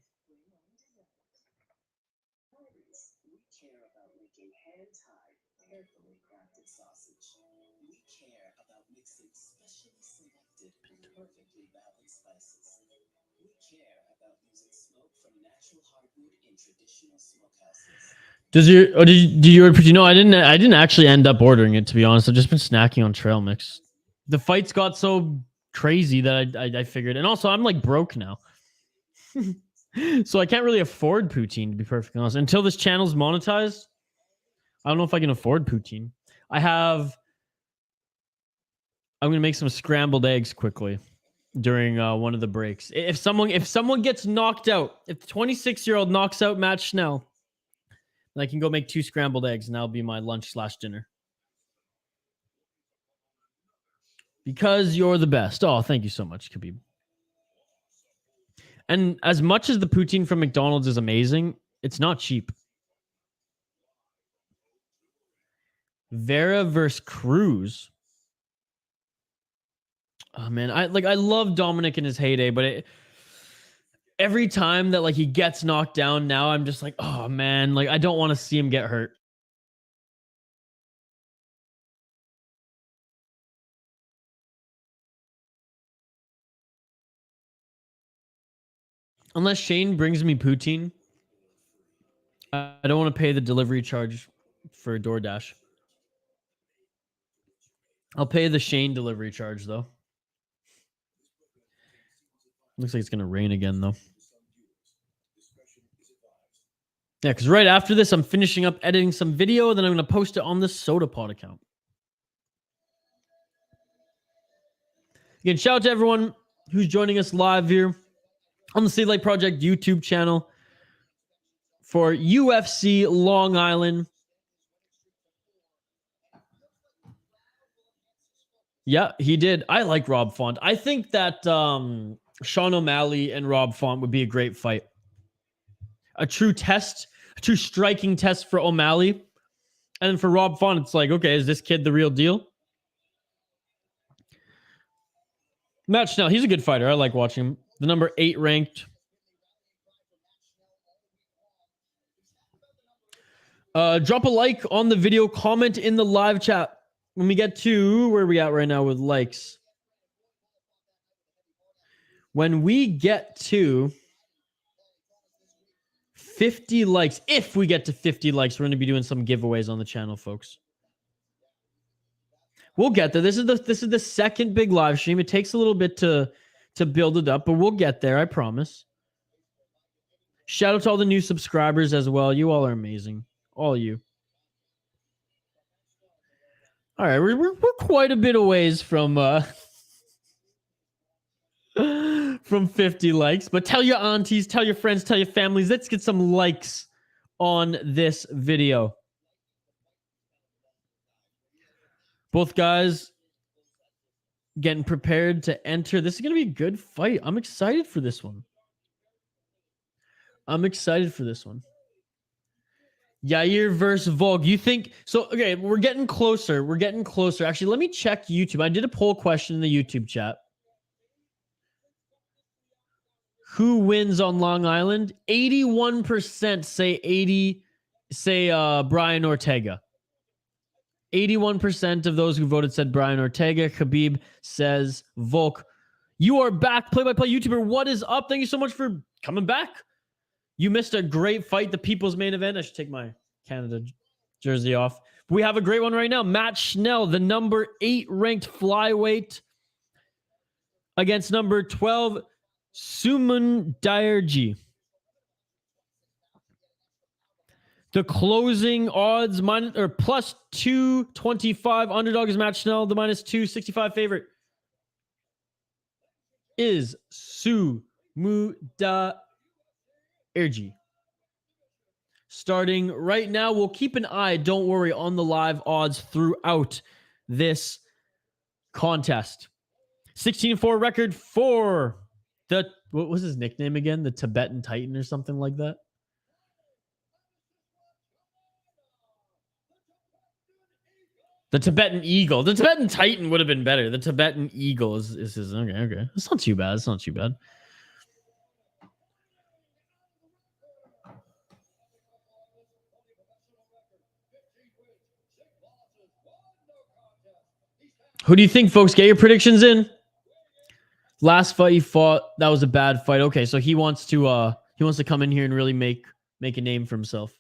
Did you order? No, I didn't actually end up ordering it, to be honest. I've just been snacking on trail mix. The fights got so crazy that I figured, and also I'm like broke now. So I can't really afford poutine, to be perfectly honest. Until this channel's monetized, I don't know if I can afford poutine. I'm gonna make some scrambled eggs quickly during one of the breaks. If someone gets knocked out, if the 26-year-old knocks out Matt Schnell, then I can go make 2 scrambled eggs, and that'll be my lunch/dinner. Because you're the best. Oh, thank you so much, Khabib. And as much as the poutine from McDonald's is amazing, it's not cheap. Vera versus Cruz. Oh man, I love Dominic in his heyday, but every time that like he gets knocked down now, I'm just like, oh man, like I don't want to see him get hurt. Unless Shane brings me poutine, I don't want to pay the delivery charge for DoorDash. I'll pay the Shane delivery charge, though. Looks like it's going to rain again, though. Yeah, because right after this, I'm finishing up editing some video, then I'm going to post it on the SodaPod account. Again, shout out to everyone who's joining us live here on the City Light Project YouTube channel for UFC Long Island. Yeah, he did. I like Rob Font. I think that Sean O'Malley and Rob Font would be a great fight. A true test, a true striking test for O'Malley. And then for Rob Font, it's like, okay, is this kid the real deal? Matt Schnell, he's a good fighter. I like watching him. The number 8 ranked. Drop a like on the video. Comment in the live chat. When we get to, where are we at right now with likes? When we get to 50 likes, if we get to 50 likes, we're going to be doing some giveaways on the channel, folks. We'll get there. This is the second big live stream. It takes a little bit to build it up, but we'll get there, I promise. Shout out to all the new subscribers as well. You all are amazing. All you. All right, we're quite a bit a ways from from 50 likes, but tell your aunties, tell your friends, tell your families. Let's get some likes on this video. Both guys getting prepared to enter. This is going to be a good fight. I'm excited for this one. Yair versus Volk. You think so? Okay, we're getting closer. Actually, let me check YouTube. I did a poll question in the YouTube chat. Who wins on Long Island? 81% say Brian Ortega. 81% of those who voted said Brian Ortega. Khabib says Volk. You are back, play-by-play YouTuber. What is up? Thank you so much for coming back. You missed a great fight, the People's Main Event. I should take my Canada jersey off. We have a great one right now. Matt Schnell, the number 8 ranked flyweight, against number 12, Mudaerji. The closing odds plus 225. Underdog is Matt Schnell. The minus 265 favorite is Mudaerji. Starting right now, we'll keep an eye, don't worry, on the live odds throughout this contest. 16-4 record for the, what was his nickname again? The Tibetan Titan or something like that? The Tibetan Eagle. The Tibetan Titan would have been better. The Tibetan Eagle is his. Okay. It's not too bad. It's not too bad. Who do you think, folks? Get your predictions in. Last fight he fought, that was a bad fight. Okay, so he wants to come in here and really make a name for himself.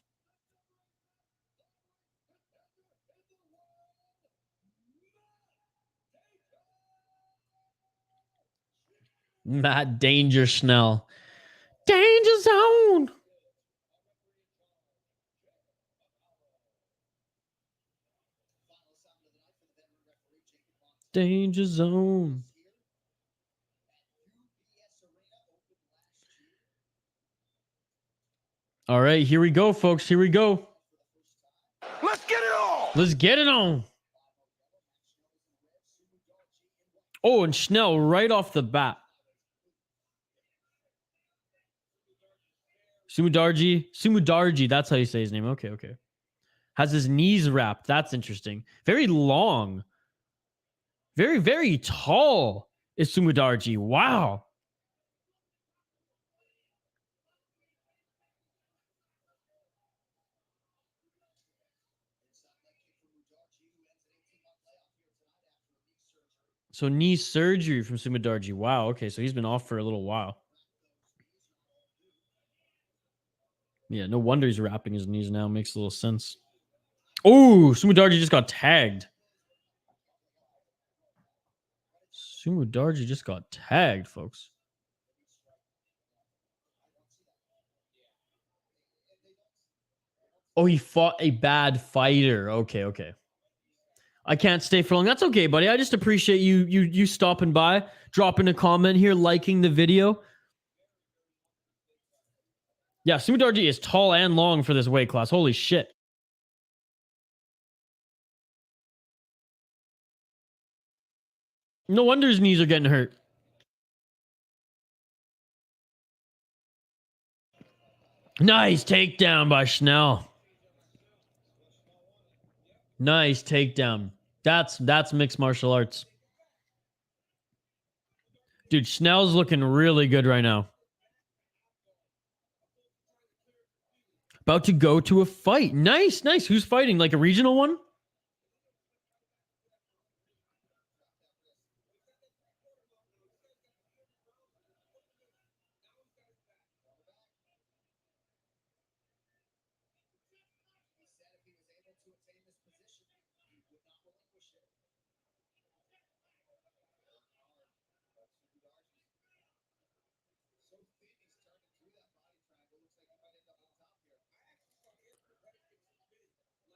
Matt Danger Schnell. Danger zone. Danger zone. All right, here we go, folks. Here we go. Let's get it on. Let's get it on. Oh, and Schnell right off the bat. Mudaerji, that's how you say his name. Okay. Has his knees wrapped. That's interesting. Very long. Very, very tall is Mudaerji. Wow. So knee surgery from Mudaerji. Wow. Okay, so he's been off for a little while. Yeah, no wonder he's wrapping his knees now. Makes a little sense. Oh, Mudaerji just got tagged. Mudaerji just got tagged, folks. Oh, he fought a bad fighter. Okay. I can't stay for long. That's okay, buddy. I just appreciate you stopping by, dropping a comment here, liking the video. Yeah, Mudaerji is tall and long for this weight class. Holy shit. No wonder his knees are getting hurt. Nice takedown by Schnell. Nice takedown. That's mixed martial arts. Dude, Schnell's looking really good right now. About to go to a fight. Nice. Who's fighting? Like a regional one?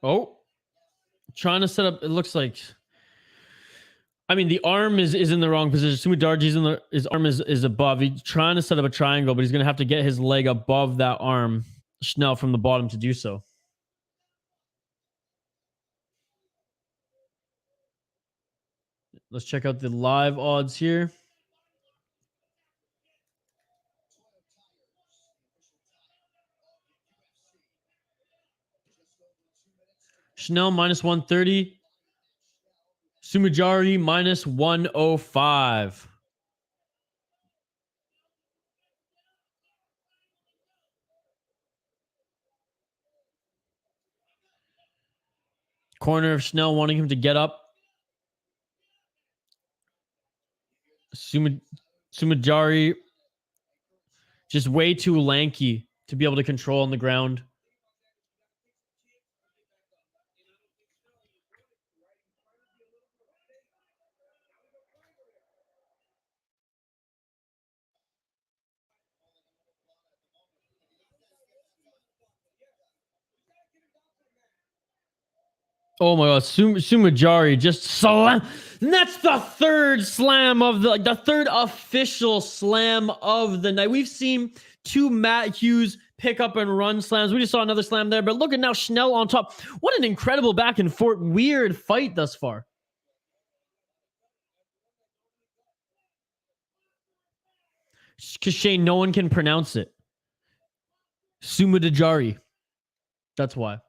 Oh, trying to set up. It looks like. I mean, the arm is in the wrong position. Mudaerji's his arm is above. He's trying to set up a triangle, but he's going to have to get his leg above that arm, Schnell, from the bottom to do so. Let's check out the live odds here. Schnell minus 130. Mudaerji minus 105. Corner of Schnell wanting him to get up. Mudaerji just way too lanky to be able to control on the ground. Oh my God, Mudaerji just slam. And that's the third slam of the third official slam of the night. We've seen two Matt Hughes pick up and run slams. We just saw another slam there, but look at now Schnell on top. What an incredible back and forth, weird fight thus far. Because Shane, no one can pronounce it. Mudaerji. That's why.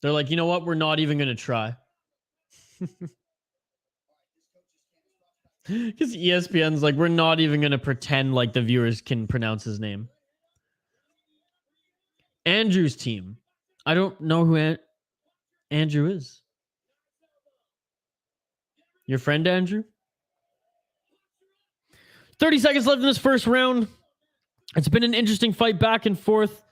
They're like, you know what? We're not even going to try. Because ESPN's like, we're not even going to pretend like the viewers can pronounce his name. Andrew's team. I don't know who Andrew is. Your friend, Andrew? 30 seconds left in this first round. It's been an interesting fight back and forth.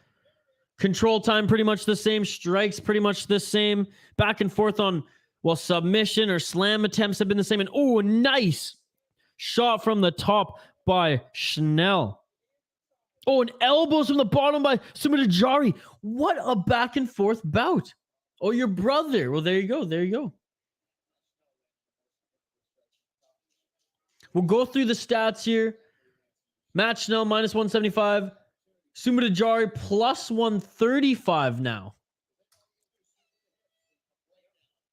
Control time pretty much the same. Strikes pretty much the same. Back and forth on, well, submission or slam attempts have been the same. And, oh, nice shot from the top by Schnell. Oh, and elbows from the bottom by Mudaerji. What a back and forth bout. Oh, your brother. Well, there you go. There you go. We'll go through the stats here. Matt Schnell minus 175. Mudaerji plus 135 now.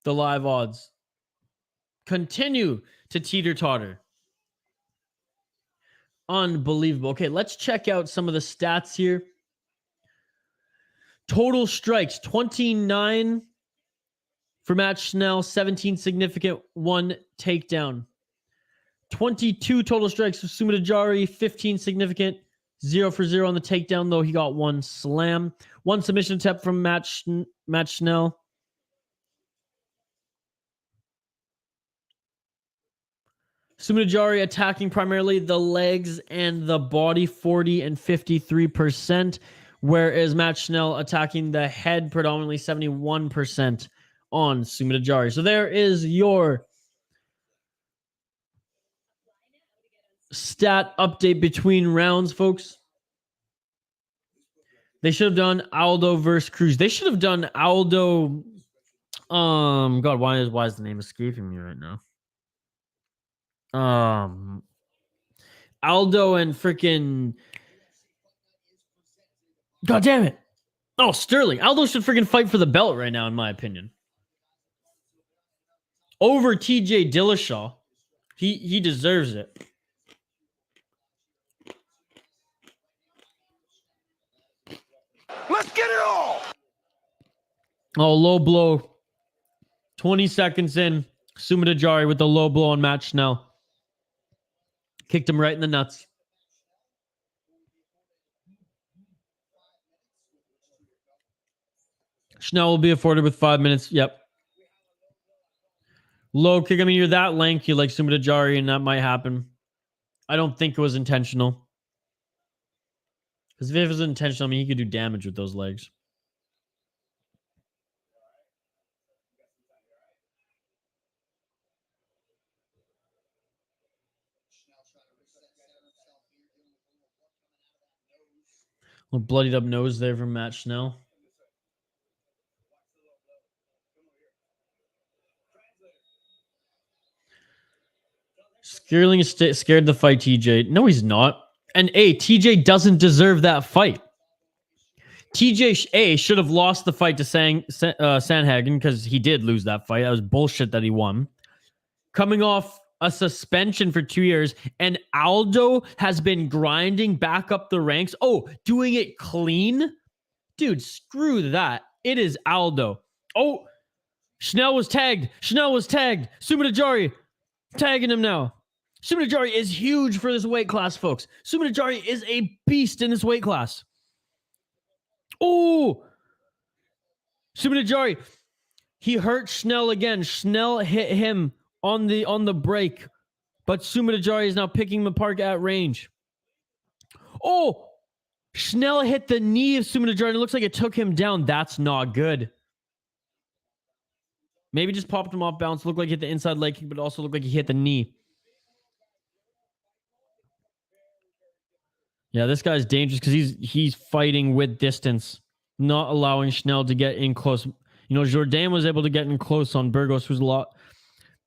The live odds continue to teeter-totter. Unbelievable. Okay, let's check out some of the stats here. Total strikes, 29 for Matt Schnell, 17 significant, 1 takedown. 22 total strikes for Mudaerji, 15 significant, 0 for 0 on the takedown, though he got 1 slam. 1 submission attempt from Matt Schnell. Mudaerji attacking primarily the legs and the body, 40 and 53%, whereas Matt Schnell attacking the head predominantly, 71% on Mudaerji. So there is your stat update between rounds, folks. They should have done Aldo versus Cruz. They should have done Aldo. God, why is the name escaping me right now? Aldo and freaking. God damn it. Oh, Sterling. Aldo should freaking fight for the belt right now, in my opinion. Over TJ Dillashaw. He deserves it. Let's get it all. Oh, low blow. 20 seconds in. Mudaerji with the low blow on Matt Schnell. Kicked him right in the nuts. Schnell will be afforded with 5 minutes. Yep. Low kick. I mean, you're that lanky like Mudaerji, and that might happen. I don't think it was intentional. Because if it was intentional, I mean, he could do damage with those legs. A bloodied up nose there from Matt Schnell. Sterling is scared to fight TJ. No, he's not. And TJ doesn't deserve that fight. TJ should have lost the fight to Sandhagen because he did lose that fight. That was bullshit that he won. Coming off a suspension for 2 years, and Aldo has been grinding back up the ranks. Oh, doing it clean? Dude, screw that. It is Aldo. Oh, Schnell was tagged. Mudaerji tagging him now. Mudaerji is huge for this weight class, folks. Mudaerji is a beast in this weight class. Oh, Mudaerji. He hurt Schnell again. Schnell hit him on the break, but Mudaerji is now picking him apart at range. Oh, Schnell hit the knee of Mudaerji, and it looks like it took him down. That's not good. Maybe just popped him off balance. Looked like he hit the inside leg kick, but also looked like he hit the knee. Yeah, this guy's dangerous because he's fighting with distance, not allowing Schnell to get in close. You know, Jourdain was able to get in close on Burgos, who's a lot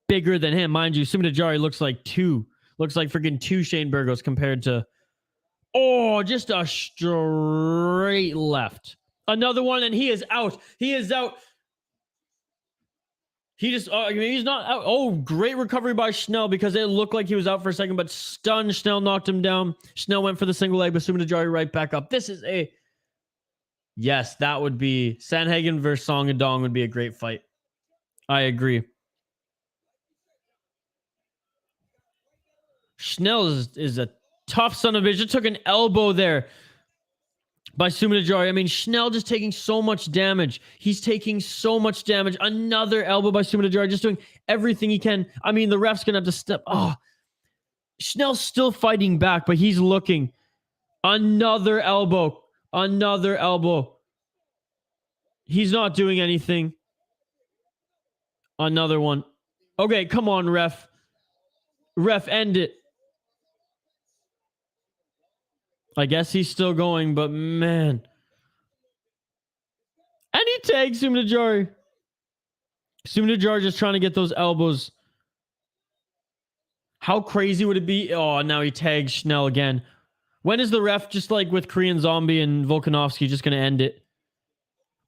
bigger than him. Mind you, Mudaerji looks like freaking 2 Shane Burgos compared to, just a straight left. Another one, and he is out. He is out. He just, he's not out. Oh, great recovery by Schnell because it looked like he was out for a second, but stunned. Schnell knocked him down. Schnell went for the single leg, but Mudaerji right back up. This is yes, that would be Sandhagen versus Song and Dong would be a great fight. I agree. Schnell is a tough son of a bitch. Just took an elbow there by Mudaerji. I mean, Schnell just taking so much damage. He's taking so much damage. Another elbow by Mudaerji, just doing everything he can. I mean, the ref's gonna have to step. Oh, Schnell's still fighting back, but he's looking. Another elbow. Another elbow. He's not doing anything. Another one. Okay, come on, ref. Ref, end it. I guess he's still going, but man. And he tags Mudaerji. Mudaerji just trying to get those elbows. How crazy would it be? Oh, now he tags Schnell again. When is the ref, just like with Korean Zombie and Volkanovski, just going to end it?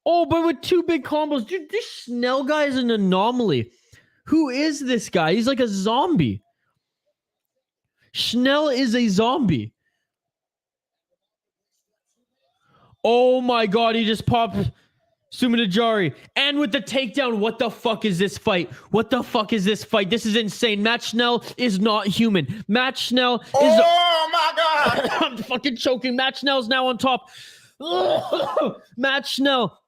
Oh, but with two big combos. Dude, this Schnell guy is an anomaly. Who is this guy? He's like a zombie. Schnell is a zombie. Oh my God, he just popped Mudaerji. And with the takedown, what the fuck is this fight? What the fuck is this fight? This is insane. Matt Schnell is not human. Matt Schnell is... Oh my God! I'm fucking choking. Matt Schnell's now on top. Matt Schnell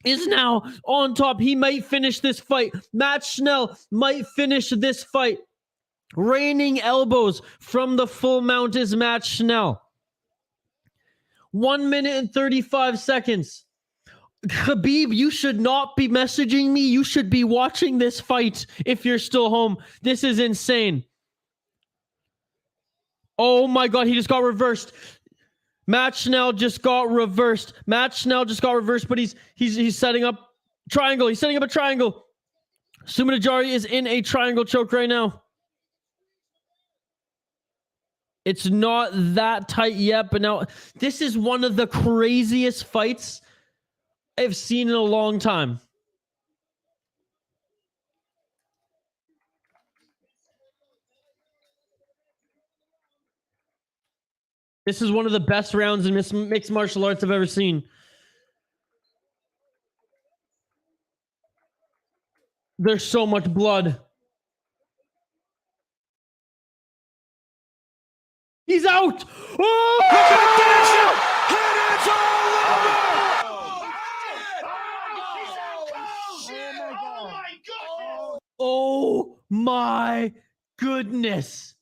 is now on top. He might finish this fight. Matt Schnell might finish this fight. Raining elbows from the full mount is Matt Schnell. 1 minute and 35 seconds. Khabib, you should not be messaging me. You should be watching this fight if you're still home. This is insane. Oh my God, he just got reversed. Matt Schnell just got reversed. Matt Schnell just got reversed, but he's setting up triangle. He's setting up a triangle. Mudaerji is in a triangle choke right now. It's not that tight yet, but now this is one of the craziest fights I've seen in a long time. This is one of the best rounds in mixed martial arts I've ever seen. There's so much blood. He's out! Oh! Oh my goodness.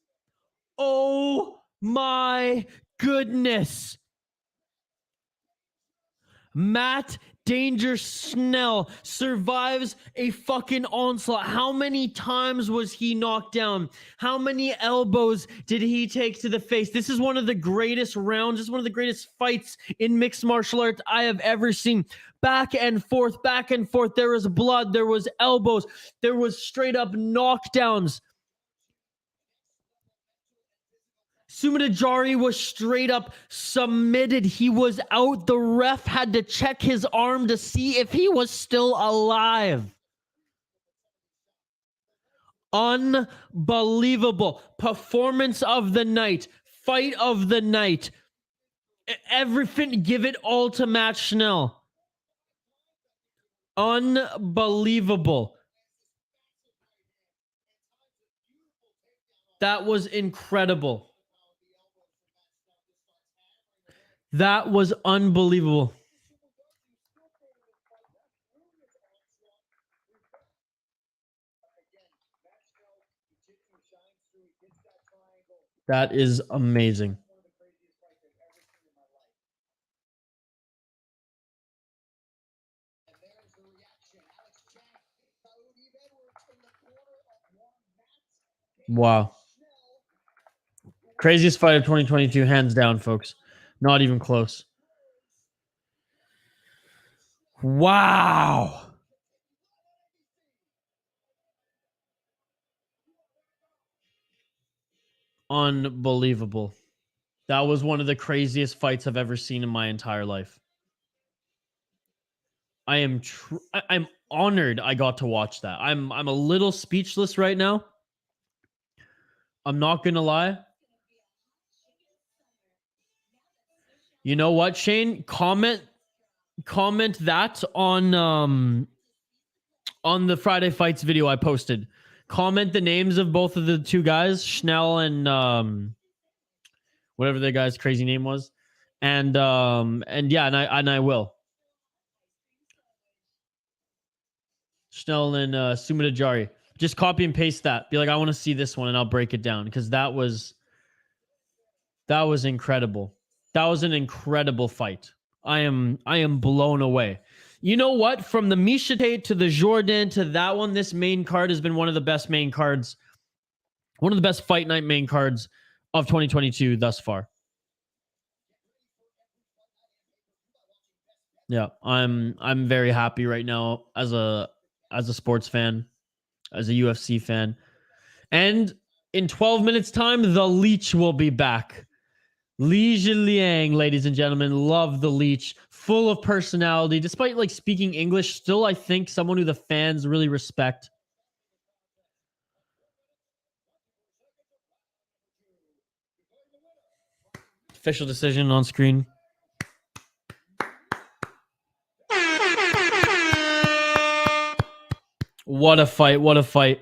Oh my goodness. Matt Danger Schnell survives a fucking onslaught. How many times was he knocked down? How many elbows did he take to the face? This is one of the greatest rounds. This is one of the greatest fights in mixed martial arts I have ever seen. Back and forth, back and forth. There was blood. There was elbows. There was straight up knockdowns. Mudaerji was straight up submitted. He was out. The ref had to check his arm to see if he was still alive. Unbelievable. Performance of the night. Fight of the night. Everything. Give it all to Matt Schnell. Unbelievable. That was incredible. That was unbelievable. That is amazing. Wow. Craziest fight of 2022, hands down, folks. Not even close. Wow. Unbelievable. That was one of the craziest fights I've ever seen in my entire life. I'm honored I got to watch that. I'm a little speechless right now. I'm not gonna lie. You know what, Shane? Comment that on the Friday Fights video I posted. Comment the names of both of the two guys, Schnell and whatever the guy's crazy name was. And yeah, and I will. Schnell and Mudaerji. Just copy and paste that. Be like, I want to see this one, and I'll break it down because that was incredible. That was an incredible fight. I am blown away. You know what? From the Miesha Tate to the Jourdain to that one, this main card has been one of the best main cards, one of the best fight night main cards of 2022 thus far. Yeah, I'm very happy right now as a sports fan, as a UFC fan. And in 12 minutes time, the Leech will be back. Jingliang, ladies and gentlemen, love the Leech, full of personality. Despite like speaking English, still I think someone who the fans really respect. Official decision on screen. What a fight, what a fight.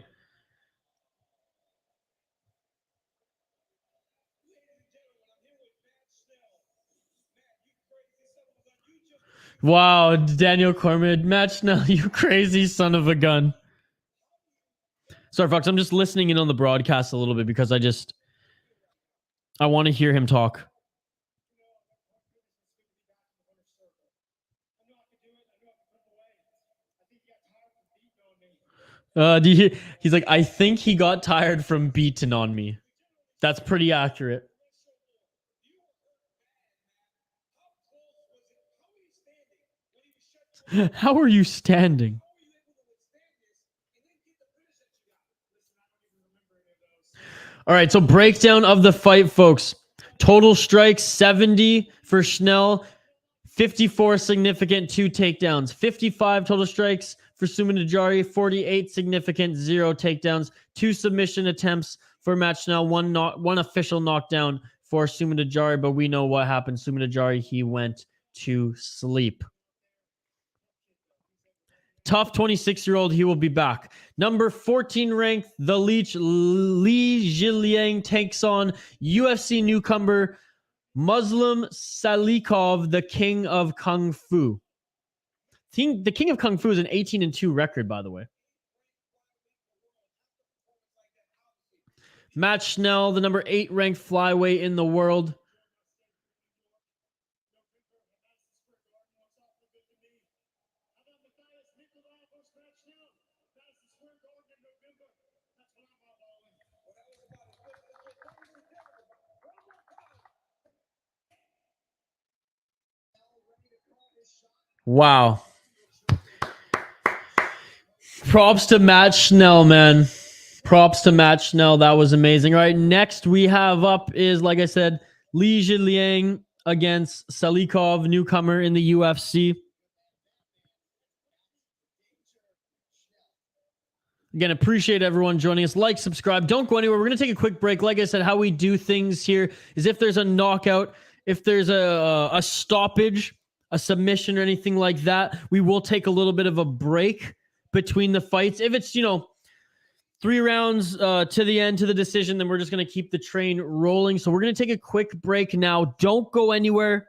Wow, Daniel Cormier, match now, you crazy son of a gun. Sorry, Fox, I'm just listening in on the broadcast a little bit because I want to hear him talk. He's like, I think he got tired from beating on me. That's pretty accurate. How are you standing? All right, so breakdown of the fight, folks. Total strikes, 70 for Schnell, 54 significant, 2 takedowns. 55 total strikes for Mudaerji, 48 significant, 0 takedowns. 2 submission attempts for Matt Schnell, one official knockdown for Mudaerji, but we know what happened. Mudaerji, he went to sleep. Tough 26-year-old, he will be back. Number 14 ranked, the Leech, Jingliang takes on UFC newcomer Muslim Salikhov, the King of Kung Fu. The King of Kung Fu is an 18-2 record, by the way. Matt Schnell, the number 8 ranked flyweight in the world. Wow. Props to Matt Schnell, man. Props to Matt Schnell. That was amazing. All right, next we have up is, like I said, Jingliang against Salikhov, newcomer in the UFC. Again, appreciate everyone joining us. Like, subscribe. Don't go anywhere. We're going to take a quick break. Like I said, how we do things here is if there's a knockout, if there's a stoppage, a submission or anything like that, we will take a little bit of a break between the fights. If it's, 3 rounds to the end, to the decision, then we're just going to keep the train rolling. So we're going to take a quick break now. Don't go anywhere.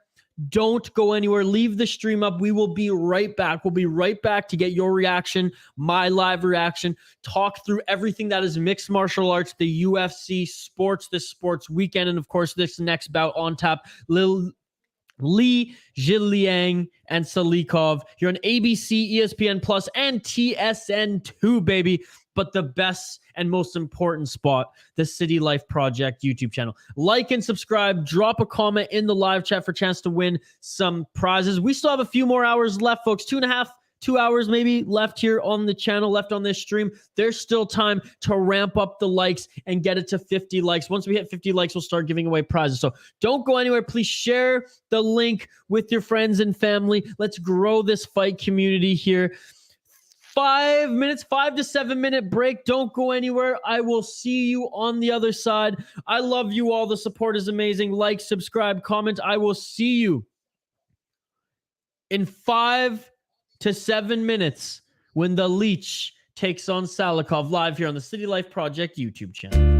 Don't go anywhere. Leave the stream up. We will be right back. We'll be right back to get your reaction, my live reaction, talk through everything that is mixed martial arts, the UFC, sports, this sports weekend, and of course, this next bout on tap. Jingliang and Salikhov here on ABC, ESPN Plus, and TSN2, baby. But the best and most important spot, the City Life Project YouTube channel. Like and subscribe. Drop a comment in the live chat for a chance to win some prizes. We still have a few more hours left, folks. 2 hours maybe left here on the channel, left on this stream. There's still time to ramp up the likes and get it to 50 likes. Once we hit 50 likes, we'll start giving away prizes. So don't go anywhere. Please share the link with your friends and family. Let's grow this fight community here. 5 minutes, 5 to 7 minute break. Don't go anywhere. I will see you on the other side. I love you all. The support is amazing. Like, subscribe, comment. I will see you in 5 to 7 minutes when the Leech takes on Salikhov live here on the City Life Project YouTube channel.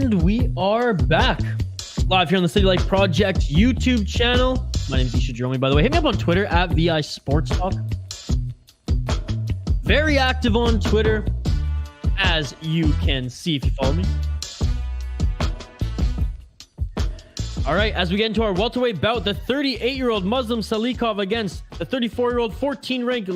And we are back live here on the City Life Project YouTube channel. My name is Miesha Jourdain, by the way. Hit me up on Twitter at VI Sports Talk. Very active on Twitter, as you can see if you follow me. All right, as we get into our welterweight bout, the 38-year-old Muslim Salikhov against the 34-year-old 14th-ranked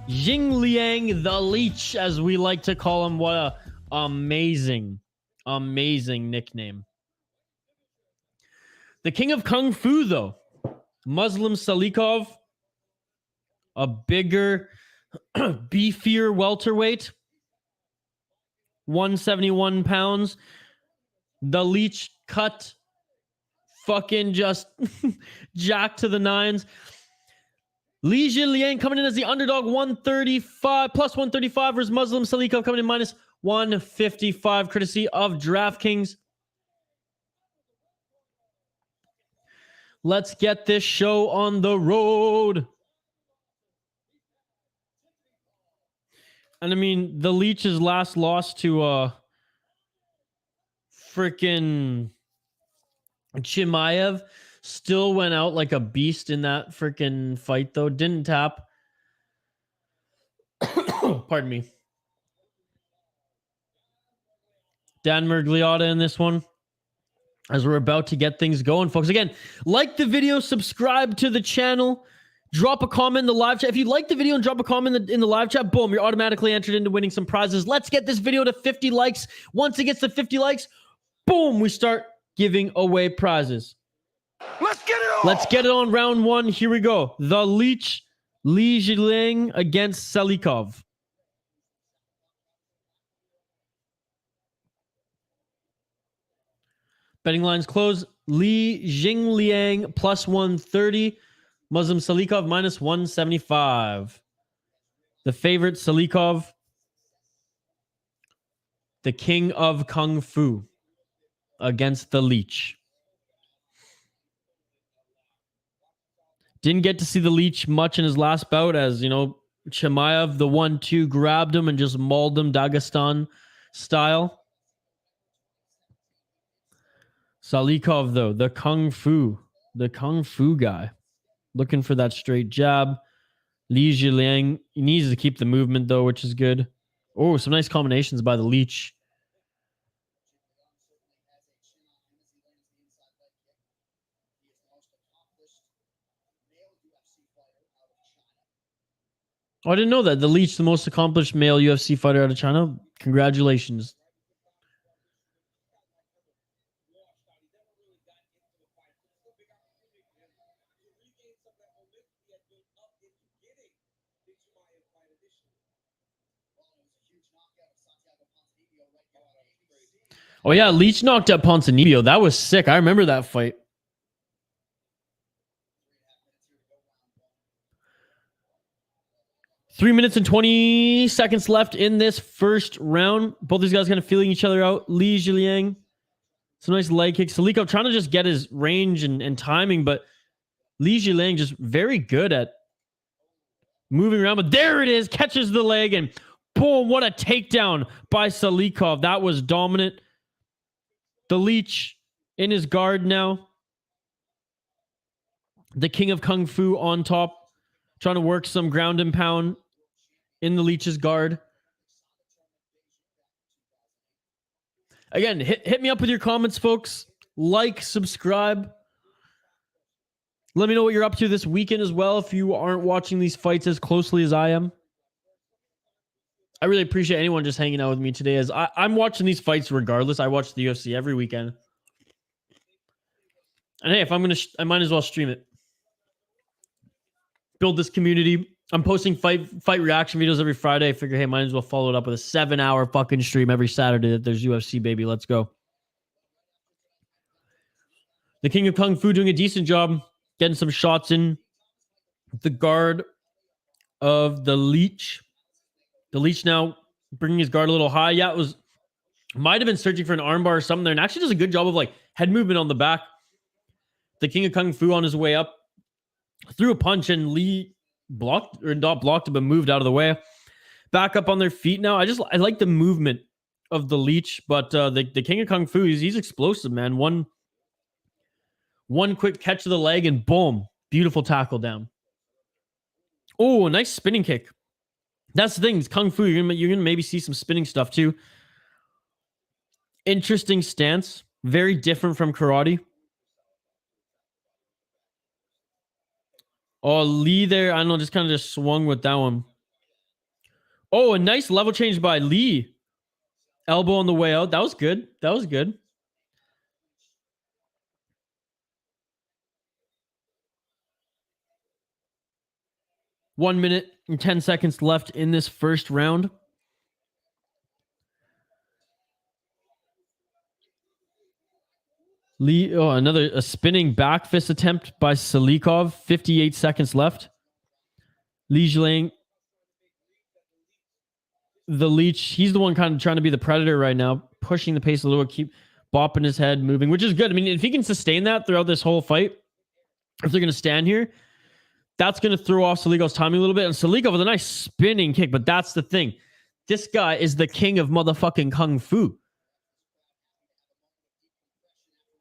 Jingliang, the Leech, as we like to call him. What a amazing nickname. The king of Kung Fu, though, Muslim Salikhov, a bigger, beefier welterweight, 171 pounds. The Leech cut fucking just jack to the nines. Jingliang coming in as the underdog, 135 plus 135 versus Muslim Salikhov coming in minus 155, courtesy of DraftKings. Let's get this show on the road. And I mean, the Leech's last loss to freaking Chimaev still went out like a beast in that freaking fight, though. Didn't tap. Pardon me. Dan Mergliotta in this one, as we're about to get things going, folks. Again, like the video, subscribe to the channel, drop a comment in the live chat. If you like the video and drop a comment in the live chat, boom, you're automatically entered into winning some prizes. Let's get this video to 50 likes. Once it gets to 50 likes, boom, we start giving away prizes. Let's get it on. Let's get it on round one. Here we go. The Leech, Jingliang against Salikhov. Betting lines close. Jingliang plus 130. Muslim Salikhov minus 175. The favorite, Salikhov, the king of Kung Fu, against the Leech. Didn't get to see the Leech much in his last bout, as, you know, Chimaev, the 1-2, grabbed him and just mauled him Dagestan style. Salikhov, though, the Kung Fu guy. Looking for that straight jab. Jingliang, he needs to keep the movement, though, which is good. Oh, some nice combinations by the Leech. Oh, I didn't know that. The Leech, the most accomplished male UFC fighter out of China. Congratulations. Oh, yeah, Leech knocked out Ponzinibbio. That was sick. I remember that fight. Three minutes and 20 seconds left in this first round. Both these guys kind of feeling each other out. Jingliang, some nice leg kicks. Salikhov trying to just get his range and timing, but Jingliang just very good at moving around. But there it is. Catches the leg, and boom, what a takedown by Salikhov. That was dominant. The Leech in his guard now. The king of Kung Fu on top. Trying to work some ground and pound in the Leech's guard. Again, hit me up with your comments, folks. Like, subscribe. Let me know what you're up to this weekend as well, if you aren't watching these fights as closely as I am. I really appreciate anyone just hanging out with me today, as I'm watching these fights regardless. I watch the UFC every weekend. And hey, if I'm going to, I might as well stream it. Build this community. I'm posting fight reaction videos every Friday. I figure, hey, might as well follow it up with a 7-hour fucking stream every Saturday that there's UFC, baby. Let's go. The king of Kung Fu doing a decent job getting some shots in the guard of the Leech. The Leech now bringing his guard a little high. Yeah, it was, might have been searching for an armbar or something there, and actually does a good job of like head movement on the back. The king of Kung Fu on his way up threw a punch, and Lee blocked, or not blocked it, but moved out of the way. Back up on their feet now. I like the movement of the Leech, but the King of Kung Fu, he's explosive, man. One quick catch of the leg and boom, beautiful tackle down. Oh, nice spinning kick. That's the thing. It's Kung Fu. You're gonna maybe see some spinning stuff too. Interesting stance. Very different from karate. Oh, Lee there. I don't know. Just kind of just swung with that one. Oh, a nice level change by Lee. Elbow on the way out. That was good. That was good. One minute and 10 seconds left in this first round. Lee, oh, a spinning back fist attempt by Salikhov. 58 seconds left. Jingliang, the Leech, he's the one kind of trying to be the predator right now, pushing the pace a little, keep bopping his head, moving, which is good. I mean, if he can sustain that throughout this whole fight, if they're going to stand here, that's going to throw off Salikhov's timing a little bit. And Salikhov with a nice spinning kick, but that's the thing. This guy is the king of motherfucking Kung Fu.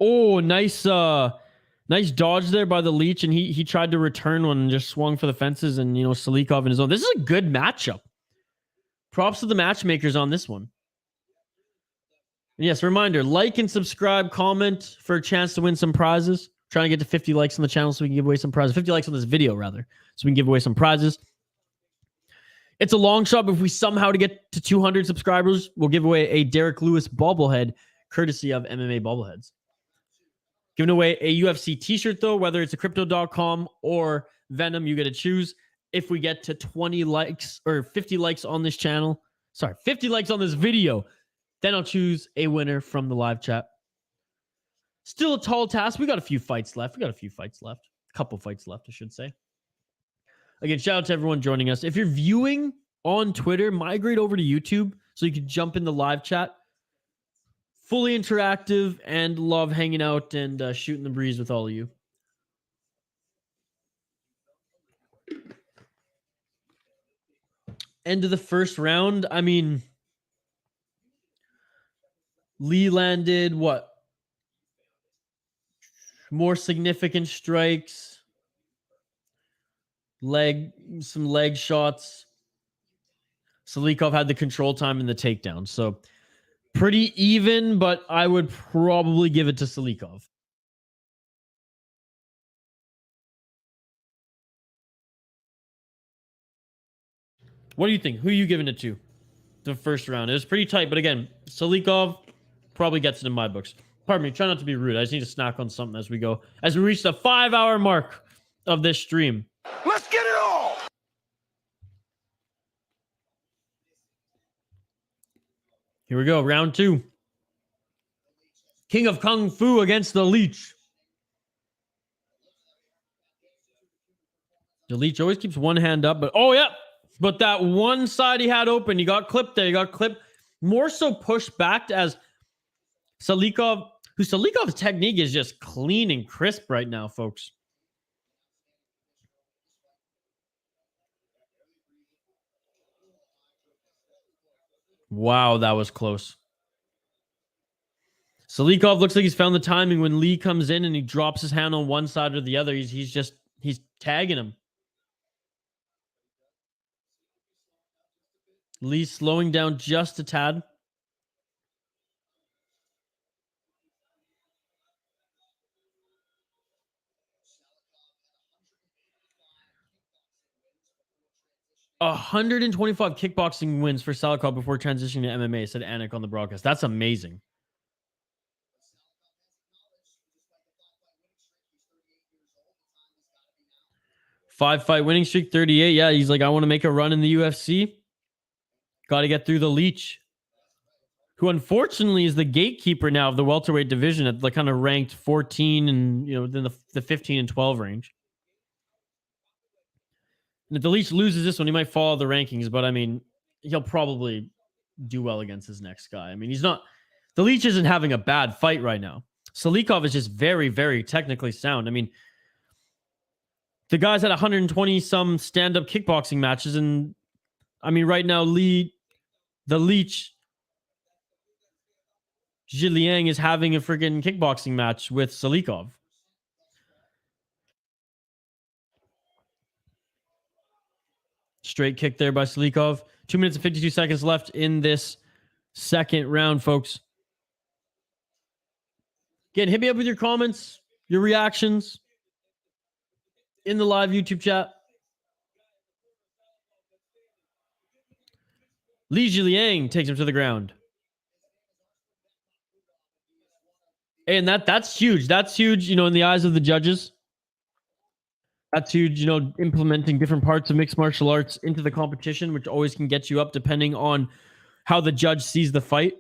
Oh, nice dodge there by the Leech, and he tried to return one and just swung for the fences, and Salikhov in his own. This is a good matchup. Props to the matchmakers on this one. And yes, reminder, like and subscribe, comment for a chance to win some prizes. Trying to get to 50 likes on the channel so we can give away some prizes. 50 likes on this video, rather, so we can give away some prizes. It's a long shot, but if we somehow to get to 200 subscribers, we'll give away a Derek Lewis bobblehead, courtesy of MMA Bobbleheads. Giving away a UFC t-shirt, though, whether it's a crypto.com or Venom, you get to choose. If we get to 20 likes or 50 likes on this channel, 50 likes on this video, then I'll choose a winner from the live chat. Still a tall task. We got a few fights left. A couple fights left, I should say. Again, shout out to everyone joining us. If you're viewing on Twitter, migrate over to YouTube so you can jump in the live chat. Fully interactive and love hanging out and shooting the breeze with all of you. End of the first round. I mean, Lee landed what? More significant strikes. Some leg shots. Salikhov had the control time and the takedown. So pretty even, but I would probably give it to Salikhov. What do you think? Who are you giving it to? The first round. It was pretty tight, but again, Salikhov probably gets it in my books. Pardon me, try not to be rude. I just need to snack on something as we go. As we reach the 5-hour mark of this stream. Let's get it all! Here we go, round 2. King of Kung Fu against the Leech. The Leech always keeps one hand up, but oh yeah, but that one side he had open, he got clipped there, he got clipped. More so pushed back as Salikhov's technique is just clean and crisp right now, folks. Wow, that was close. Salikhov looks like he's found the timing when Lee comes in and he drops his hand on one side or the other. He's tagging him. Lee slowing down just a tad. A 125 kickboxing wins for Salikhov before transitioning to MMA, said Anik on the broadcast. That's amazing. Five-fight winning streak, 38. Yeah, he's like, I want to make a run in the UFC. Got to get through the Leech, who unfortunately is the gatekeeper now of the welterweight division at the kind of ranked 14 and within the 15 and 12 range. And if the Leech loses this one, he might fall the rankings, but I mean, he'll probably do well against his next guy. I mean, the Leech isn't having a bad fight right now. Salikhov is just very, very technically sound. I mean, the guy's had 120 some stand-up kickboxing matches, and I mean, right now, the Leech Jingliang is having a freaking kickboxing match with Salikhov. Straight kick there by Salikhov. 2 minutes and 52 seconds left in this second round, folks. Again, hit me up with your comments, your reactions in the live YouTube chat. Jingliang takes him to the ground. And that's huge. That's huge, in the eyes of the judges. That's huge, implementing different parts of mixed martial arts into the competition, which always can get you up depending on how the judge sees the fight.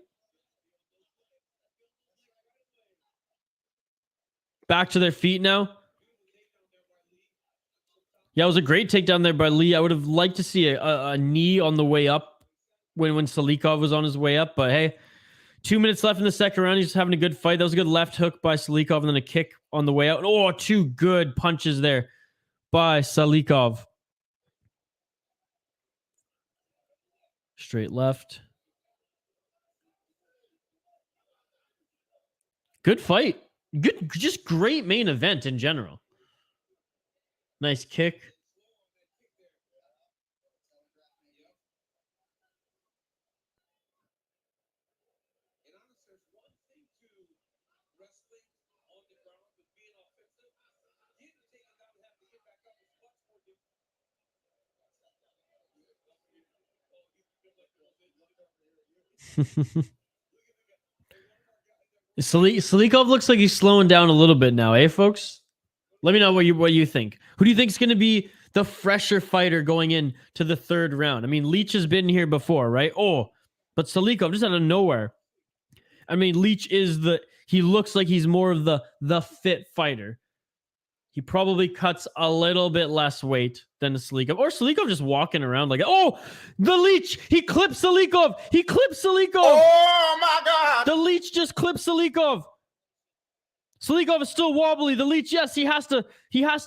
Back to their feet now. Yeah, it was a great takedown there by Lee. I would have liked to see a knee on the way up when Salikhov was on his way up. But hey, 2 minutes left in the second round. He's just having a good fight. That was a good left hook by Salikhov and then a kick on the way out. Oh, two good punches there by Salikhov. Straight left. Good fight. Good, just great main event in general. Nice kick. Salikhov looks like he's slowing down a little bit now, folks? Let me know what you think. Who do you think is going to be the fresher fighter going in to the third round? I mean, Leech has been here before, right? Oh, but Salikhov just out of nowhere. I mean, Leech he looks like he's more of the fit fighter. He probably cuts a little bit less weight than Salikhov. Or Salikhov just walking around like, oh, the Leech, he clips Salikhov. He clips Salikhov. Oh my God. The Leech just clips Salikhov. Salikhov is still wobbly. The Leech, yes, he has to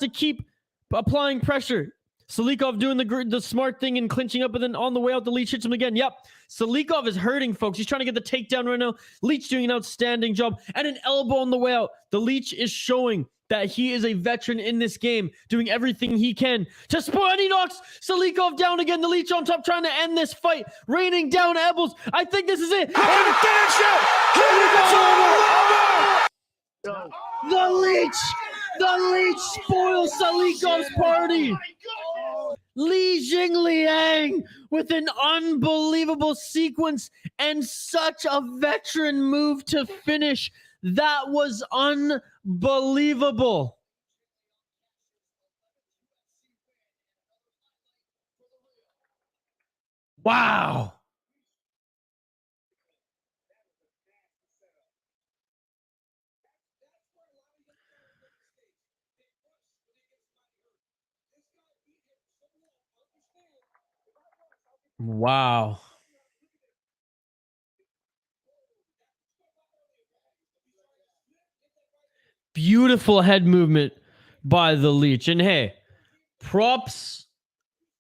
keep applying pressure. Salikhov doing the smart thing and clinching up, and then on the way out, the Leech hits him again. Yep. Salikhov is hurting, folks. He's trying to get the takedown right now. Leech doing an outstanding job. And an elbow on the way out. The Leech is showing that he is a veteran in this game, doing everything he can to spoil. And he knocks Salikhov down again. The Leech on top, trying to end this fight, raining down elbows. I think this is it. And finish it. The Leech spoils Salikhov's party. Jingliang with an unbelievable sequence and such a veteran move to finish. That was unbelievable. Wow. Wow. Beautiful head movement by the Leech. And hey, props,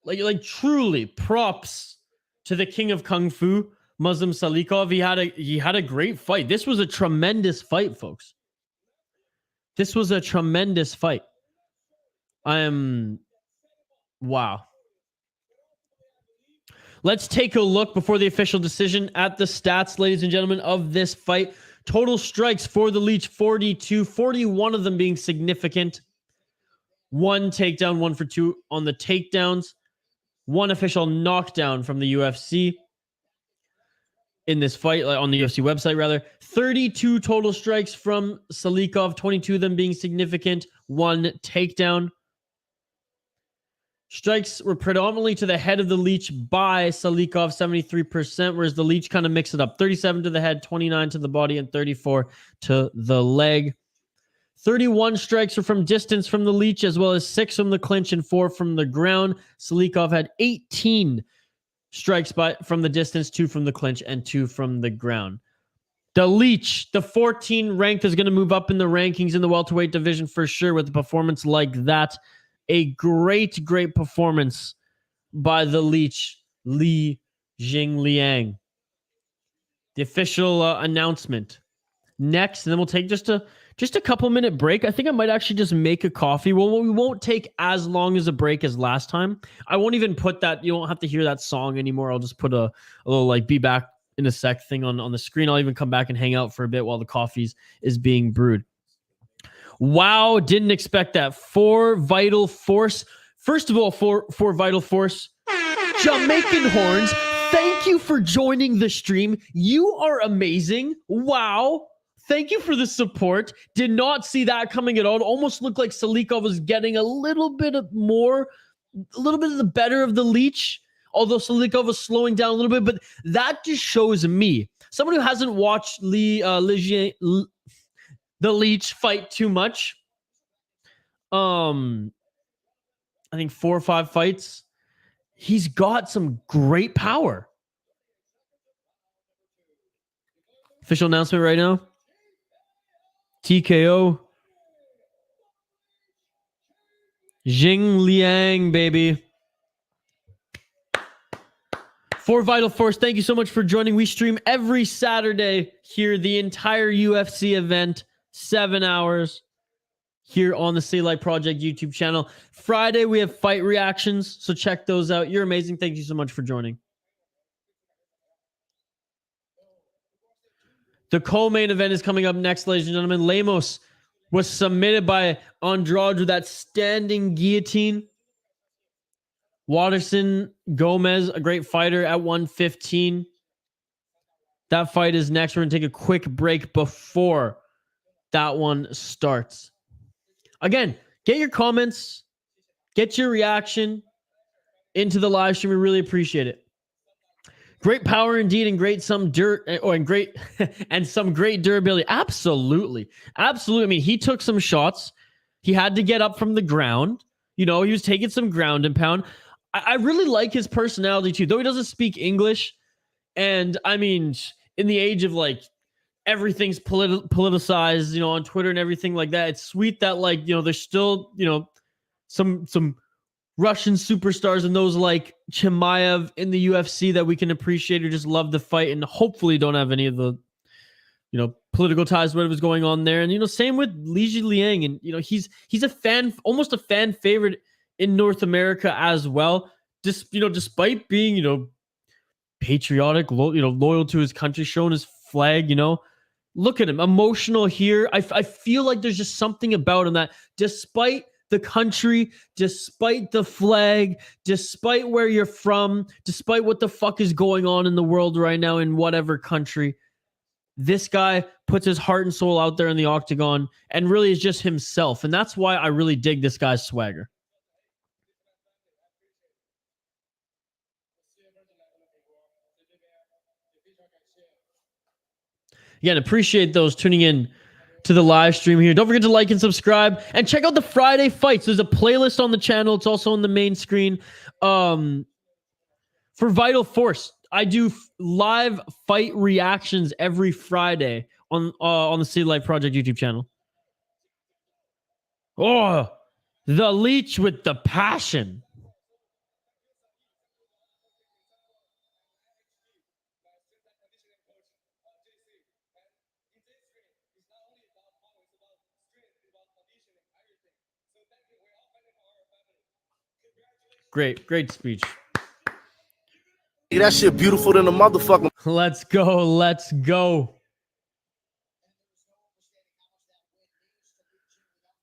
like truly props to the king of Kung Fu, Muslim Salikhov. He had a great fight. This was a tremendous fight, folks. This was a tremendous fight. Wow. Let's take a look before the official decision at the stats, ladies and gentlemen, of this fight. Total strikes for the Leech, 42, 41 of them being significant. One takedown, 1 for 2 on the takedowns. One official knockdown from the UFC in this fight, on the UFC website, rather. 32 total strikes from Salikhov, 22 of them being significant. One takedown. Strikes were predominantly to the head of the Leech by Salikhov, 73%, whereas the Leech kind of mixed it up. 37 to the head, 29 to the body, and 34 to the leg. 31 strikes were from distance from the Leech, as well as 6 from the clinch and 4 from the ground. Salikhov had 18 strikes from the distance, 2 from the clinch, and 2 from the ground. The Leech, the 14 ranked, is going to move up in the rankings in the welterweight division for sure with a performance like that. A great performance by the Leech, Jingliang. The official announcement next, and then we'll take just a couple minute break. I think I might actually just make a coffee. Well, we won't take as long as a break as last time. I won't even put that. You won't have to hear that song anymore. I'll just put a little like be back in a sec thing on the screen. I'll even come back and hang out for a bit while the coffee is being brewed. Wow, didn't expect that. For Vital Force. First of all, for Vital Force, Jamaican Horns, thank you for joining the stream. You are amazing. Wow. Thank you for the support. Did not see that coming at all. It almost looked like Salikhov was getting a little bit of the better of the leech, although Salikhov was slowing down a little bit. But that just shows me, someone who hasn't watched the leech fight too much. I think 4 or 5 fights. He's got some great power. Official announcement right now. TKO. Jingliang, baby. For Vital Force, thank you so much for joining. We stream every Saturday here, the entire UFC event, 7 hours here on the Stay Light Project YouTube channel. Friday, we have fight reactions, so check those out. You're amazing. Thank you so much for joining. The co-main event is coming up next, ladies and gentlemen. Lemos was submitted by Andrade with that standing guillotine. Waterson, Gomez, a great fighter at 115. That fight is next. We're going to take a quick break before that one starts. Again, get your comments, get your reaction into the live stream. We really appreciate it. Great power indeed, and some great durability. Absolutely. Absolutely. I mean, he took some shots. He had to get up from the ground. You know, he was taking some ground and pound. I really like his personality too, though he doesn't speak English. And I mean, in the age of like everything's politicized, you know, on Twitter and everything like that, it's sweet that like, you know, there's still, you know, some Russian superstars and those like Chimaev in the UFC that we can appreciate or just love the fight and hopefully don't have any of the, you know, political ties, whatever's going on there. And, you know, same with Jingliang. And, you know, he's a fan, almost a fan favorite in North America as well. Just, you know, despite being, you know, patriotic, loyal to his country, showing his flag, you know, look at him, emotional here. I feel like there's just something about him that despite the country, despite the flag, despite where you're from, despite what the fuck is going on in the world right now in whatever country, this guy puts his heart and soul out there in the octagon and really is just himself. And that's why I really dig this guy's swagger. Again, appreciate those tuning in to the live stream here. Don't forget to like and subscribe and check out the Friday fights. There's a playlist on the channel. It's also on the main screen. For Vital Force, I do live fight reactions every Friday on the Stay Light Project YouTube channel. Oh, the leech with the passion. Great speech. That shit beautiful than a motherfucker. Let's go.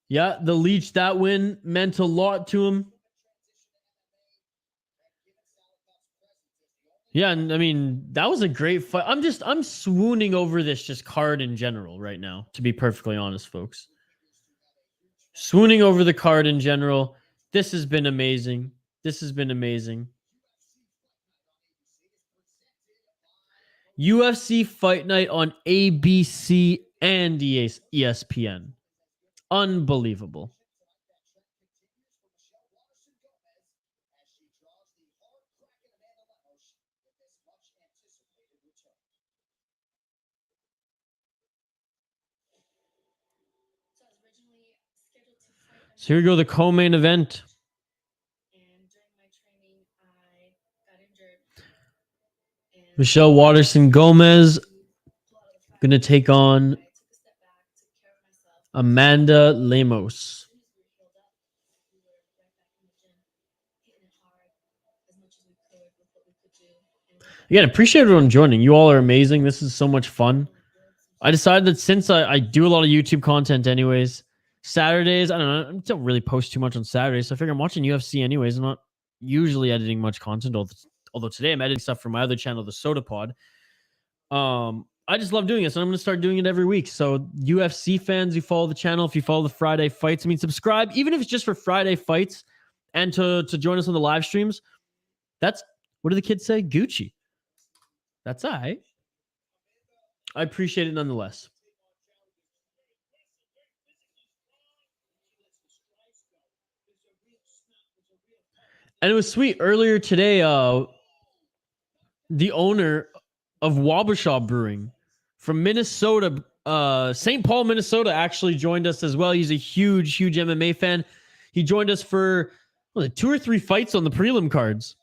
Yeah, the leech, that win meant a lot to him. Yeah, and I mean, that was a great fight. I'm swooning over this just card in general right now, to be perfectly honest, folks. Swooning over the card in general. This has been amazing. UFC Fight Night on ABC and ESPN. Unbelievable. So here we go, the co-main event. Michelle Waterson Gomez going to take on Amanda Lemos. Again, appreciate everyone joining. You all are amazing. This is so much fun. I decided that since I do a lot of YouTube content anyways, Saturdays, I don't really post too much on Saturdays, so I figure I'm watching UFC anyways. I'm not usually editing much content, although today I'm editing stuff for my other channel, the Soda Pod. I just love doing this, and I'm going to start doing it every week. So UFC fans, you follow the channel, if you follow the Friday fights, subscribe, even if it's just for Friday fights and to join us on the live streams. That's, what do the kids say? Gucci. That's all right. I appreciate it nonetheless. And it was sweet. Earlier today, the owner of Wabasha Brewing from Minnesota, St. Paul, Minnesota, actually joined us as well. He's a huge MMA fan. He joined us for 2 or 3 fights on the prelim cards.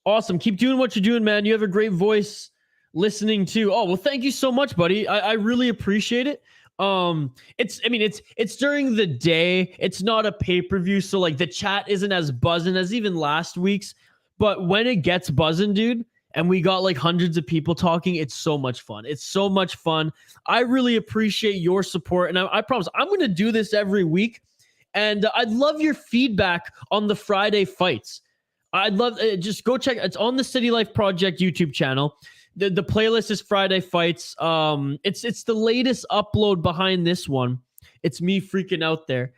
Awesome. Keep doing what you're doing, man. You have a great voice listening to. Oh, well, thank you so much, buddy. I really appreciate it. It's during the day. It's not a pay-per-view, so like the chat isn't as buzzing as even last week's. But when it gets buzzing, dude, and we got like hundreds of people talking, it's so much fun. It's so much fun. I really appreciate your support, and I promise I'm going to do this every week. And I'd love your feedback on the Friday fights. I'd love just go check. It's on the City Life Project YouTube channel. The playlist is Friday fights. It's the latest upload behind this one. It's me freaking out there.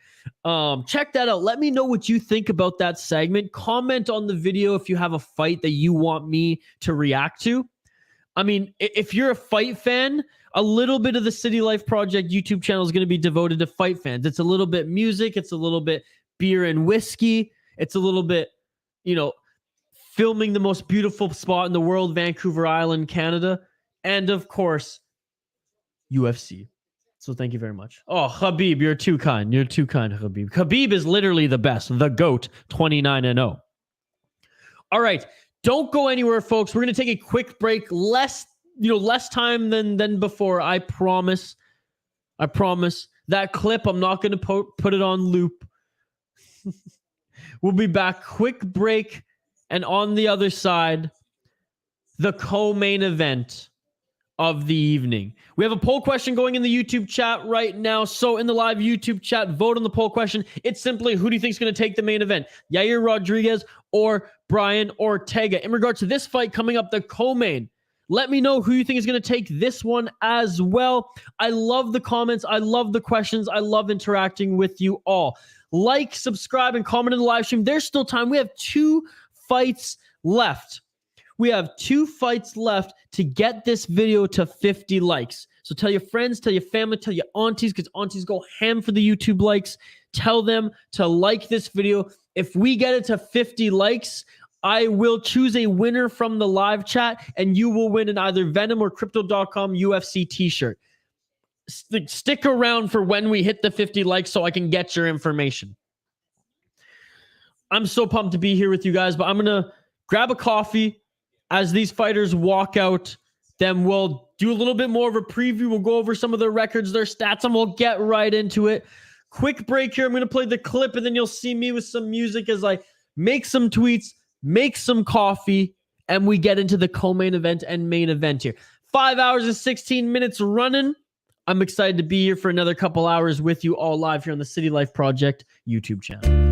Check that out. Let me know what you think about that segment. Comment on the video if you have a fight that you want me to react to. I mean, if you're a fight fan, a little bit of the City Life Project YouTube channel is going to be devoted to fight fans. It's a little bit music. It's a little bit beer and whiskey. It's a little bit, filming the most beautiful spot in the world, Vancouver Island, Canada. And of course, UFC. So thank you very much. Oh, Khabib, you're too kind. You're too kind, Khabib. Khabib is literally the best. The GOAT, 29-0. All right. Don't go anywhere, folks. We're going to take a quick break. Less time than before. I promise. That clip, I'm not going to put it on loop. We'll be back. Quick break. And on the other side, the co-main event of the evening. We have a poll question going in the YouTube chat right now. So in the live YouTube chat, vote on the poll question. It's simply, who do you think is going to take the main event? Yair Rodriguez or Brian Ortega? In regards to this fight coming up, the co-main, let me know who you think is going to take this one as well. I love the comments. I love the questions. I love interacting with you all. Like, subscribe, and comment in the live stream. There's still time. We have 2 fights left. We have 2 fights left to get this video to 50 likes. So tell your friends, tell your family, tell your aunties, because aunties go ham for the YouTube likes. Tell them to like this video. If we get it to 50 likes, I will choose a winner from the live chat, and you will win an either Venom or Crypto.com UFC t-shirt. Stick around for when we hit the 50 likes so I can get your information. I'm so pumped to be here with you guys, but I'm going to grab a coffee as these fighters walk out. Then we'll do a little bit more of a preview. We'll go over some of their records, their stats, and we'll get right into it. Quick break here. I'm going to play the clip, and then you'll see me with some music as I make some tweets, make some coffee, and we get into the co-main event and main event here. 5 hours and 16 minutes running. I'm excited to be here for another couple hours with you all live here on the City Life Project YouTube channel.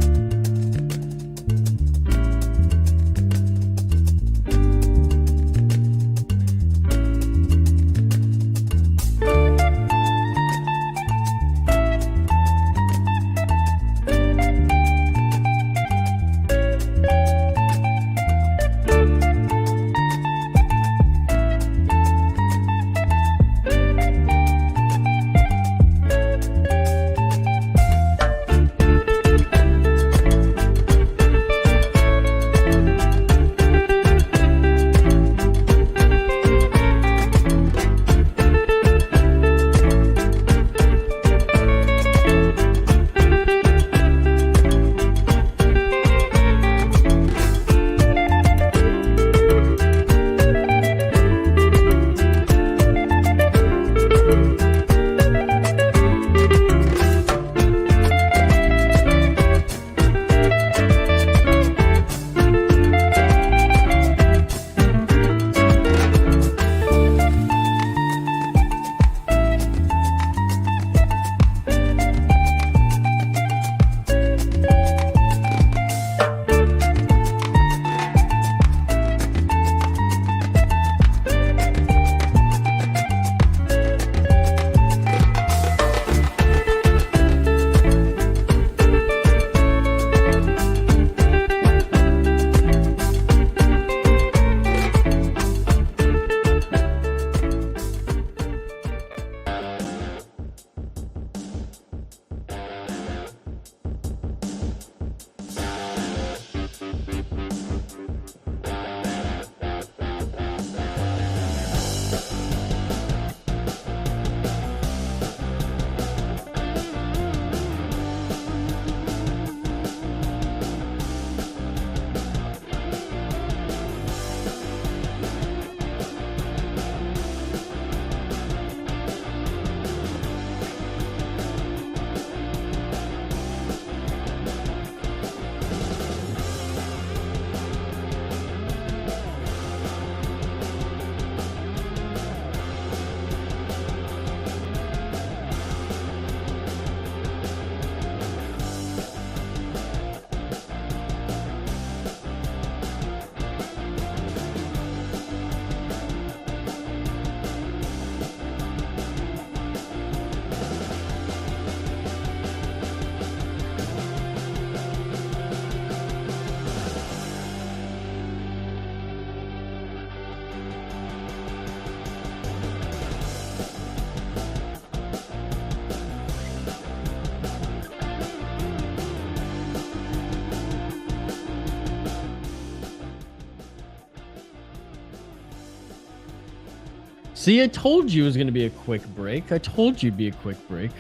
See, I told you it was going to be a quick break. I told you it'd be a quick break.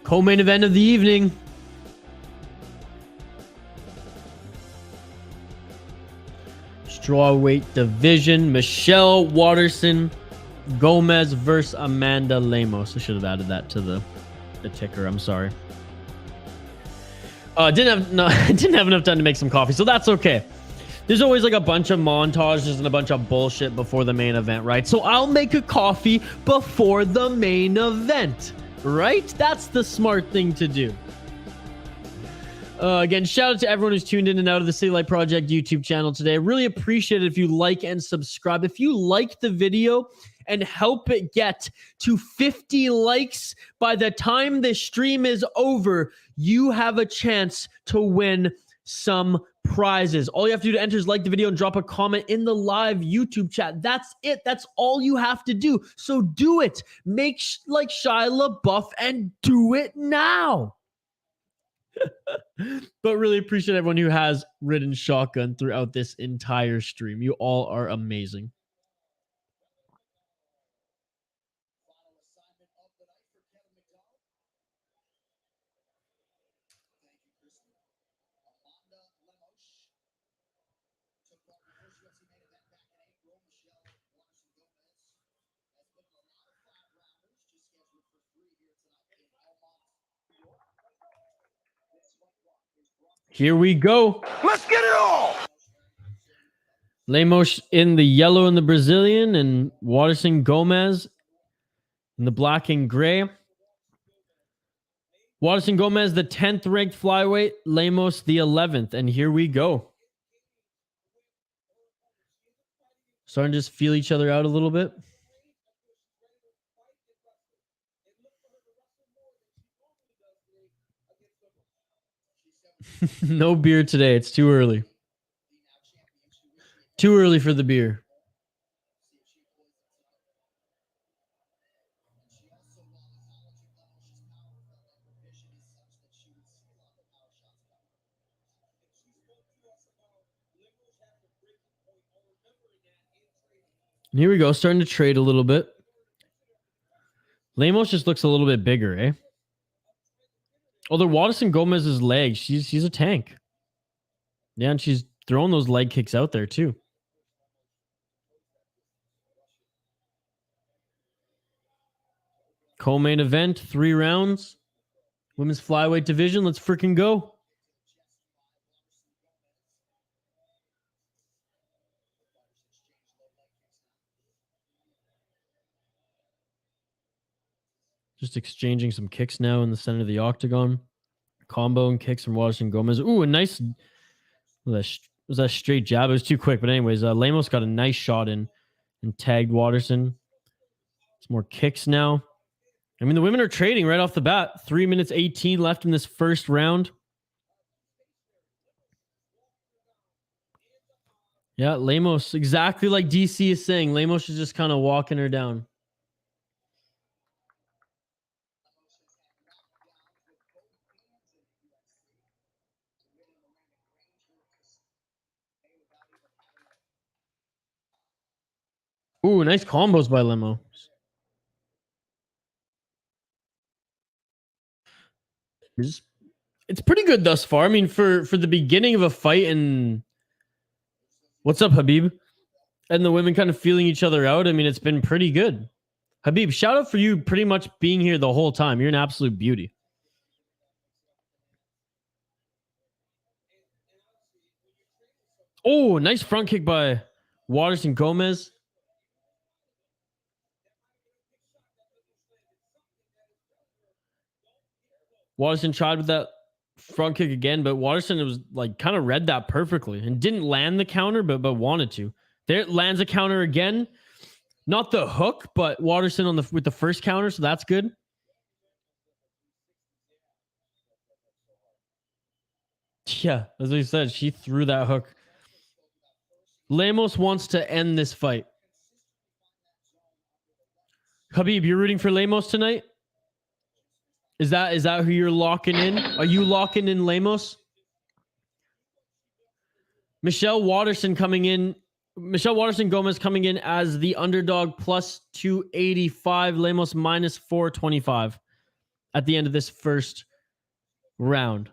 Co-main event of the evening. Strawweight division. Michelle Waterson Gomez versus Amanda Lemos. I should have added that to the ticker. I'm sorry. Didn't have enough time to make some coffee, so that's okay. There's always like a bunch of montages and a bunch of bullshit before the main event, right? So I'll make a coffee before the main event, right? That's the smart thing to do. Again, shout out to everyone who's tuned in and out of the City Light Project YouTube channel today. I really appreciate it if you like and subscribe. If you like the video and help it get to 50 likes by the time the stream is over, you have a chance to win some prizes. All you have to do to enter is like the video and drop a comment in the live YouTube chat. That's it. That's all you have to do. So do it. Make like Shia LaBeouf and do it now. But really appreciate everyone who has ridden shotgun throughout this entire stream. You all are amazing. Here we go. Let's get it all. Lemos in the yellow and the Brazilian, and Waterson Gomez in the black and gray. Waterson Gomez, the 10th ranked flyweight. Lemos, the 11th. And here we go. Starting to just feel each other out a little bit. No beer today. It's too early. Too early for the beer. And here we go. Starting to trade a little bit. Lemos just looks a little bit bigger, eh? Although Waterson Gomez's legs, she's a tank. Yeah, and she's throwing those leg kicks out there too. Co-main event, 3 rounds. Women's flyweight division. Let's freaking go. Just exchanging some kicks now in the center of the octagon. Combo and kicks from Waterson Gomez. Ooh, a nice... Was that a straight jab? It was too quick. But anyways, Lemos got a nice shot in and tagged Waterson. Some more kicks now. I mean, the women are trading right off the bat. 3 minutes 18 left in this first round. Yeah, Lemos, exactly like DC is saying. Lemos is just kind of walking her down. Ooh, nice combos by Lemos. It's pretty good thus far. I mean, for the beginning of a fight, and what's up, Habib? And the women kind of feeling each other out. I mean, it's been pretty good. Habib, shout out for you pretty much being here the whole time. You're an absolute beauty. Oh, nice front kick by Waterson Gomez. Waterson tried with that front kick again, but Waterson was like kind of read that perfectly and didn't land the counter, but wanted to. There lands a counter again. Not the hook, but Waterson on with the first counter, so that's good. Yeah, as we said, she threw that hook. Lemos wants to end this fight. Habib, you're rooting for Lemos tonight? Is that who you're locking in? Are you locking in Lemos? Michelle Waterson coming in Michelle Waterson Gomez coming in as the underdog plus 285. Lemos minus 425 at the end of this first round.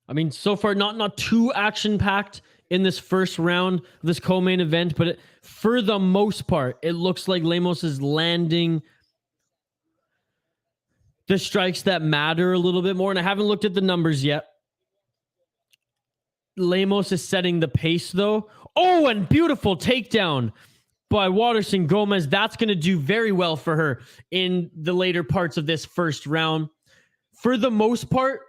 I mean, so far, not too action-packed in this first round of this co-main event, but for the most part, it looks like Lemos is landing the strikes that matter a little bit more, and I haven't looked at the numbers yet. Lemos is setting the pace, though. Oh, and beautiful takedown by Waterson Gomez. That's going to do very well for her in the later parts of this first round. For the most part,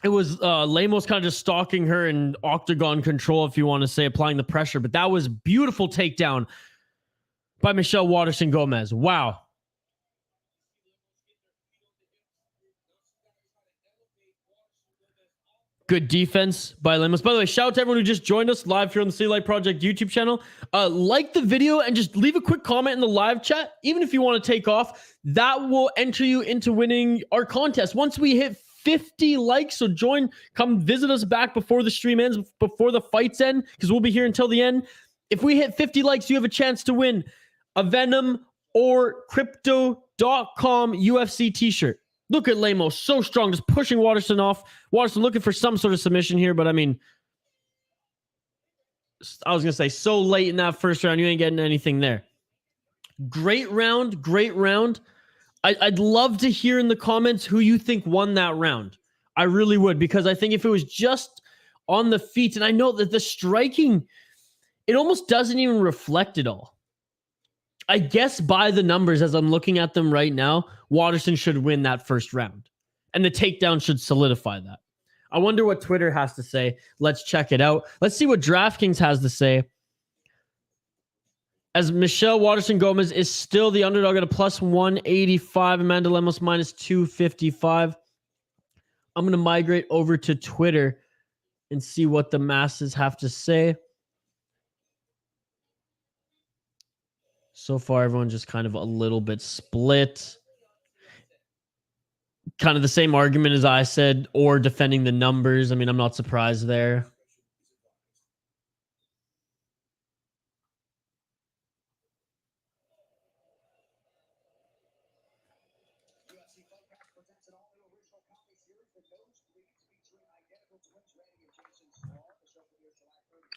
it was Lemos kind of just stalking her in octagon control, if you want to say, applying the pressure. But that was beautiful takedown by Michelle Waterson Gomez. Wow. Good defense by Lemos. By the way, shout out to everyone who just joined us live here on the City Light Project YouTube channel. Like the video and just leave a quick comment in the live chat. Even if you want to take off, that will enter you into winning our contest. Once we hit 50 likes, so come visit us back before the stream ends, before the fights end, because we'll be here until the end. If we hit 50 likes, you have a chance to win a Venom or Crypto.com UFC t-shirt. Look at Lemos, so strong, just pushing Waterson off. Waterson looking for some sort of submission here, but I mean, I was going to say, so late in that first round, you ain't getting anything there. Great round, great round. I'd love to hear in the comments who you think won that round. I really would, because I think if it was just on the feet, and I know that the striking, it almost doesn't even reflect it all. I guess by the numbers, as I'm looking at them right now, Waterson should win that first round. And the takedown should solidify that. I wonder what Twitter has to say. Let's check it out. Let's see what DraftKings has to say. As Michelle Waterson Gomez is still the underdog at a plus 185. Amanda Lemos minus 255. I'm going to migrate over to Twitter and see what the masses have to say. So far, everyone's just kind of a little bit split. Kind of the same argument as I said, or defending the numbers. I mean, I'm not surprised there.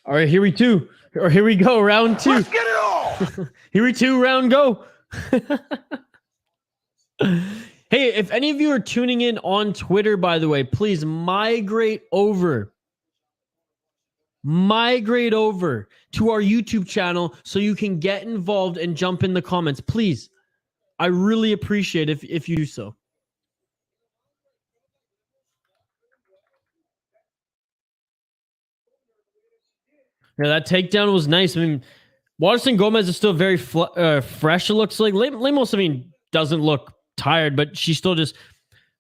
All right, here we go, round two. Let's get it on. Here we go, round go. Hey, if any of you are tuning in on Twitter, by the way, please migrate over to our YouTube channel so you can get involved and jump in the comments. Please, I really appreciate it if you do so. Yeah, that takedown was nice. I mean, Waterson Gomez is still very fresh, it looks like. Lemos, I mean, doesn't look tired, but she's still just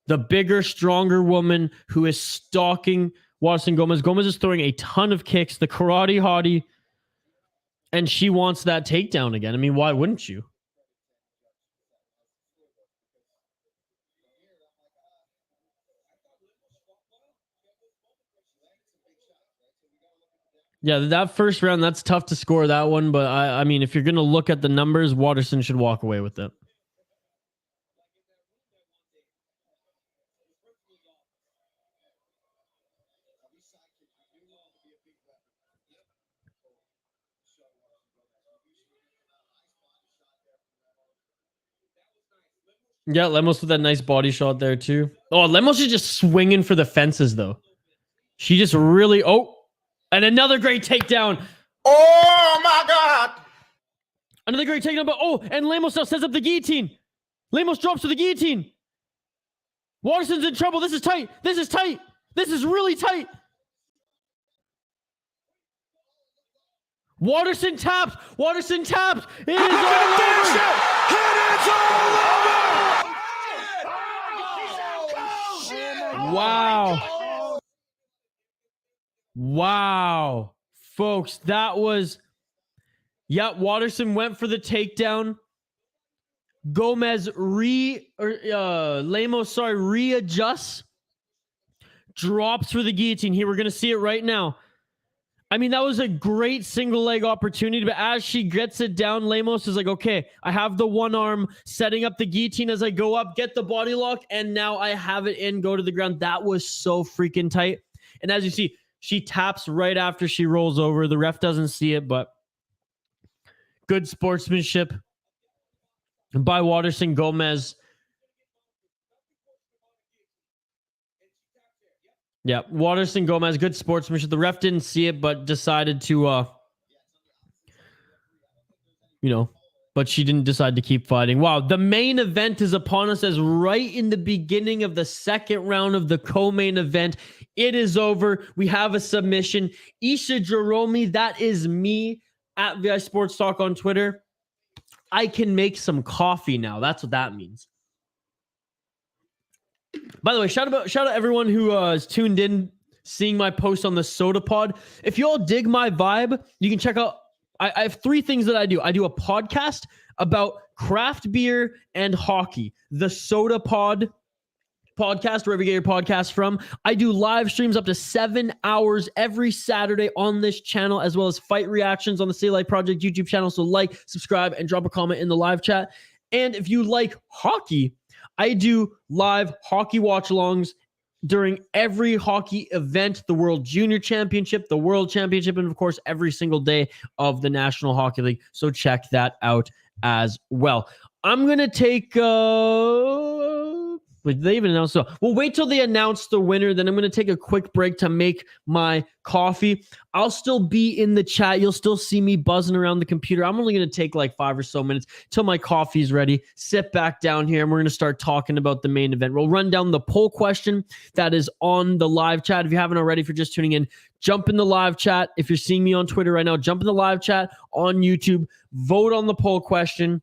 the bigger, stronger woman who is stalking Waterson Gomez. Gomez is throwing a ton of kicks, the karate hottie, and she wants that takedown again. I mean, why wouldn't you? Yeah, that first round, that's tough to score that one. But I mean, if you're going to look at the numbers, Waterson should walk away with it. Yeah, Lemos with that nice body shot there too. Oh, Lemos is just swinging for the fences though. She just really, and another great takedown. Oh my God. Another great takedown, but and Lemos now sets up the guillotine. Lemos drops to the guillotine. Waterson's in trouble. This is tight. This is tight. This is really tight. Waterson taps. Waterson taps. It is all over. It is all over. Wow. Wow. Folks, that was Yeah, Waterson went for the takedown. Gomez readjusts. Drops for the guillotine. Here, we're going to see it right now. I mean, that was a great single leg opportunity, but as she gets it down, Lemos is like, okay, I have the one arm, setting up the guillotine as I go up, get the body lock, and now I have it in, go to the ground. That was so freaking tight. And as you see, she taps right after she rolls over. The ref doesn't see it, but good sportsmanship by Waterson Gomez. Yeah, Waterson Gomez, good sportsmanship. The ref didn't see it, but decided to, but she didn't decide to keep fighting. Wow, the main event is upon us as right in the beginning of the second round of the co-main event. It is over. We have a submission. Isha Jeromi, that is me at VI Sports Talk on Twitter. I can make some coffee now. That's what that means. By the way, shout out everyone who is tuned in, seeing my post on the Soda Pod. If you all dig my vibe, you can check out. I have three things that I do. I do a podcast about craft beer and hockey. The Soda Pod podcast, wherever you get your podcast from. I do live streams up to 7 hours every Saturday on this channel, as well as fight reactions on the Stay Light Project YouTube channel. So like, subscribe, and drop a comment in the live chat. And if you like hockey, I do live hockey watch-alongs during every hockey event, the World Junior Championship, the World Championship, and of course, every single day of the National Hockey League. So check that out as well. I'm going to take... they even announced so. We'll wait till they announce the winner. Then I'm going to take a quick break to make my coffee. I'll still be in the chat. You'll still see me buzzing around the computer. I'm only going to take like 5 or so minutes till my coffee's ready. Sit back down here and we're going to start talking about the main event. We'll run down the poll question that is on the live chat. If you haven't already, if you're just tuning in, jump in the live chat. If you're seeing me on Twitter right now, jump in the live chat on YouTube. Vote on the poll question.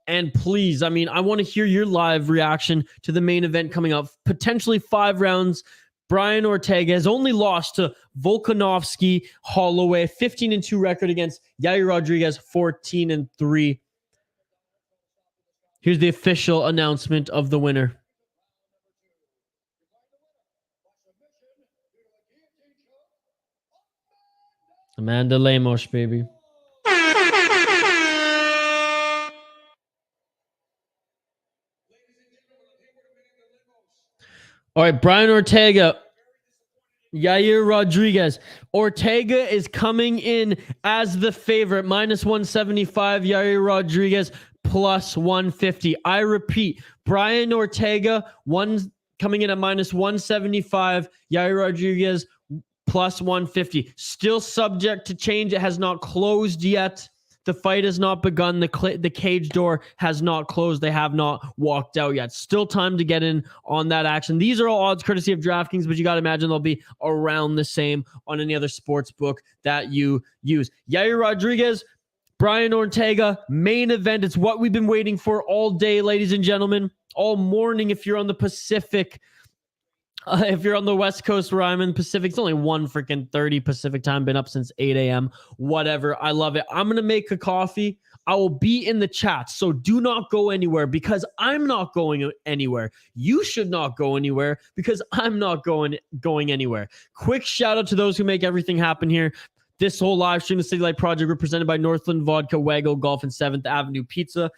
And please, I want to hear your live reaction to the main event coming up. Potentially 5 rounds. Brian Ortega has only lost to Volkanovski Holloway. 15-2 record against Yair Rodriguez, 14-3. Here's the official announcement of the winner. Amanda Lemos, baby. All right, Brian Ortega, Yair Rodriguez. Ortega is coming in as the favorite, minus 175. Yair Rodriguez, plus 150. I repeat, Brian Ortega, coming in at minus 175. Yair Rodriguez, plus 150. Still subject to change. It has not closed yet. The fight has not begun. The cage door has not closed. They have not walked out yet. Still time to get in on that action. These are all odds courtesy of DraftKings, but you got to imagine they'll be around the same on any other sports book that you use. Yair Rodriguez, Brian Ortega, main event. It's what we've been waiting for all day, ladies and gentlemen. All morning if you're on the Pacific. If you're on the West Coast where I'm in Pacific, it's only 1:30 Pacific time. Been up since 8 a.m. Whatever. I love it. I'm going to make a coffee. I will be in the chat. So do not go anywhere because I'm not going anywhere. You should not go anywhere because I'm not going anywhere. Quick shout out to those who make everything happen here. This whole live stream, the City Light Project, represented by Northland Vodka, Waggle Golf, and 7th Avenue Pizza.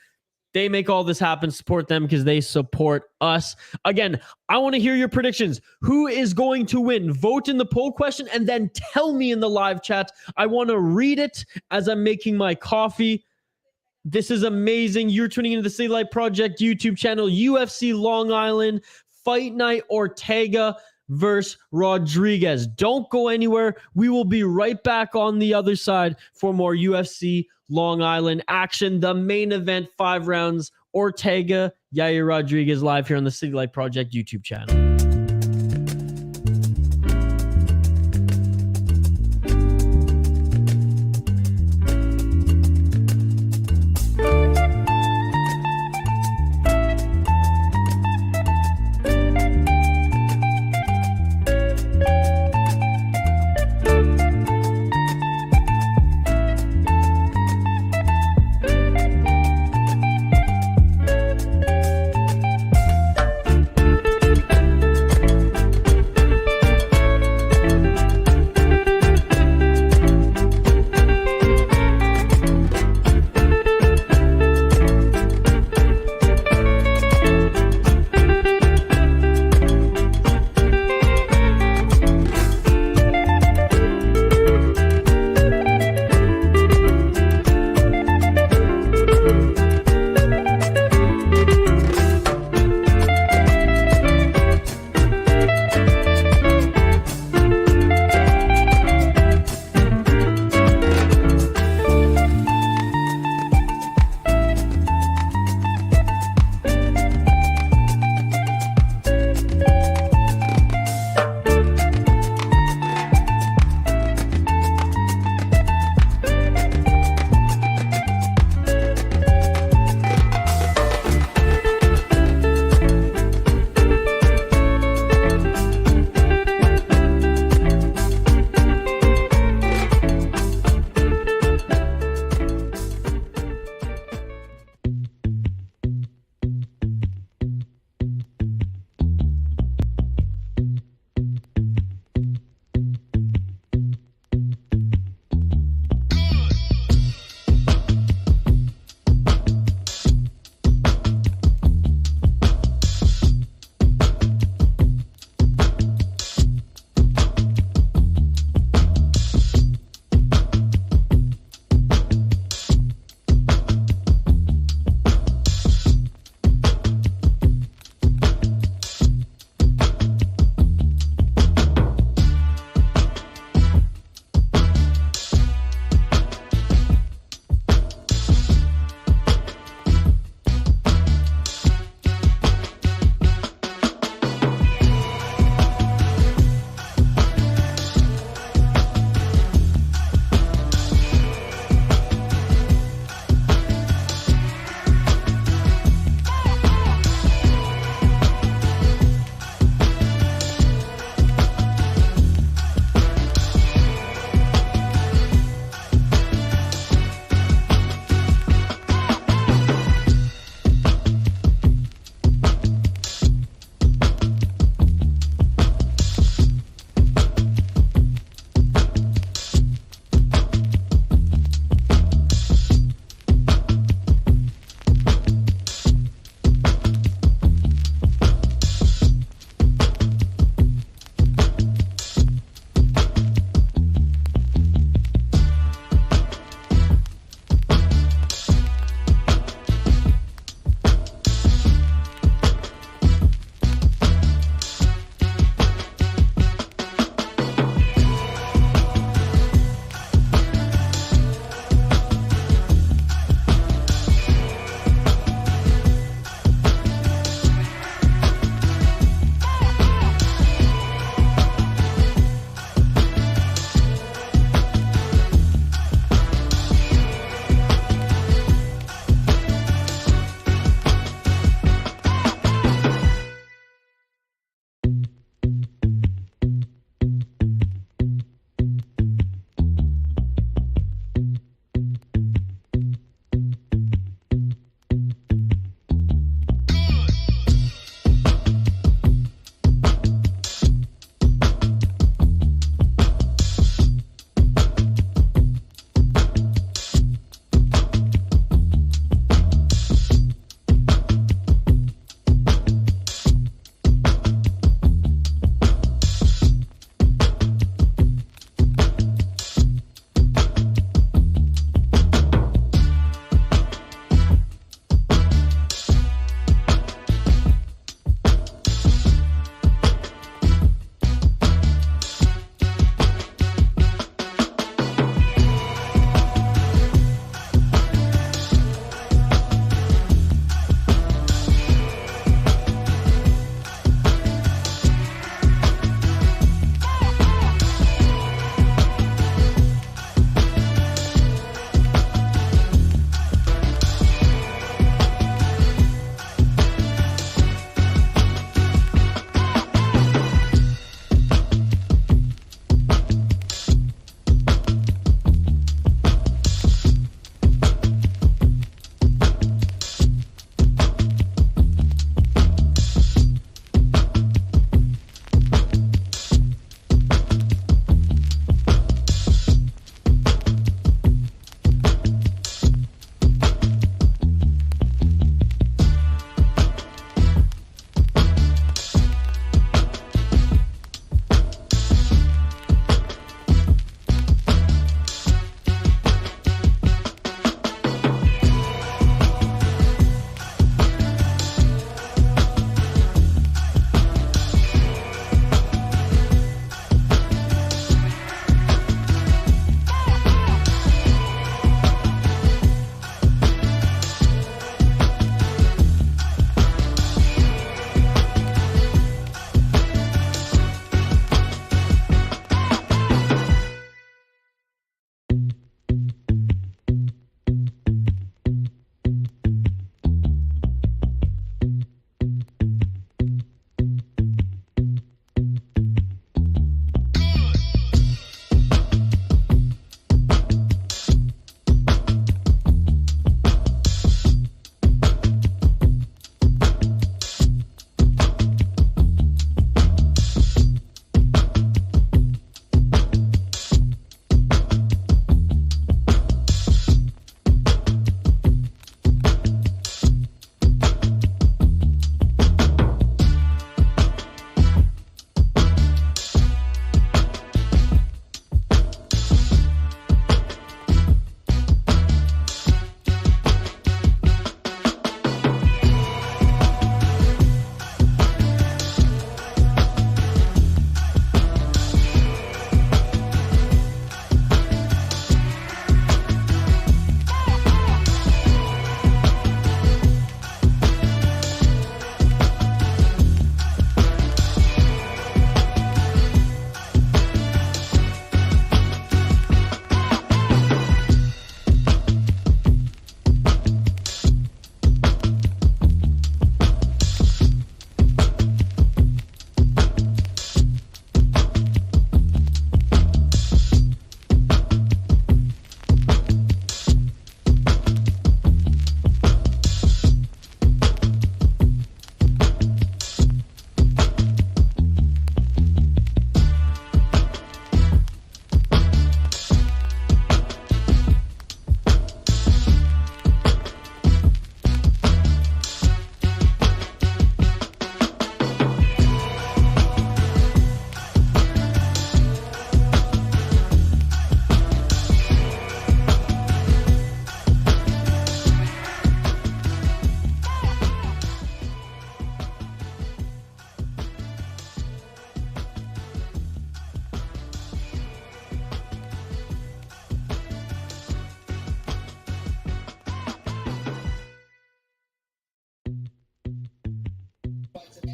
They make all this happen. Support them because they support us. Again, I want to hear your predictions. Who is going to win? Vote in the poll question and then tell me in the live chat. I want to read it as I'm making my coffee. This is amazing. You're tuning into the City Light Project YouTube channel. UFC Long Island, Fight Night Ortega versus Rodriguez. Don't go anywhere. We will be right back on the other side for more UFC Long Island action. The main event, 5 rounds. Ortega, Yair Rodriguez, live here on the City Light Project YouTube channel.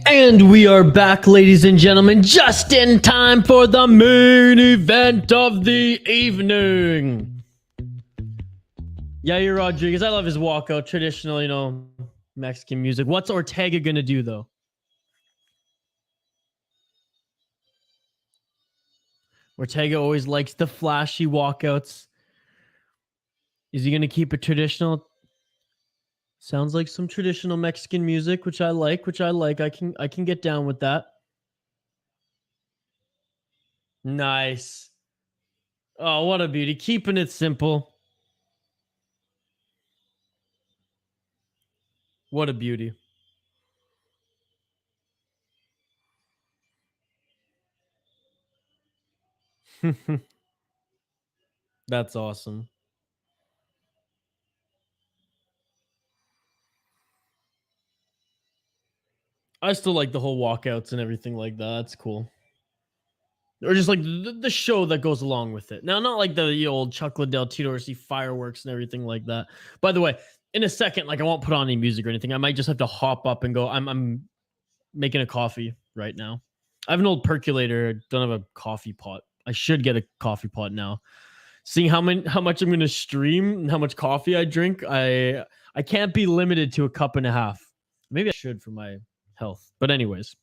And we are back, ladies and gentlemen, just in time for the main event of the evening. Yair Rodriguez, I love his walkout, traditional, you know, Mexican music. What's Ortega gonna do, though? Ortega always likes the flashy walkouts. Is he gonna keep it traditional? Sounds like some traditional Mexican music, which I like, I can get down with that. Nice. Oh, what a beauty. Keeping it simple. What a beauty. That's awesome. I still like the whole walkouts and everything like that. That's cool. Or just like the show that goes along with it. Now, not like the old Chuck Liddell, Tito Orsi fireworks and everything like that. By the way, in a second, like I won't put on any music or anything. I might just have to hop up and go. I'm making a coffee right now. I have an old percolator. I don't have a coffee pot. I should get a coffee pot now. Seeing how much I'm going to stream and how much coffee I drink, I can't be limited to a cup and a half. Maybe I should for my health. But anyways,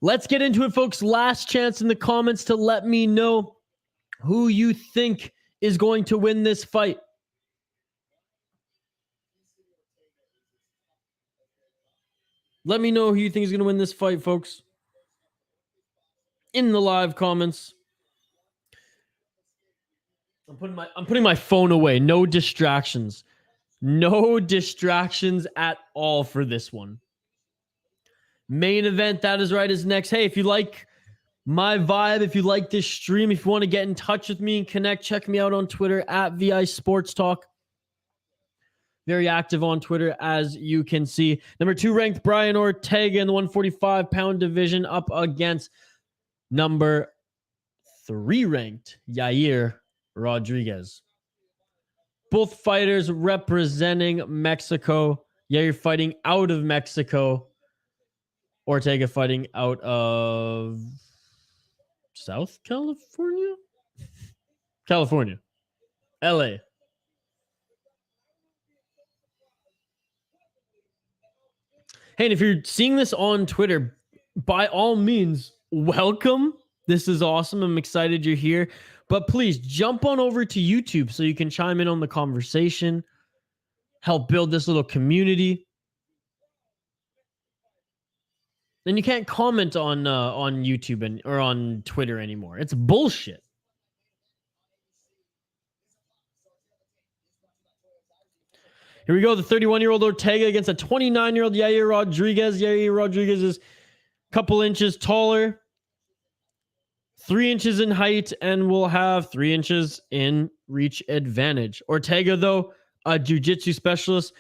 let's get into it, folks. Last chance in the comments to let me know who you think is going to win this fight. Let me know who you think is going to win this fight, folks. In the live comments. I'm putting my phone away. No distractions. No distractions at all for this one. Main event, that is right, is next. Hey, if you like my vibe, if you like this stream, if you want to get in touch with me and connect, check me out on Twitter at VI Sports Talk. Very active on Twitter, as you can see. Number 2 ranked Brian Ortega in the 145-pound division up against number 3 ranked Yair Rodriguez. Both fighters representing Mexico. Yair fighting out of Mexico. Ortega fighting out of South California? California. LA. Hey, and if you're seeing this on Twitter, by all means, welcome. This is awesome. I'm excited you're here. But please jump on over to YouTube so you can chime in on the conversation, help build this little community. And you can't comment on YouTube or on Twitter anymore. It's bullshit. Here we go. The 31-year-old Ortega against a 29-year-old Yair Rodriguez. Yair Rodriguez is a couple inches taller, 3 inches in height, and will have 3 inches in reach advantage. Ortega, though, a jiu-jitsu specialist.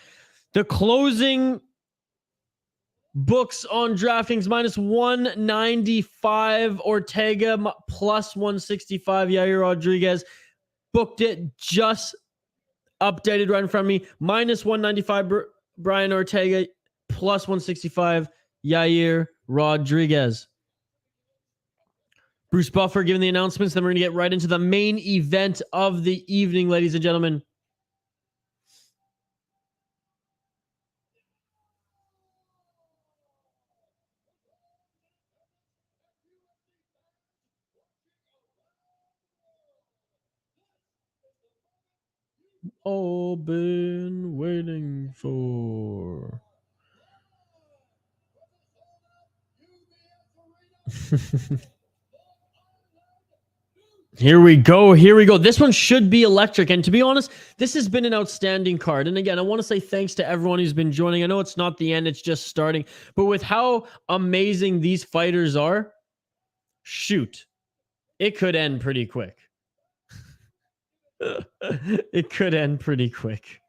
The closing books on DraftKings minus 195. Ortega plus 165. Yair Rodriguez booked it just updated right in front of me. Minus 195 Brian Ortega, plus 165 Yair Rodriguez. Bruce Buffer giving the announcements. Then we're going to get right into the main event of the evening, ladies and gentlemen. All been waiting for. Here we go. Here we go. This one should be electric. And to be honest, this has been an outstanding card. And again, I want to say thanks to everyone who's been joining. I know it's not the end, it's just starting. But with how amazing these fighters are, shoot, it could end pretty quick. It could end pretty quick.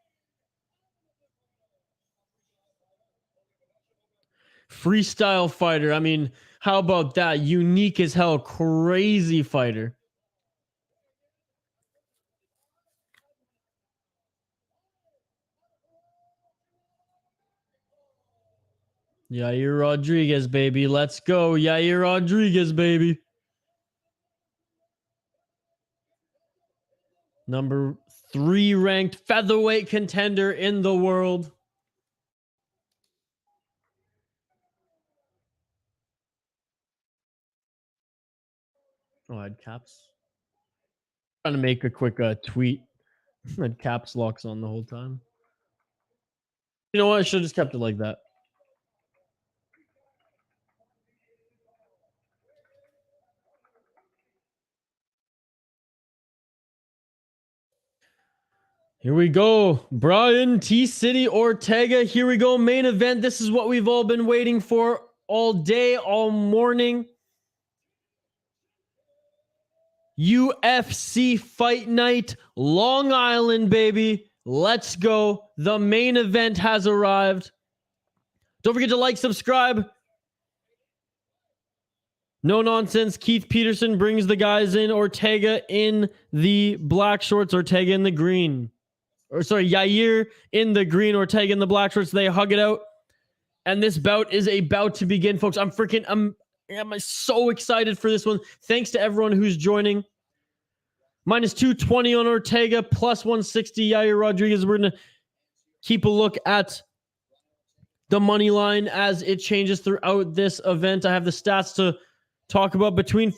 Freestyle fighter. I mean, how about that? Unique as hell. Crazy fighter. Yair Rodriguez, baby. Let's go. Yair Rodriguez, baby. Number 3 ranked featherweight contender in the world. Oh, I had caps. Trying to make a quick tweet. I had caps locks on the whole time. You know what? I should have just kept it like that. Here we go. Brian T-City Ortega. Here we go. Main event. This is what we've all been waiting for all day, all morning. UFC Fight Night, Long Island, baby. Let's go. The main event has arrived. Don't forget to like, subscribe. No nonsense. Keith Peterson brings the guys in. Ortega in the black shorts. Ortega in the green. Or sorry, Yair in the green. Ortega in the black shorts. They hug it out. And this bout is about to begin, folks. I'm so excited for this one. Thanks to everyone who's joining. Minus 220 on Ortega, plus 160 Yair Rodriguez. We're going to keep a look at the money line as it changes throughout this event. I have the stats to talk about between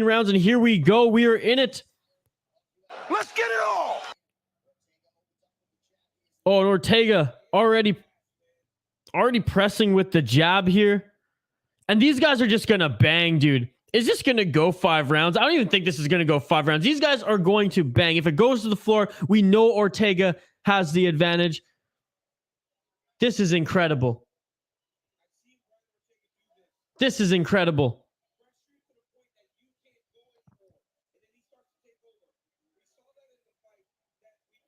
rounds, and here we go. We are in it. Let's get it all. Oh, and Ortega already pressing with the jab here. And these guys are just going to bang, dude. Is this going to go 5 rounds? I don't even think this is going to go 5 rounds. These guys are going to bang. If it goes to the floor, we know Ortega has the advantage. This is incredible. This is incredible.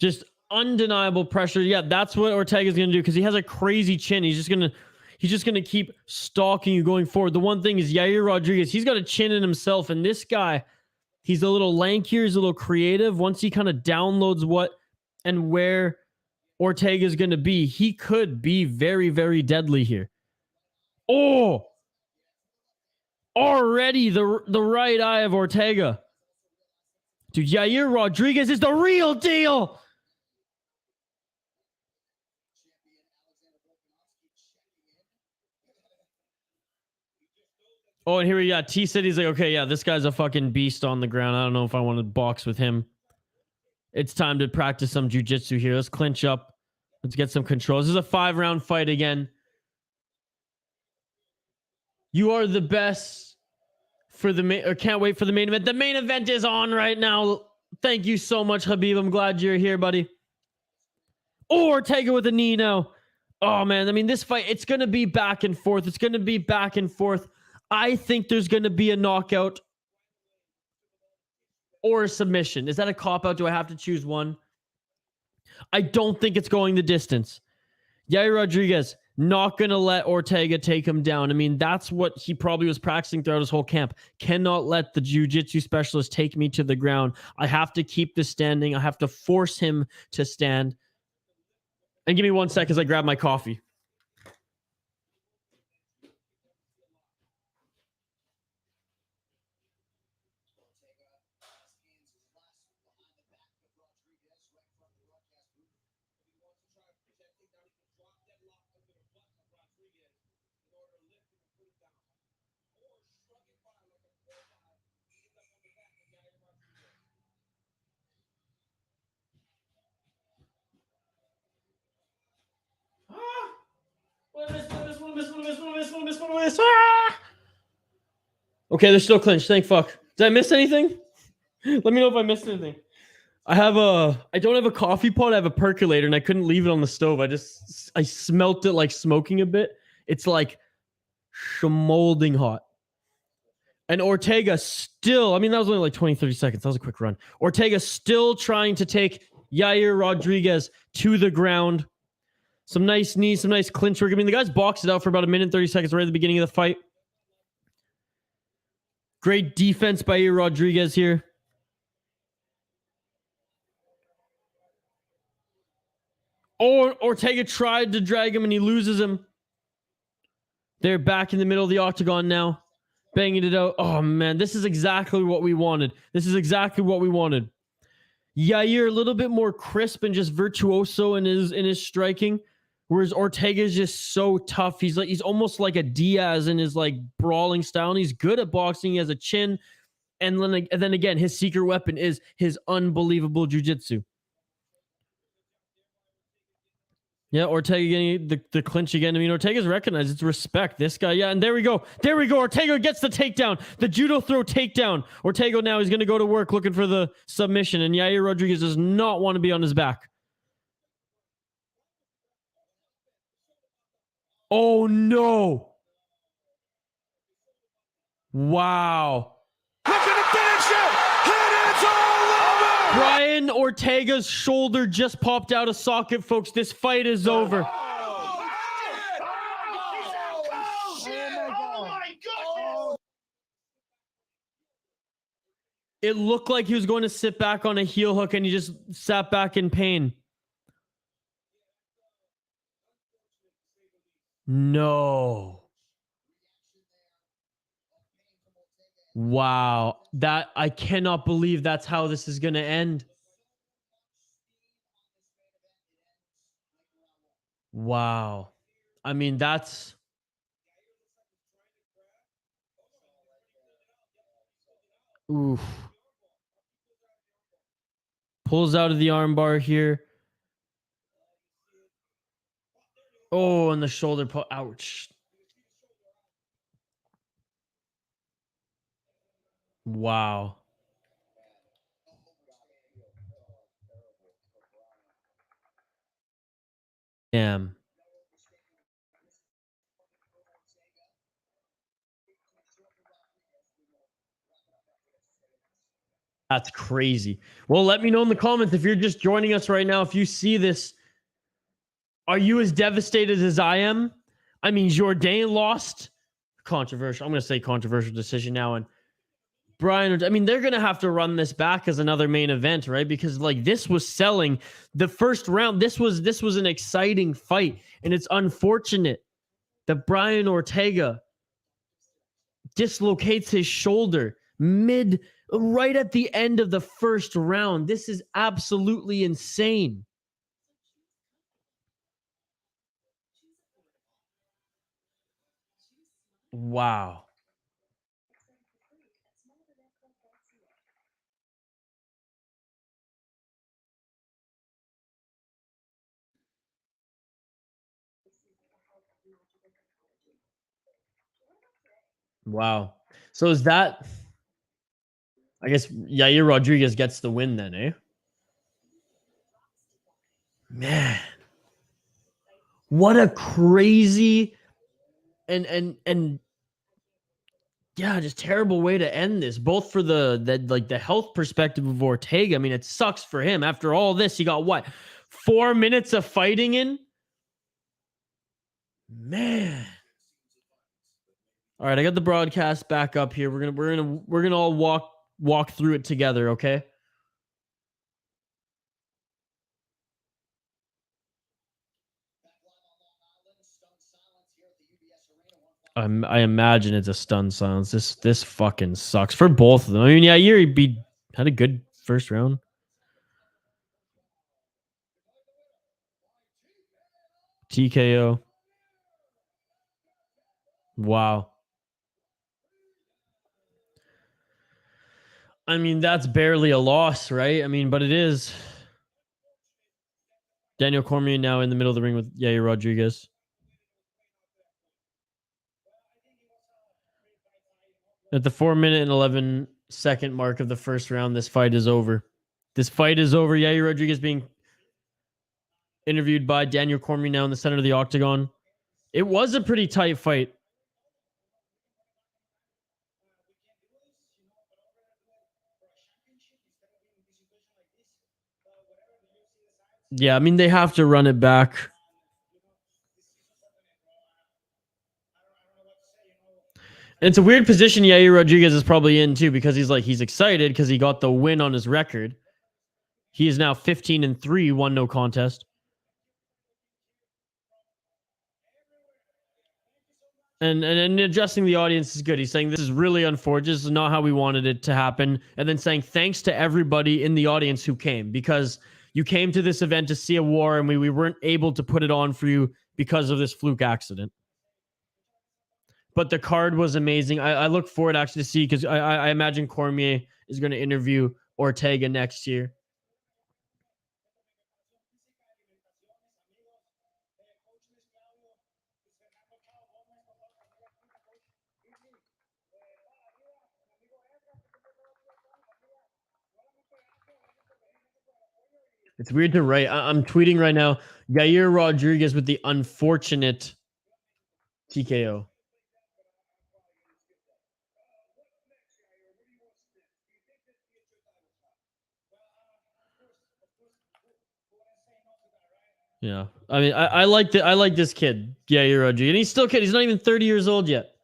Just undeniable pressure. Yeah, that's what Ortega's going to do because he has a crazy chin. He's just going to keep stalking you going forward. The one thing is Yair Rodriguez, he's got a chin in himself, and this guy, he's a little lankier, he's a little creative. Once he kind of downloads what and where Ortega's going to be, he could be very, very deadly here. Oh! Already the right eye of Ortega. Dude, Yair Rodriguez is the real deal! Oh, and here we got T-City's like, okay, yeah, this guy's a fucking beast on the ground. I don't know if I want to box with him. It's time to practice some jiu-jitsu here. Let's clinch up. Let's get some control. This is a 5-round fight again. You are the best for the main, or can't wait for the main event. The main event is on right now. Thank you so much, Habib. I'm glad you're here, buddy. Oh, Ortega with a knee now. Oh, man. I mean, this fight, it's going to be back and forth. It's going to be back and forth. I think there's going to be a knockout or a submission. Is that a cop-out? Do I have to choose one? I don't think it's going the distance. Yair Rodriguez, not going to let Ortega take him down. I mean, that's what he probably was practicing throughout his whole camp. Cannot let the jiu-jitsu specialist take me to the ground. I have to keep this standing. I have to force him to stand. And give me 1 sec as I grab my coffee. Okay, they're still clinched. Thank fuck. Did I miss anything? Let me know if I missed anything. I don't have a coffee pot. I have a percolator, and I couldn't leave it on the stove. I smelt it like smoking a bit. It's like schmolding hot. And Ortega still, I mean, that was only like 20, 30 seconds. That was a quick run. Ortega still trying to take Yair Rodriguez to the ground. Some nice knees, some nice clinch work. I mean, the guys boxed it out for about 1 minute, 30 seconds right at the beginning of the fight. Great defense by Yair Rodriguez here. Oh, Ortega tried to drag him and he loses him. They're back in the middle of the octagon now. Banging it out. Oh, man. This is exactly what we wanted. Yair a little bit more crisp and just virtuoso in his striking, whereas Ortega is just so tough. He's almost like a Diaz in his like brawling style. And he's good at boxing. He has a chin. And then again, his secret weapon is his unbelievable jiu-jitsu. Yeah, Ortega getting the clinch again. I mean, Ortega's recognized. It's respect. This guy, yeah, and there we go. Ortega gets the takedown. The judo throw takedown. Ortega now is going to go to work looking for the submission, and Yair Rodriguez does not want to be on his back. Oh, no. Wow. Looking to finish it. And it's all over. Brian Ortega's shoulder just popped out of socket, folks. This fight is over. It looked like he was going to sit back on a heel hook, and he just sat back in pain. No. Wow. I cannot believe that's how this is going to end. Wow. I mean, that's... Oof. Pulls out of the armbar here. Oh, and the shoulder pull. Ouch. Wow. Damn. That's crazy. Well, let me know in the comments if you're just joining us right now. If you see this, are you as devastated as I am? I mean, Jourdain lost. Controversial. I'm going to say controversial decision now. And Brian, I mean, they're going to have to run this back as another main event, right? Because like this was selling the first round. This was an exciting fight. And it's unfortunate that Brian Ortega dislocates his shoulder right at the end of the first round. This is absolutely insane. Wow. Wow. So is that... I guess Yair Rodriguez gets the win then, eh? Man. What a crazy and yeah, just terrible way to end this. Both for the health perspective of Ortega. I mean, it sucks for him. After all this, he got what? 4 minutes of fighting in? Man. All right, I got the broadcast back up here. We're gonna all walk through it together, okay? I imagine it's a stun silence. This fucking sucks for both of them. I mean, yeah, Yair had a good first round. TKO. Wow. I mean, that's barely a loss, right? I mean, but it is. Daniel Cormier now in the middle of the ring with Yair Rodriguez. At the 4 minute and 11 second mark of the first round, this fight is over. Yair Rodriguez being interviewed by Daniel Cormier now in the center of the octagon. It was a pretty tight fight. Yeah, I mean, they have to run it back. And it's a weird position Yair Rodriguez is probably in too, because he's excited because he got the win on his record. He is now 15-3, won no contest. And adjusting the audience is good. He's saying this is really unfortunate. This is not how we wanted it to happen. And then saying thanks to everybody in the audience who came, because you came to this event to see a war and we weren't able to put it on for you because of this fluke accident. But the card was amazing. I look forward actually to see, because I imagine Cormier is going to interview Ortega next year. It's weird to write. I'm tweeting right now. Yair Rodriguez with the unfortunate TKO. Yeah, I mean, I like this kid, Yair Rodriguez, and he's still a kid. He's not even 30 years old yet.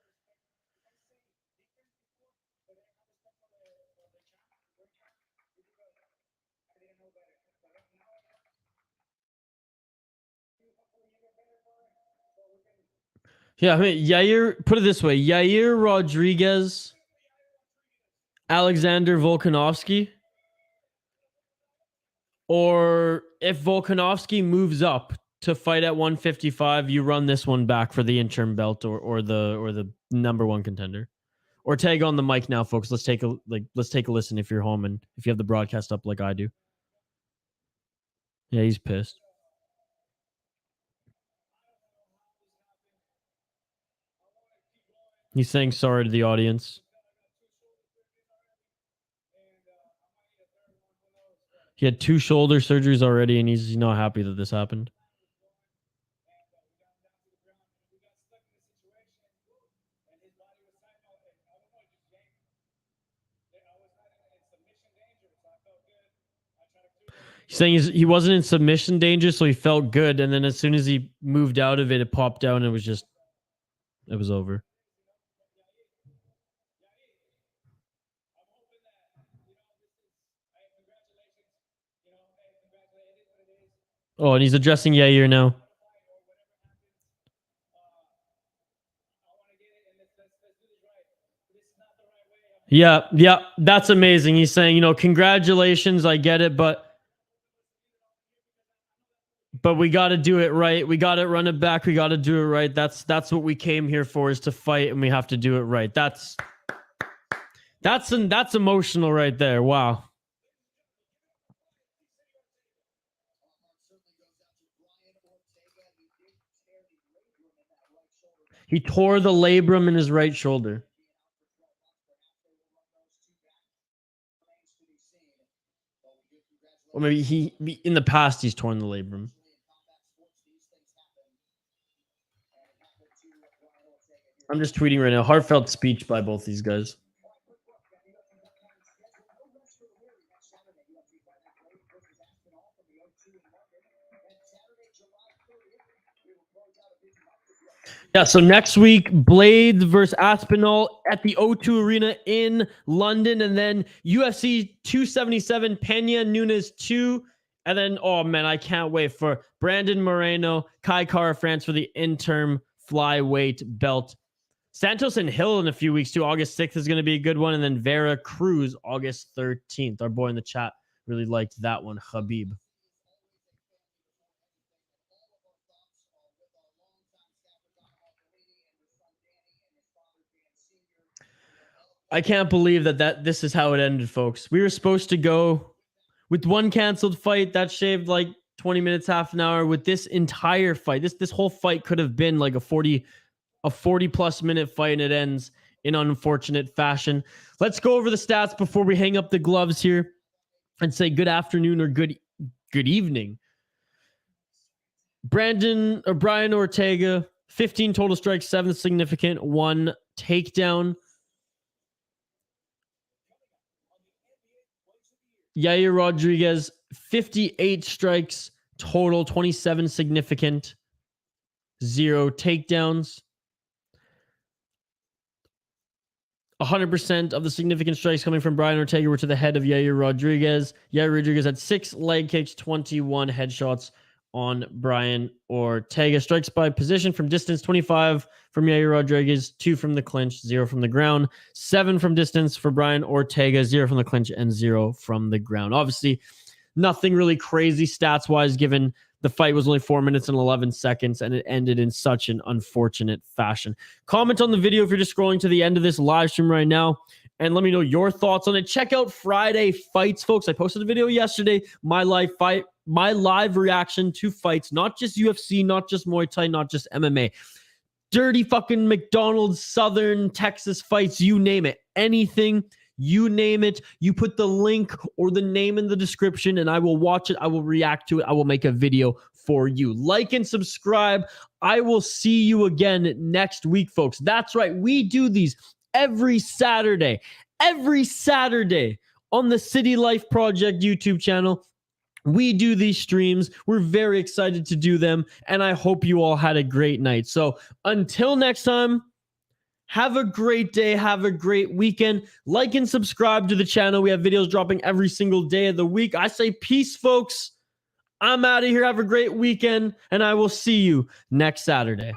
Yeah, I mean, Yair, put it this way, Yair Rodriguez, Alexander Volkanovski, or if Volkanovski moves up to fight at 155, you run this one back for the interim belt or the number one contender. Ortega on the mic now, folks. Let's take a listen if you're home and if you have the broadcast up like I do. Yeah, he's pissed. He's saying sorry to the audience. He had 2 shoulder surgeries already, and he's not happy that this happened. He's saying he wasn't in submission danger, so he felt good, and then as soon as he moved out of it, it popped out, and it was over. Oh, and he's addressing Yair now. Yeah, that's amazing. He's saying, congratulations, I get it, but we got to do it right. We got to run it back. We got to do it right. That's what we came here for, is to fight, and we have to do it right. That's emotional right there. Wow. He tore the labrum in his right shoulder. Or maybe in the past he's torn the labrum. I'm just tweeting right now. Heartfelt speech by both these guys. Yeah, so next week, Blades versus Aspinall at the O2 Arena in London, and then UFC 277, Penne Nunes 2, and then, oh man, I can't wait for Brandon Moreno, Kai Kara France for the interim flyweight belt. Santos and Hill in a few weeks too. August 6th is going to be a good one, and then Vera Cruz August 13th. Our boy in the chat really liked that one, Khabib. I can't believe that this is how it ended, folks. We were supposed to go with one canceled fight that shaved like 20 minutes, half an hour. With this entire fight, this whole fight could have been like a 40 plus minute fight, and it ends in unfortunate fashion. Let's go over the stats before we hang up the gloves here and say good afternoon or good evening. Brian Ortega, 15 total strikes, 7 significant, 1 takedown. Yair Rodriguez, 58 strikes total, 27 significant, 0 takedowns. 100% of the significant strikes coming from Brian Ortega were to the head of Yair Rodriguez. Yair Rodriguez had 6 leg kicks, 21 headshots on Brian Ortega. Strikes by position from distance, 25 from Yair Rodriguez, 2 from the clinch, 0 from the ground, 7 from distance for Brian Ortega, 0 from the clinch, and 0 from the ground. Obviously, nothing really crazy stats-wise, given the fight was only 4 minutes and 11 seconds, and it ended in such an unfortunate fashion. Comment on the video if you're just scrolling to the end of this live stream right now, and let me know your thoughts on it. Check out Friday Fights, folks. I posted a video yesterday, my live reaction to fights, not just UFC, not just Muay Thai, not just MMA. Dirty fucking McDonald's, Southern Texas fights, you name it. Anything, you name it. You put the link or the name in the description and I will watch it. I will react to it. I will make a video for you. Like and subscribe. I will see you again next week, folks. That's right. We do these every Saturday on the City Life Project YouTube channel. We do these streams. We're very excited to do them, and I hope you all had a great night. So until next time, have a great day. Have a great weekend. Like and subscribe to the channel. We have videos dropping every single day of the week. I say peace, folks. I'm out of here. Have a great weekend, and I will see you next Saturday.